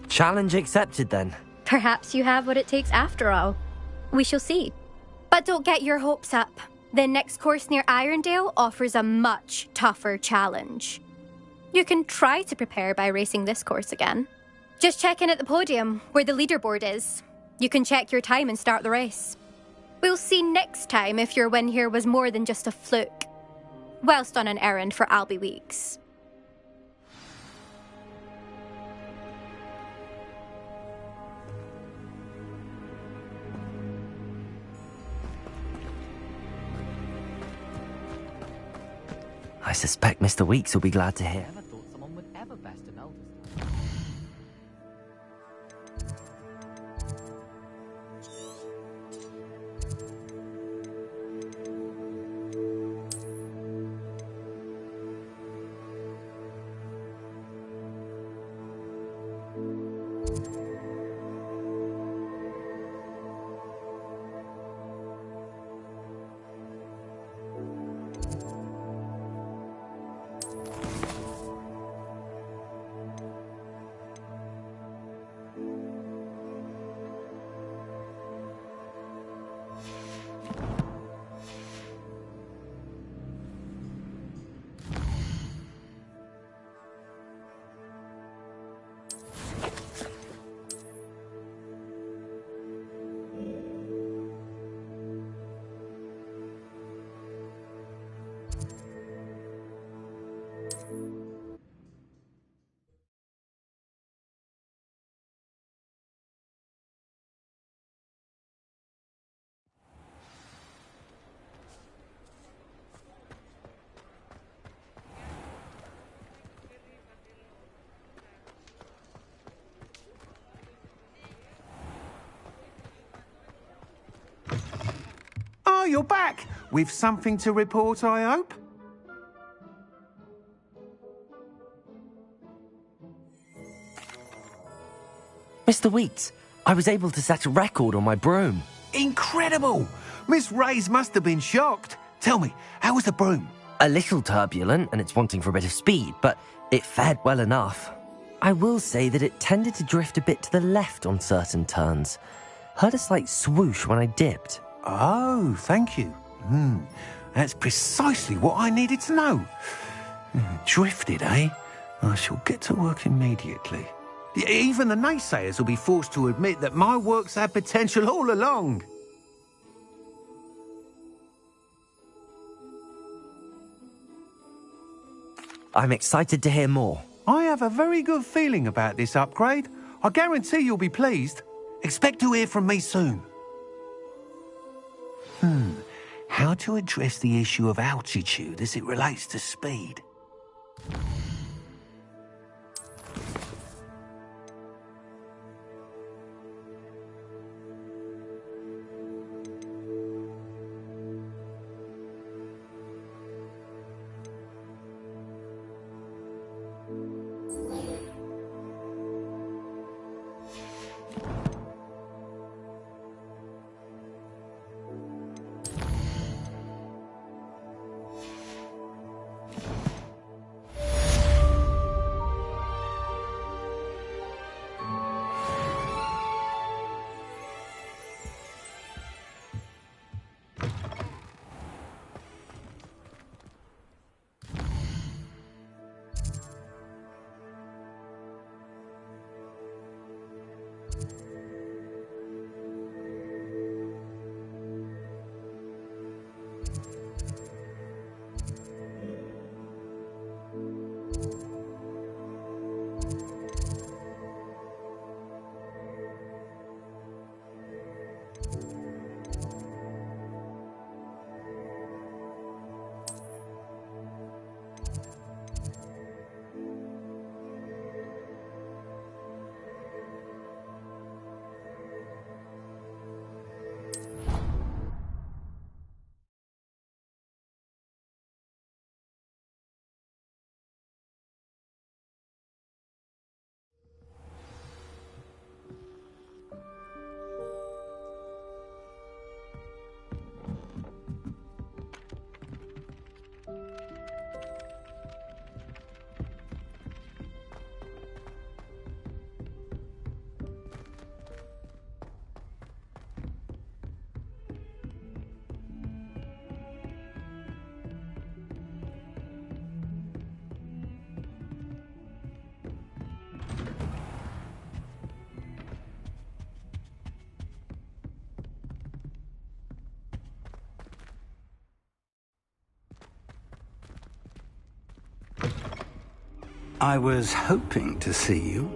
S4: Challenge accepted, then.
S1: Perhaps you have what it takes after all. We shall see. But don't get your hopes up. The next course near Irondale offers a much tougher challenge. You can try to prepare by racing this course again. Just check in at the podium, where the leaderboard is. You can check your time and start the race. We'll see next time if your win here was more than just a fluke. Whilst on an errand for Albie Weeks.
S4: I suspect Mr. Weeks will be glad to hear.
S16: Never thought someone would ever best an elder.
S3: you're back. With something to report, I hope?
S4: Mr. Weeks, I was able to set a record on my broom.
S3: Incredible! Miss Reyes must have been shocked. Tell me, how was the broom?
S4: A little turbulent, and it's wanting for a bit of speed, but it fared well enough. I will say that it tended to drift a bit to the left on certain turns. Heard a slight swoosh when I dipped.
S3: Oh, thank you. That's precisely what I needed to know. Drifted, eh? I shall get to work immediately. Even the naysayers will be forced to admit that my work's had potential all along.
S4: I'm excited to hear more.
S3: I have a very good feeling about this upgrade. I guarantee you'll be pleased. Expect to hear from me soon. How to address the issue of altitude as it relates to speed?
S12: I was hoping to see you.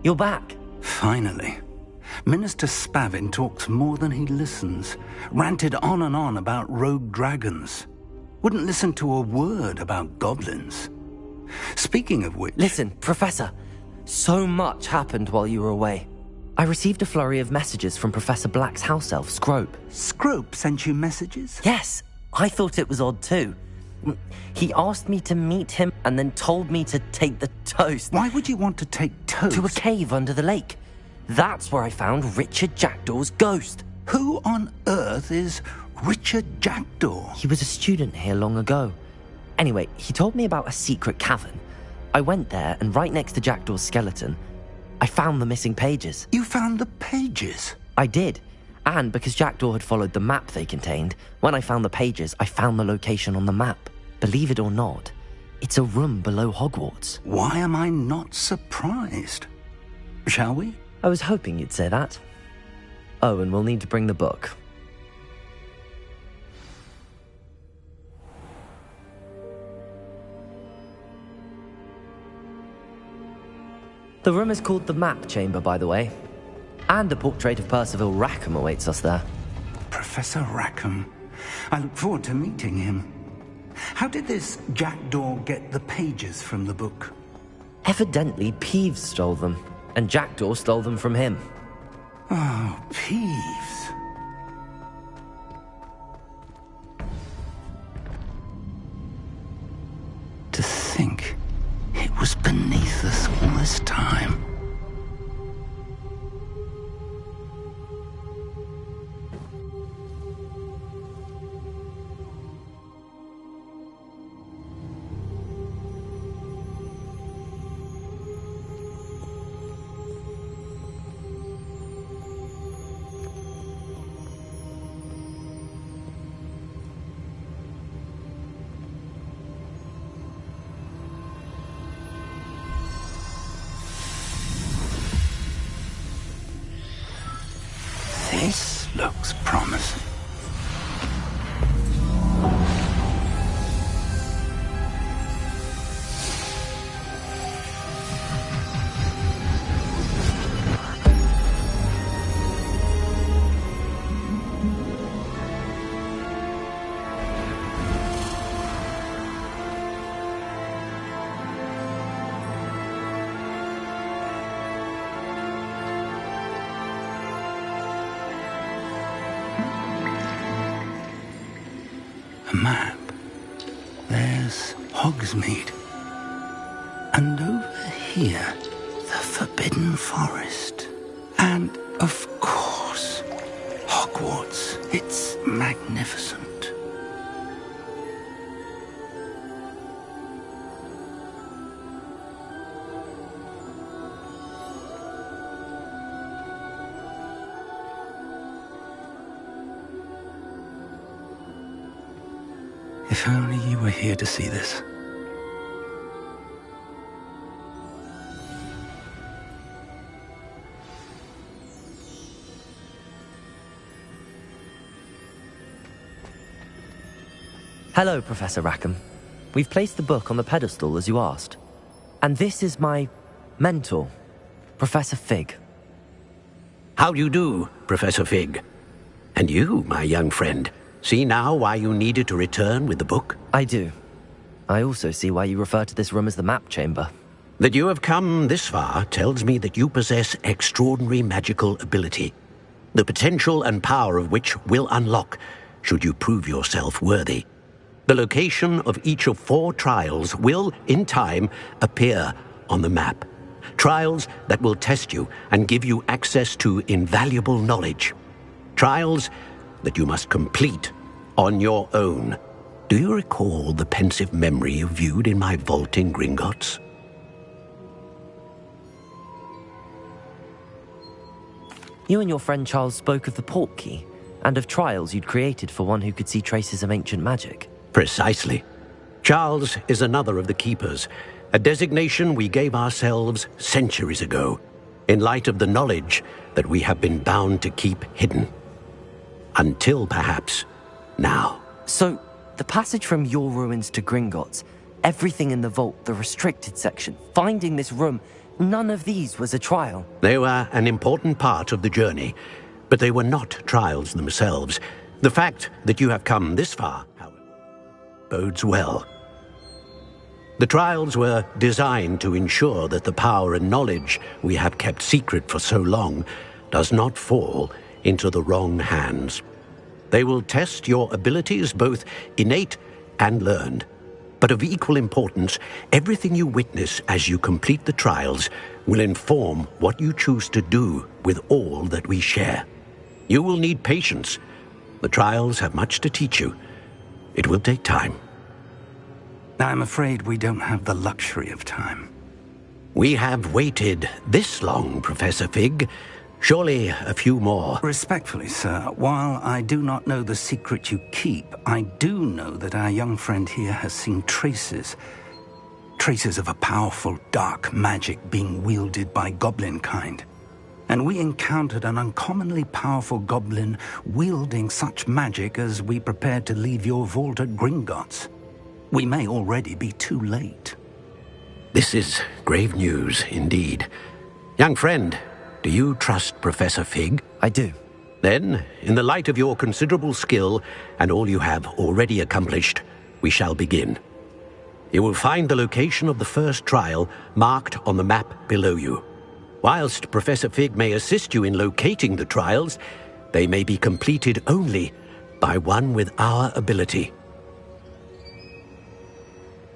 S4: You're back.
S12: Finally. Minister Spavin talks more than he listens. Ranted on and on about rogue dragons. Wouldn't listen to a word about goblins. Speaking of which...
S4: Listen, Professor. So much happened while you were away. I received a flurry of messages from Professor Black's house elf, Scrope.
S12: Scrope sent you messages?
S4: Yes. I thought it was odd too. He asked me to meet him and then told me to take the toast.
S12: Why would you want to take toast?
S4: To a cave under the lake. That's where I found Richard Jackdaw's ghost.
S12: Who on earth is Richard Jackdaw?
S4: He was a student here long ago. Anyway, he told me about a secret cavern. I went there, and right next to Jackdaw's skeleton, I found the missing pages.
S12: You found the pages?
S4: I did. And because Jackdaw had followed the map they contained, when I found the pages, I found the location on the map. Believe it or not, it's a room below Hogwarts.
S12: Why am I not surprised? Shall we?
S4: I was hoping you'd say that. Oh, and we'll need to bring the book. The room is called the Map Chamber, by the way. And a portrait of Percival Rackham awaits us there.
S12: Professor Rackham. I look forward to meeting him. How did this Jackdaw get the pages from the book?
S4: Evidently, Peeves stole them, and Jackdaw stole them from him.
S12: Oh, Peeves. To think it was beneath us all this time. This looks promising. A map. There's Hogsmeade. And over here, the Forbidden Forest. And, of course, Hogwarts. It's magnificent. If only you were here to see this.
S4: Hello, Professor Rackham. We've placed the book on the pedestal as you asked. And this is my mentor, Professor Fig.
S18: How do you do, Professor Fig? And you, my young friend, see now why you needed to return with the book?
S4: I do. I also see why you refer to this room as the map chamber.
S18: That you have come this far tells me that you possess extraordinary magical ability, the potential and power of which will unlock should you prove yourself worthy. The location of each of 4 trials will, in time, appear on the map. Trials that will test you and give you access to invaluable knowledge. Trials that you must complete on your own. Do you recall the pensive memory you viewed in my vault in Gringotts?
S4: You and your friend Charles spoke of the Portkey, and of trials you'd created for one who could see traces of ancient magic.
S18: Precisely. Charles is another of the Keepers, a designation we gave ourselves centuries ago, in light of the knowledge that we have been bound to keep hidden. Until, perhaps, now.
S4: So, the passage from your ruins to Gringotts, everything in the vault, the restricted section, finding this room, none of these was a trial.
S18: They were an important part of the journey, but they were not trials themselves. The fact that you have come this far, however, bodes well. The trials were designed to ensure that the power and knowledge we have kept secret for so long does not fall into the wrong hands. They will test your abilities, both innate and learned. But of equal importance, everything you witness as you complete the trials will inform what you choose to do with all that we share. You will need patience. The trials have much to teach you. It will take time.
S12: I'm afraid we don't have the luxury of time.
S18: We have waited this long, Professor Fig. Surely a few more.
S12: Respectfully, sir, while I do not know the secret you keep, I do know that our young friend here has seen traces of a powerful dark magic being wielded by goblin kind. And we encountered an uncommonly powerful goblin wielding such magic as we prepared to leave your vault at Gringotts. We may already be too late.
S18: This is grave news indeed. Young friend, do you trust Professor Fig?
S4: I do.
S18: Then, in the light of your considerable skill and all you have already accomplished, we shall begin. You will find the location of the first trial marked on the map below you. Whilst Professor Fig may assist you in locating the trials, they may be completed only by one with our ability.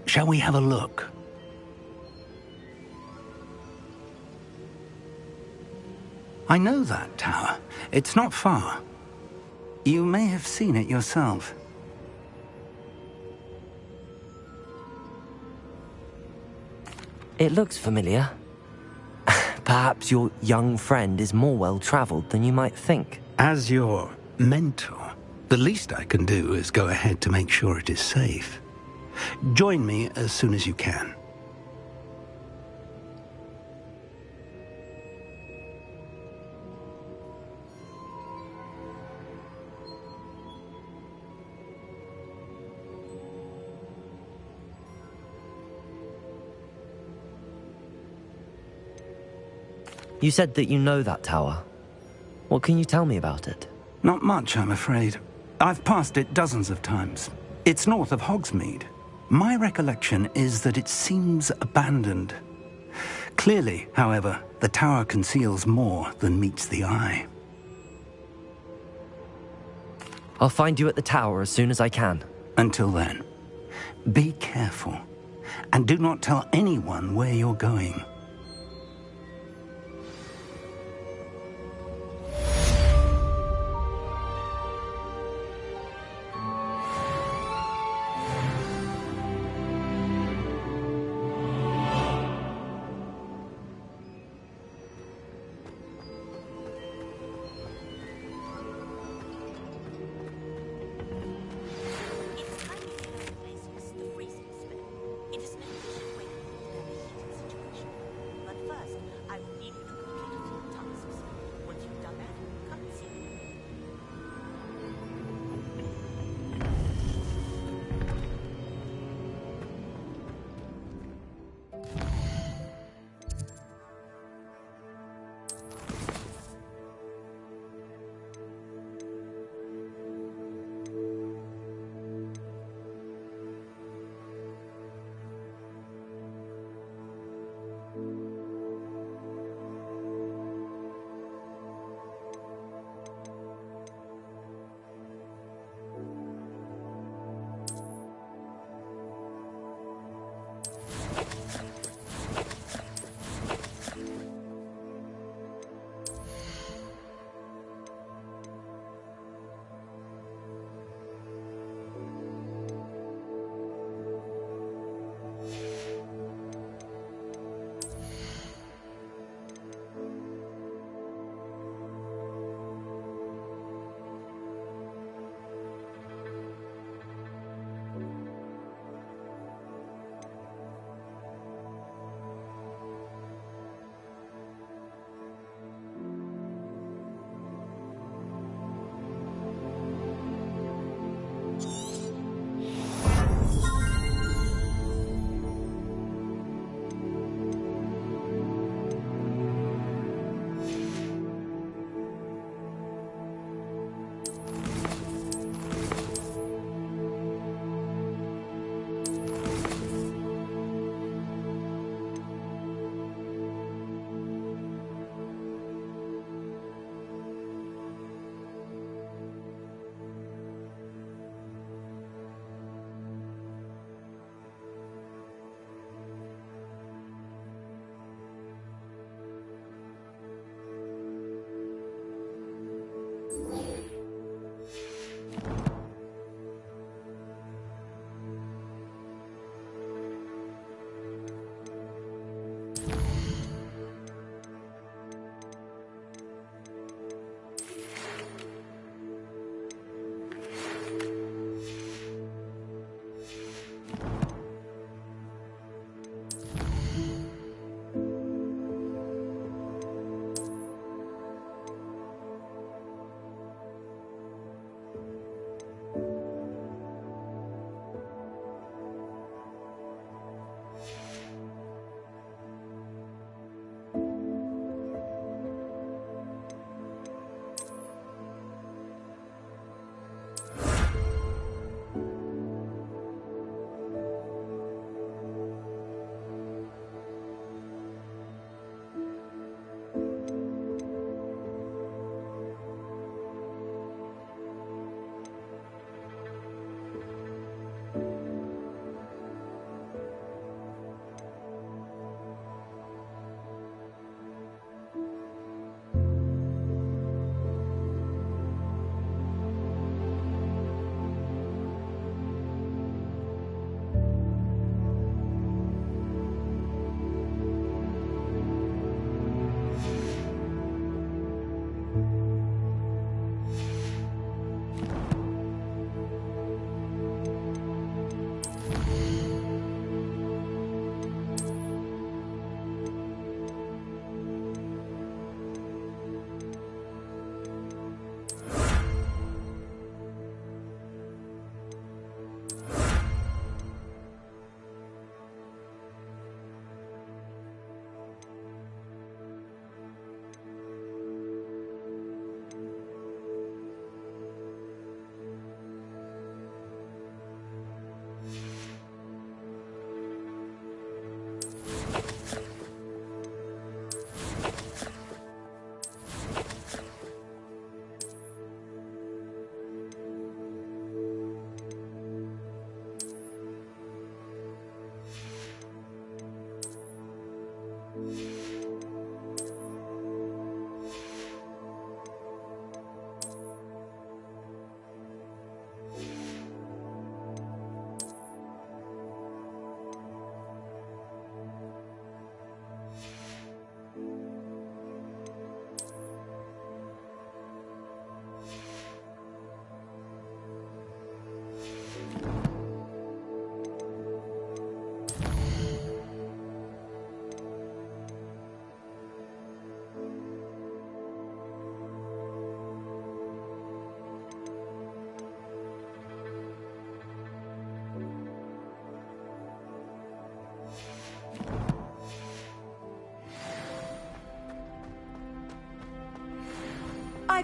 S12: Shall we have a look? I know that tower. It's not far. You may have seen it yourself.
S4: It looks familiar. Perhaps your young friend is more well-traveled than you might think.
S12: As your mentor, the least I can do is go ahead to make sure it is safe. Join me as soon as you can.
S4: You said that you know that tower. What can you tell me about it?
S12: Not much, I'm afraid. I've passed it dozens of times. It's north of Hogsmeade. My recollection is that it seems abandoned. Clearly, however, the tower conceals more than meets the eye.
S4: I'll find you at the tower as soon as I can.
S12: Until then, be careful, and do not tell anyone where you're going.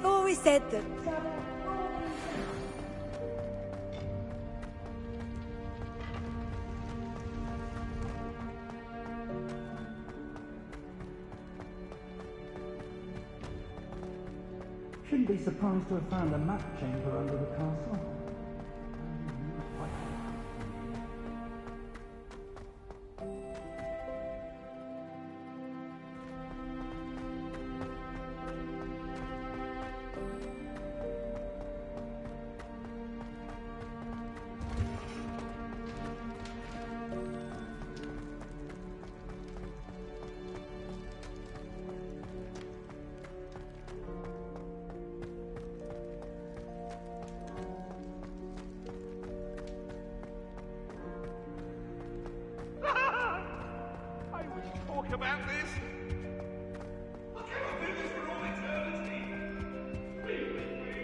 S2: I've always said that...
S12: Shouldn't be surprised to have found a map chamber under the castle.
S20: Talk about this? I cannot do this for all eternity. Be with me.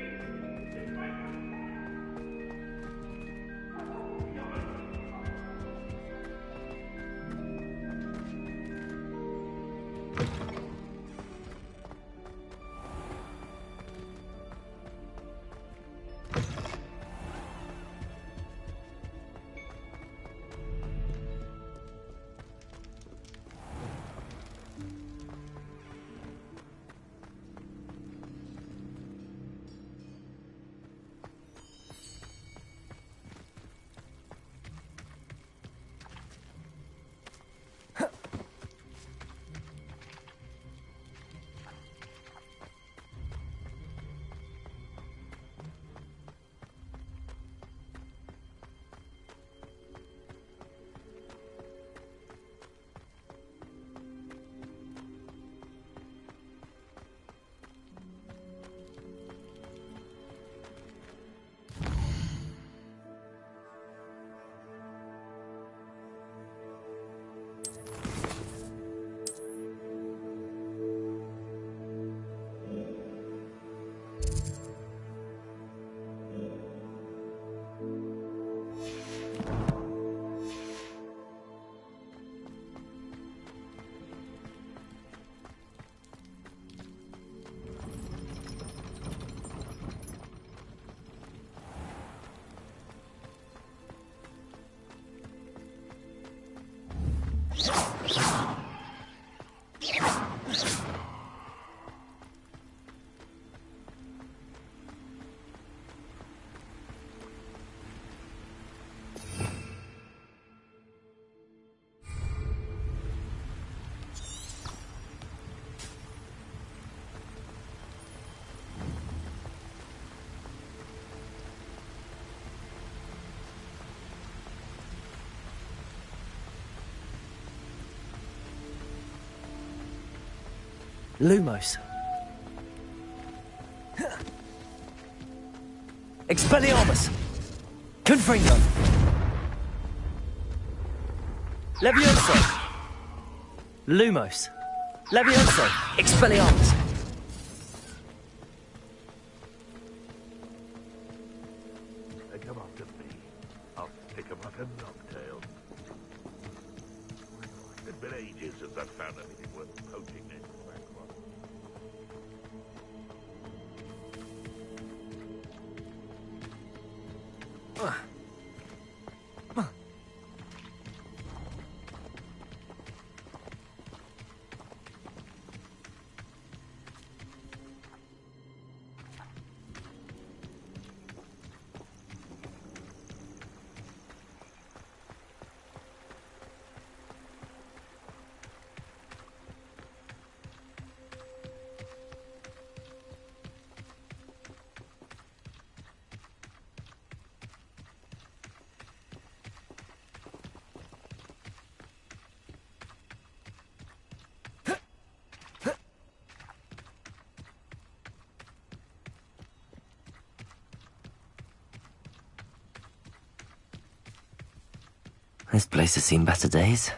S4: Lumos. Expelliarmus. Confringo. Levioso. Lumos. Levioso. Expelliarmus.
S20: They come after me. I'll stick 'em like a knocktail. It's been ages since I've found anything worth poaching in.
S4: This place has seen better days.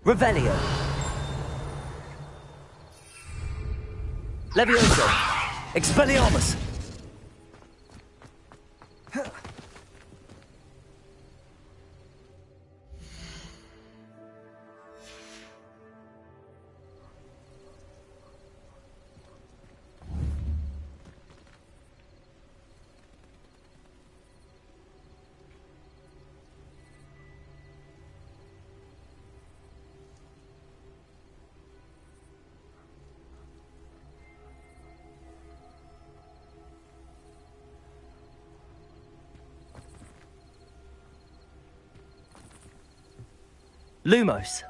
S4: Revelio. Levioso. Expelliarmus. Lumos.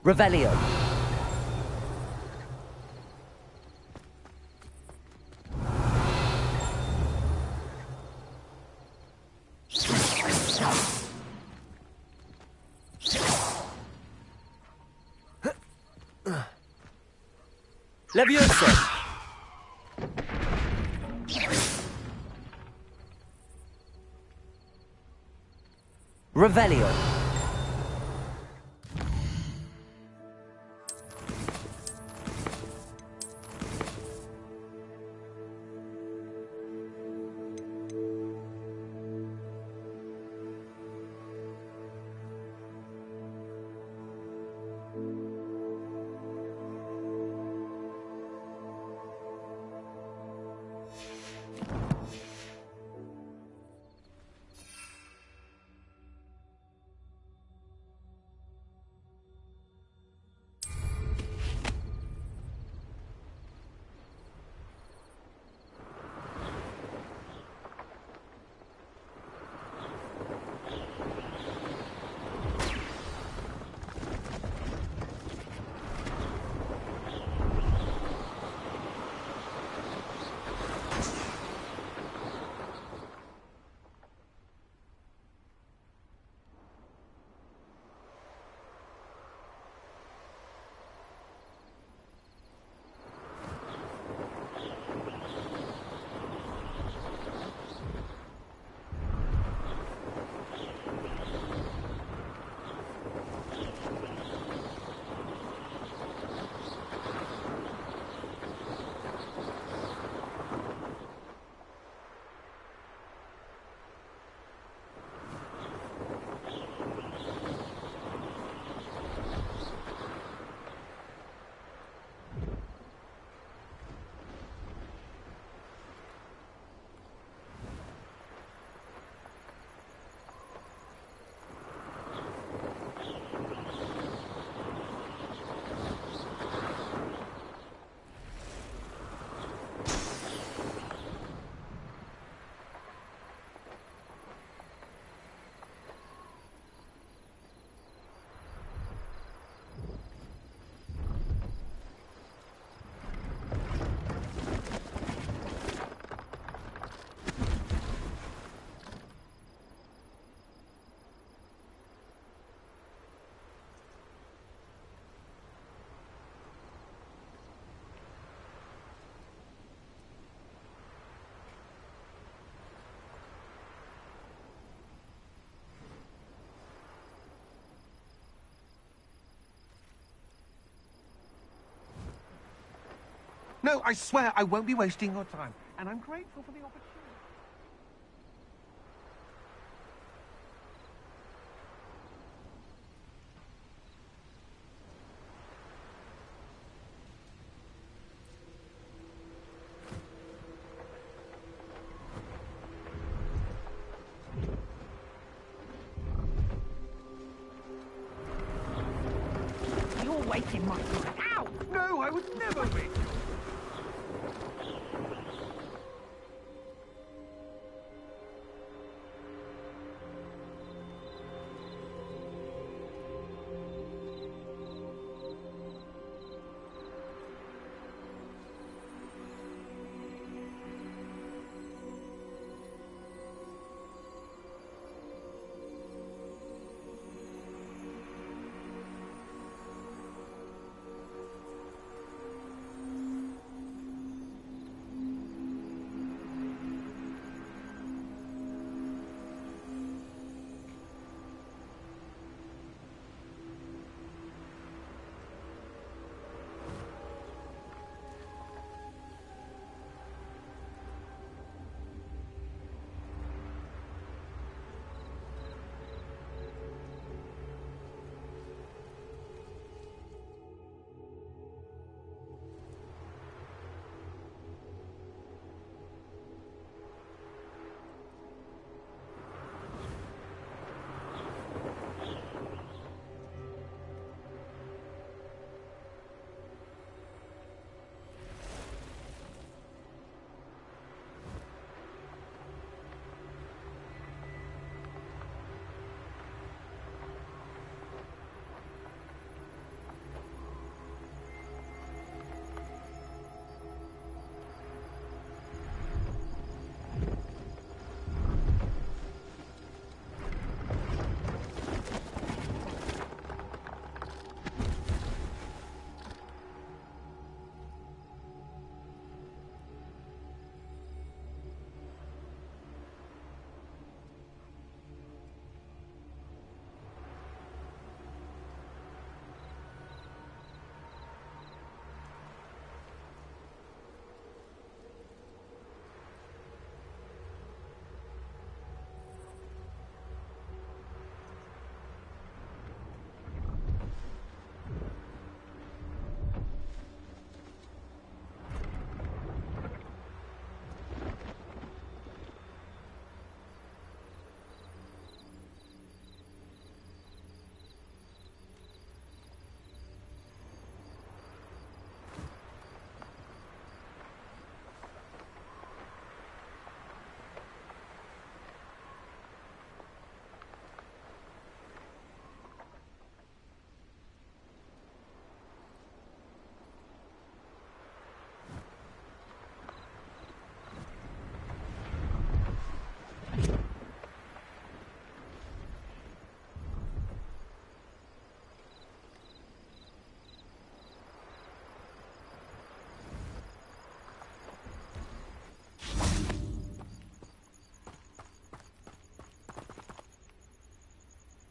S4: Revelio. Levioso. Revelio.
S3: No, I swear I won't be wasting your time, and I'm grateful for the opportunity.
S17: You're wasting my time. Ow!
S3: No, I would never be.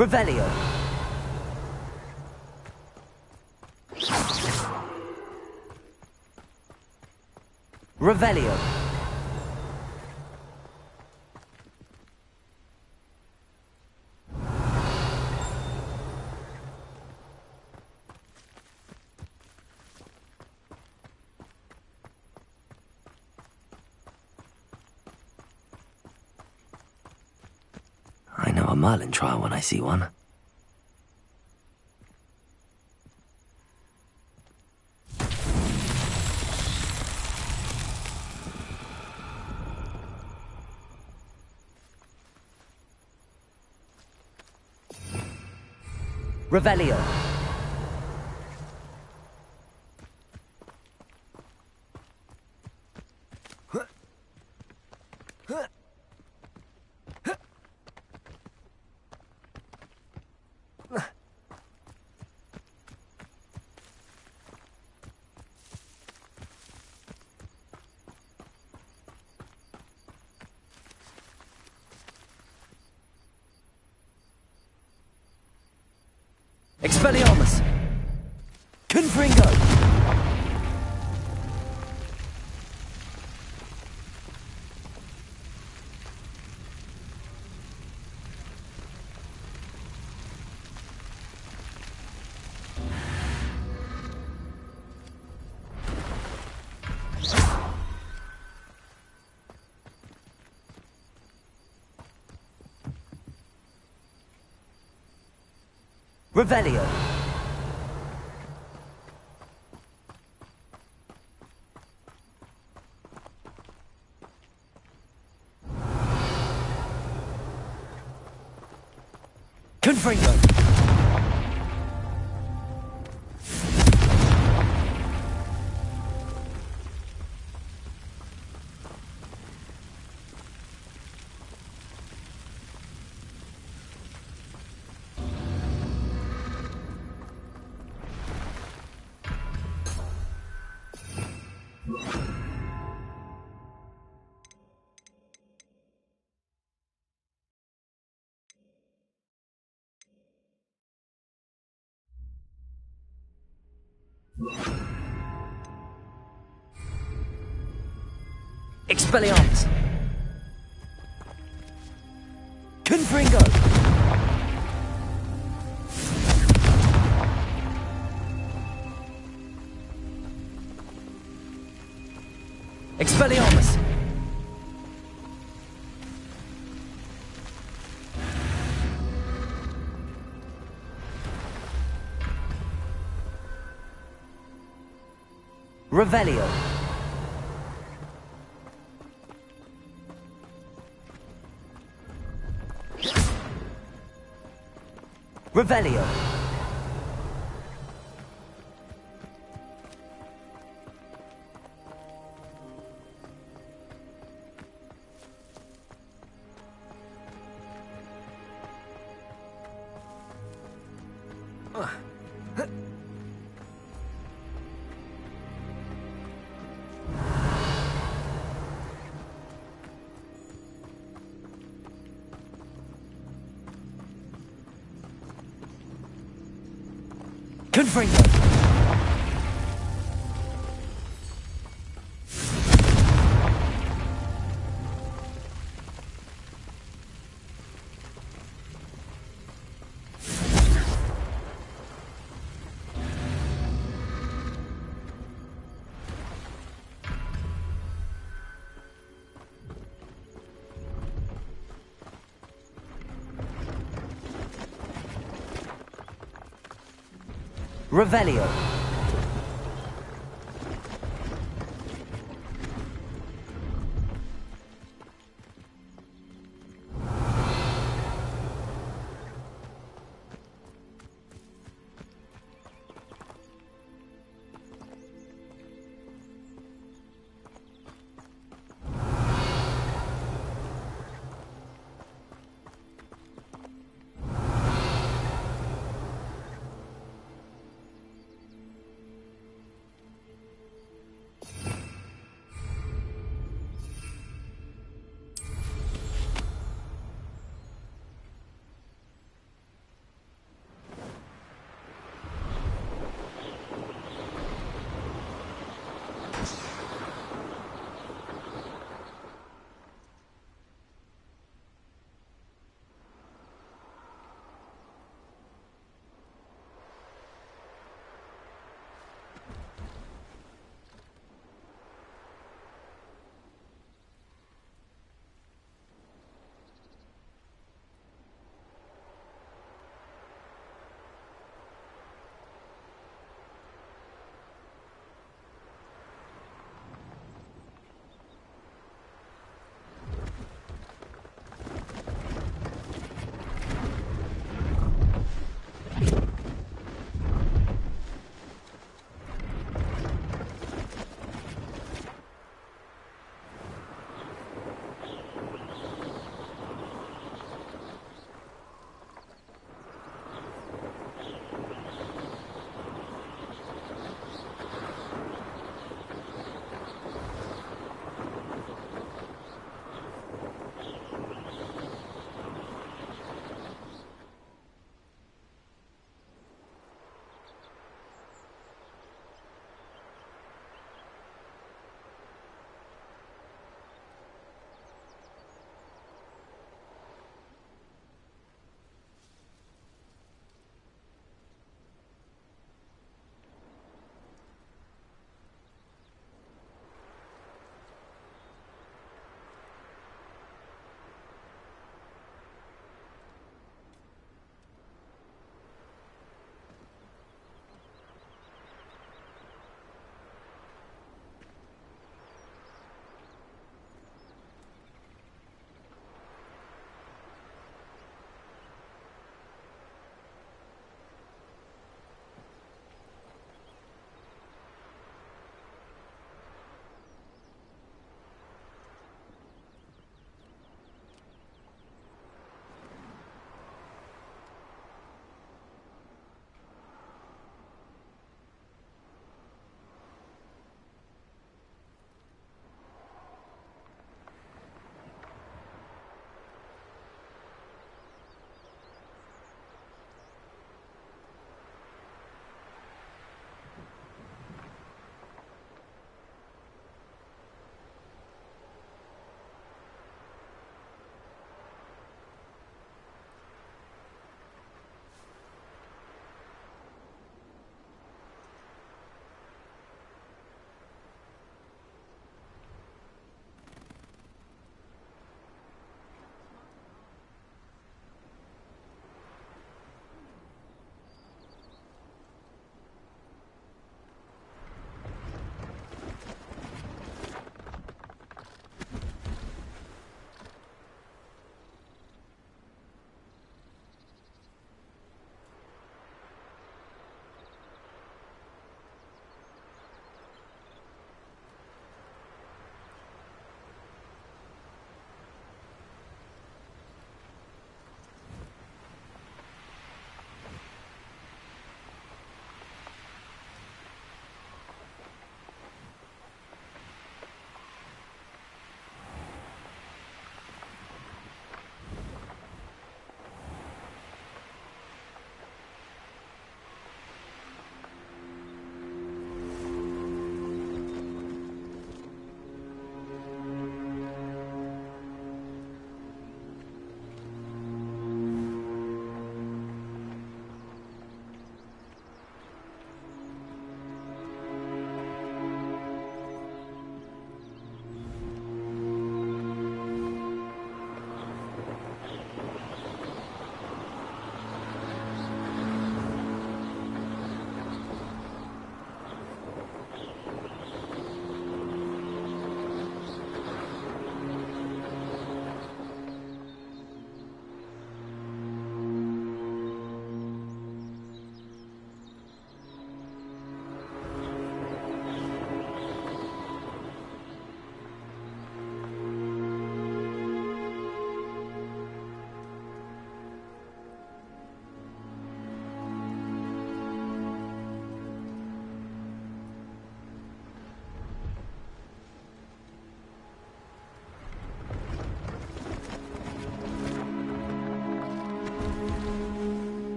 S4: Revelio. Revelio. I know a Merlin trial when I see one. Revelio. Expelliarmus! Confringo! Revelio. Confringo. Expelliarmus! Confringo! Expelliarmus! Revelio. Revelio. Confringo. Revelio.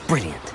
S4: Brilliant.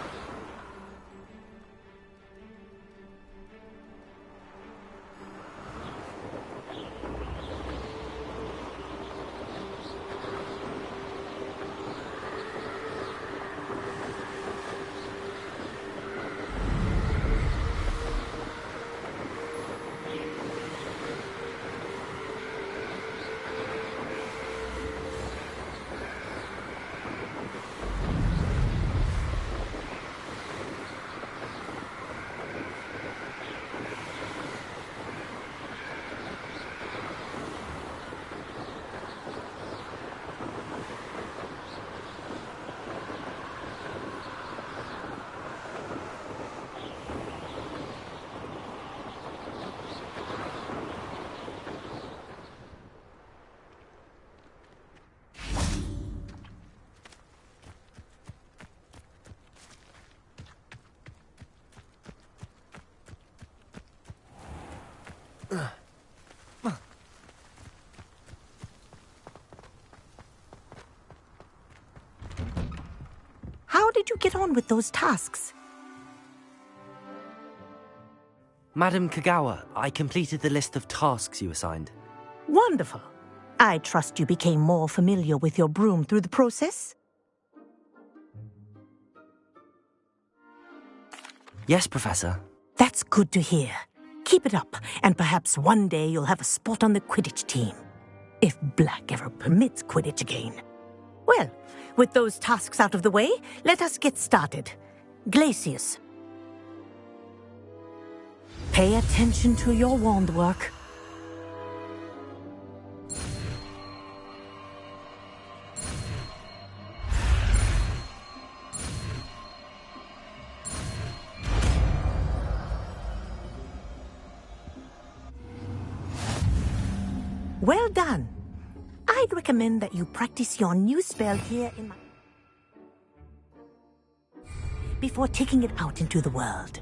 S7: How did you get on with those tasks?
S4: Madam Kagawa, I completed the list of tasks you assigned.
S7: Wonderful. I trust you became more familiar with your broom through the process?
S4: Yes, Professor.
S7: That's good to hear. Keep it up, and perhaps one day you'll have a spot on the Quidditch team. If Black ever permits Quidditch again. Well, with those tasks out of the way, let us get started. Glacius. Pay attention to your wand work. Well done. I'd recommend that you practice your new spell here in my... before taking it out into the world.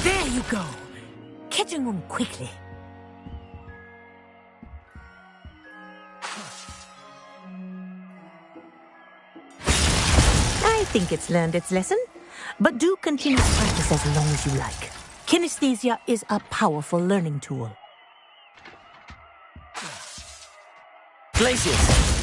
S7: There you go. Catching them quickly. I think it's learned its lesson, but do continue to practice as long as you like. Kinesthesia is a powerful learning tool.
S4: Glacius!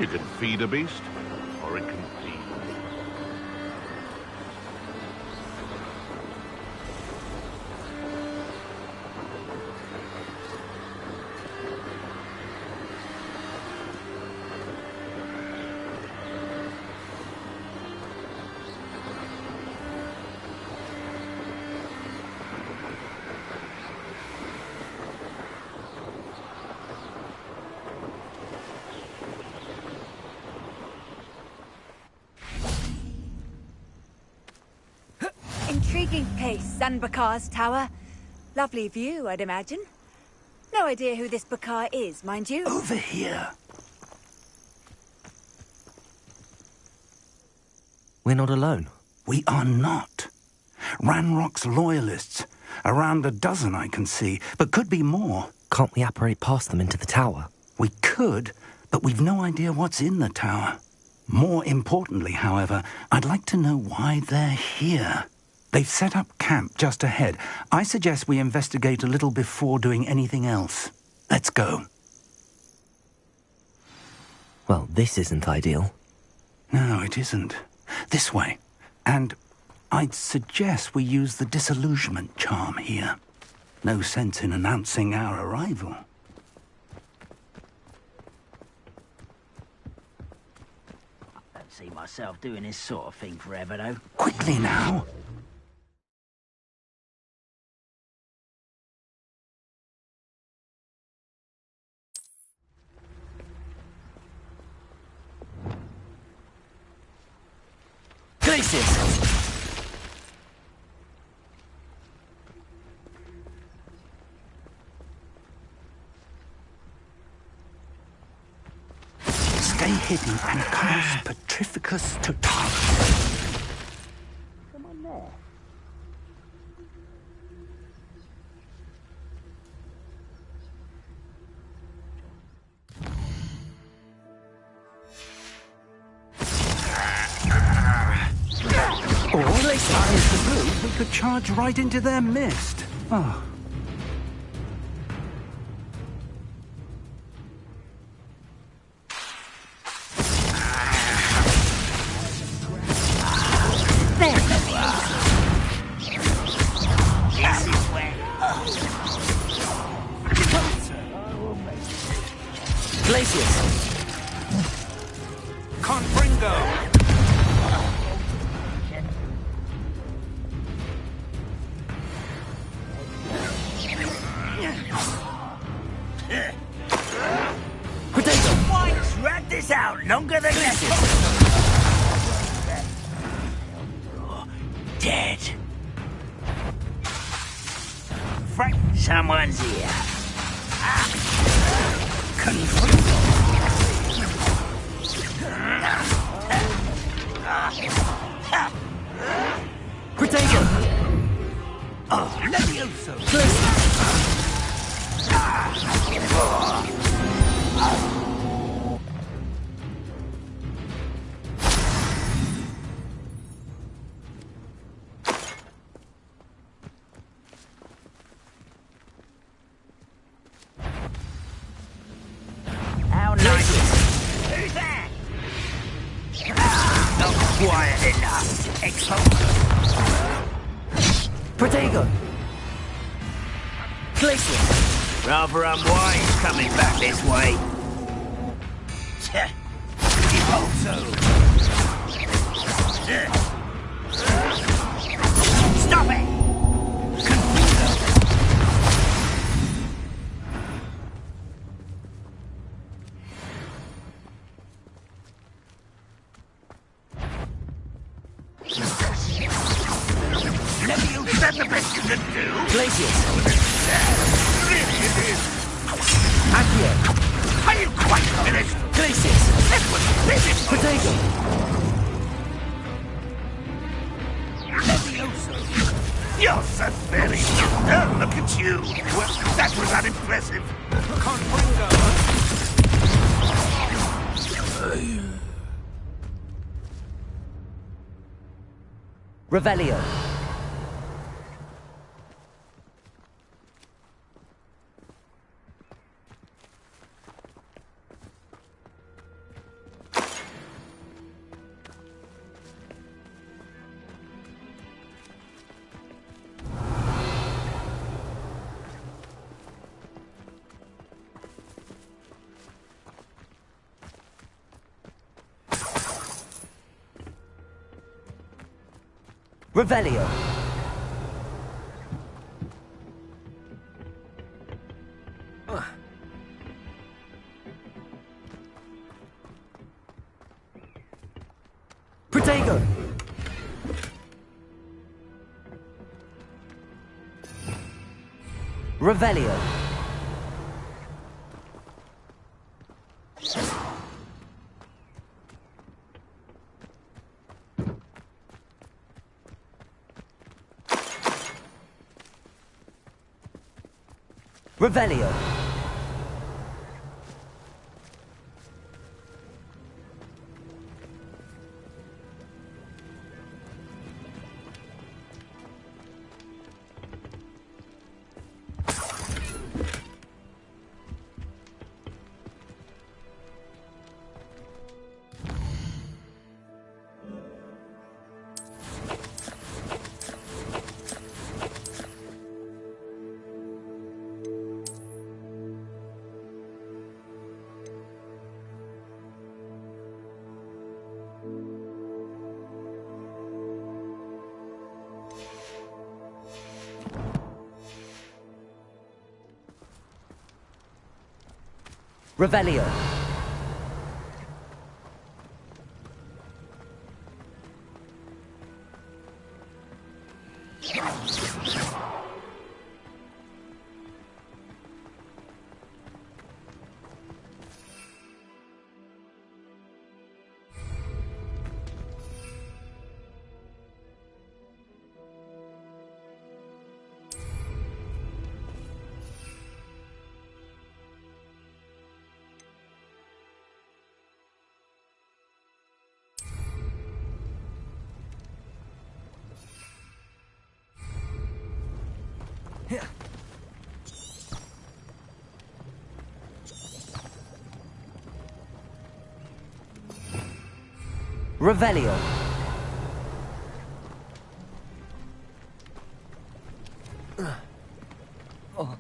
S20: You can feed a beast, or it can feed you.
S8: Intriguing place, Zanbakar's tower. Lovely view, I'd imagine. No idea who this Bakar is, mind you.
S12: Over here.
S4: We're not alone.
S12: We are not. Ranrock's loyalists. Around a dozen I can see, but could be more.
S4: Can't we apparate past them into the tower?
S12: We could, but we've no idea what's in the tower. More importantly, however, I'd like to know why they're here. They've set up camp just ahead. I suggest we investigate a little before doing anything else. Let's go.
S4: Well, this isn't ideal.
S12: No, it isn't. This way. And I'd suggest we use the disillusionment charm here. No sense in announcing our arrival.
S23: I don't see myself doing this sort of thing forever, though.
S12: Quickly now. Stay hidden and cast Petrificus Totalis.
S23: Come on there.
S12: Or, if the move, we could charge right into their midst. Oh.
S23: Someone's here.
S12: Protego!
S23: Oh, Levioso! How nice. Who's that? Not quiet enough. Expulsion.
S4: Protego! Glacier!
S23: Rather unwise coming back this way. Stop it! Is that the best you can do?
S4: Glaciers!
S23: Really it is.
S4: Accio!
S23: Are you quite finished?
S4: Glaciers!
S23: That was pitiful.
S4: Protego!
S23: Levioso. You're so very... Oh, look at you. Well, that was unimpressive.
S4: Revelio! Revelio. Protego. Revelio. Revelio. Revelio. Revelio. Oh.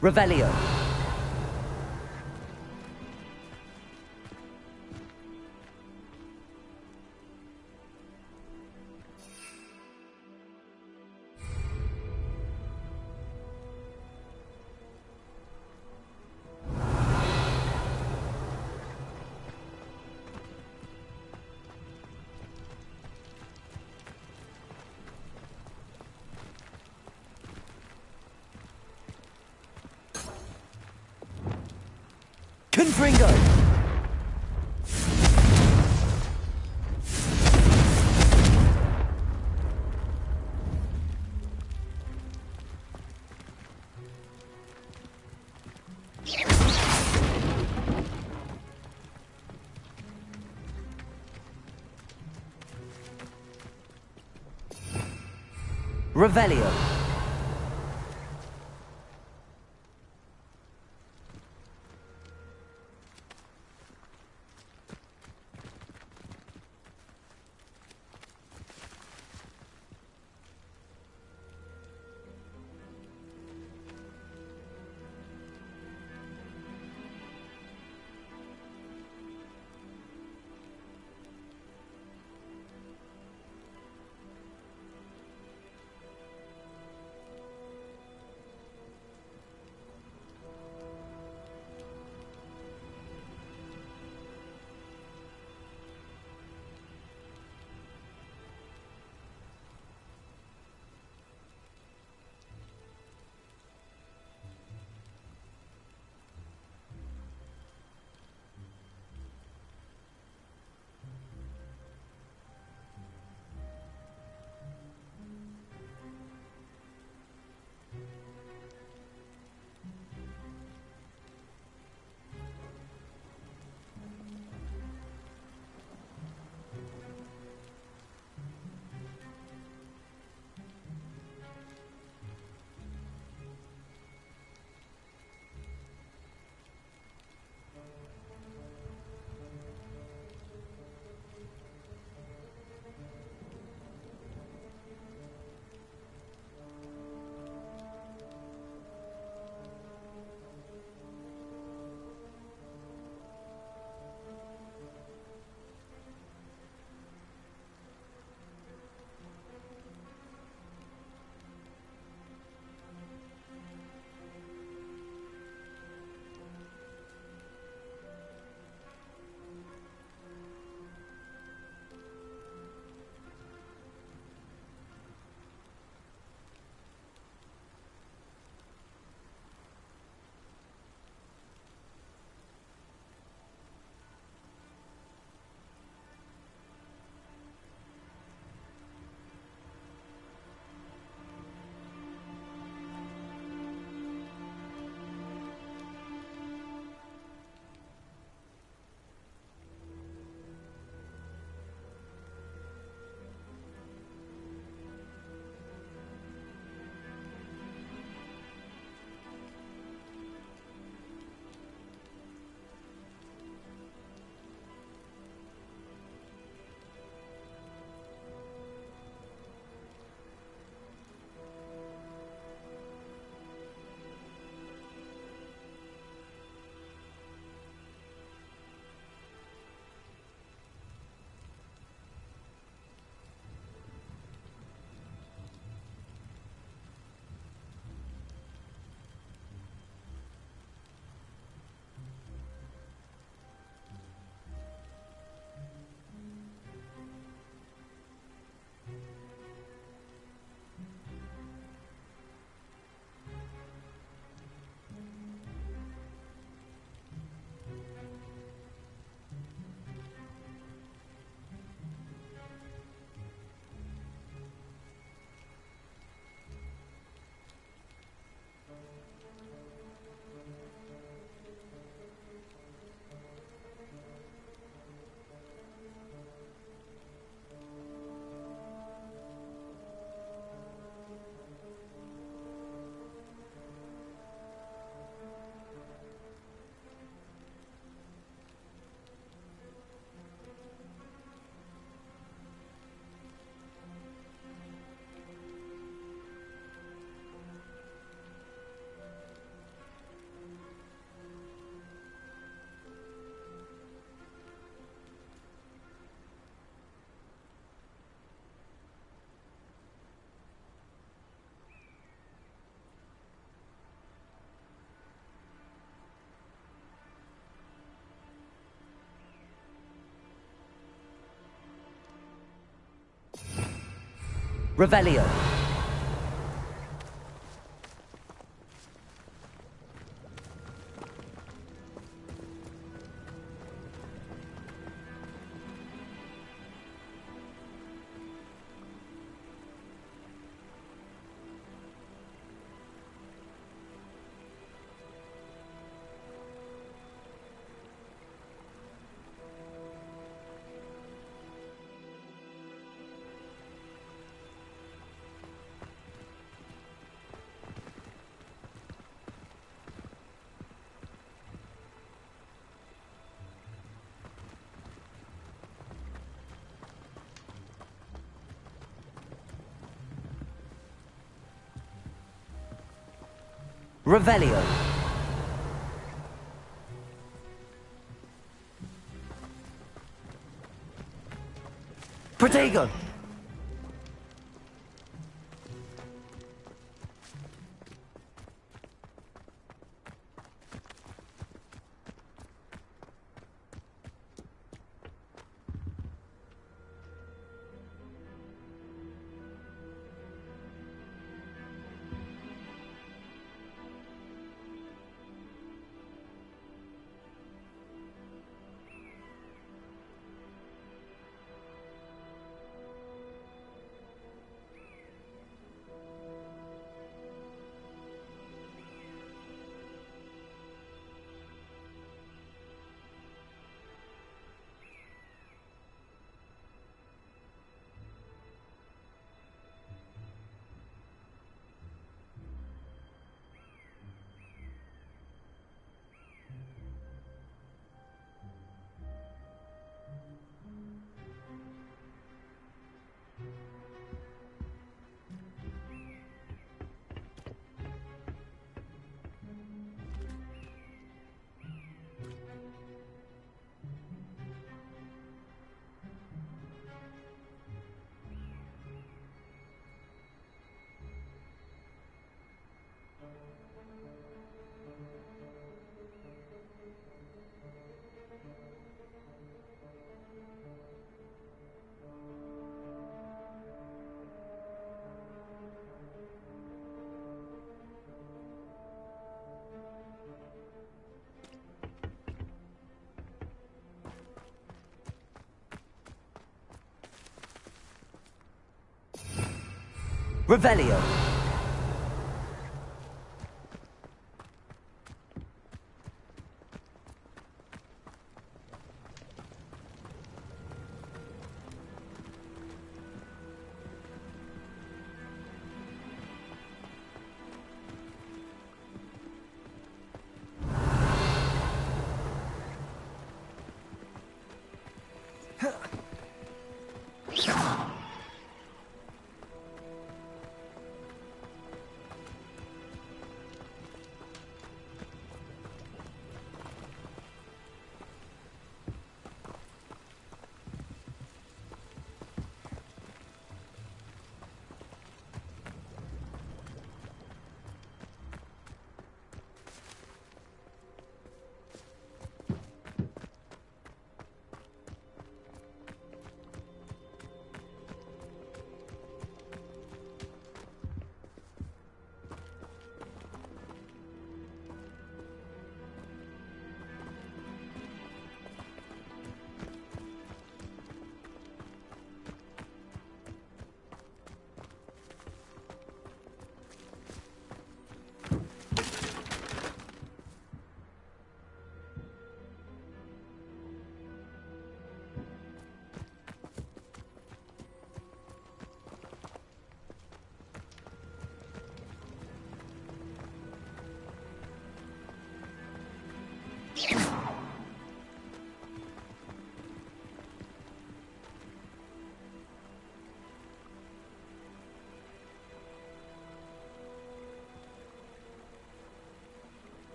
S4: Revelio. Confringo! Revelio. Revelio. Revelio. Protego. Revelio.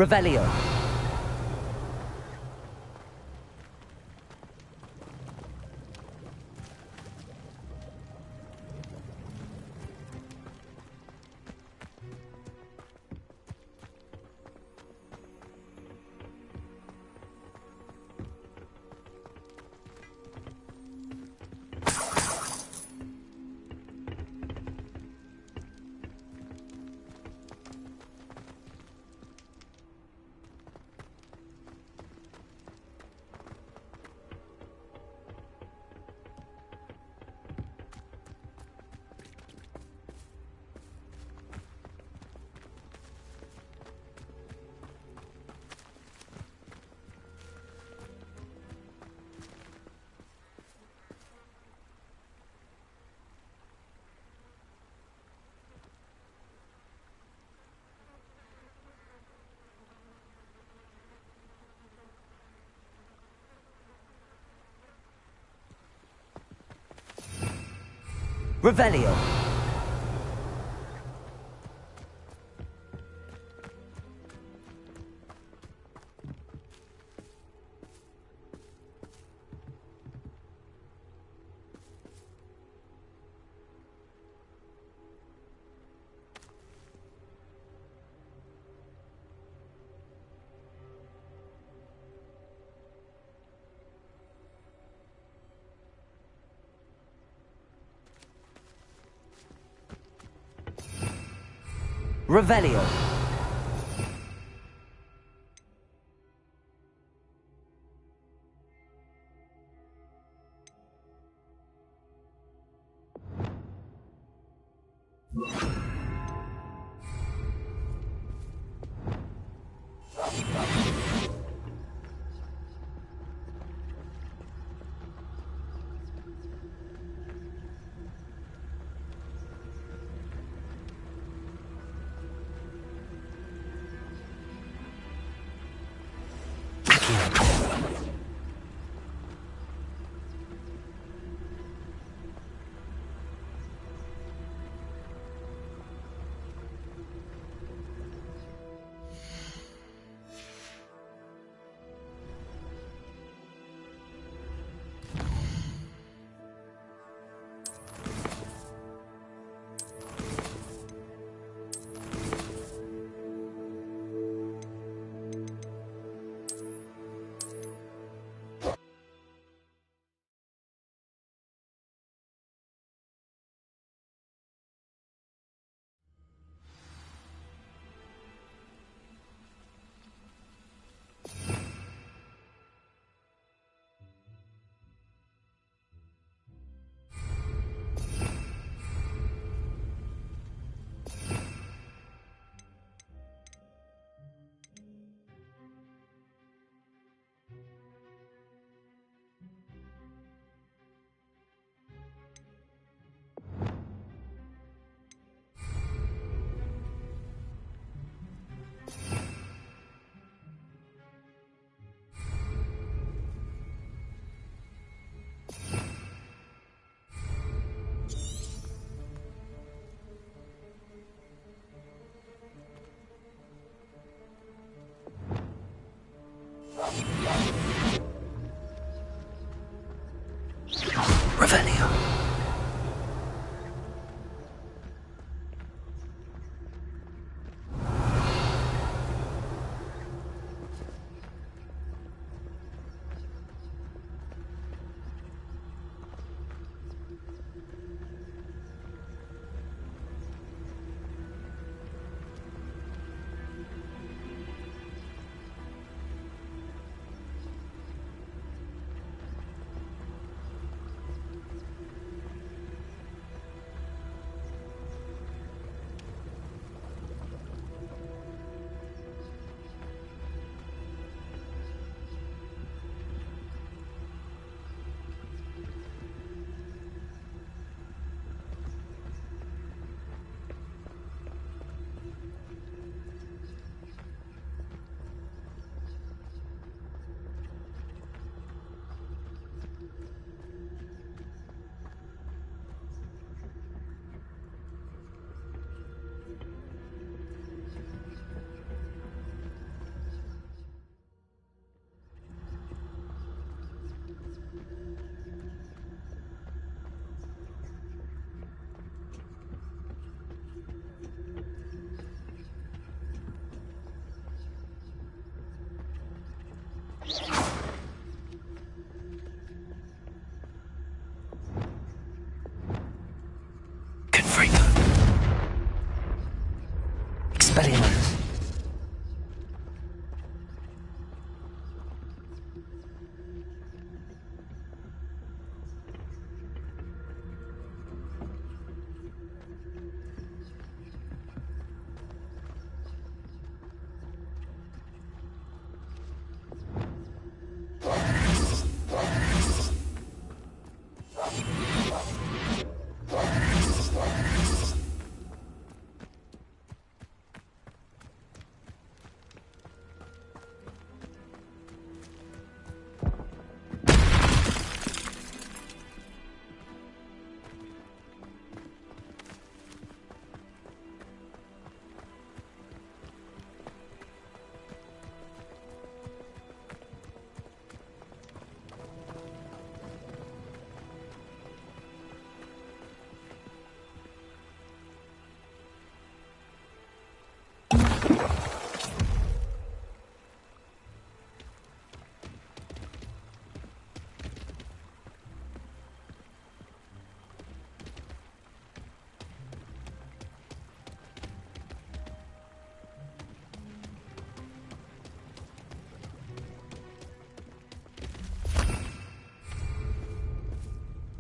S4: Revelio. Revelio. Revelio.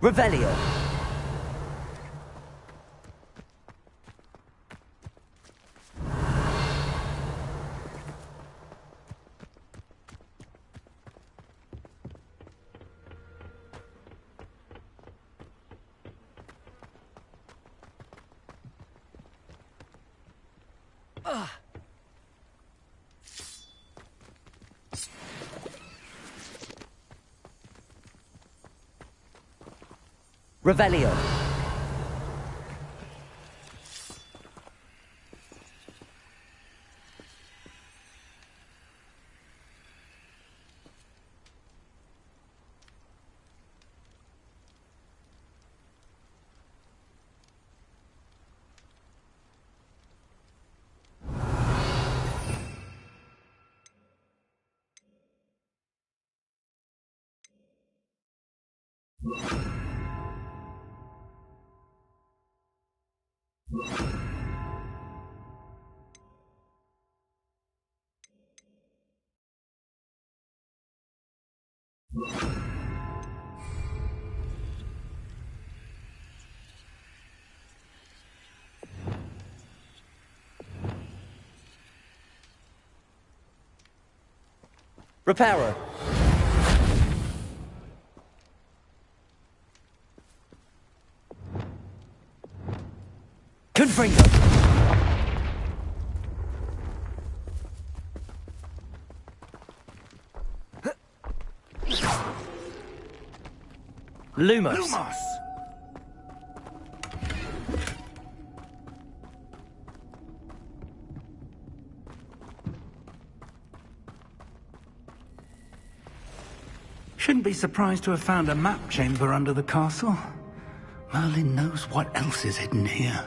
S4: Revelio. Revelio. Reparo. Confringo. Lumos.
S12: Lumos! Shouldn't be surprised to have found a map chamber under the castle. Merlin knows what else is hidden here.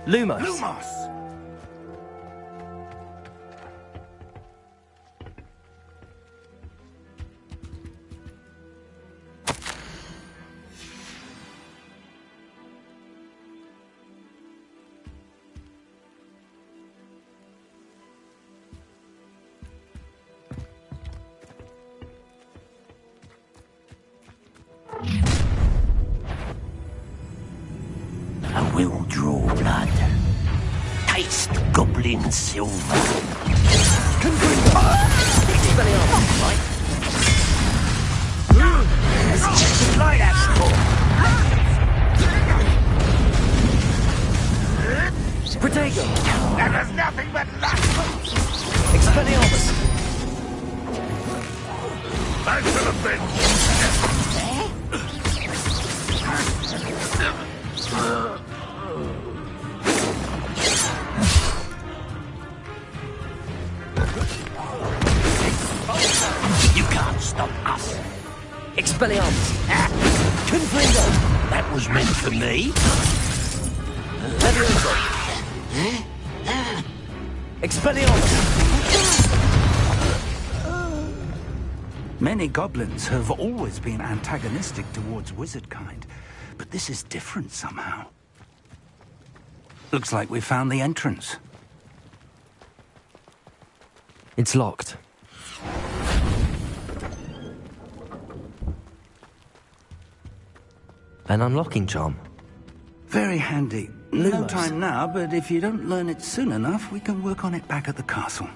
S4: Lumos.
S12: Lumos!
S18: I will draw blood. Taste goblin silver. Light
S4: Protego.
S23: That was nothing but luck.
S4: Expelliarmus.
S23: Back to the bench.
S18: You can't stop us.
S4: Expelliarmus.
S18: Confringo. That was meant for me.
S4: Levioso. Expelliarmus.
S12: Many goblins have always been antagonistic towards wizard kind, but this is different somehow. Looks like we found the entrance.
S4: It's locked. An unlocking charm.
S12: Very handy. No
S4: Lumos.
S12: time now, but if you don't learn it soon enough, we can work on it back at the castle.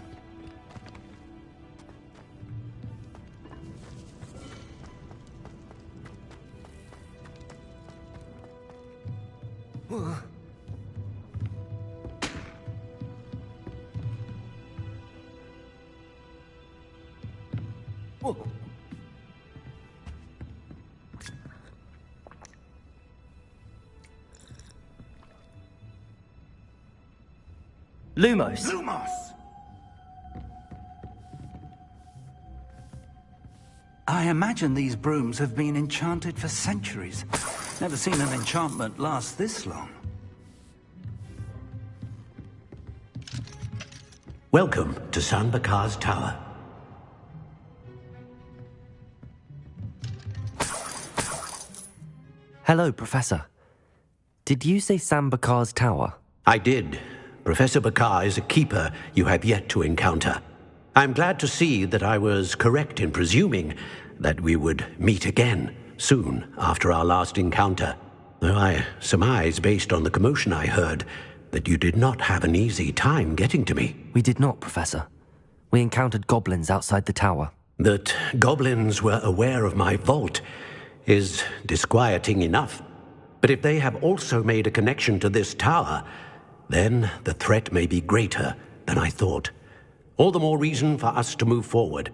S4: Lumos.
S12: Lumos! I imagine these brooms have been enchanted for centuries. Never seen an enchantment last this long.
S18: Welcome to San Bakar's Tower.
S4: Hello, Professor. Did you say San Bakar's Tower?
S18: I did. Professor Bakar is a keeper you have yet to encounter. I'm glad to see that I was correct in presuming that we would meet again soon after our last encounter. Though I surmise, based on the commotion I heard, that you did not have an easy time getting to me.
S4: We did not, Professor. We encountered goblins outside the tower.
S18: That goblins were aware of my vault is disquieting enough. But if they have also made a connection to this tower, then the threat may be greater than I thought. All the more reason for us to move forward.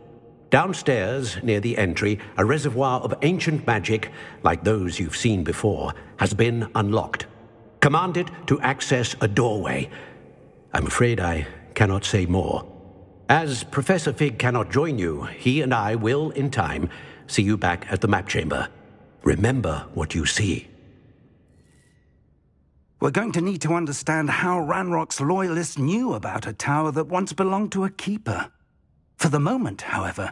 S18: Downstairs, near the entry, a reservoir of ancient magic, like those you've seen before, has been unlocked. Command it to access a doorway. I'm afraid I cannot say more. As Professor Fig cannot join you, he and I will, in time, see you back at the map chamber. Remember what you see.
S12: We're going to need to understand how Ranrock's loyalists knew about a tower that once belonged to a keeper. For the moment, however,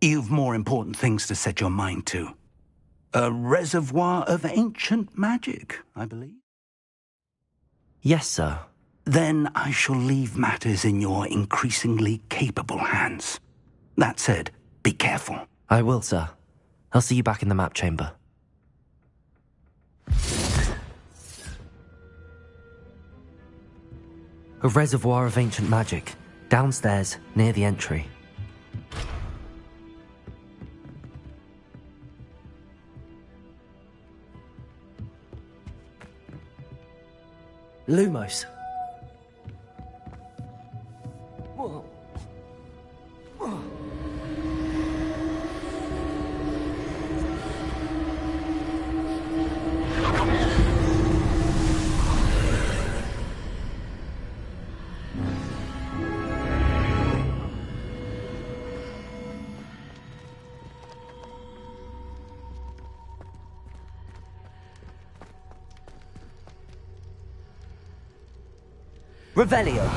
S12: you've more important things to set your mind to. A reservoir of ancient magic, I believe.
S4: Yes, sir.
S12: Then I shall leave matters in your increasingly capable hands. That said, be careful.
S4: I will, sir. I'll see you back in the map chamber. A reservoir of ancient magic, downstairs, near the entry. Lumos. Whoa. Whoa. Revelio.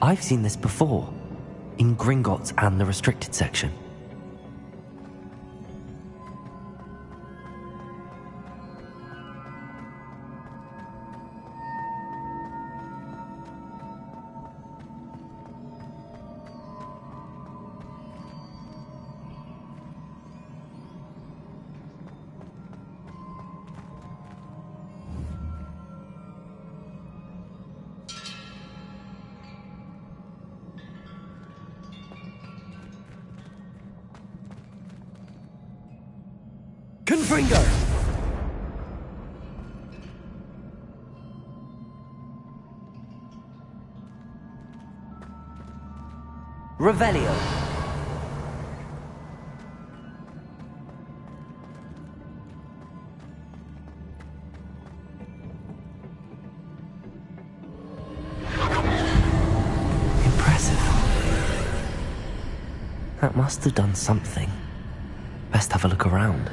S4: I've seen this before. In Gringotts and the restricted section. Confringo! Revelio. That must have done something. Best have a look around.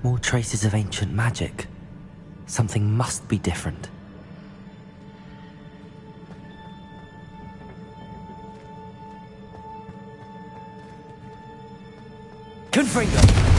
S4: More traces of ancient magic. Something must be different. Confringo!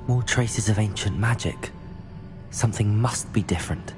S4: More traces of ancient magic. Something must be different.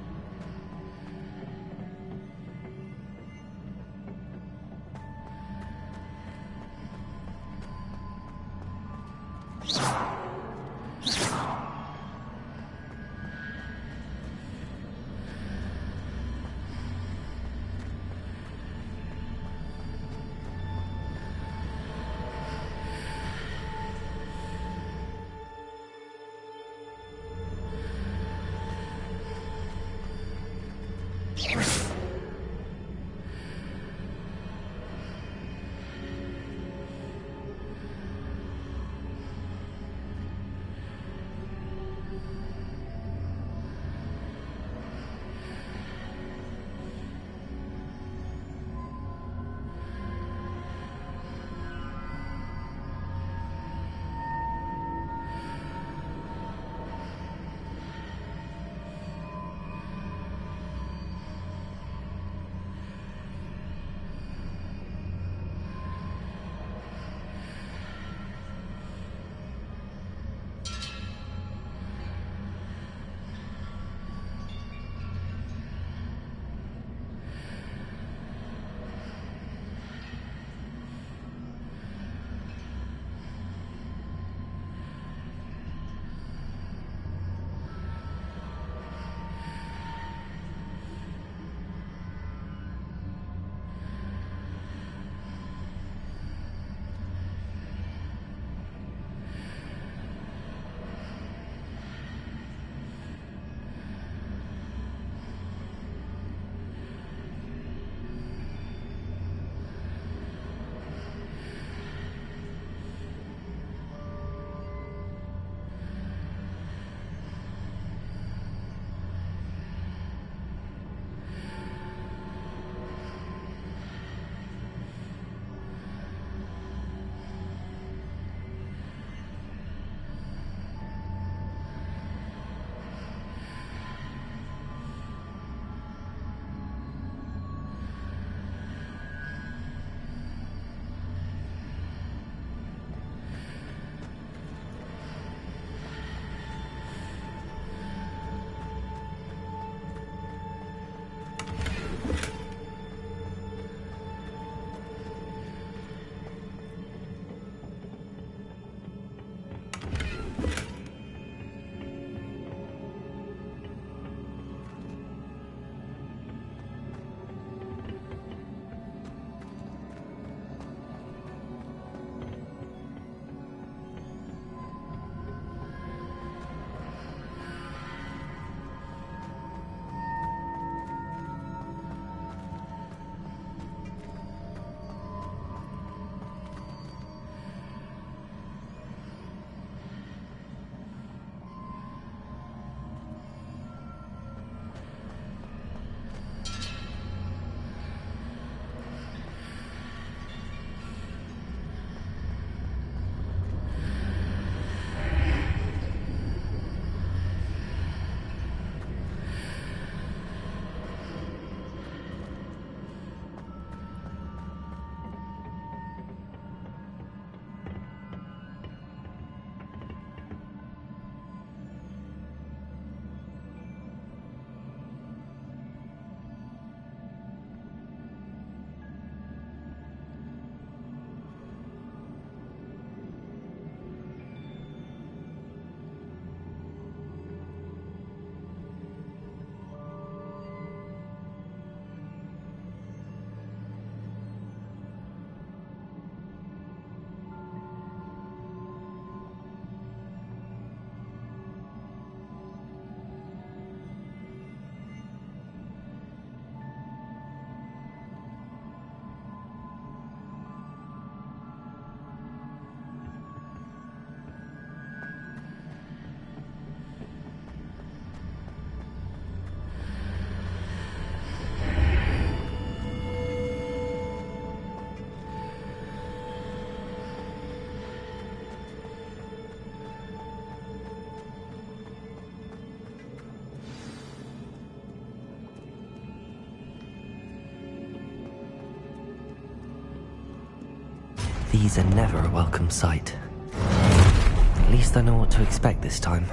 S4: These are never a welcome sight. At least I know what to expect this time.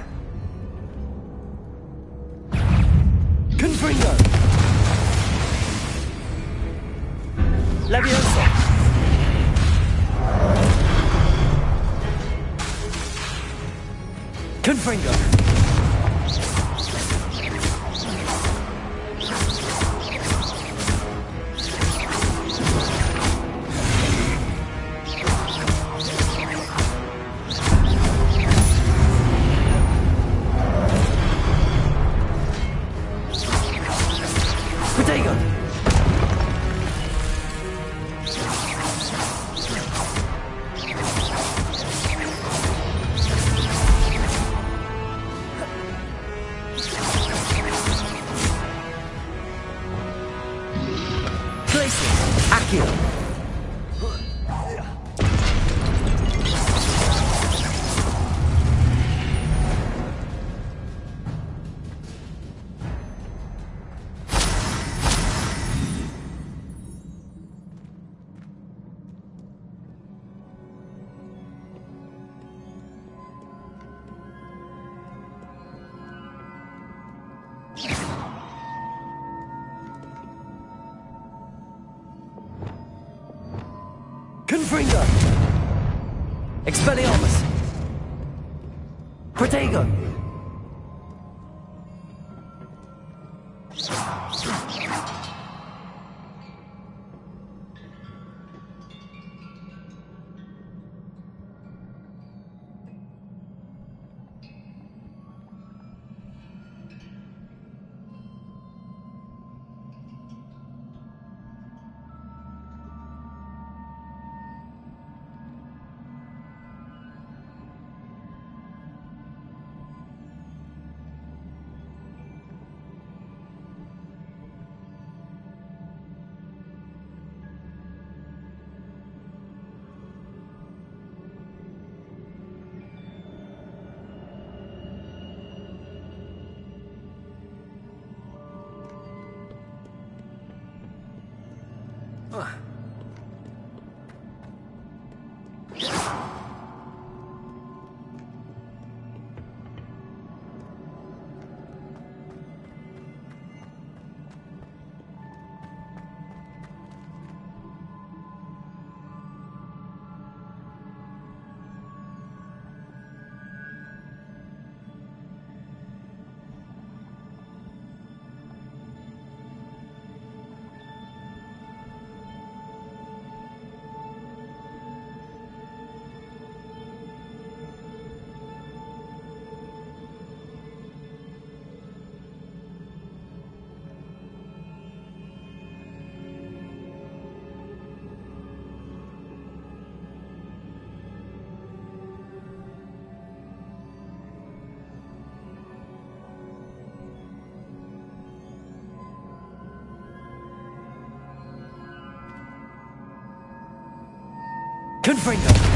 S9: Confringo! Leviosa! Confringo! Confringo! Expelliarmus! Protego! Confringo!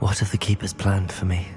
S4: What have the Keepers planned for me?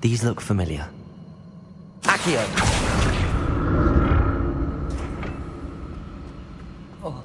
S4: These look familiar. Accio!
S9: Oh.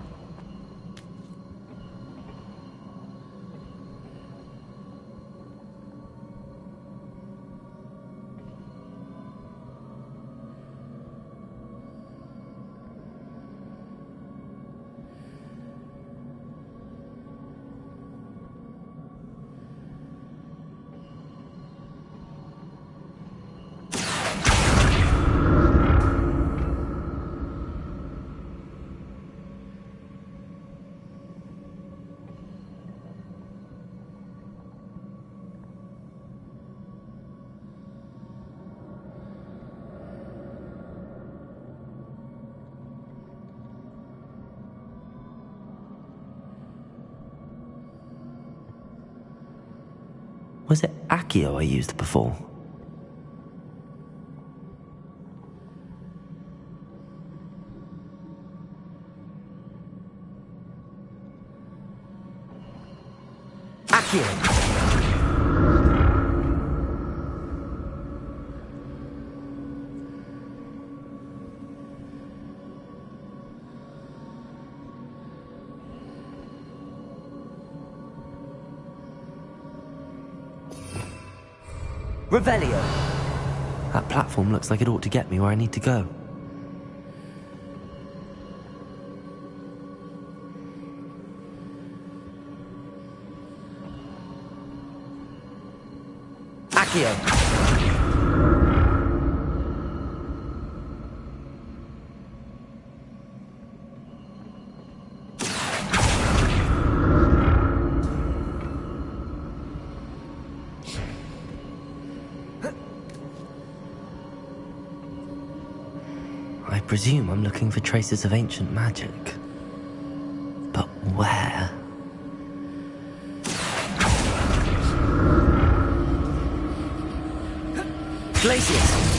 S4: Was it Accio I used before? Accio! Revelio! That platform looks like it ought to get me where I need to go. Accio! I presume I'm looking for traces of ancient magic. But where? Glacius!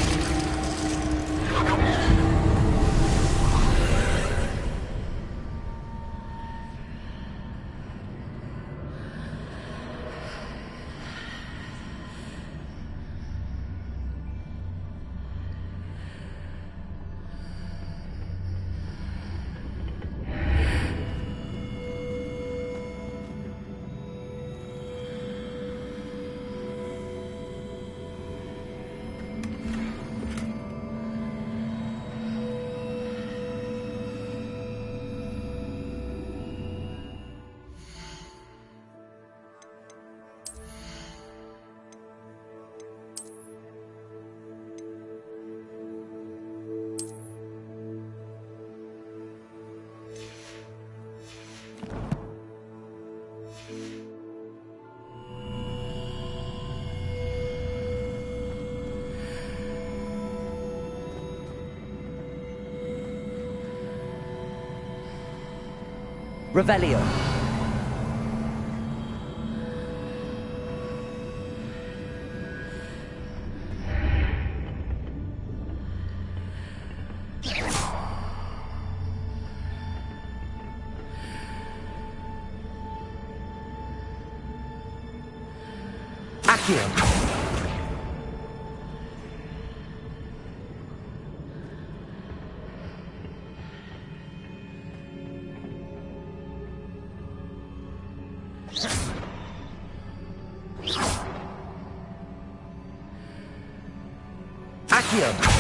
S4: Revelio. Accio. Accio.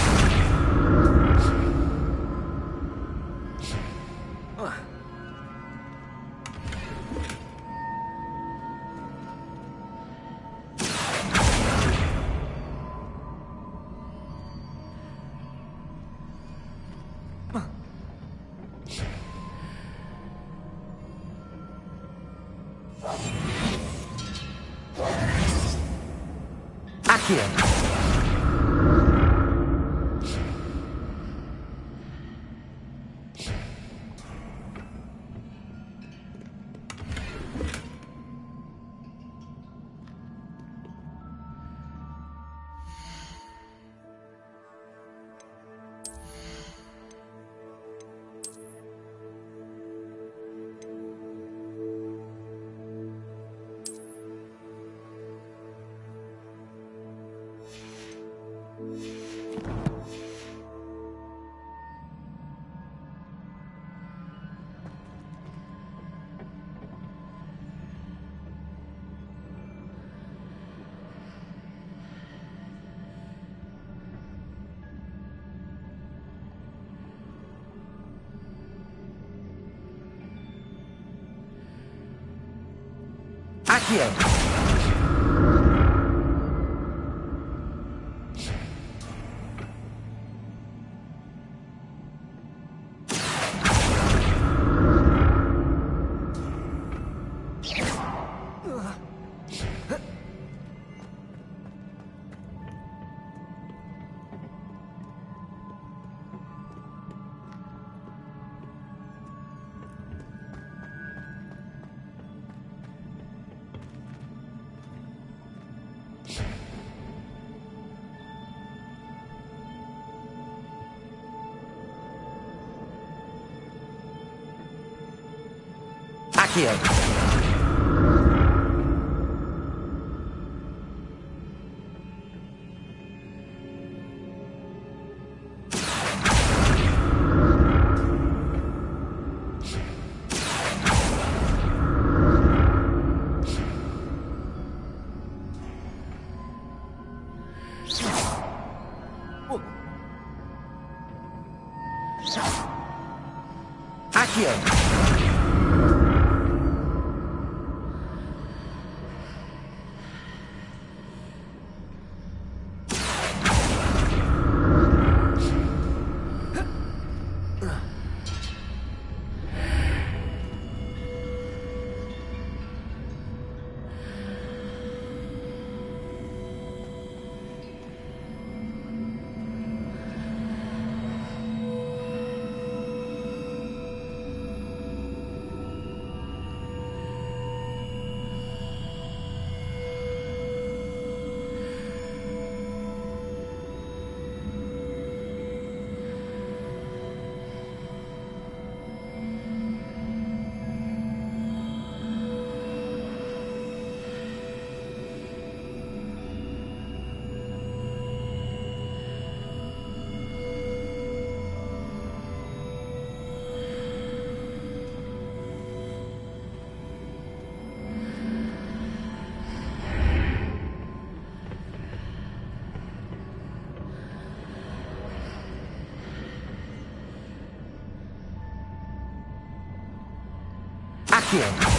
S4: Accio. Accio! Accio! Accio! Accio!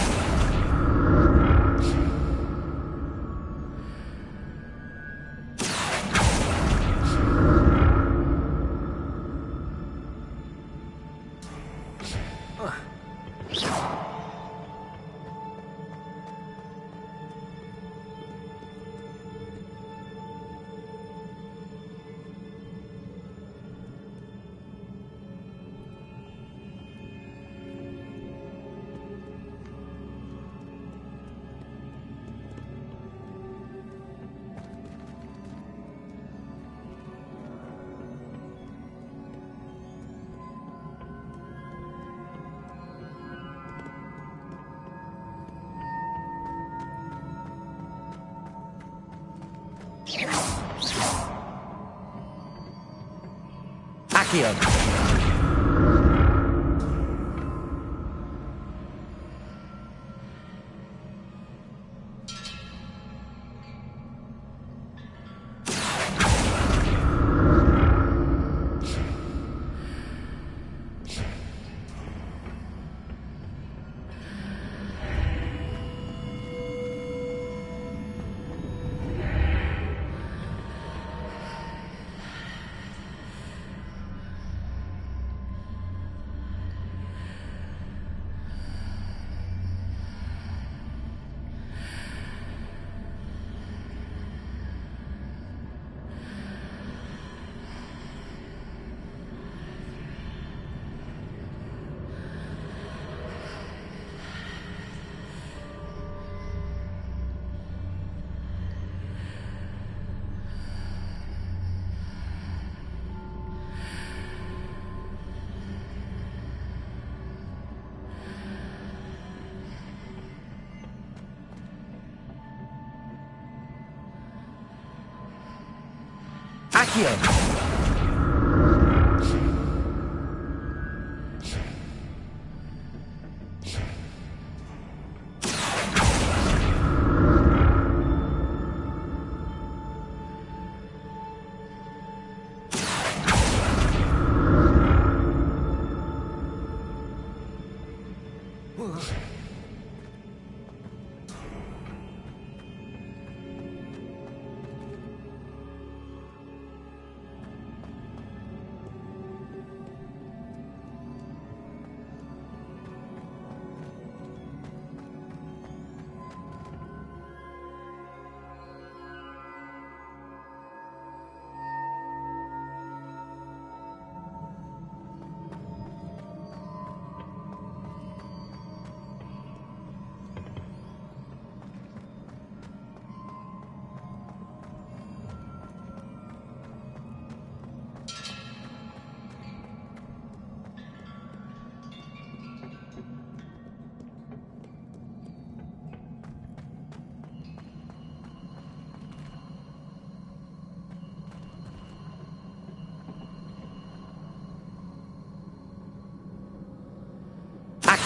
S4: Accio! Accio!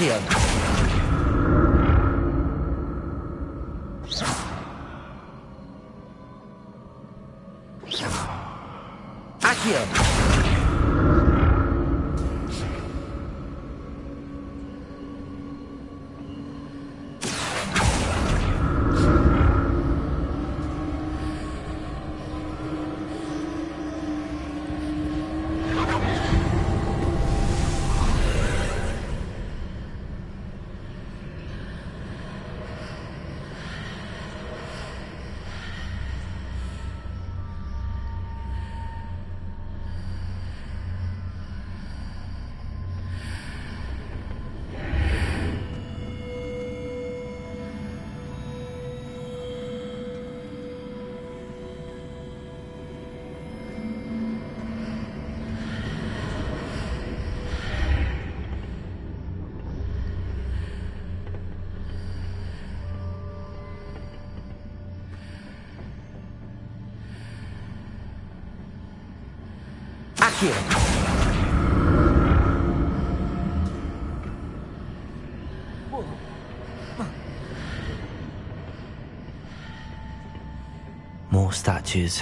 S4: Accio. Accio. More statues.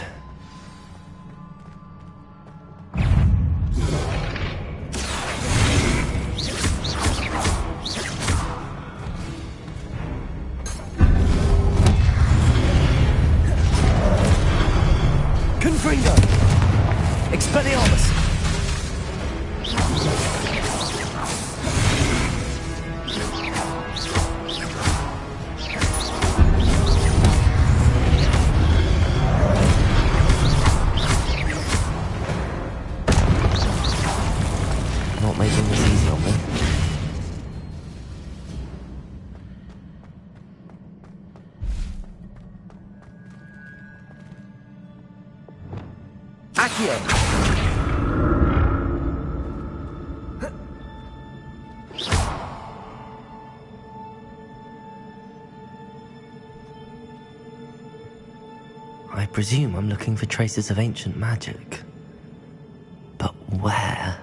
S9: Confringo! Expelliarmus!
S4: Not making this easy on me. Accio! I presume I'm looking for traces of ancient magic. But where?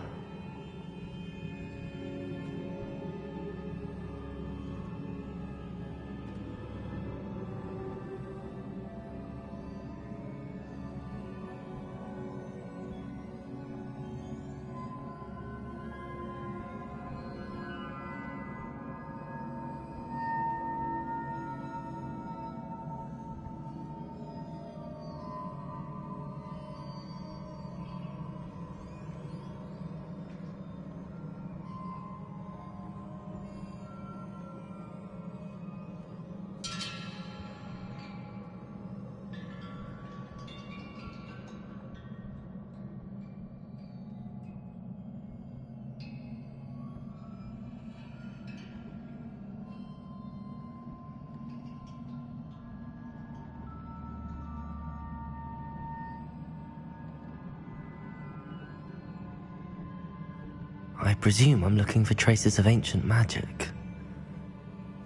S4: I presume I'm looking for traces of ancient magic.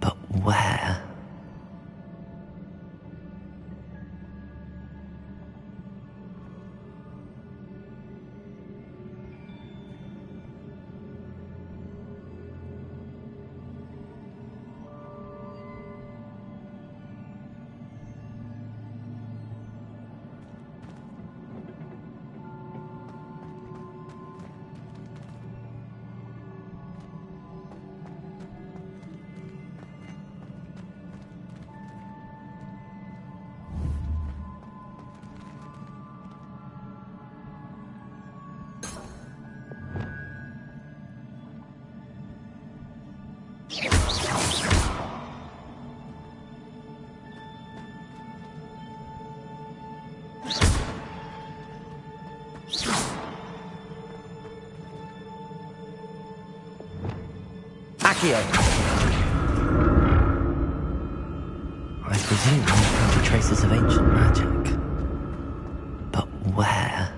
S4: But where? Accio! I presume I'm looking for traces of ancient magic. But where?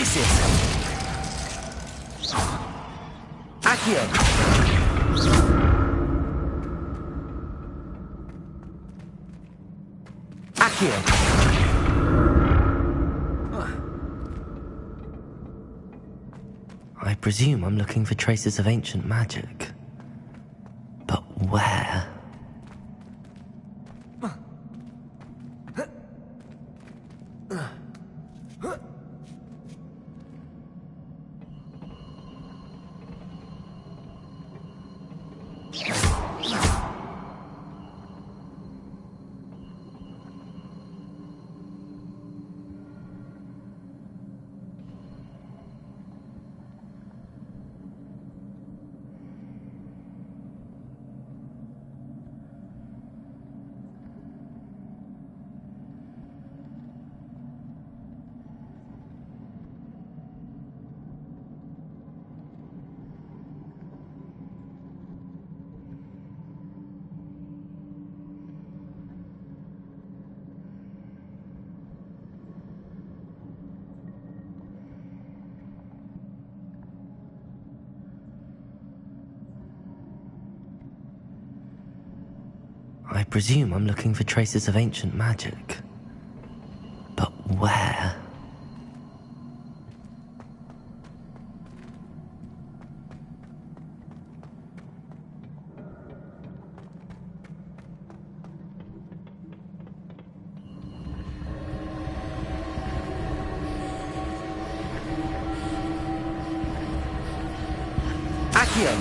S9: Theseus! Accio! Accio!
S4: I presume I'm looking for traces of ancient magic. But where? I presume I'm looking for traces of ancient magic. But where?
S9: Accio!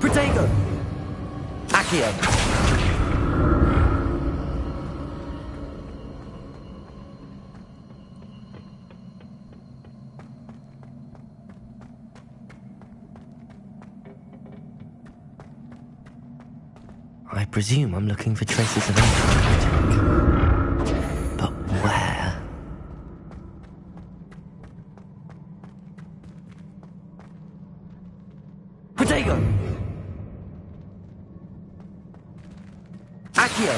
S9: Protego! Accio!
S4: I presume I'm looking for traces of ancient magic. But where?
S9: Protego! Accio!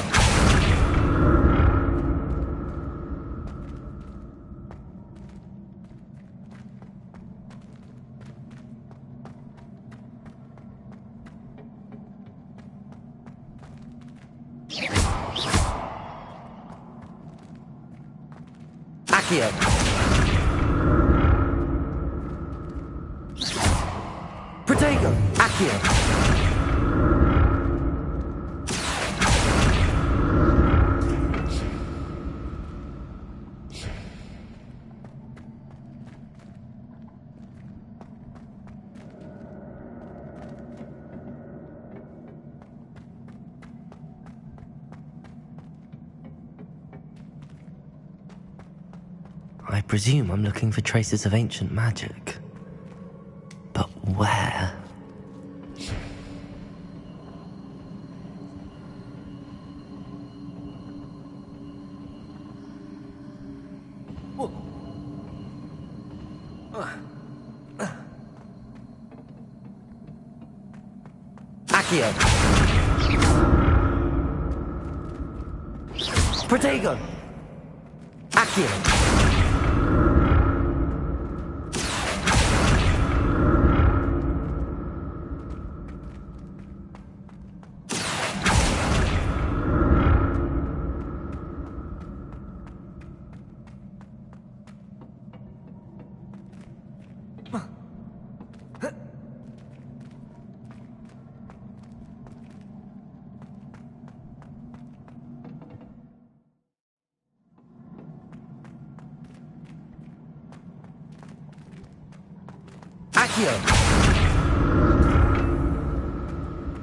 S9: Accio! Protego! Accio!
S4: I presume I'm looking for traces of ancient magic. But where?
S9: Accio! Protego! Accio!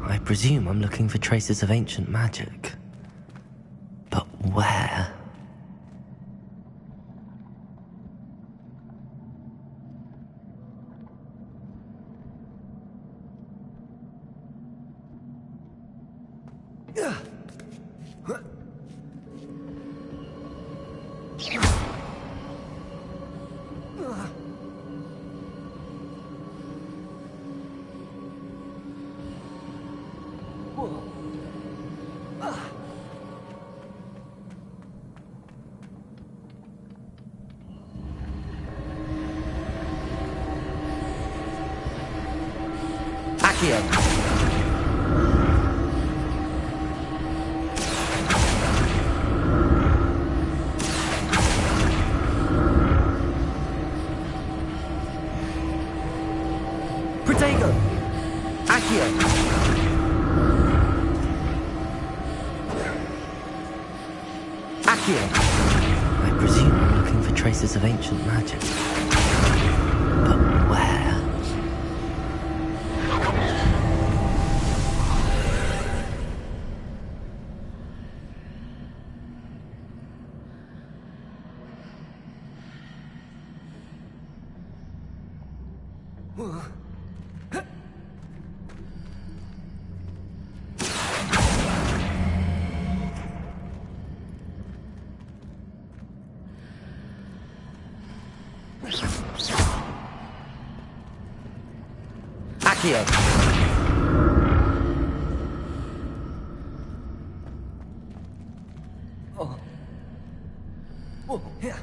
S4: I presume I'm looking for traces of ancient magic. But where?
S9: Protego! Accio! Accio!
S4: I presume I'm looking for traces of ancient magic. But where?
S9: Accio! Oh. Oh, yeah.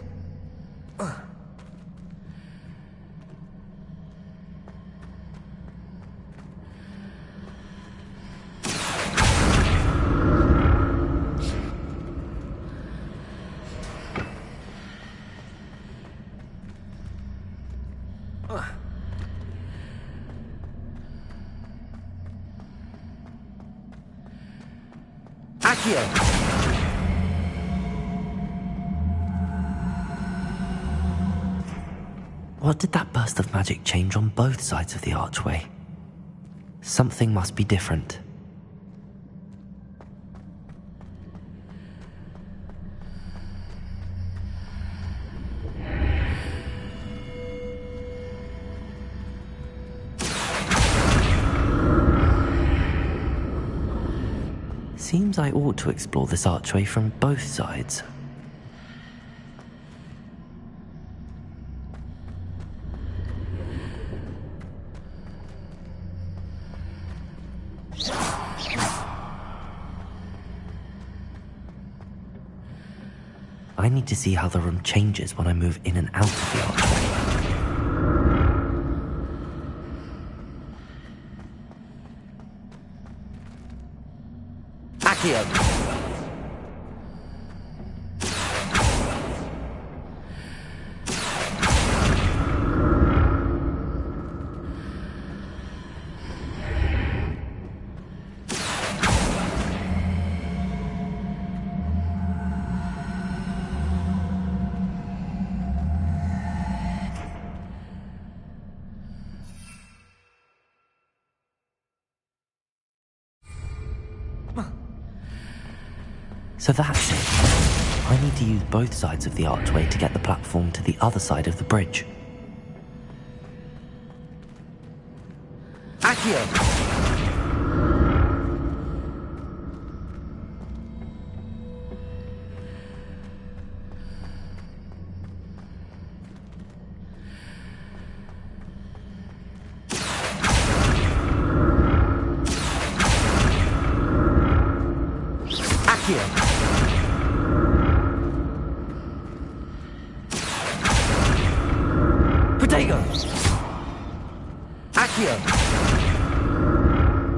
S9: Accio!
S4: What did that burst of magic change on both sides of the archway? Something must be different. Seems I ought to explore this archway from both sides. I need to see how the room changes when I move in and out of the archway.
S9: Accio!
S4: So that's it. I need to use both sides of the archway to get the platform to the other side of the bridge.
S9: Accio!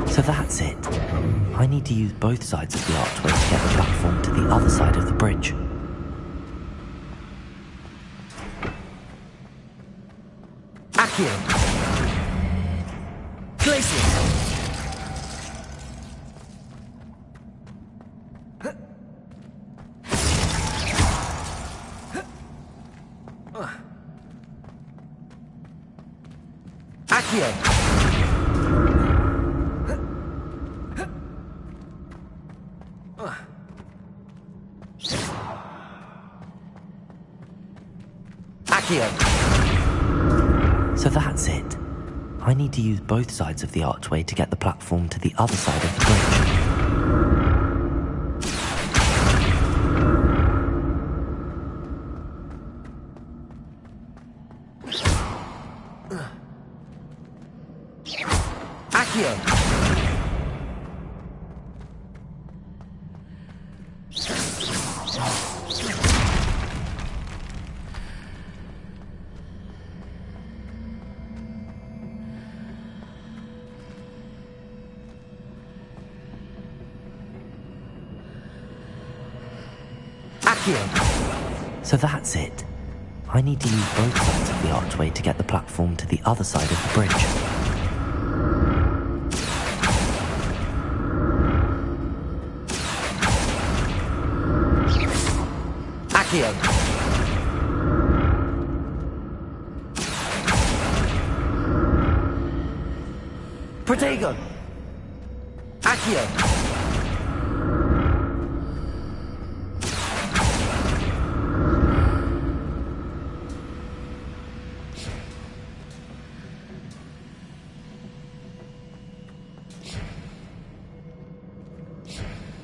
S4: So that's it. I need to use both sides of the archway to get the platform to the other side of the bridge.
S9: Accio! Glacius! Accio!
S4: So that's it. I need to use both sides of the archway to get the platform to the other side of the bridge.
S9: Accio.
S4: So that's it. I need to use both sides of the archway to get the platform to the other side of the bridge.
S9: Accio. Protego. Accio.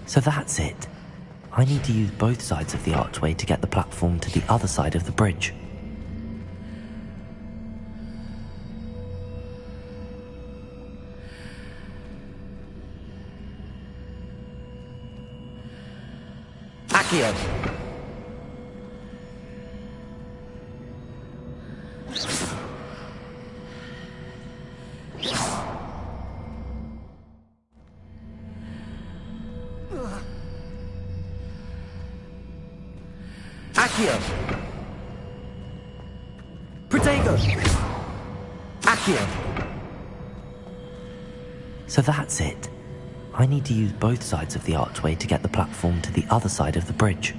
S4: So that's it. I need to use both sides of the archway to get the platform to the other side of the bridge.
S9: Accio. Accio. Protego. Accio.
S4: So that's it. I need to use both sides of the archway to get the platform to the other side of the bridge.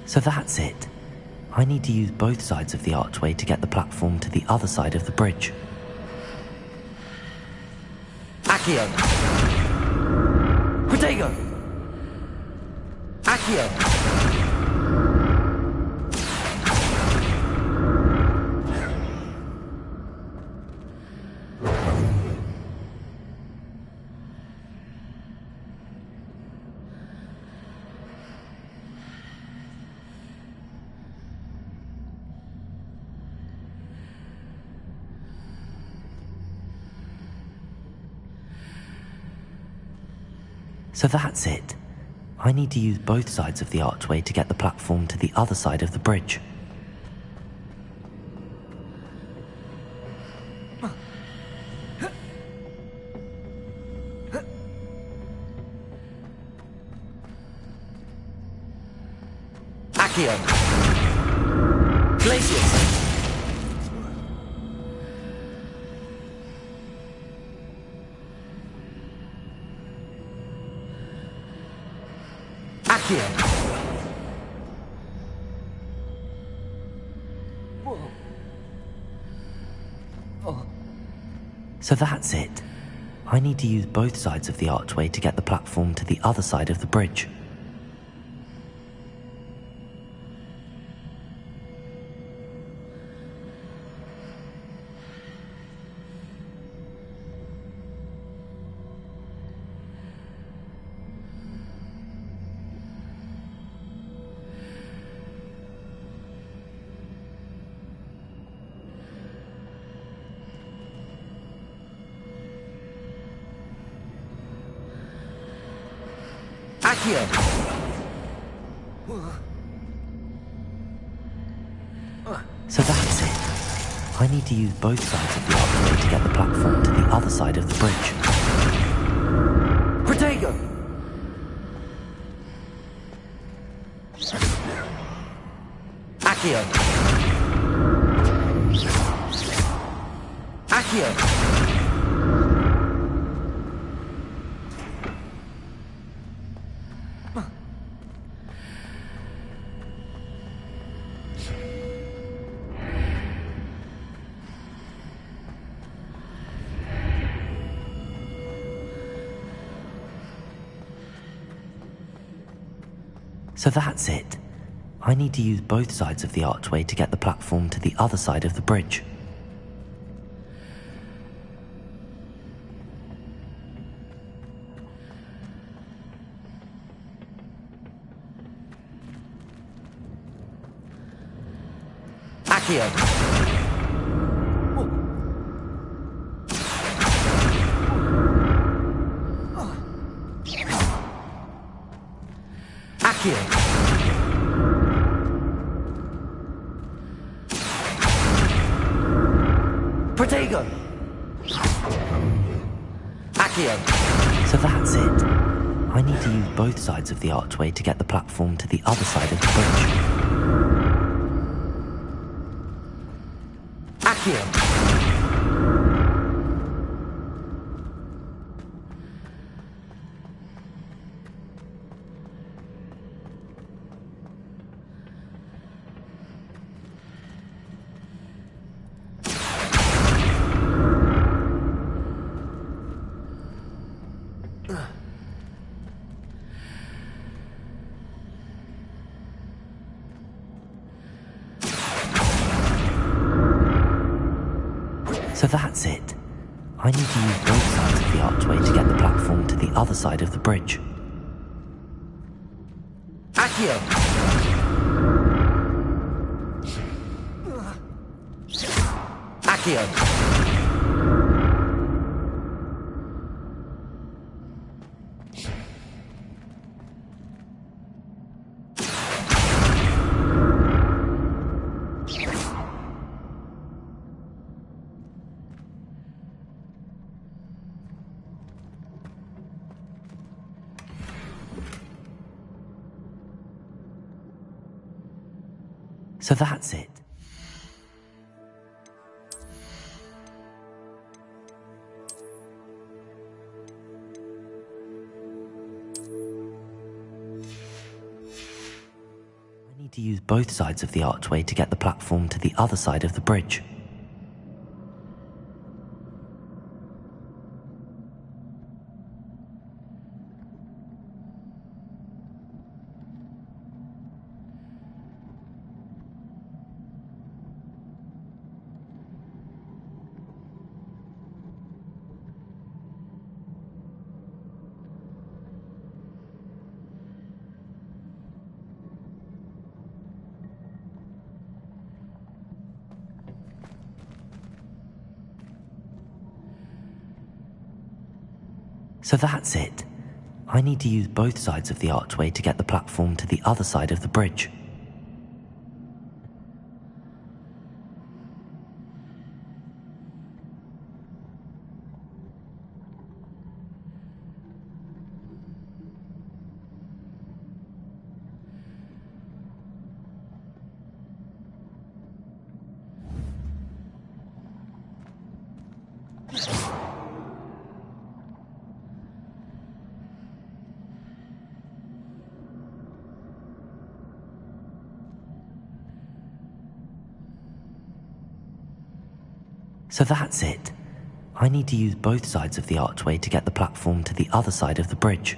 S4: So that's it. I need to use both sides of the archway to get the platform to the other side of the bridge.
S9: Accio. Protego. Accio.
S4: So that's it. I need to use both sides of the archway to get the platform to the other side of the bridge.
S9: Accio. Glacius. Accio.
S4: So that's it. I need to use both sides of the archway to get the platform to the other side of the bridge.
S9: Accio.
S4: So that's it. I need to use both sides of the archway to get the platform to the other side of the bridge.
S9: Protego. Accio. Accio.
S4: So that's it. I need to use both sides of the archway to get the platform to the other side of the bridge.
S9: Accio. Accio. Protego. Accio.
S4: So that's it. I need to use both sides of the archway to get the platform to the other side of the bridge.
S9: Accio.
S4: So that's it. I need to use both sides of the archway to get the platform to the other side of the bridge.
S9: Accio. Accio.
S4: So that's it. I need to use both sides of the archway to get the platform to the other side of the bridge. So that's it. I need to use both sides of the archway to get the platform to the other side of the bridge. So that's it. I need to use both sides of the archway to get the platform to the other side of the bridge.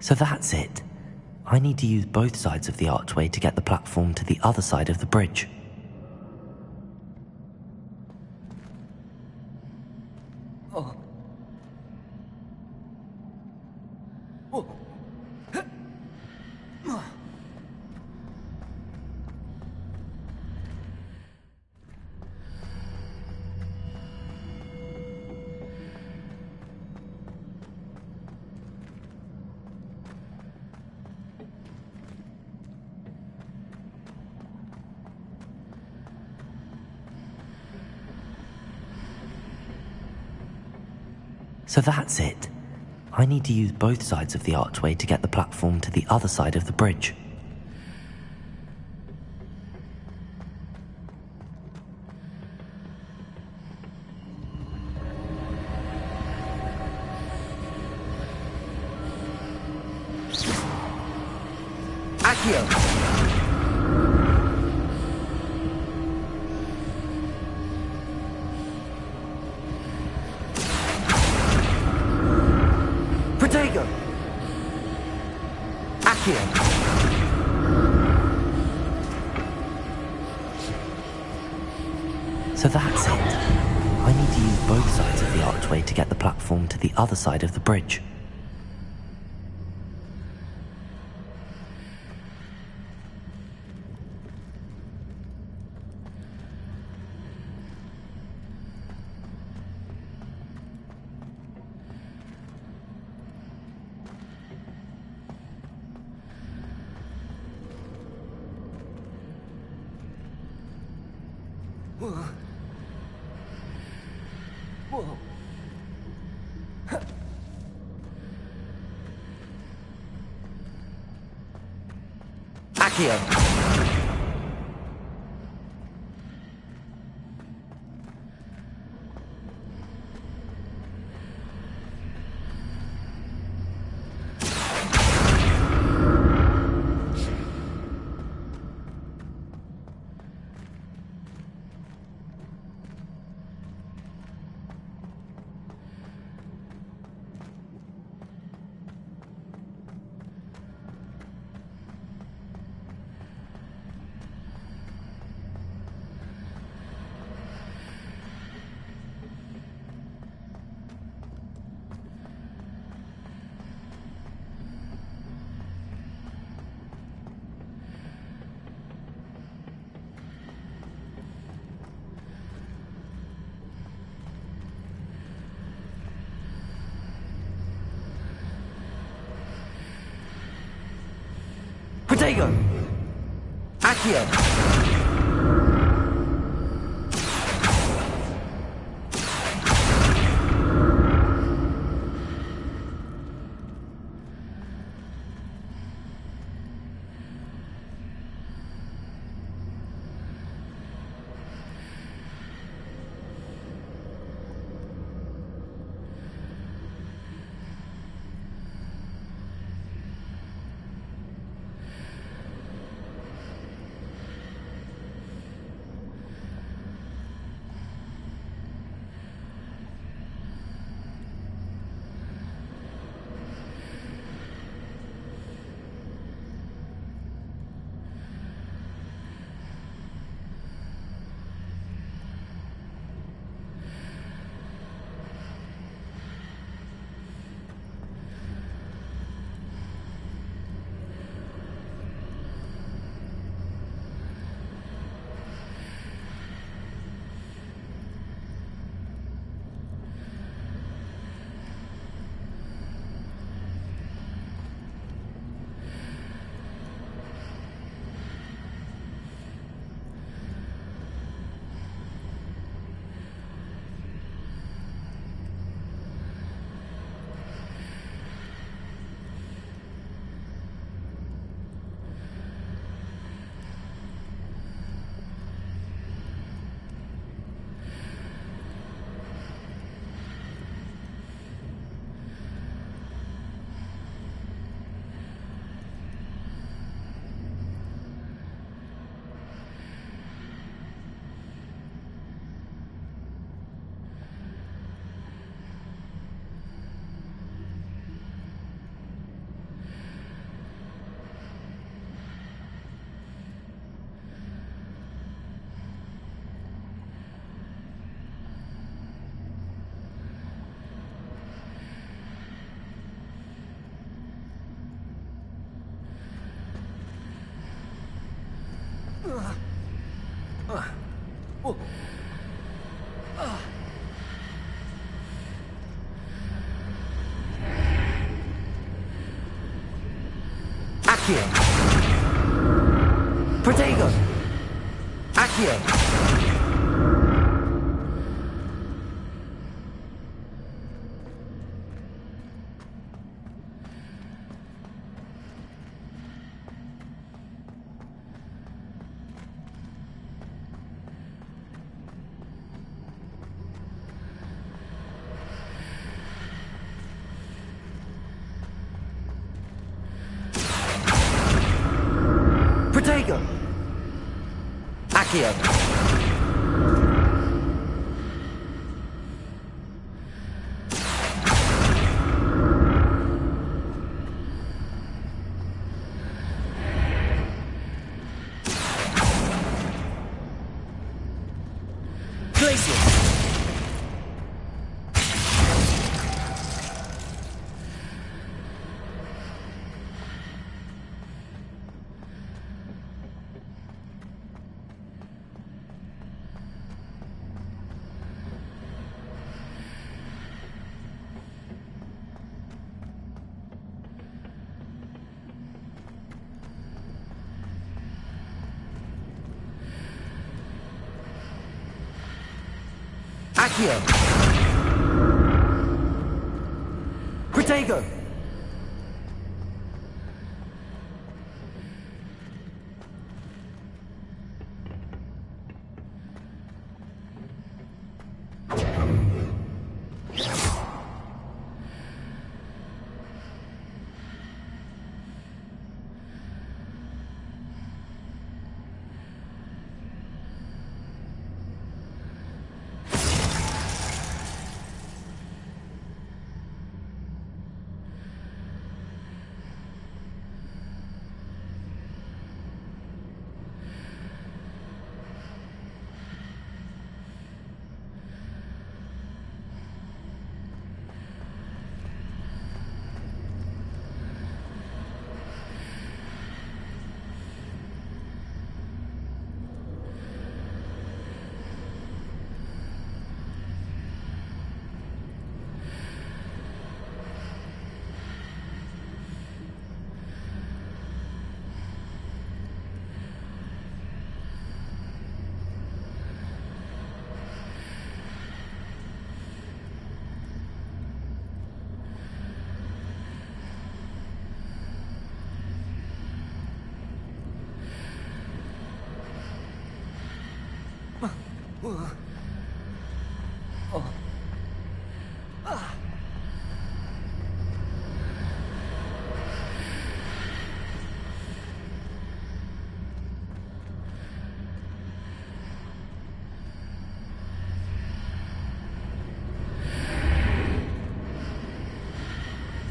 S4: So that's it. I need to use both sides of the archway to get the platform to the other side of the bridge. So that's it. I need to use both sides of the archway to get the platform to the other side of the bridge.
S9: Accio! Protego! Accio!
S4: So that's it. I need to use both sides of the archway to get the platform to the other side of the bridge.
S9: Whoa. Accio! Protego! Accio! Accio! Protego! Accio! Accio. Accio. Protego.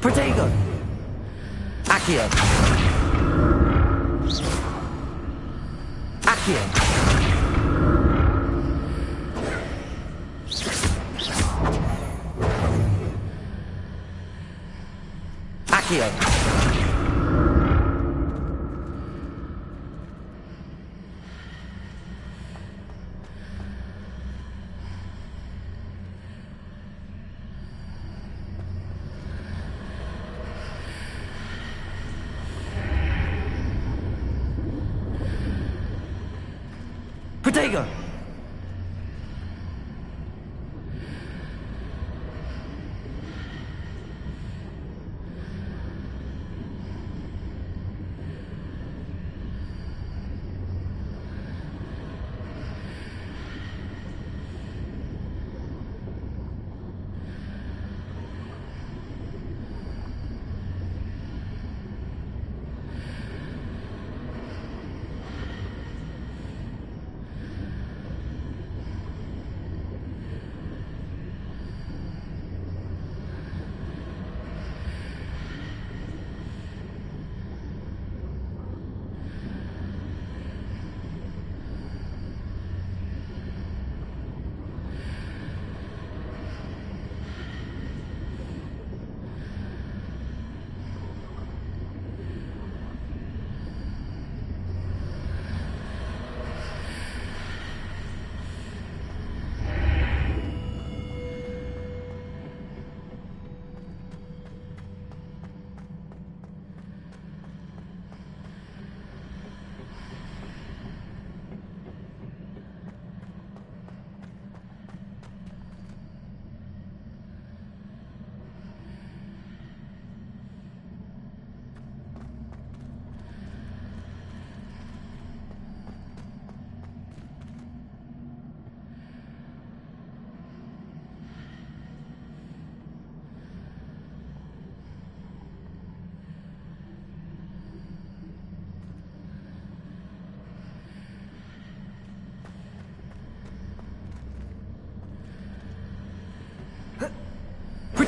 S9: Protego. Accio. Accio. Accio. Protego.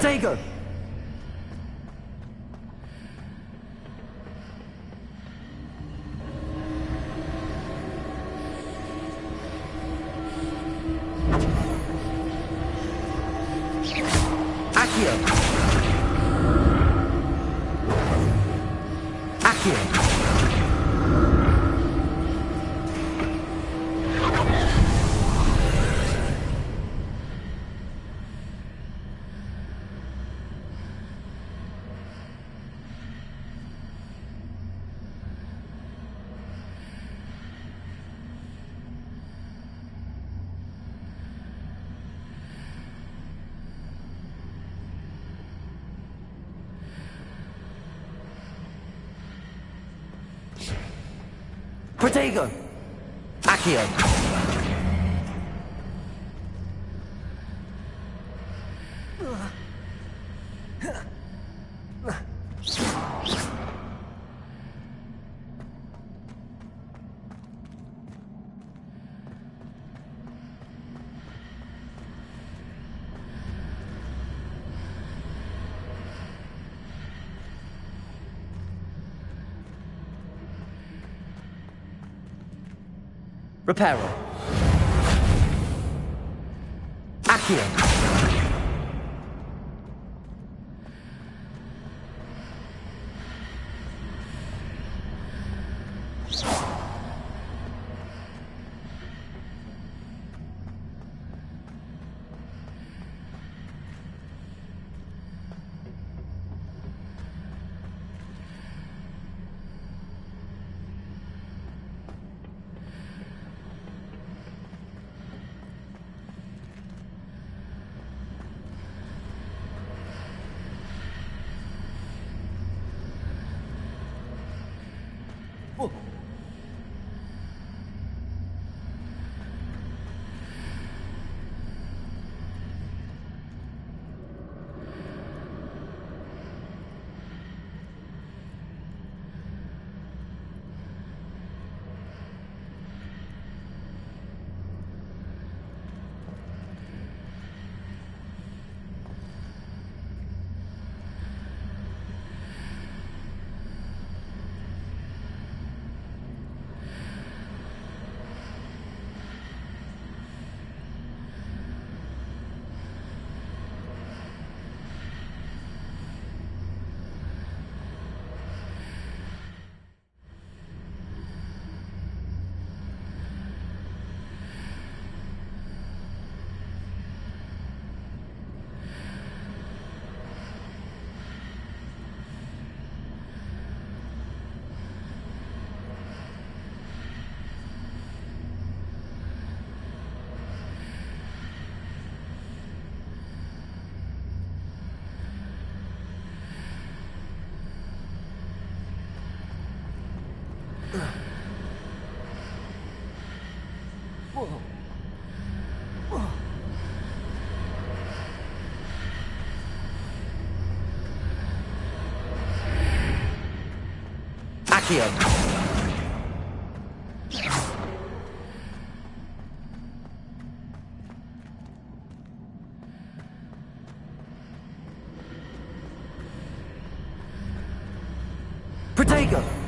S9: Protego! Accio! Accio! Protego! Accio! Reparo. Accio. Accio. Protego.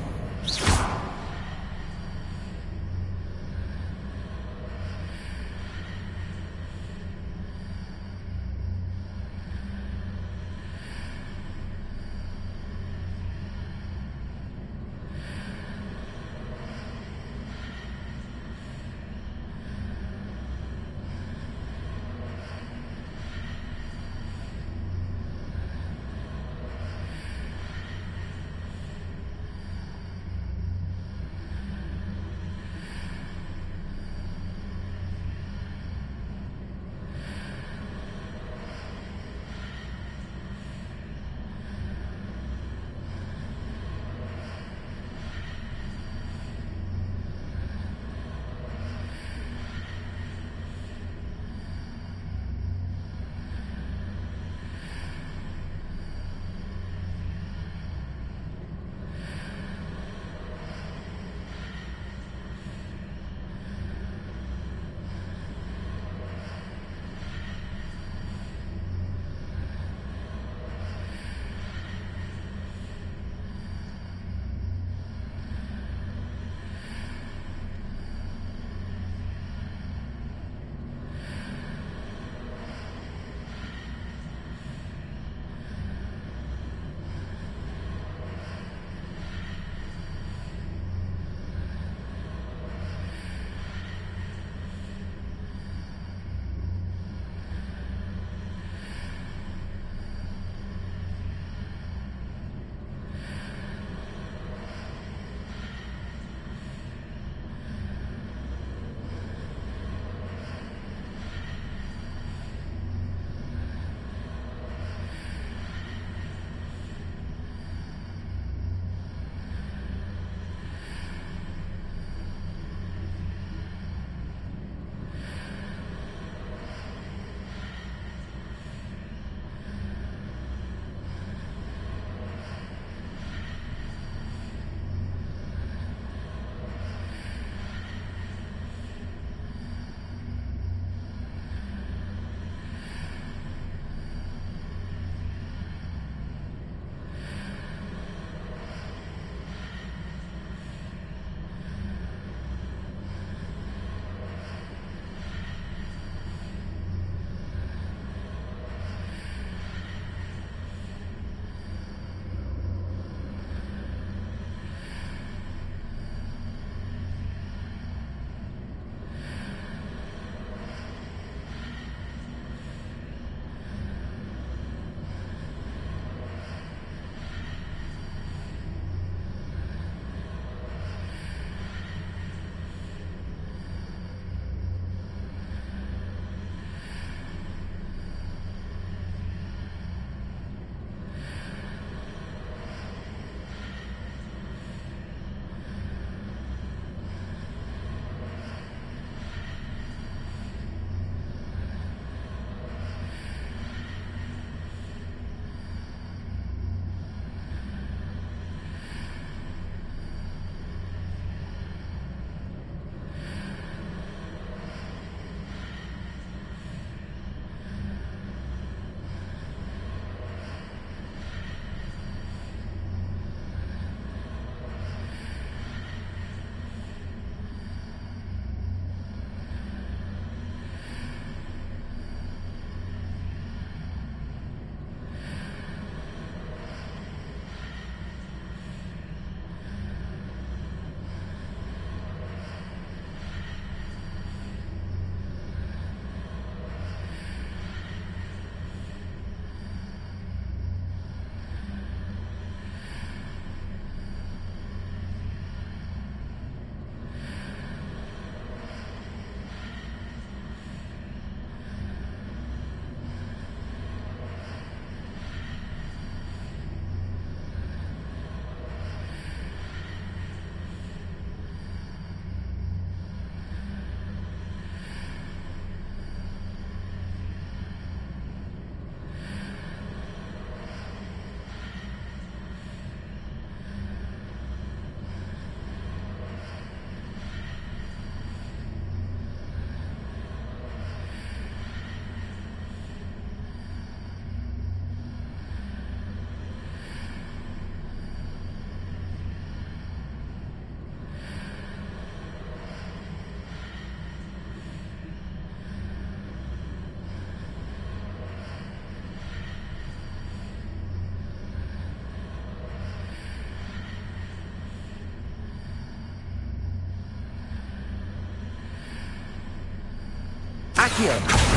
S9: Accio!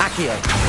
S9: Accio!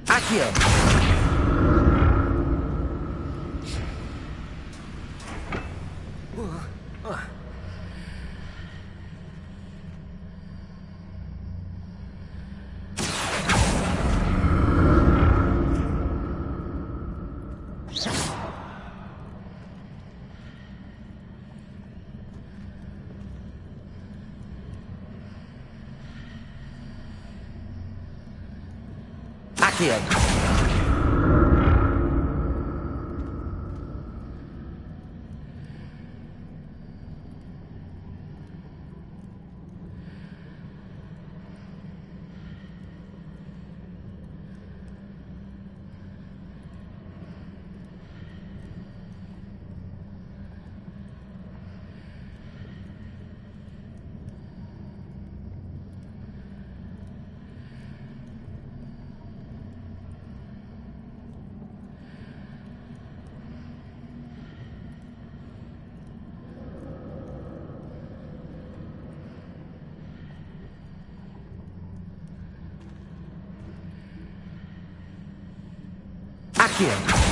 S9: Accio! Accio! Accio!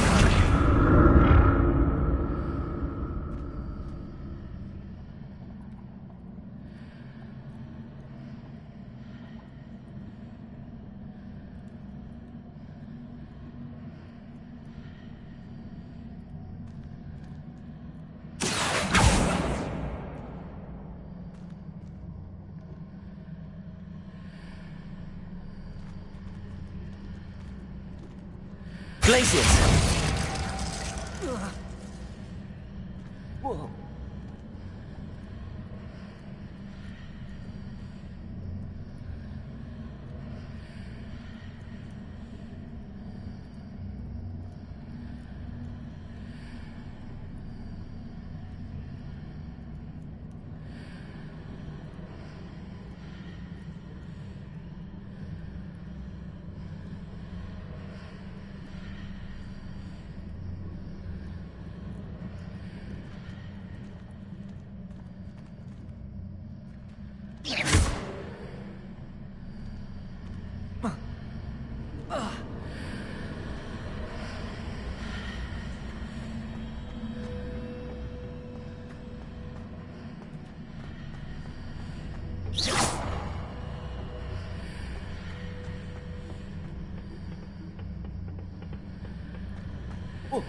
S9: Glacius! Whoa. Accio.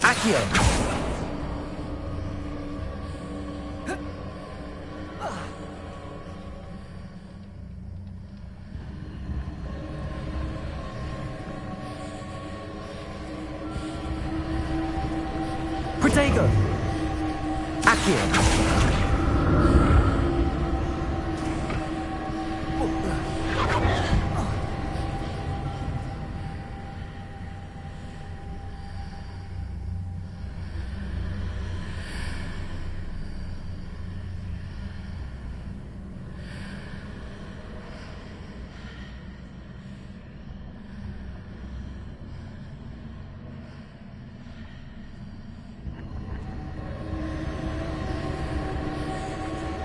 S9: Accio. Protego. Accio.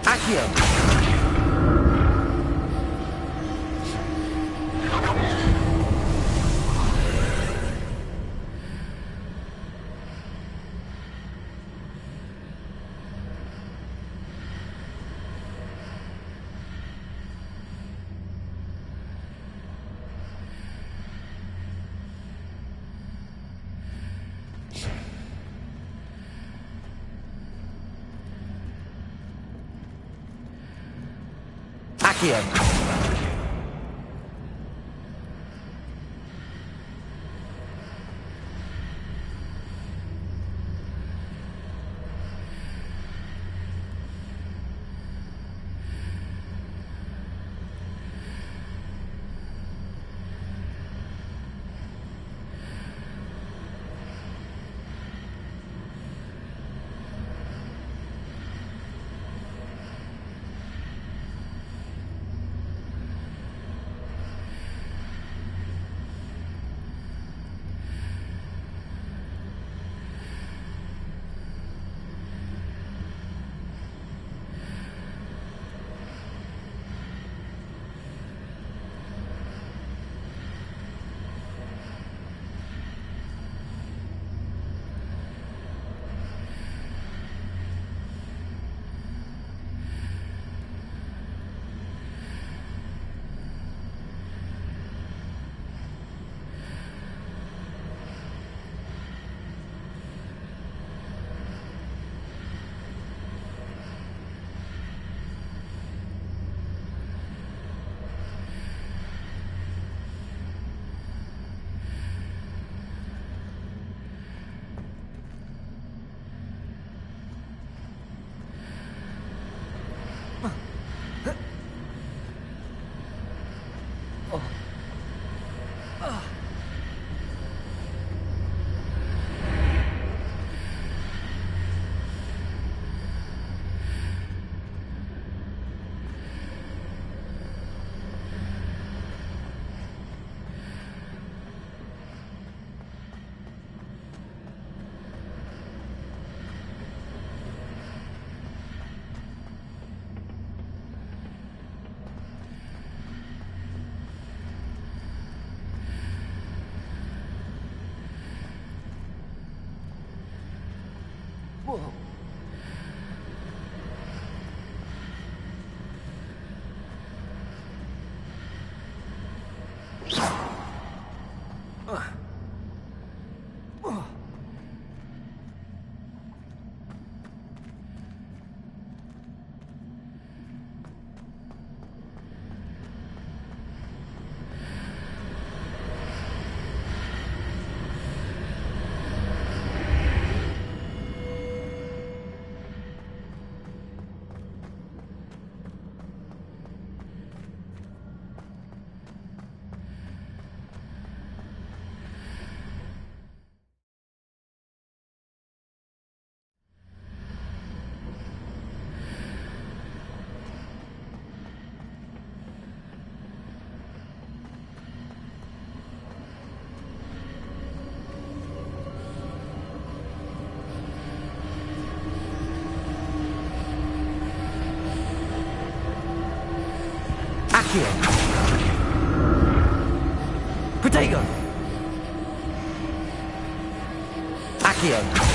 S9: Accio. Accio. Whoa. Accio! Protego! Accio!